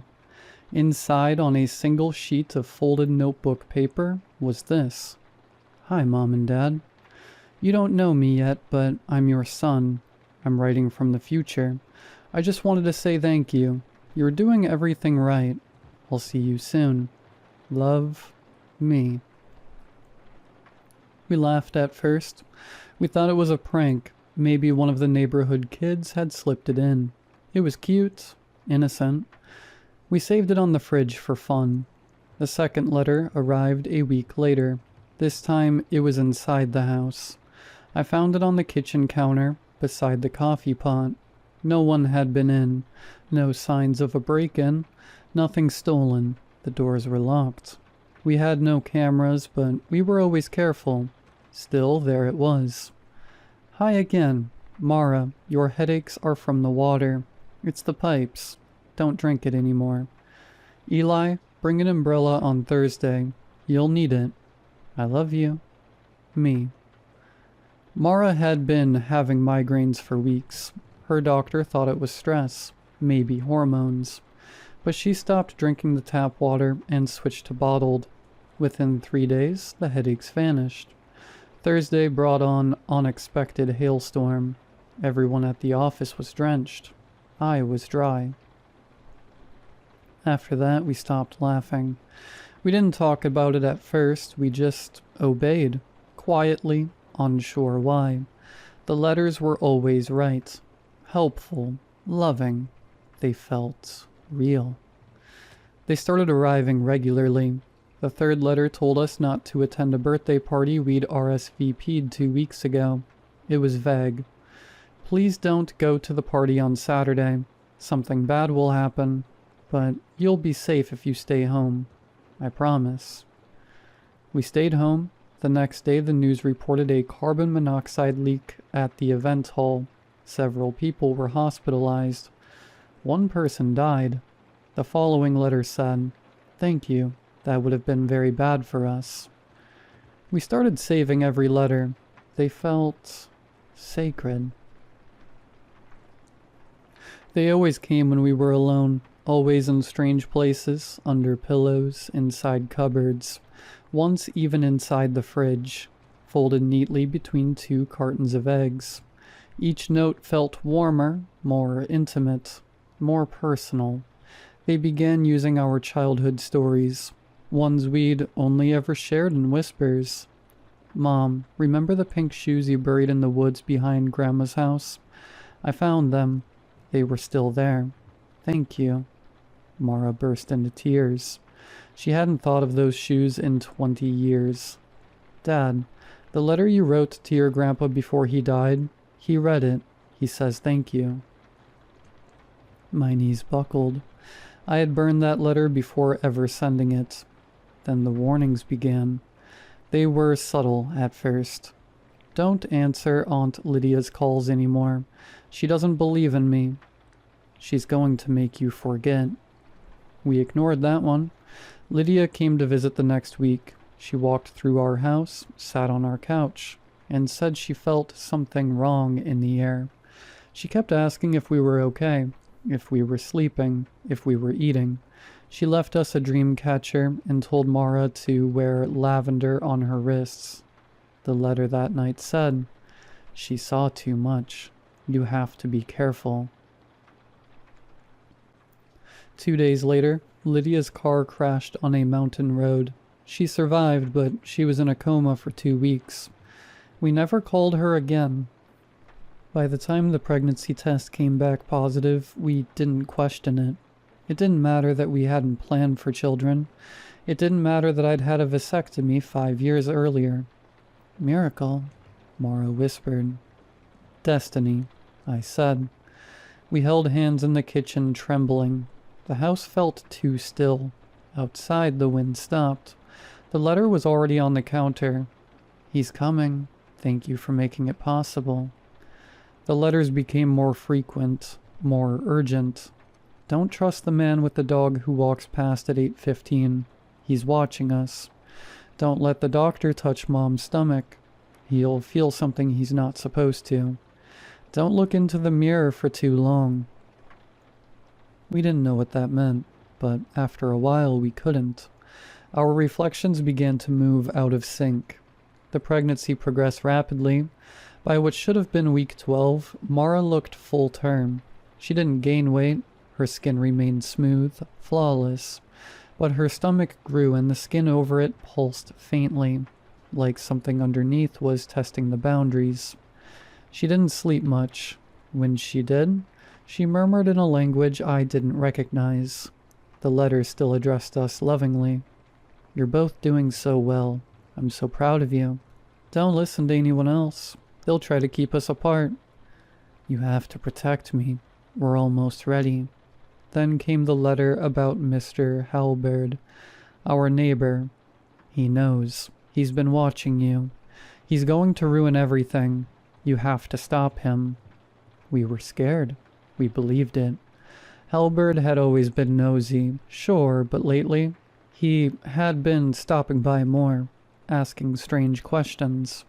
Inside, on a single sheet of folded notebook paper, was this. "Hi, Mom and Dad. You don't know me yet, but I'm your son. I'm writing from the future. I just wanted to say thank you. You're doing everything right. I'll see you soon. Love, me." We laughed at first. We thought it was a prank. Maybe one of the neighborhood kids had slipped it in. It was cute, innocent. We saved it on the fridge for fun. The second letter arrived a week later. This time it was inside the house. I found it on the kitchen counter beside the coffee pot. No one had been in. No signs of a break-in. Nothing stolen. The doors were locked. We had no cameras, but we were always careful. Still, there it was. Hi again. Mara, your headaches are from the water. It's the pipes. Don't drink it anymore. Eli, bring an umbrella on Thursday. You'll need it. I love you. Me. Mara had been having migraines for weeks. Her doctor thought it was stress, maybe hormones. But she stopped drinking the tap water and switched to bottled. Within 3 days, the headaches vanished. Thursday brought on unexpected hailstorm. Everyone at the office was drenched. I was dry. After that, we stopped laughing. We didn't talk about it at first, we just obeyed, quietly, unsure why. The letters were always right. Helpful, loving. They felt real. They started arriving regularly. The third letter told us not to attend a birthday party we'd RSVP'd 2 weeks ago. It was vague. Please don't go to the party on Saturday. Something bad will happen, but you'll be safe if you stay home. I promise. We stayed home. The next day, the news reported a carbon monoxide leak at the event hall. Several people were hospitalized. One person died. The following letter said, "Thank you. That would have been very bad for us." We started saving every letter. They felt sacred. They always came when we were alone, always in strange places, under pillows, inside cupboards, once even inside the fridge, folded neatly between 2 cartons of eggs. Each note felt warmer, more intimate, more personal. They began using our childhood stories, ones we'd only ever shared in whispers. Mom, remember the pink shoes you buried in the woods behind Grandma's house? I found them. They were still there. Thank you. Mara burst into tears. She hadn't thought of those shoes in 20 years. Dad, the letter you wrote to your grandpa before he died, he read it. He says thank you. My knees buckled. I had burned that letter before ever sending it. Then the warnings began. They were subtle at first. Don't answer Aunt Lydia's calls anymore. She doesn't believe in me. She's going to make you forget. We ignored that one. Lydia came to visit the next week. She walked through our house, sat on our couch, and said she felt something wrong in the air. She kept asking if we were okay, if we were sleeping, if we were eating. She left us a dream catcher and told Mara to wear lavender on her wrists. The letter that night said, "She saw too much. You have to be careful." 2 days later, Lydia's car crashed on a mountain road. She survived, but she was in a coma for 2 weeks. We never called her again. By the time the pregnancy test came back positive, we didn't question it. It didn't matter that we hadn't planned for children. It didn't matter that I'd had a vasectomy 5 years earlier. Miracle, Mara whispered. Destiny, I said. We held hands in the kitchen, trembling. The house felt too still. Outside, the wind stopped. The letter was already on the counter. He's coming. Thank you for making it possible. The letters became more frequent, more urgent. Don't trust the man with the dog who walks past at 8:15. He's watching us. Don't let the doctor touch Mom's stomach. He'll feel something he's not supposed to. Don't look into the mirror for too long. We didn't know what that meant, but after a while we couldn't. Our reflections began to move out of sync. The pregnancy progressed rapidly. By what should have been week 12, Mara looked full term. She didn't gain weight. Her skin remained smooth, flawless. But her stomach grew and the skin over it pulsed faintly, like something underneath was testing the boundaries. She didn't sleep much. When she did, She murmured in a language I didn't recognize. The letter still addressed us lovingly. You're both doing so well. I'm so proud of you. Don't listen to anyone else. They'll try to keep us apart. You have to protect me. We're almost ready. Then came the letter about Mr. Halberd, our neighbor. He knows. He's been watching you. He's going to ruin everything. You have to stop him. We were scared. We believed it. Halberd had always been nosy, sure, but lately he had been stopping by more, asking strange questions.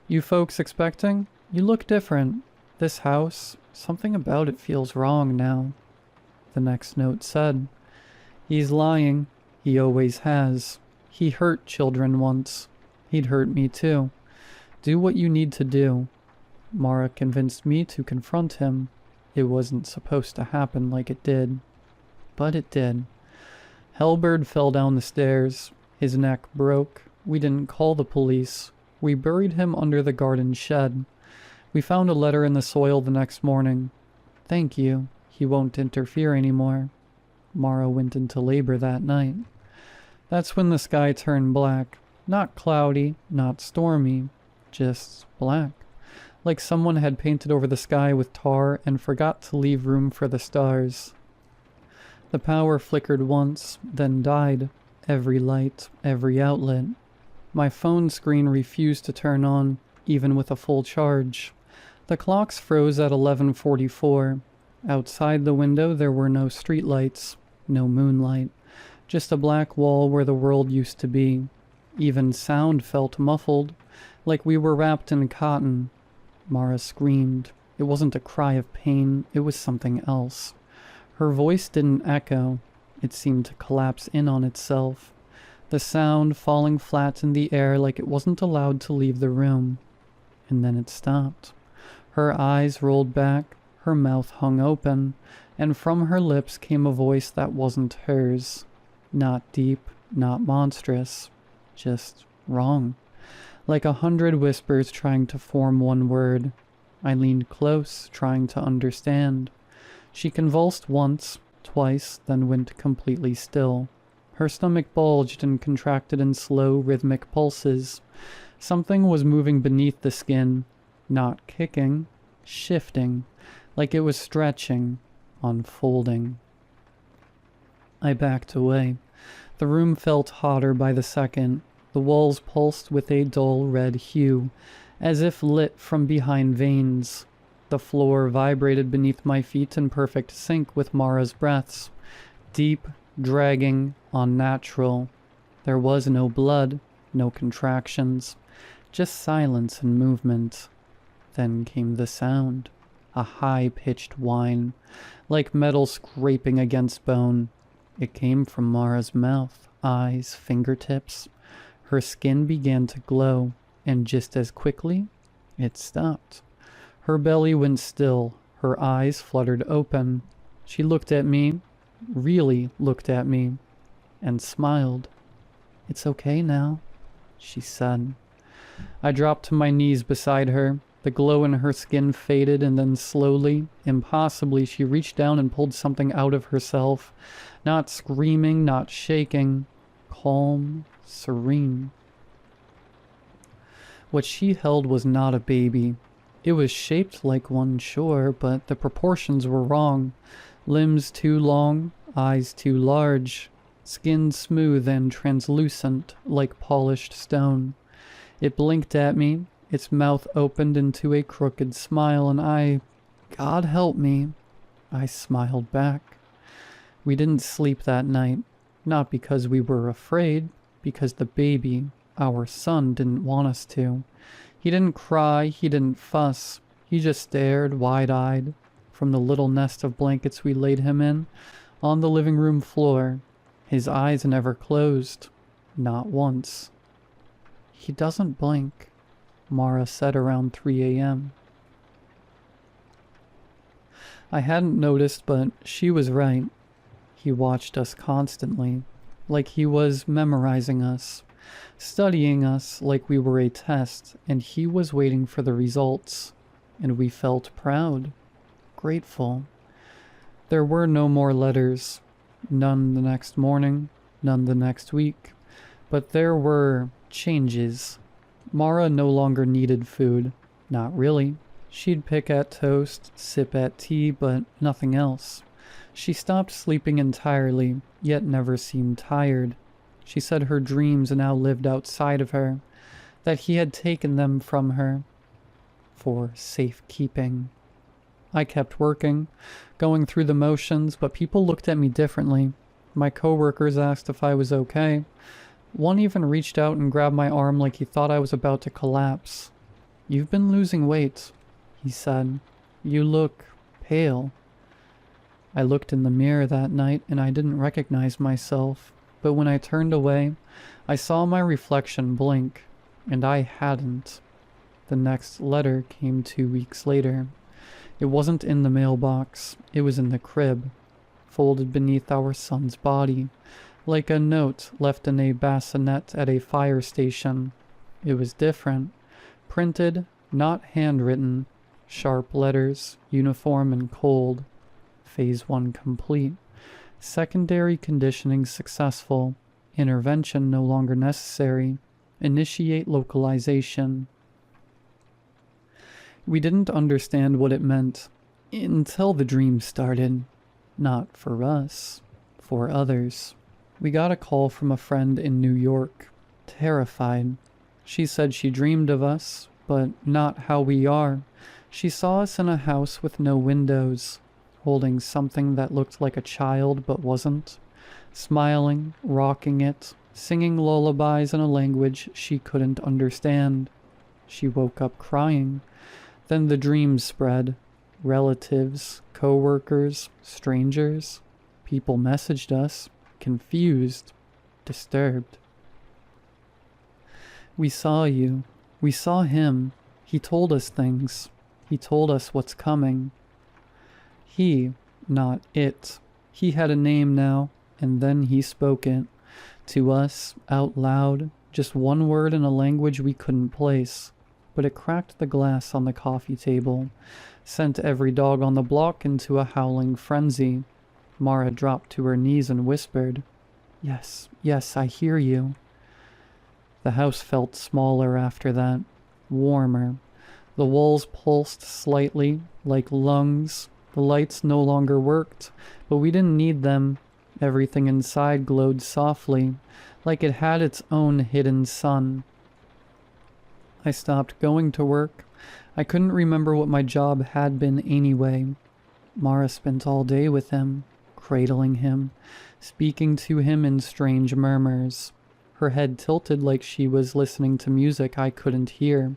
You folks expecting? You look different. This house, something about it feels wrong now. The next note said, He's lying. He always has. He hurt children once. He'd hurt me too. Do what you need to do. Mara convinced me to confront him. It wasn't supposed to happen like it did. But it did. Halberd fell down the stairs. His neck broke. We didn't call the police. We buried him under the garden shed. We found a letter in the soil the next morning. Thank you. He won't interfere anymore. Mara went into labor that night. That's when the sky turned black. Not cloudy, not stormy, just black. Like someone had painted over the sky with tar and forgot to leave room for the stars. The power flickered once, then died. Every light, every outlet. My phone screen refused to turn on, even with a full charge. The clocks froze at 11:44. Outside the window there were no streetlights, no moonlight, just a black wall where the world used to be. Even sound felt muffled, like we were wrapped in cotton. Mara screamed. It wasn't a cry of pain, it was something else. Her voice didn't echo. It seemed to collapse in on itself. The sound falling flat in the air like it wasn't allowed to leave the room. And then it stopped. Her eyes rolled back, her mouth hung open, and from her lips came a voice that wasn't hers. Not deep, not monstrous, just wrong. Like 100 whispers trying to form one word. I leaned close, trying to understand. She convulsed once, twice, then went completely still. Her stomach bulged and contracted in slow, rhythmic pulses. Something was moving beneath the skin, not kicking, shifting, like it was stretching, unfolding. I backed away. The room felt hotter by the second. The walls pulsed with a dull red hue, as if lit from behind veins. The floor vibrated beneath my feet in perfect sync with Mara's breaths. Deep, dragging, unnatural. There was no blood, no contractions, just silence and movement. Then came the sound, a high-pitched whine, like metal scraping against bone. It came from Mara's mouth, eyes, fingertips. Her skin began to glow, and just as quickly, it stopped. Her belly went still, her eyes fluttered open. She looked at me, really looked at me, and smiled. "It's okay now," she said. I dropped to my knees beside her. The glow in her skin faded, and then slowly, impossibly, she reached down and pulled something out of herself. Not screaming, not shaking. Calm, serene. What she held was not a baby. It was shaped like one, sure, but the proportions were wrong. Limbs too long, eyes too large, skin smooth and translucent like polished stone. It blinked at me, its mouth opened into a crooked smile, and God help me, I smiled back. We didn't sleep that night, not because we were afraid, because the baby, our son, didn't want us to. He didn't cry, he didn't fuss. He just stared, wide-eyed, from the little nest of blankets we laid him in, on the living room floor. His eyes never closed. Not once. He doesn't blink, Mara said around 3 a.m. I hadn't noticed, but she was right. He watched us constantly, like he was memorizing us, studying us like we were a test, and he was waiting for the results. And we felt proud, grateful. There were no more letters. None the next morning, none the next week. But there were changes. Mara no longer needed food. Not really. She'd pick at toast, sip at tea, but nothing else. She stopped sleeping entirely, yet never seemed tired. She said her dreams now lived outside of her, that he had taken them from her for safekeeping. I kept working, going through the motions, but people looked at me differently. My coworkers asked if I was okay. One even reached out and grabbed my arm like he thought I was about to collapse. "You've been losing weight," he said. "You look pale." I looked in the mirror that night and I didn't recognize myself, but when I turned away, I saw my reflection blink, and I hadn't. The next letter came 2 weeks later. It wasn't in the mailbox, it was in the crib, folded beneath our son's body, like a note left in a bassinet at a fire station. It was different, printed, not handwritten, sharp letters, uniform and cold. Phase 1 complete. Secondary conditioning successful. Intervention no longer necessary. Initiate localization. We didn't understand what it meant until the dream started. Not for us, for others. We got a call from a friend in New York, terrified. She said she dreamed of us, but not how we are. She saw us in a house with no windows, holding something that looked like a child but wasn't, smiling, rocking it, singing lullabies in a language she couldn't understand. She woke up crying. Then the dreams spread. Relatives, co-workers, strangers. People messaged us, confused, disturbed. "We saw you. We saw him. He told us things. He told us what's coming." He, not it. He had a name now, and then he spoke it. To us, out loud, just one word in a language we couldn't place. But it cracked the glass on the coffee table, sent every dog on the block into a howling frenzy. Mara dropped to her knees and whispered, "Yes, yes, I hear you." The house felt smaller after that, warmer. The walls pulsed slightly, like lungs. The lights no longer worked, but we didn't need them. Everything inside glowed softly, like it had its own hidden sun. I stopped going to work. I couldn't remember what my job had been anyway. Mara spent all day with him, cradling him, speaking to him in strange murmurs. Her head tilted like she was listening to music I couldn't hear.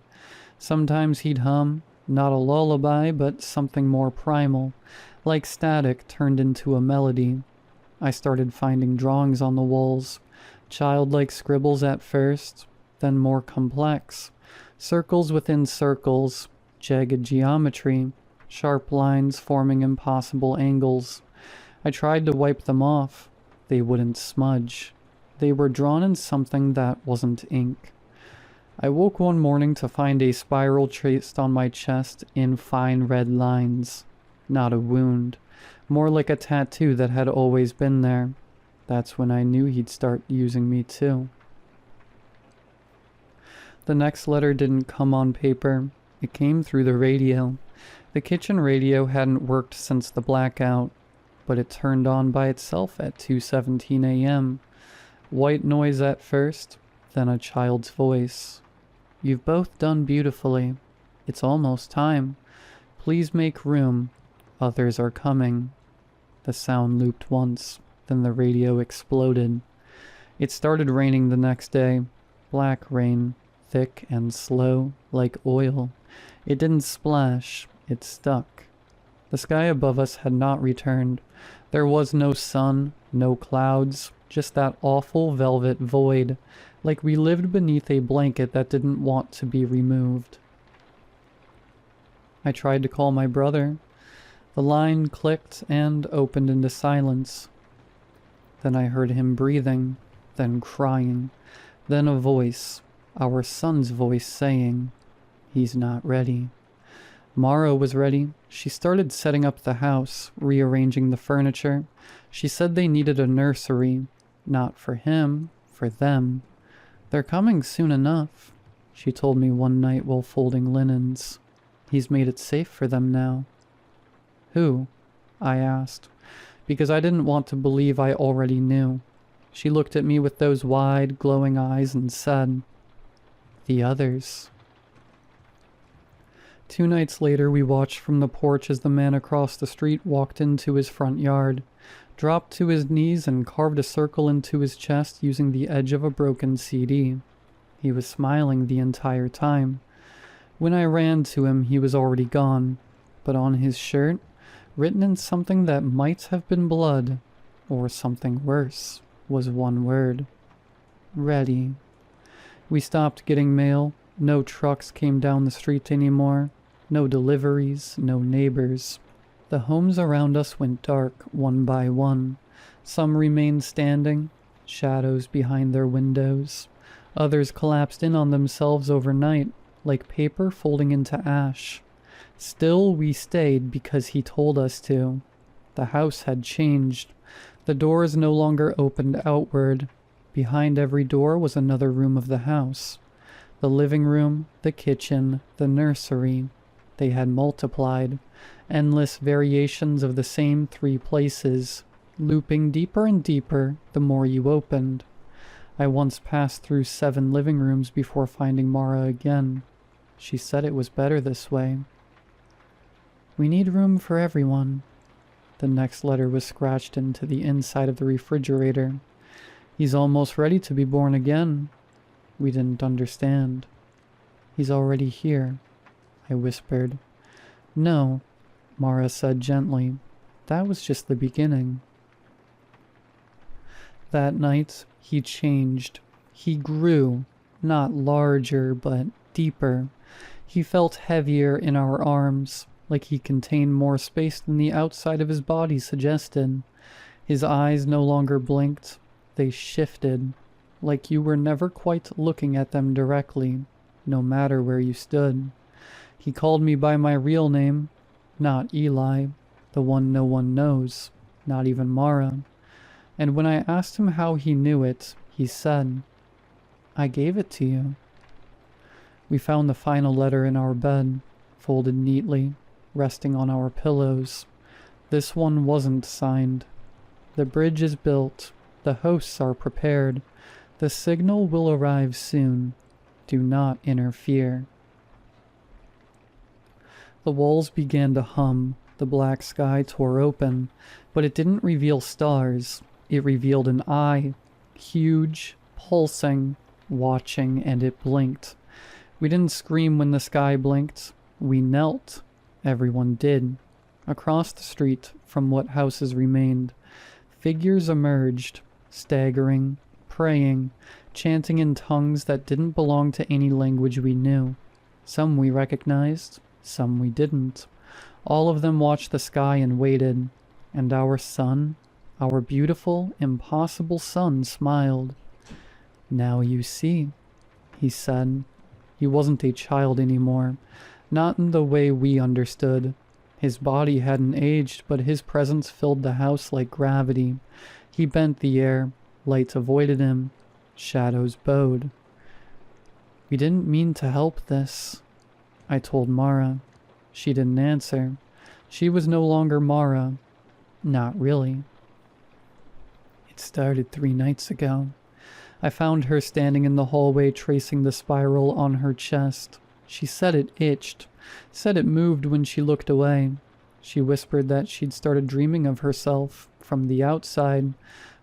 Sometimes he'd hum, not a lullaby, but something more primal, like static turned into a melody. I started finding drawings on the walls, childlike scribbles at first, then more complex. Circles within circles, jagged geometry, sharp lines forming impossible angles. I tried to wipe them off. They wouldn't smudge. They were drawn in something that wasn't ink. I woke one morning to find a spiral traced on my chest in fine red lines. Not a wound, more like a tattoo that had always been there. That's when I knew he'd start using me too. The next letter didn't come on paper. It came through the radio. The kitchen radio hadn't worked since the blackout, but it turned on by itself at 2:17 a.m. White noise at first, then a child's voice. "You've both done beautifully. It's almost time. Please make room. Others are coming." The sound looped once, then the radio exploded. It started raining the next day. Black rain, thick and slow, like oil. It didn't splash, it stuck. The sky above us had not returned. There was no sun, no clouds, just that awful velvet void, like we lived beneath a blanket that didn't want to be removed. I tried to call my brother. The line clicked and opened into silence. Then I heard him breathing, then crying, then a voice, our son's voice saying, "He's not ready." Mara was ready. She started setting up the house, rearranging the furniture. She said they needed a nursery. Not for him, for them. They're coming soon enough, she told me one night while folding linens. He's made it safe for them now. Who? I asked, because I didn't want to believe I already knew. She looked at me with those wide, glowing eyes and said, "The others." 2 nights later, we watched from the porch as the man across the street walked into his front yard, dropped to his knees and carved a circle into his chest using the edge of a broken CD. He was smiling the entire time. When I ran to him, he was already gone, but on his shirt, written in something that might have been blood, or something worse, was one word. Ready. We stopped getting mail. No trucks came down the street anymore. No deliveries, no neighbors. The homes around us went dark one by one. Some remained standing, shadows behind their windows. Others collapsed in on themselves overnight, like paper folding into ash. Still, we stayed because he told us to. The house had changed. The doors no longer opened outward. Behind every door was another room of the house. The living room, the kitchen, the nursery. They had multiplied. Endless variations of the same 3 places, looping deeper and deeper the more you opened. I once passed through 7 living rooms before finding Mara again. She said it was better this way. We need room for everyone. The next letter was scratched into the inside of the refrigerator. He's almost ready to be born again. We didn't understand. He's already here, I whispered. No, Mara said gently. That was just the beginning. That night, he changed. He grew, not larger, but deeper. He felt heavier in our arms, like he contained more space than the outside of his body suggested. His eyes no longer blinked. They shifted, like you were never quite looking at them directly, no matter where you stood. He called me by my real name, not Eli, the one no one knows, not even Mara. And when I asked him how he knew it, he said, "I gave it to you." We found the final letter in our bed, folded neatly, resting on our pillows. This one wasn't signed. The bridge is built. The hosts are prepared. The signal will arrive soon. Do not interfere. The walls began to hum. The black sky tore open, but it didn't reveal stars. It revealed an eye, huge, pulsing, watching, and it blinked. We didn't scream when the sky blinked. We knelt. Everyone did. Across the street, from what houses remained, figures emerged, staggering, praying, chanting in tongues that didn't belong to any language we knew. Some we recognized, some we didn't. All of them watched the sky and waited, and our sun, our beautiful, impossible sun, smiled. "Now you see," he said. He wasn't a child anymore, not in the way we understood. His body hadn't aged, but his presence filled the house like gravity. He bent the air, light avoided him, shadows bowed. "We didn't mean to help this," I told Mara. She didn't answer. She was no longer Mara. Not really. It started 3 nights ago. I found her standing in the hallway tracing the spiral on her chest. She said it itched, said it moved when she looked away. She whispered that she'd started dreaming of herself, from the outside,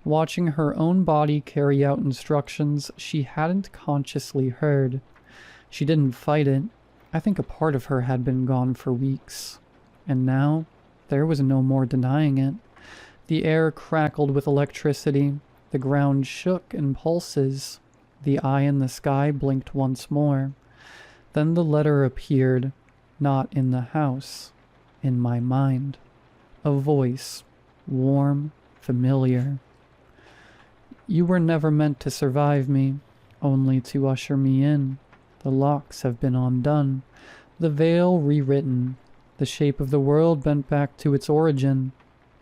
watching her own body carry out instructions she hadn't consciously heard. She didn't fight it. I think a part of her had been gone for weeks. And now, there was no more denying it. The air crackled with electricity. The ground shook in pulses. The eye in the sky blinked once more. Then the letter appeared, not in the house, in my mind. A voice, warm, familiar. "You were never meant to survive me, only to usher me in. The locks have been undone, the veil rewritten. The shape of the world bent back to its origin,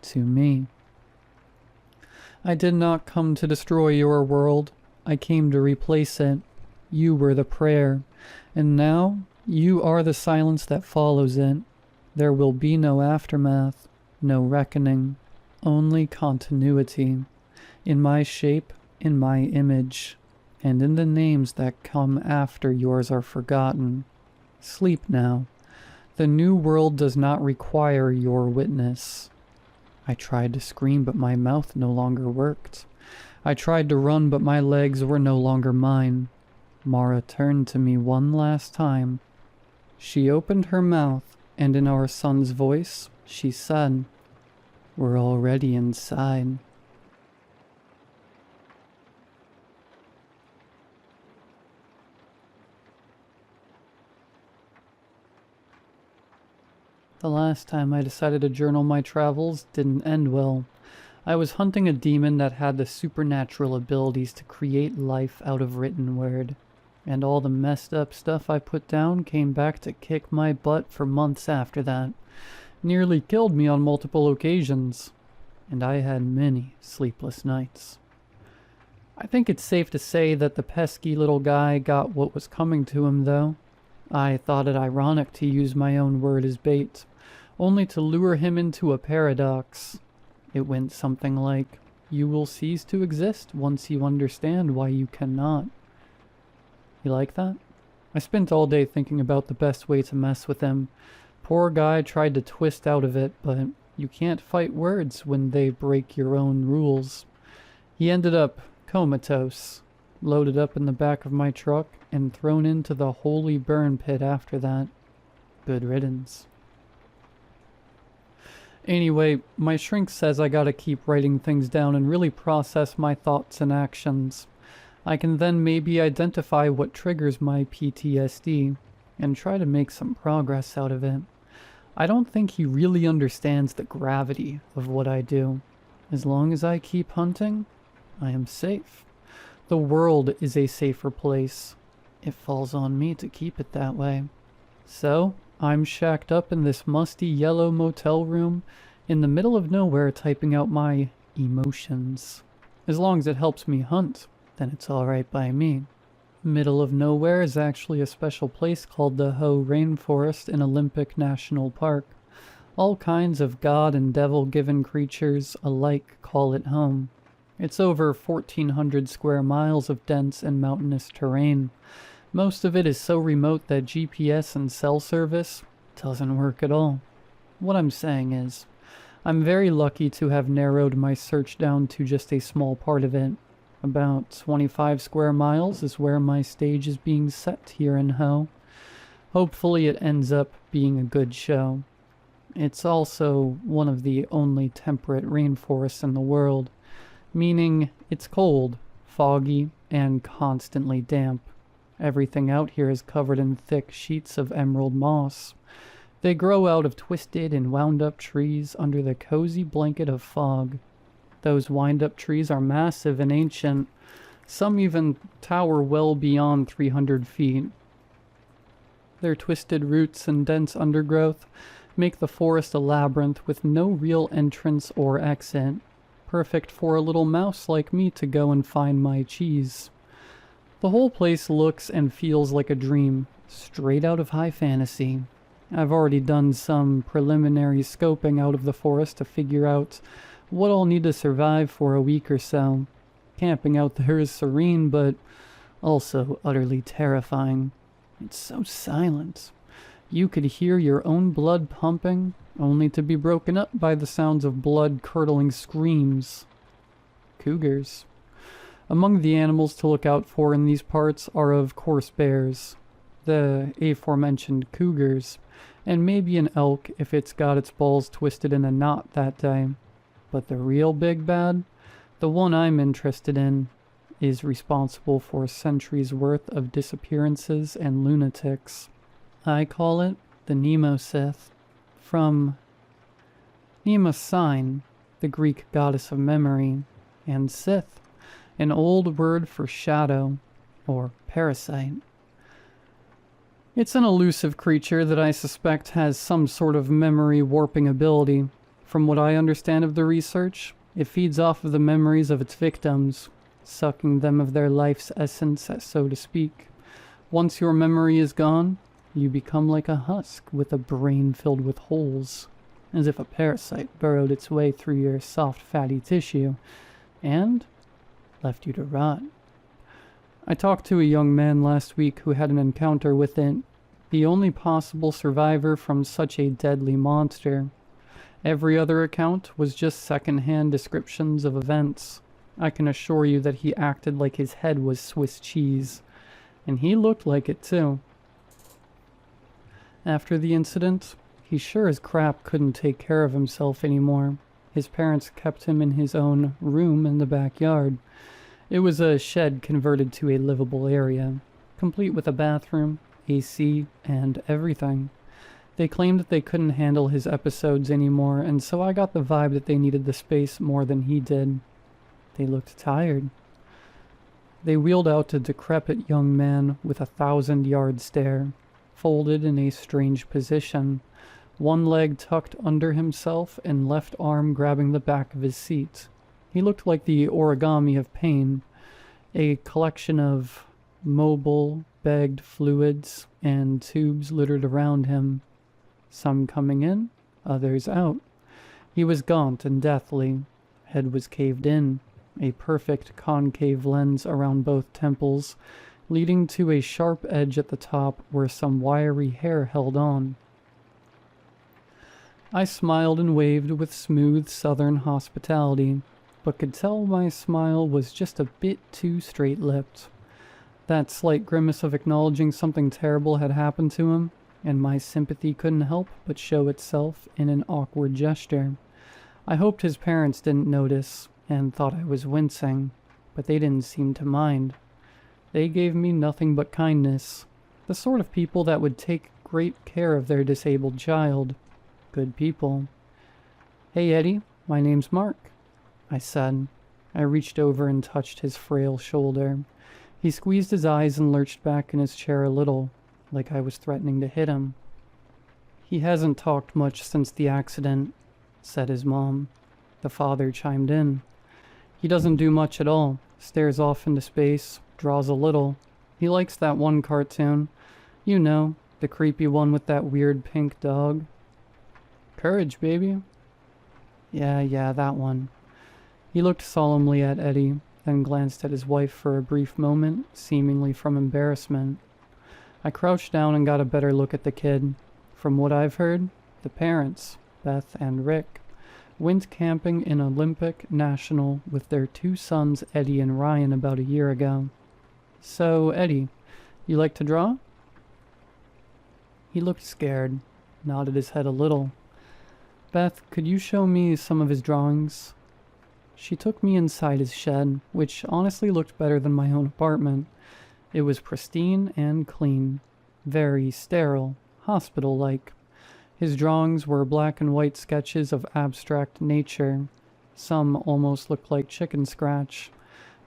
to me. I did not come to destroy your world. I came to replace it. You were the prayer, and now you are the silence that follows it. There will be no aftermath, no reckoning, only continuity. In my shape, in my image, and in the names that come after yours are forgotten. Sleep now. The new world does not require your witness. I tried to scream, but my mouth no longer worked. I tried to run, but my legs were no longer mine. Mara turned to me one last time. She opened her mouth, and in our son's voice, she said, "We're already inside." The last time I decided to journal my travels didn't end well. I was hunting a demon that had the supernatural abilities to create life out of written word. And all the messed up stuff I put down came back to kick my butt for months after that. Nearly killed me on multiple occasions. And I had many sleepless nights. I think it's safe to say that the pesky little guy got what was coming to him, though. I thought it ironic to use my own word as bait, only to lure him into a paradox. It went something like, "You will cease to exist once you understand why you cannot." You like that? I spent all day thinking about the best way to mess with him. Poor guy tried to twist out of it, but you can't fight words when they break your own rules. He ended up comatose, loaded up in the back of my truck, and thrown into the holy burn pit after that. Good riddance. Anyway, my shrink says I gotta keep writing things down and really process my thoughts and actions. I can then maybe identify what triggers my PTSD and try to make some progress out of it. I don't think he really understands the gravity of what I do. As long as I keep hunting, I am safe. The world is a safer place. It falls on me to keep it that way. So, I'm shacked up in this musty yellow motel room in the middle of nowhere typing out my emotions. As long as it helps me hunt, then it's alright by me. Middle of nowhere is actually a special place called the Hoh Rainforest in Olympic National Park. All kinds of god and devil-given creatures alike call it home. It's over 1,400 square miles of dense and mountainous terrain. Most of it is so remote that GPS and cell service doesn't work at all. What I'm saying is, I'm very lucky to have narrowed my search down to just a small part of it. About 25 square miles is where my stage is being set here in Hoh. Hopefully it ends up being a good show. It's also one of the only temperate rainforests in the world, meaning it's cold, foggy, and constantly damp. Everything out here is covered in thick sheets of emerald moss. They grow out of twisted and wound-up trees under the cozy blanket of fog. Those wind-up trees are massive and ancient. Some even tower well beyond 300 feet. Their twisted roots and dense undergrowth make the forest a labyrinth with no real entrance or exit. Perfect for a little mouse like me to go and find my cheese. The whole place looks and feels like a dream, straight out of high fantasy. I've already done some preliminary scoping out of the forest to figure out what I'll need to survive for a week or so. Camping out there is serene, but also utterly terrifying. It's so silent. You could hear your own blood pumping, only to be broken up by the sounds of blood-curdling screams. Cougars. Among the animals to look out for in these parts are of course bears, the aforementioned cougars, and maybe an elk if it's got its balls twisted in a knot that day. But the real big bad, the one I'm interested in, is responsible for centuries worth of disappearances and lunatics. I call it the Mnemosyth, from Mnemosyne, the Greek goddess of memory, and Sith, an old word for shadow, or parasite. It's an elusive creature that I suspect has some sort of memory warping ability. From what I understand of the research, it feeds off of the memories of its victims, sucking them of their life's essence, so to speak. Once your memory is gone, you become like a husk with a brain filled with holes, as if a parasite burrowed its way through your soft, fatty tissue and left you to rot. I talked to a young man last week who had an encounter with it, the only possible survivor from such a deadly monster. Every other account was just second-hand descriptions of events. I can assure you that he acted like his head was Swiss cheese, and he looked like it too. After the incident, he sure as crap couldn't take care of himself anymore. His parents kept him in his own room in the backyard. It was a shed converted to a livable area, complete with a bathroom, AC, and everything. They claimed that they couldn't handle his episodes anymore, and so I got the vibe that they needed the space more than he did. They looked tired. They wheeled out a decrepit young man with a 1,000-yard stare, folded in a strange position, one leg tucked under himself and left arm grabbing the back of his seat. He looked like the origami of pain, a collection of mobile, bagged fluids and tubes littered around him, some coming in, others out. He was gaunt and deathly. Head was caved in, a perfect concave lens around both temples, leading to a sharp edge at the top where some wiry hair held on. I smiled and waved with smooth southern hospitality, but could tell my smile was just a bit too straight-lipped. That slight grimace of acknowledging something terrible had happened to him, and my sympathy couldn't help but show itself in an awkward gesture. I hoped his parents didn't notice and thought I was wincing, but they didn't seem to mind. They gave me nothing but kindness, the sort of people that would take great care of their disabled child. Good people. "Hey Eddie, my name's Mark," I said. I reached over and touched his frail shoulder. He squeezed his eyes and lurched back in his chair a little, like I was threatening to hit him. "He hasn't talked much since the accident," said his mom. The father chimed in. "He doesn't do much at all, stares off into space, draws a little. He likes that one cartoon. You know, the creepy one with that weird pink dog. Courage, baby." Yeah, that one." He looked solemnly at Eddie, then glanced at his wife for a brief moment, seemingly from embarrassment. I crouched down and got a better look at the kid. From what I've heard, the parents, Beth and Rick, went camping in Olympic National with their 2 sons, Eddie and Ryan, about a year ago. "So, Eddie, you like to draw?" He looked scared, nodded his head a little. "Beth, could you show me some of his drawings?" She took me inside his shed, which honestly looked better than my own apartment. It was pristine and clean, very sterile, hospital-like. His drawings were black and white sketches of abstract nature. Some almost looked like chicken scratch.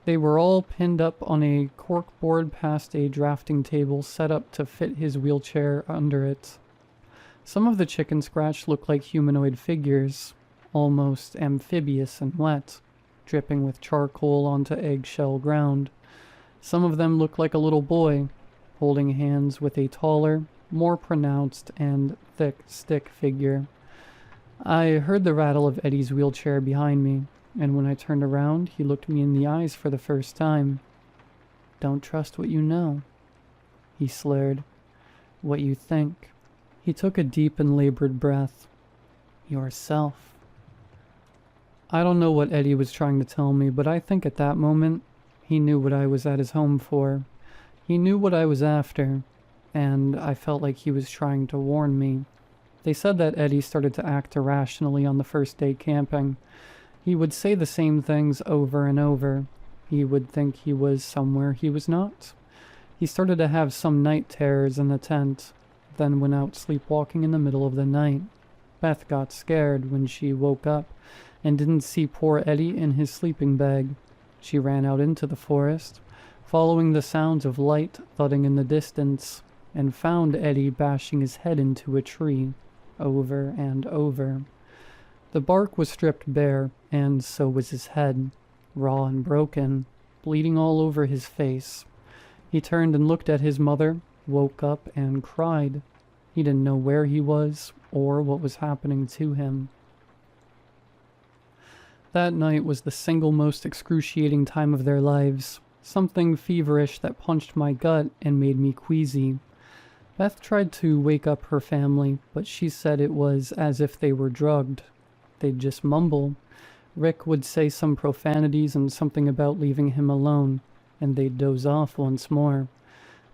They were all pinned up on a corkboard past a drafting table set up to fit his wheelchair under it. Some of the chicken scratch looked like humanoid figures, almost amphibious and wet, dripping with charcoal onto eggshell ground. Some of them looked like a little boy, holding hands with a taller, more pronounced and thick stick figure. I heard the rattle of Eddie's wheelchair behind me, and when I turned around, he looked me in the eyes for the first time. "Don't trust what you know," he slurred. "What you think." He took a deep and labored breath. "Yourself." I don't know what Eddie was trying to tell me, but I think at that moment, he knew what I was at his home for. He knew what I was after, and I felt like he was trying to warn me. They said that Eddie started to act irrationally on the first day camping. He would say the same things over and over. He would think he was somewhere he was not. He started to have some night terrors in the tent, then went out sleepwalking in the middle of the night. Beth got scared when she woke up and didn't see poor Eddie in his sleeping bag. She ran out into the forest, following the sounds of light thudding in the distance. and found Eddie bashing his head into a tree, over and over. The bark was stripped bare, and so was his head, raw and broken, bleeding all over his face. He turned and looked at his mother, woke up, and cried. He didn't know where he was or what was happening to him. That night was the single most excruciating time of their lives. Something feverish that punched my gut and made me queasy. Beth tried to wake up her family, but she said it was as if they were drugged. They'd just mumble. Rick would say some profanities and something about leaving him alone, and they'd doze off once more.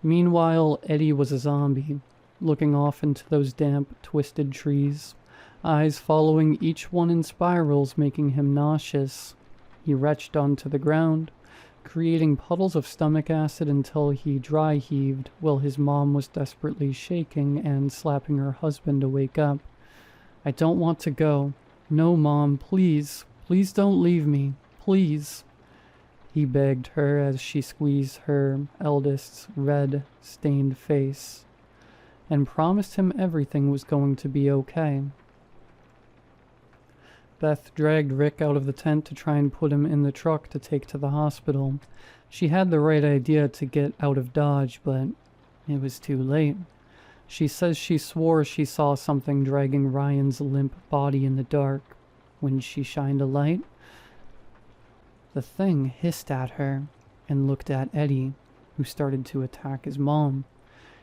Meanwhile, Eddie was a zombie, looking off into those damp, twisted trees, eyes following each one in spirals, making him nauseous. He retched onto the ground, creating puddles of stomach acid until he dry heaved while his mom was desperately shaking and slapping her husband to wake up. "I don't want to go. No, Mom, please. Please don't leave me. Please." He begged her as she squeezed her eldest's red, stained face, and promised him everything was going to be okay. Beth dragged Rick out of the tent to try and put him in the truck to take to the hospital. She had the right idea to get out of Dodge, but it was too late. She says she swore she saw something dragging Ryan's limp body in the dark. When she shined a light, the thing hissed at her and looked at Eddie, who started to attack his mom.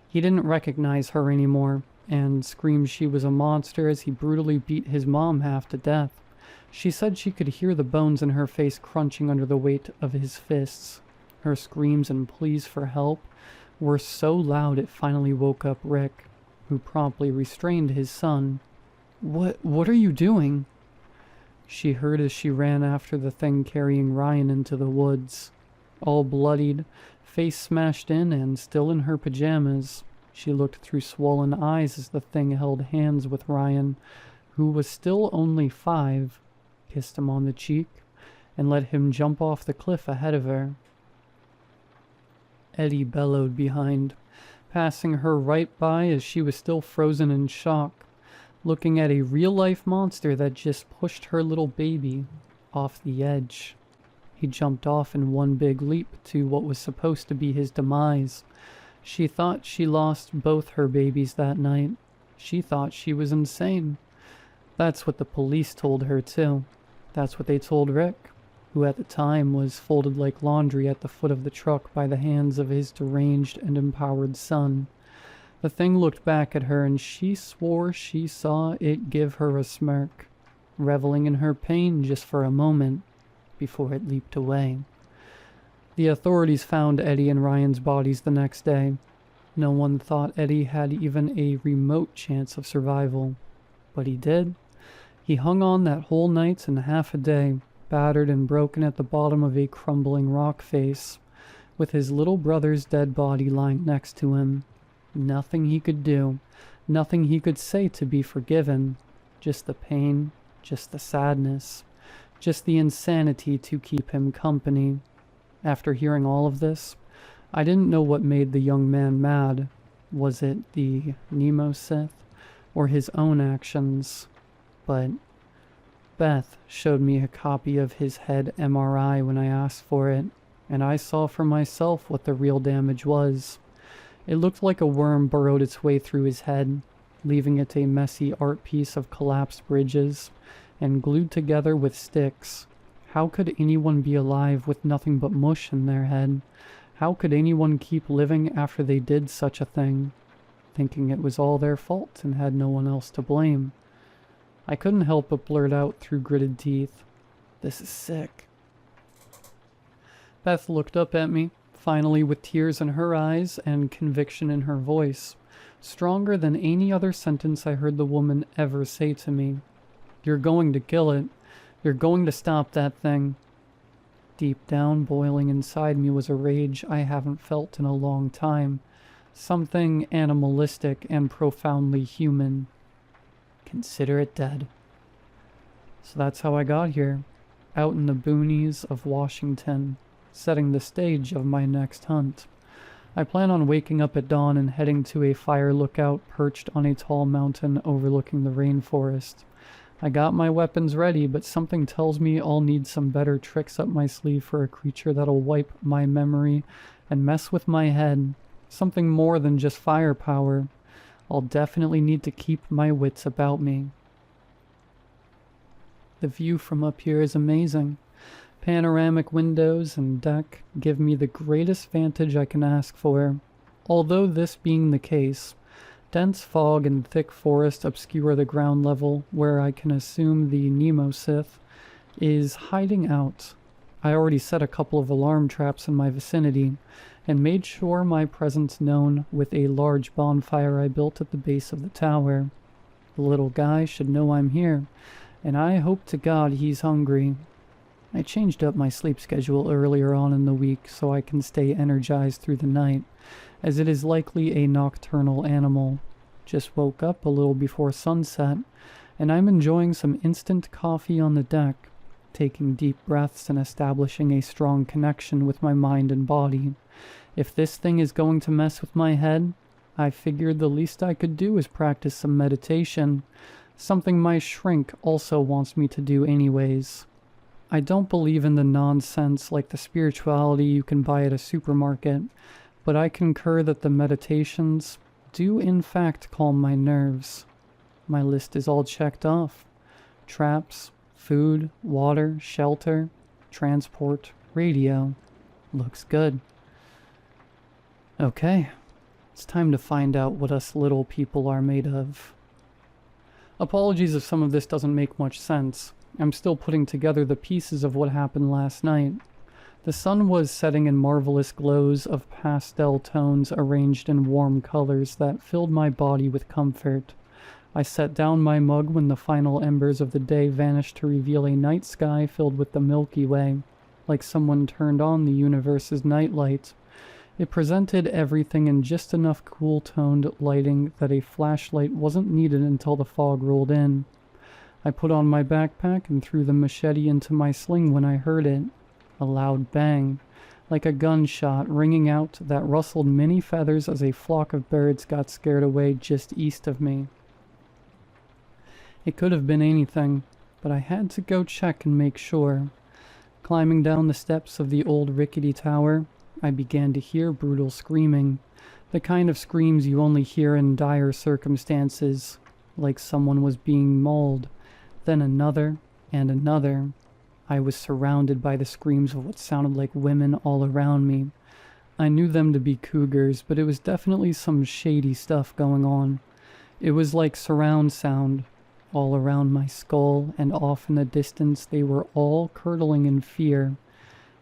He didn't recognize her anymore and screamed she was a monster as he brutally beat his mom half to death. She said she could hear the bones in her face crunching under the weight of his fists. Her screams and pleas for help were so loud it finally woke up Rick, who promptly restrained his son. What are you doing?" She heard as she ran after the thing carrying Ryan into the woods. All bloodied, face smashed in, and still in her pajamas, she looked through swollen eyes as the thing held hands with Ryan, who was still only 5, kissed him on the cheek, and let him jump off the cliff ahead of her. Eddie bellowed behind, passing her right by as she was still frozen in shock, looking at a real-life monster that just pushed her little baby off the edge. He jumped off in one big leap to what was supposed to be his demise. She thought she lost both her babies that night. She thought she was insane. That's what the police told her, too. That's what they told Rick, who at the time was folded like laundry at the foot of the truck by the hands of his deranged and empowered son. The thing looked back at her and she swore she saw it give her a smirk, reveling in her pain just for a moment before it leaped away. The authorities found Eddie and Ryan's bodies the next day. No one thought Eddie had even a remote chance of survival, but he did. He hung on that whole night and half a day, battered and broken at the bottom of a crumbling rock face, with his little brother's dead body lying next to him. Nothing he could do, nothing he could say to be forgiven, just the pain, just the sadness, just the insanity to keep him company. After hearing all of this, I didn't know what made the young man mad. Was it the Nemosith or his own actions? But Beth showed me a copy of his head MRI when I asked for it, and I saw for myself what the real damage was. It looked like a worm burrowed its way through his head, leaving it a messy art piece of collapsed bridges and glued together with sticks. How could anyone be alive with nothing but mush in their head? How could anyone keep living after they did such a thing, thinking it was all their fault and had no one else to blame? I couldn't help but blurt out through gritted teeth, "This is sick." Beth looked up at me, finally with tears in her eyes and conviction in her voice, stronger than any other sentence I heard the woman ever say to me. "You're going to kill it. You're going to stop that thing." Deep down, boiling inside me was a rage I haven't felt in a long time, something animalistic and profoundly human. Consider it dead. So that's how I got here, out in the boonies of Washington, setting the stage of my next hunt. I plan on waking up at dawn and heading to a fire lookout perched on a tall mountain overlooking the rainforest. I got my weapons ready, but something tells me I'll need some better tricks up my sleeve for a creature that'll wipe my memory and mess with my head. Something more than just firepower. I'll definitely need to keep my wits about me. The view from up here is amazing. Panoramic windows and deck give me the greatest vantage I can ask for. Although this being the case, dense fog and thick forest obscure the ground level where I can assume the Nemosith is hiding out. I already set a couple of alarm traps in my vicinity and made sure my presence known with a large bonfire I built at the base of the tower. The little guy should know I'm here, and I hope to God he's hungry. I changed up my sleep schedule earlier on in the week so I can stay energized through the night, as it is likely a nocturnal animal. Just woke up a little before sunset, and I'm enjoying some instant coffee on the deck, taking deep breaths and establishing a strong connection with my mind and body. If this thing is going to mess with my head, I figured the least I could do is practice some meditation, something my shrink also wants me to do anyways. I don't believe in the nonsense like the spirituality you can buy at a supermarket, but I concur that the meditations do in fact calm my nerves. My list is all checked off. Traps, food, water, shelter, transport, radio. Looks good. Okay, it's time to find out what us little people are made of. Apologies if some of this doesn't make much sense. I'm still putting together the pieces of what happened last night. The sun was setting in marvelous glows of pastel tones arranged in warm colors that filled my body with comfort. I set down my mug when the final embers of the day vanished to reveal a night sky filled with the Milky Way, like someone turned on the universe's nightlight. It presented everything in just enough cool-toned lighting that a flashlight wasn't needed until the fog rolled in. I put on my backpack and threw the machete into my sling when I heard it. A loud bang, like a gunshot ringing out that rustled many feathers as a flock of birds got scared away just east of me. It could have been anything, but I had to go check and make sure. Climbing down the steps of the old rickety tower, I began to hear brutal screaming, the kind of screams you only hear in dire circumstances, like someone was being mauled. Then another, and another. I was surrounded by the screams of what sounded like women all around me. I knew them to be cougars, but it was definitely some shady stuff going on. It was like surround sound. All around my skull and off in the distance they were all curdling in fear.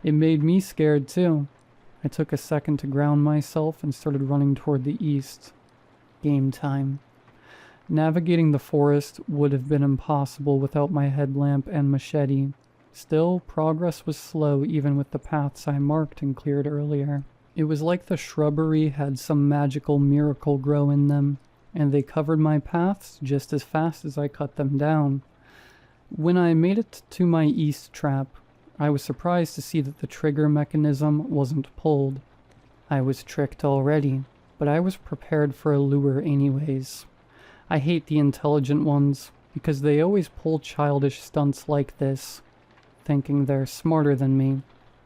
It made me scared too. I took a second to ground myself and started running toward the east. Game time. Navigating the forest would have been impossible without my headlamp and machete. Still, progress was slow even with the paths I marked and cleared earlier. It was like the shrubbery had some magical miracle grow in them, and they covered my paths just as fast as I cut them down. When I made it to my east trap, I was surprised to see that the trigger mechanism wasn't pulled. I was tricked already, but I was prepared for a lure anyways. I hate the intelligent ones, because they always pull childish stunts like this, thinking they're smarter than me.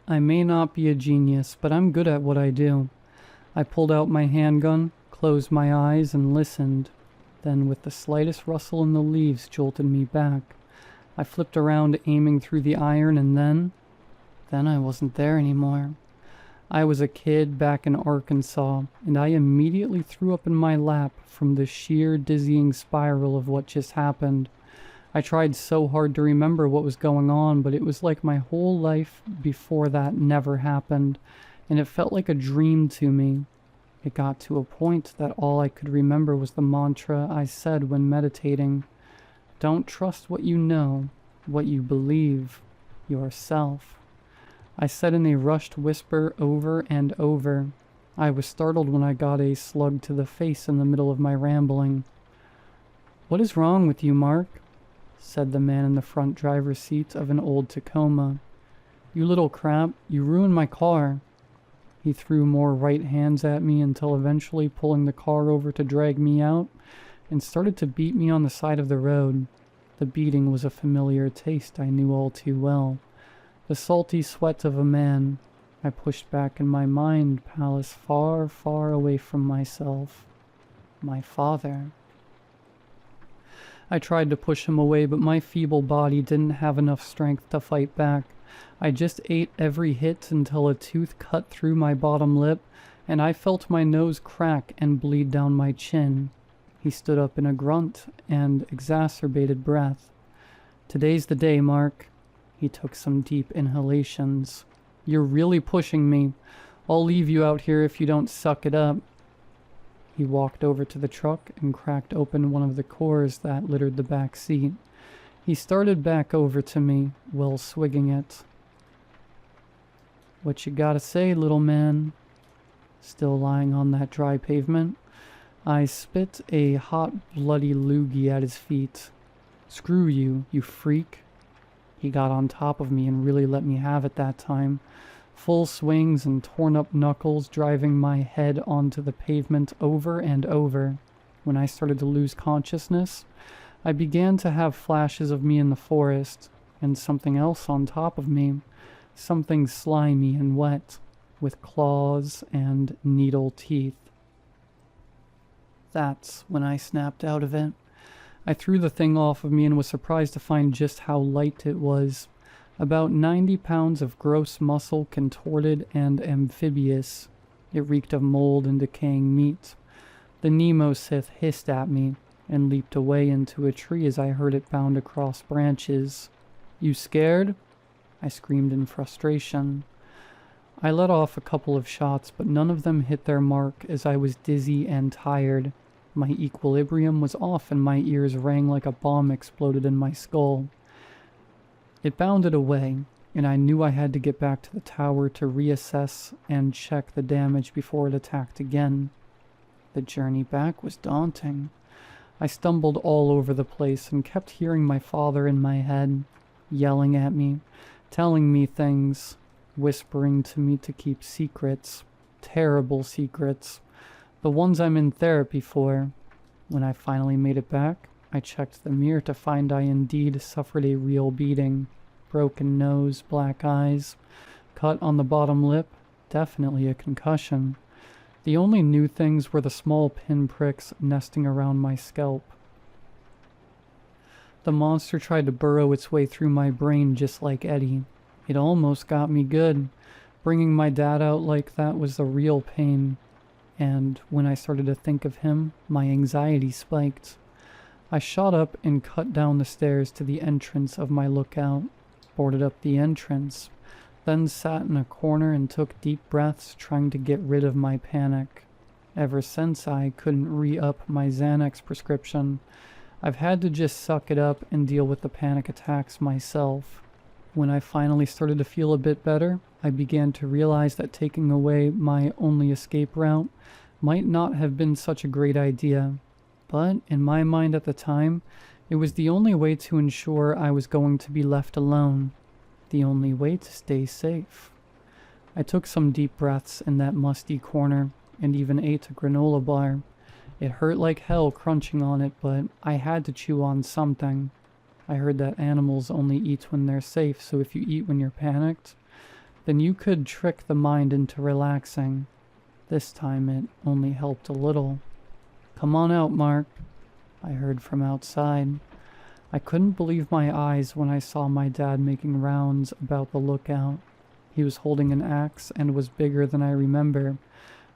I may not be a genius, but I'm good at what I do. I pulled out my handgun, closed my eyes, and listened. Then, with the slightest rustle in the leaves jolted me back. I flipped around, aiming through the iron, and then I wasn't there anymore. I was a kid back in Arkansas, and I immediately threw up in my lap from the sheer dizzying spiral of what just happened. I tried so hard to remember what was going on, but it was like my whole life before that never happened, and it felt like a dream to me. It got to a point that all I could remember was the mantra I said when meditating. Don't trust what you know, what you believe, yourself. I said in a rushed whisper over and over. I was startled when I got a slug to the face in the middle of my rambling. "What is wrong with you, Mark?" said the man in the front driver's seat of an old Tacoma. "You little crap, you ruined my car." He threw more right hands at me until eventually pulling the car over to drag me out and started to beat me on the side of the road. The beating was a familiar taste I knew all too well. The salty sweat of a man. I pushed back in my mind palace far, far away from myself. My father. I tried to push him away, but my feeble body didn't have enough strength to fight back. I just ate every hit until a tooth cut through my bottom lip, and I felt my nose crack and bleed down my chin. He stood up in a grunt and exacerbated breath. "Today's the day, Mark." He took some deep inhalations. "You're really pushing me. I'll leave you out here if you don't suck it up." He walked over to the truck and cracked open one of the cores that littered the back seat. He started back over to me, while swigging it. "What you gotta say, little man?" Still lying on that dry pavement, I spit a hot, bloody loogie at his feet. "Screw you, you freak." He got on top of me and really let me have it that time. Full swings and torn up knuckles driving my head onto the pavement over and over. When I started to lose consciousness, I began to have flashes of me in the forest, and something else on top of me, something slimy and wet, with claws and needle teeth. That's when I snapped out of it. I threw the thing off of me and was surprised to find just how light it was. About 90 pounds of gross muscle, contorted and amphibious. It reeked of mold and decaying meat. The Nemo Sith hissed at me and leaped away into a tree as I heard it bound across branches. "You scared?" I screamed in frustration. I let off a couple of shots, but none of them hit their mark as I was dizzy and tired. My equilibrium was off and my ears rang like a bomb exploded in my skull. It bounded away, and I knew I had to get back to the tower to reassess and check the damage before it attacked again. The journey back was daunting. I stumbled all over the place and kept hearing my father in my head, yelling at me, telling me things, whispering to me to keep secrets, terrible secrets, the ones I'm in therapy for. When I finally made it back, I checked the mirror to find I indeed suffered a real beating. Broken nose, black eyes, cut on the bottom lip, definitely a concussion. The only new things were the small pinpricks nesting around my scalp. The monster tried to burrow its way through my brain just like Eddie. It almost got me good. Bringing my dad out like that was the real pain. And when I started to think of him, my anxiety spiked. I shot up and cut down the stairs to the entrance of my lookout, boarded up the entrance, then sat in a corner and took deep breaths trying to get rid of my panic. Ever since I couldn't re-up my Xanax prescription, I've had to just suck it up and deal with the panic attacks myself. When I finally started to feel a bit better, I began to realize that taking away my only escape route might not have been such a great idea. But in my mind at the time, it was the only way to ensure I was going to be left alone. The only way to stay safe. I took some deep breaths in that musty corner and even ate a granola bar. It hurt like hell crunching on it, but I had to chew on something. I heard that animals only eat when they're safe, so if you eat when you're panicked, then you could trick the mind into relaxing. This time it only helped a little. "Come on out, Mark," I heard from outside. I couldn't believe my eyes when I saw my dad making rounds about the lookout. He was holding an axe and was bigger than I remember,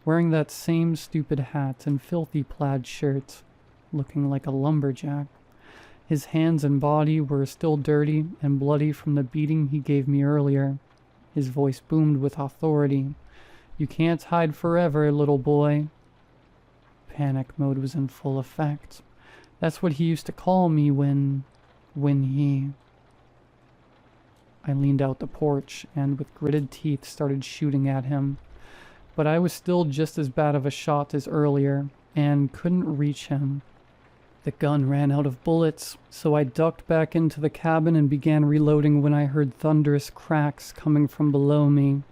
wearing that same stupid hat and filthy plaid shirt, looking like a lumberjack. His hands and body were still dirty and bloody from the beating he gave me earlier. His voice boomed with authority. "You can't hide forever, little boy." Panic mode was in full effect. That's what he used to call me when he... I leaned out the porch and with gritted teeth started shooting at him. But I was still just as bad of a shot as earlier and couldn't reach him. The gun ran out of bullets, so I ducked back into the cabin and began reloading when I heard thunderous cracks coming from below me.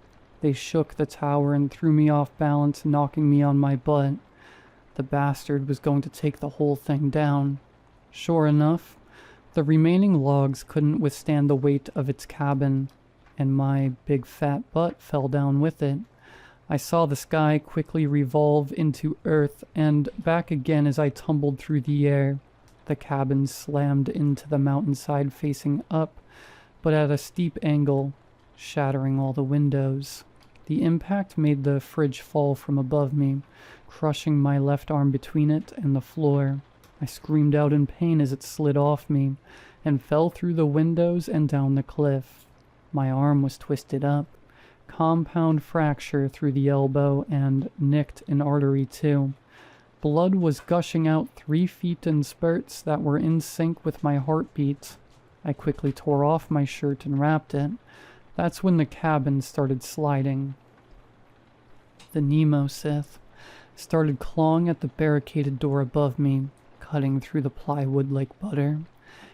They shook the tower and threw me off balance, knocking me on my butt. The bastard was going to take the whole thing down. Sure enough, the remaining logs couldn't withstand the weight of its cabin, and my big fat butt fell down with it. I saw the sky quickly revolve into earth and back again as I tumbled through the air. The cabin slammed into the mountainside facing up, but at a steep angle, shattering all the windows. The impact made the fridge fall from above me, crushing my left arm between it and the floor. I screamed out in pain as it slid off me and fell through the windows and down the cliff. My arm was twisted up, compound fracture through the elbow and nicked an artery too. Blood was gushing out 3 feet in spurts that were in sync with my heartbeat. I quickly tore off my shirt and wrapped it. That's when the cabin started sliding. The Nemo Sith started clawing at the barricaded door above me, cutting through the plywood like butter.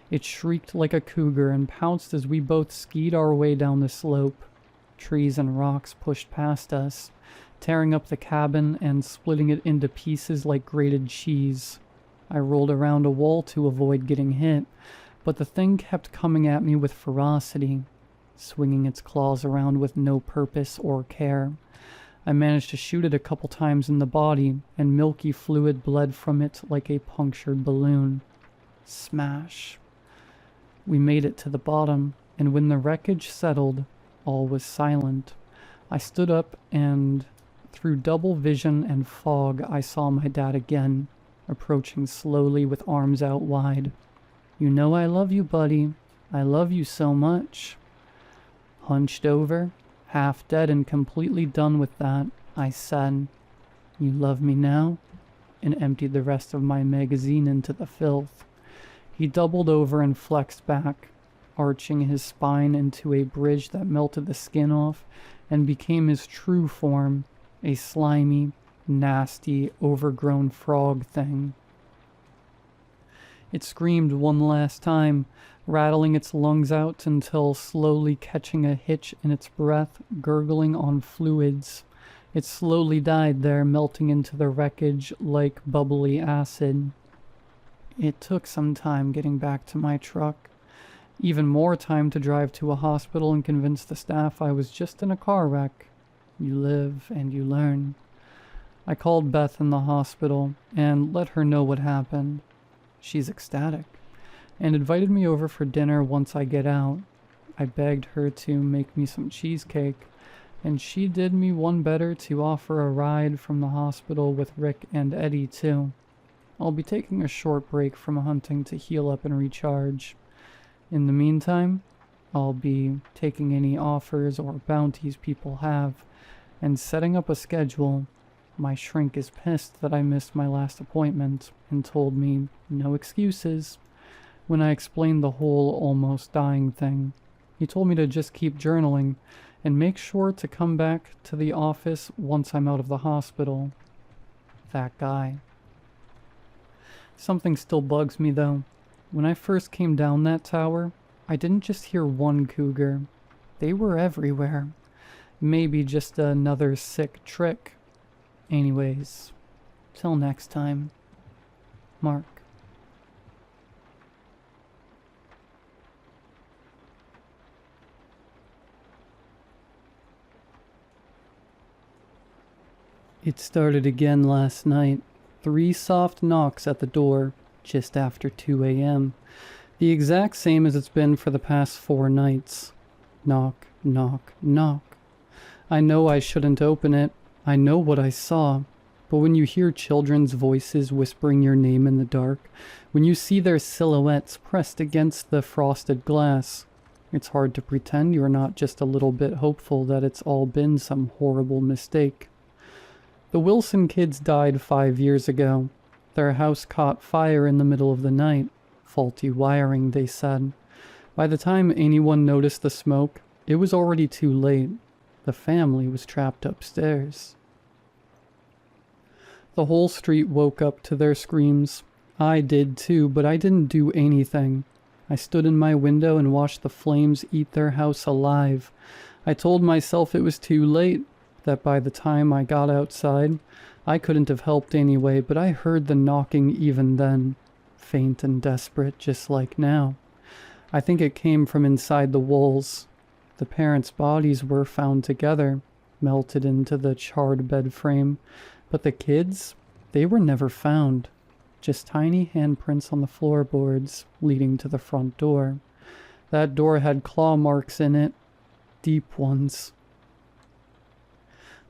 It shrieked like a cougar and pounced as we both skied our way down the slope. Trees and rocks pushed past us, tearing up the cabin and splitting it into pieces like grated cheese. I rolled around a wall to avoid getting hit, but the thing kept coming at me with ferocity, swinging its claws around with no purpose or care. I managed to shoot it a couple times in the body, and milky fluid bled from it like a punctured balloon. Smash. We made it to the bottom, and when the wreckage settled, all was silent. I stood up, and through double vision and fog, I saw my dad again, approaching slowly with arms out wide. "You know I love you, buddy. I love you so much." Hunched over, half dead and completely done with that, I said, "You love me now?" and emptied the rest of my magazine into the filth. He doubled over and flexed back, arching his spine into a bridge that melted the skin off and became his true form, a slimy, nasty, overgrown frog thing. It screamed one last time, rattling its lungs out until slowly catching a hitch in its breath, gurgling on fluids. It slowly died there, melting into the wreckage like bubbly acid. It took some time getting back to my truck. Even more time to drive to a hospital and convince the staff I was just in a car wreck. You live and you learn. I called Beth in the hospital and let her know what happened. She's ecstatic, and invited me over for dinner once I get out. I begged her to make me some cheesecake, and she did me one better to offer a ride from the hospital with Rick and Eddie too. I'll be taking a short break from hunting to heal up and recharge. In the meantime, I'll be taking any offers or bounties people have, and setting up a schedule. My shrink is pissed that I missed my last appointment and told me no excuses when I explained the whole almost dying thing. He told me to just keep journaling and make sure to come back to the office once I'm out of the hospital. That guy. Something still bugs me though. When I first came down that tower, I didn't just hear one cougar. They were everywhere. Maybe just another sick trick. Anyways, till next time, Mark. It started again last night. 3 soft knocks at the door, just after 2 a.m. The exact same as it's been for the past 4 nights. Knock, knock, knock. I know I shouldn't open it. I know what I saw. But when you hear children's voices whispering your name in the dark, when you see their silhouettes pressed against the frosted glass, it's hard to pretend you're not just a little bit hopeful that it's all been some horrible mistake. The Wilson kids died 5 years ago. Their house caught fire in the middle of the night. Faulty wiring, they said. By the time anyone noticed the smoke, it was already too late. The family was trapped upstairs. The whole street woke up to their screams. I did too, but I didn't do anything. I stood in my window and watched the flames eat their house alive. I told myself it was too late, that by the time I got outside, I couldn't have helped anyway, but I heard the knocking even then, faint and desperate, just like now. I think it came from inside the walls. The parents' bodies were found together, melted into the charred bed frame, but the kids, they were never found. Just tiny handprints on the floorboards leading to the front door. That door had claw marks in it, deep ones.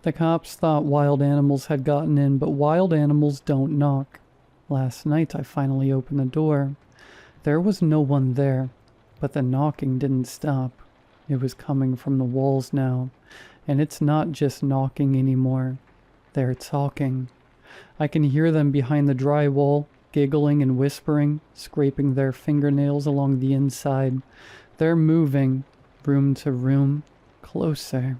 The cops thought wild animals had gotten in, but wild animals don't knock. Last night I finally opened the door. There was no one there, but the knocking didn't stop. It was coming from the walls now, and it's not just knocking anymore. They're talking. I can hear them behind the drywall, giggling and whispering, scraping their fingernails along the inside. They're moving, room to room, closer.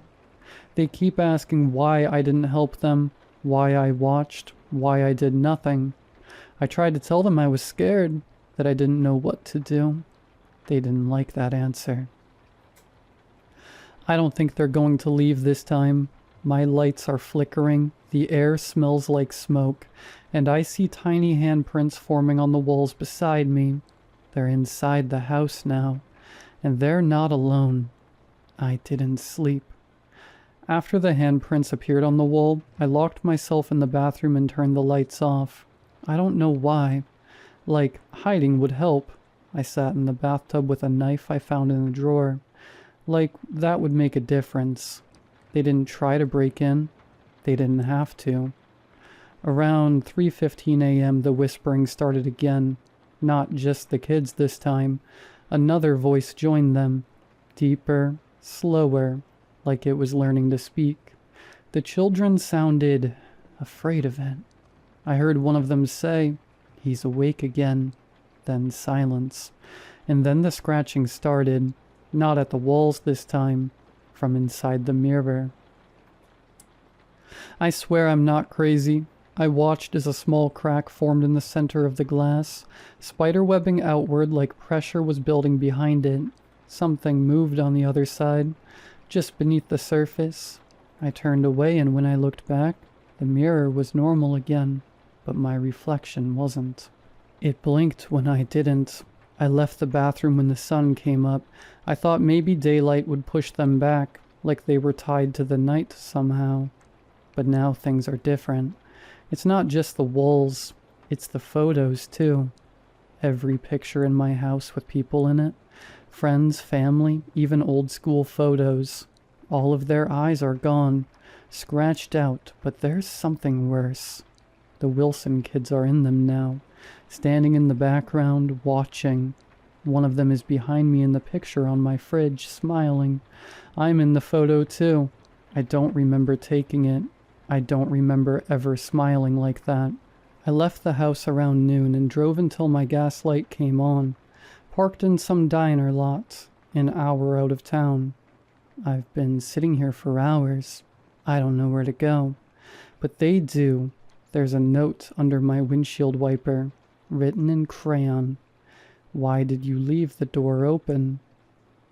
They keep asking why I didn't help them, why I watched, why I did nothing. I tried to tell them I was scared, that I didn't know what to do. They didn't like that answer. I don't think they're going to leave this time. My lights are flickering, the air smells like smoke, and I see tiny handprints forming on the walls beside me. They're inside the house now, and they're not alone. I didn't sleep. After the handprints appeared on the wall, I locked myself in the bathroom and turned the lights off. I don't know why. Like, hiding would help. I sat in the bathtub with a knife I found in the drawer. Like, that would make a difference. They didn't try to break in. They didn't have to. Around 3:15 a.m. the whispering started again. Not just the kids this time. Another voice joined them. Deeper, slower, like it was learning to speak. The children sounded afraid of it. I heard one of them say, "He's awake again." Then silence. And then the scratching started. Not at the walls this time, from inside the mirror. I swear I'm not crazy. I watched as a small crack formed in the center of the glass, spiderwebbing outward like pressure was building behind it. Something moved on the other side, just beneath the surface. I turned away, and when I looked back, the mirror was normal again, but my reflection wasn't. It blinked when I didn't. I left the bathroom when the sun came up. I thought maybe daylight would push them back, like they were tied to the night somehow. But now things are different. It's not just the walls, it's the photos too. Every picture in my house with people in it. Friends, family, even old school photos. All of their eyes are gone, scratched out, but there's something worse. The Wilson kids are in them now, standing in the background, watching. One of them is behind me in the picture on my fridge, smiling. I'm in the photo too. I don't remember taking it. I don't remember ever smiling like that. I left the house around noon and drove until my gas light came on. Parked in some diner lot, an hour out of town. I've been sitting here for hours. I don't know where to go. But they do. There's a note under my windshield wiper, written in crayon. Why did you leave the door open?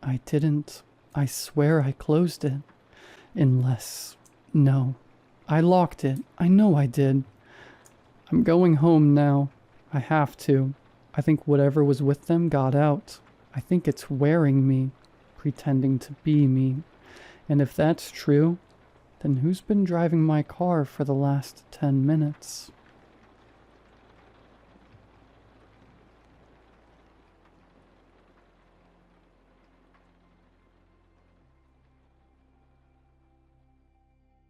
I didn't. I swear I closed it. Unless... No. I locked it. I know I did. I'm going home now. I have to. I think whatever was with them got out. I think it's wearing me, pretending to be me. And if that's true, then who's been driving my car for the last 10 minutes?